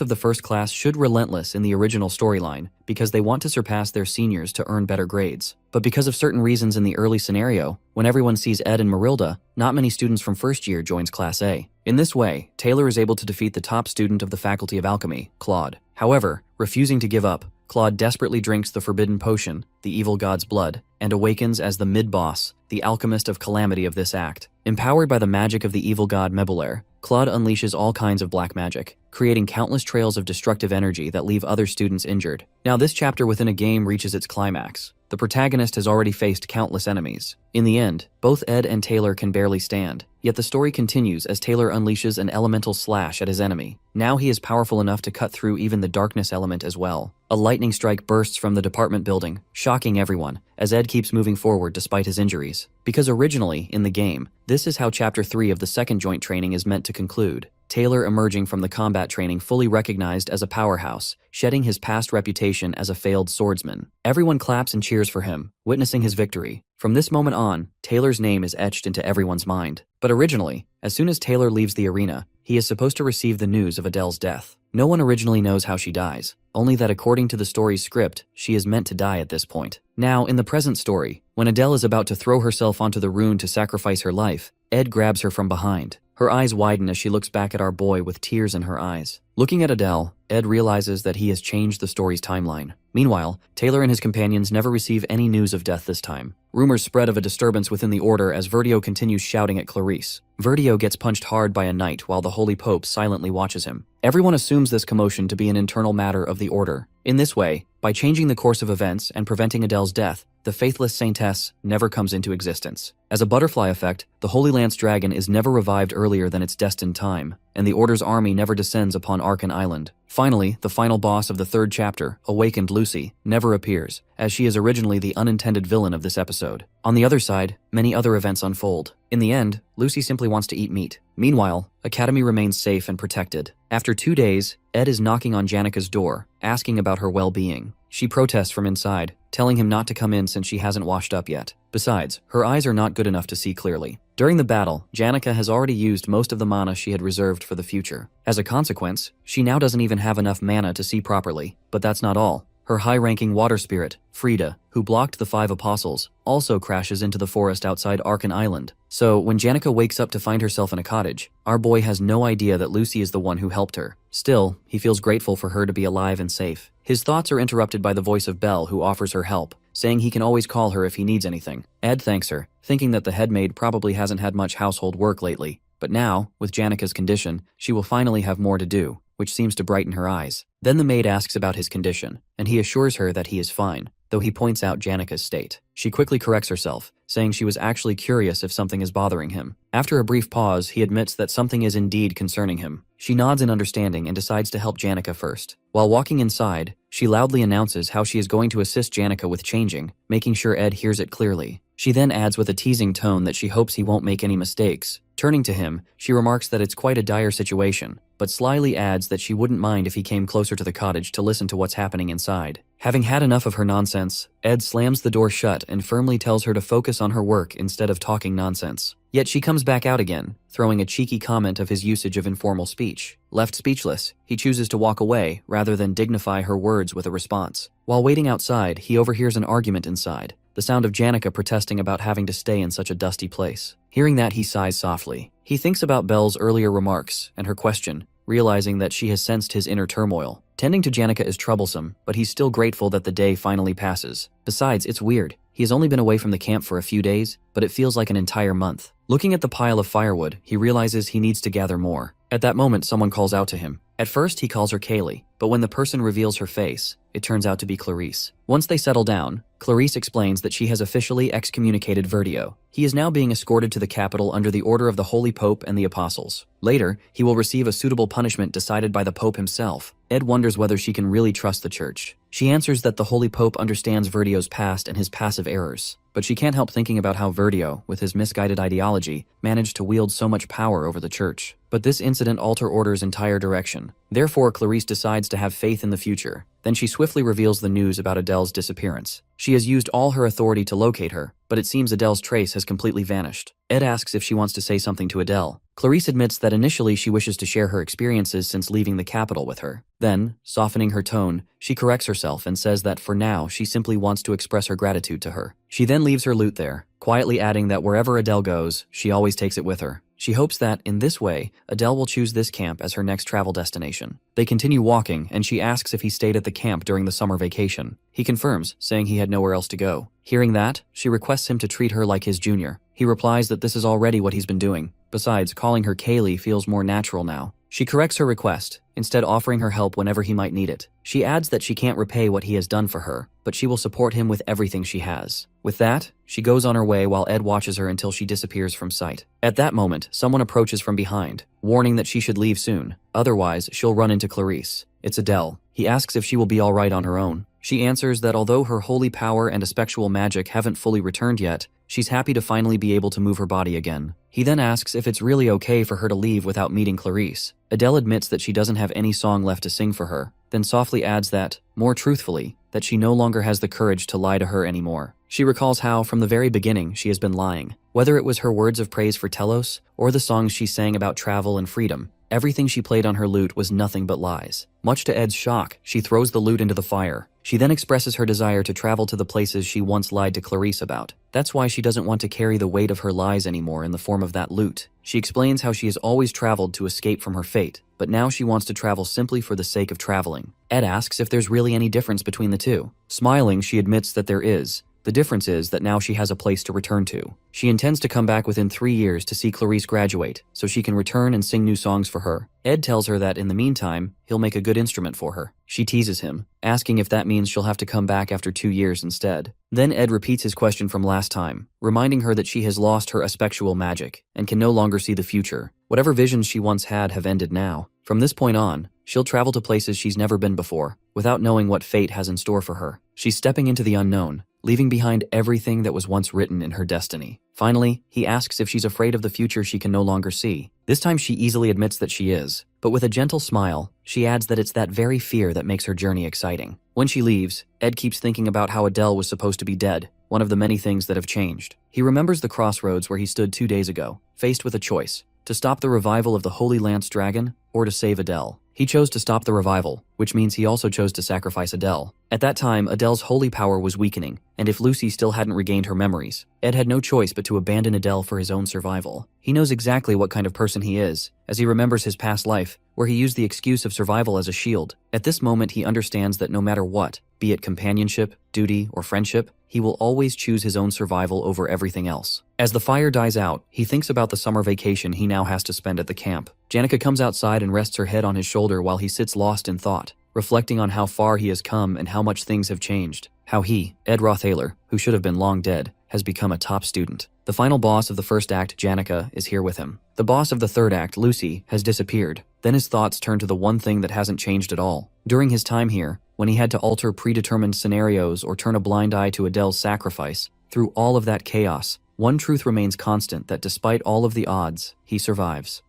of the first class should relentless in the original storyline, because they want to surpass their seniors to earn better grades. But because of certain reasons in the early scenario, when everyone sees Ed and Marilda, not many students from first year joins Class A. In this way, Taylor is able to defeat the top student of the Faculty of Alchemy, Claude. However, refusing to give up, Claude desperately drinks the forbidden potion, the evil god's blood, and awakens as the mid-boss, the alchemist of calamity of this act. Empowered by the magic of the evil god Mebulaire, Claude unleashes all kinds of black magic, creating countless trails of destructive energy that leave other students injured. Now this chapter within a game reaches its climax. The protagonist has already faced countless enemies. In the end, both Ed and Taylor can barely stand, yet the story continues as Taylor unleashes an elemental slash at his enemy. Now he is powerful enough to cut through even the darkness element as well. A lightning strike bursts from the department building, shocking everyone, as Ed keeps moving forward despite his injuries. Because originally, in the game, this is how Chapter 3 of the second joint training is meant to conclude. Taylor emerging from the combat training fully recognized as a powerhouse, shedding his past reputation as a failed swordsman. Everyone claps and cheers for him, witnessing his victory. From this moment on, Taylor's name is etched into everyone's mind. But originally, as soon as Taylor leaves the arena, he is supposed to receive the news of Adele's death. No one originally knows how she dies, only that according to the story's script, she is meant to die at this point. Now, in the present story, when Adele is about to throw herself onto the rune to sacrifice her life, Ed grabs her from behind. Her eyes widen as she looks back at our boy with tears in her eyes. Looking at Adele, Ed realizes that he has changed the story's timeline. Meanwhile, Taylor and his companions never receive any news of death this time. Rumors spread of a disturbance within the Order as Verdio continues shouting at Clarice. Verdio gets punched hard by a knight while the Holy Pope silently watches him. Everyone assumes this commotion to be an internal matter of the Order. In this way, by changing the course of events and preventing Adele's death, the faithless Saintess never comes into existence. As a butterfly effect, the Holy Lance Dragon is never revived earlier than its destined time, and the Order's army never descends upon Arkan Island. Finally, the final boss of the third chapter, Awakened Lucy, never appears, as she is originally the unintended villain of this episode. On the other side, many other events unfold. In the end, Lucy simply wants to eat meat. Meanwhile, Academy remains safe and protected. After 2 days, Ed is knocking on Janika's door, asking about her well-being. She protests from inside, telling him not to come in since she hasn't washed up yet. Besides, her eyes are not good enough to see clearly. During the battle, Janika has already used most of the mana she had reserved for the future. As a consequence, she now doesn't even have enough mana to see properly. But that's not all. Her high-ranking water spirit, Frida, who blocked the 5 apostles, also crashes into the forest outside Arkan Island. So, when Janika wakes up to find herself in a cottage, our boy has no idea that Lucy is the one who helped her. Still, he feels grateful for her to be alive and safe. His thoughts are interrupted by the voice of Belle, who offers her help, saying he can always call her if he needs anything. Ed thanks her, thinking that the headmaid probably hasn't had much household work lately. But now, with Janika's condition, she will finally have more to do, which seems to brighten her eyes. Then the maid asks about his condition, and he assures her that he is fine, though he points out Janika's state. She quickly corrects herself, saying she was actually curious if something is bothering him. After a brief pause, he admits that something is indeed concerning him. She nods in understanding and decides to help Janika first. While walking inside, she loudly announces how she is going to assist Janika with changing, making sure Ed hears it clearly. She then adds with a teasing tone that she hopes he won't make any mistakes. Turning to him, she remarks that it's quite a dire situation, but slyly adds that she wouldn't mind if he came closer to the cottage to listen to what's happening inside. Having had enough of her nonsense, Ed slams the door shut and firmly tells her to focus on her work instead of talking nonsense. Yet she comes back out again, throwing a cheeky comment of his usage of informal speech. Left speechless, he chooses to walk away rather than dignify her words with a response. While waiting outside, he overhears an argument inside, the sound of Janika protesting about having to stay in such a dusty place. Hearing that, he sighs softly. He thinks about Belle's earlier remarks and her question, realizing that she has sensed his inner turmoil. Tending to Janika is troublesome, but he's still grateful that the day finally passes. Besides, it's weird. He has only been away from the camp for a few days, but it feels like an entire month. Looking at the pile of firewood, he realizes he needs to gather more. At that moment, someone calls out to him. At first, he calls her Kaylee, but when the person reveals her face, it turns out to be Clarice. Once they settle down, Clarice explains that she has officially excommunicated Verdio. He is now being escorted to the capital under the order of the Holy Pope and the Apostles. Later, he will receive a suitable punishment decided by the Pope himself. Ed wonders whether she can really trust the church. She answers that the Holy Pope understands Verdio's past and his passive errors, but she can't help thinking about how Verdio, with his misguided ideology, managed to wield so much power over the church. But this incident alters Order's entire direction. Therefore, Clarice decides to have faith in the future. Then she swiftly reveals the news about Adele's disappearance. She has used all her authority to locate her, but it seems Adele's trace has completely vanished. Ed asks if she wants to say something to Adele. Clarice admits that initially she wishes to share her experiences since leaving the capital with her. Then, softening her tone, she corrects herself and says that for now she simply wants to express her gratitude to her. She then leaves her loot there, quietly adding that wherever Adele goes, she always takes it with her. She hopes that, in this way, Adele will choose this camp as her next travel destination. They continue walking, and she asks if he stayed at the camp during the summer vacation. He confirms, saying he had nowhere else to go. Hearing that, she requests him to treat her like his junior. He replies that this is already what he's been doing. Besides, calling her Kaylee feels more natural now. She corrects her request, instead offering her help whenever he might need it. She adds that she can't repay what he has done for her, but she will support him with everything she has. With that, she goes on her way while Ed watches her until she disappears from sight. At that moment, someone approaches from behind, warning that she should leave soon. Otherwise, she'll run into Clarice. It's Adele. He asks if she will be alright on her own. She answers that although her holy power and effectual magic haven't fully returned yet, she's happy to finally be able to move her body again. He then asks if it's really okay for her to leave without meeting Clarice. Adele admits that she doesn't have any song left to sing for her, then softly adds that, more truthfully, that she no longer has the courage to lie to her anymore. She recalls how, from the very beginning, she has been lying. Whether it was her words of praise for Telos, or the songs she sang about travel and freedom, everything she played on her lute was nothing but lies. Much to Ed's shock, she throws the lute into the fire. She then expresses her desire to travel to the places she once lied to Clarice about. That's why she doesn't want to carry the weight of her lies anymore in the form of that lute. She explains how she has always traveled to escape from her fate, but now she wants to travel simply for the sake of traveling. Ed asks if there's really any difference between the two. Smiling, she admits that there is. The difference is that now she has a place to return to. She intends to come back within 3 years to see Clarice graduate, so she can return and sing new songs for her. Ed tells her that in the meantime, he'll make a good instrument for her. She teases him, asking if that means she'll have to come back after 2 years instead. Then Ed repeats his question from last time, reminding her that she has lost her effectual magic and can no longer see the future. Whatever visions she once had have ended now. From this point on, She'll travel to places she's never been before, without knowing what fate has in store for her. She's stepping into the unknown, leaving behind everything that was once written in her destiny. Finally, he asks if she's afraid of the future she can no longer see. This time she easily admits that she is, but with a gentle smile, she adds that it's that very fear that makes her journey exciting. When she leaves, Ed keeps thinking about how Adele was supposed to be dead, one of the many things that have changed. He remembers the crossroads where he stood 2 days ago, faced with a choice: to stop the revival of the Holy Lance Dragon, or to save Adele. He chose to stop the revival, which means he also chose to sacrifice Adele. At that time, Adele's holy power was weakening, and if Lucy still hadn't regained her memories, Ed had no choice but to abandon Adele for his own survival. He knows exactly what kind of person he is, as he remembers his past life, where he used the excuse of survival as a shield. At this moment, he understands that no matter what, be it companionship, duty, or friendship, he will always choose his own survival over everything else. As the fire dies out, he thinks about the summer vacation he now has to spend at the camp. Janica comes outside and rests her head on his shoulder while he sits lost in thought, reflecting on how far he has come and how much things have changed. How he, Ed Rothaler, who should have been long dead, has become a top student. The final boss of the first act, Janica, is here with him. The boss of the third act, Lucy, has disappeared. Then his thoughts turn to the one thing that hasn't changed at all. During his time here, when he had to alter predetermined scenarios or turn a blind eye to Adele's sacrifice, through all of that chaos, one truth remains constant: that despite all of the odds, he survives.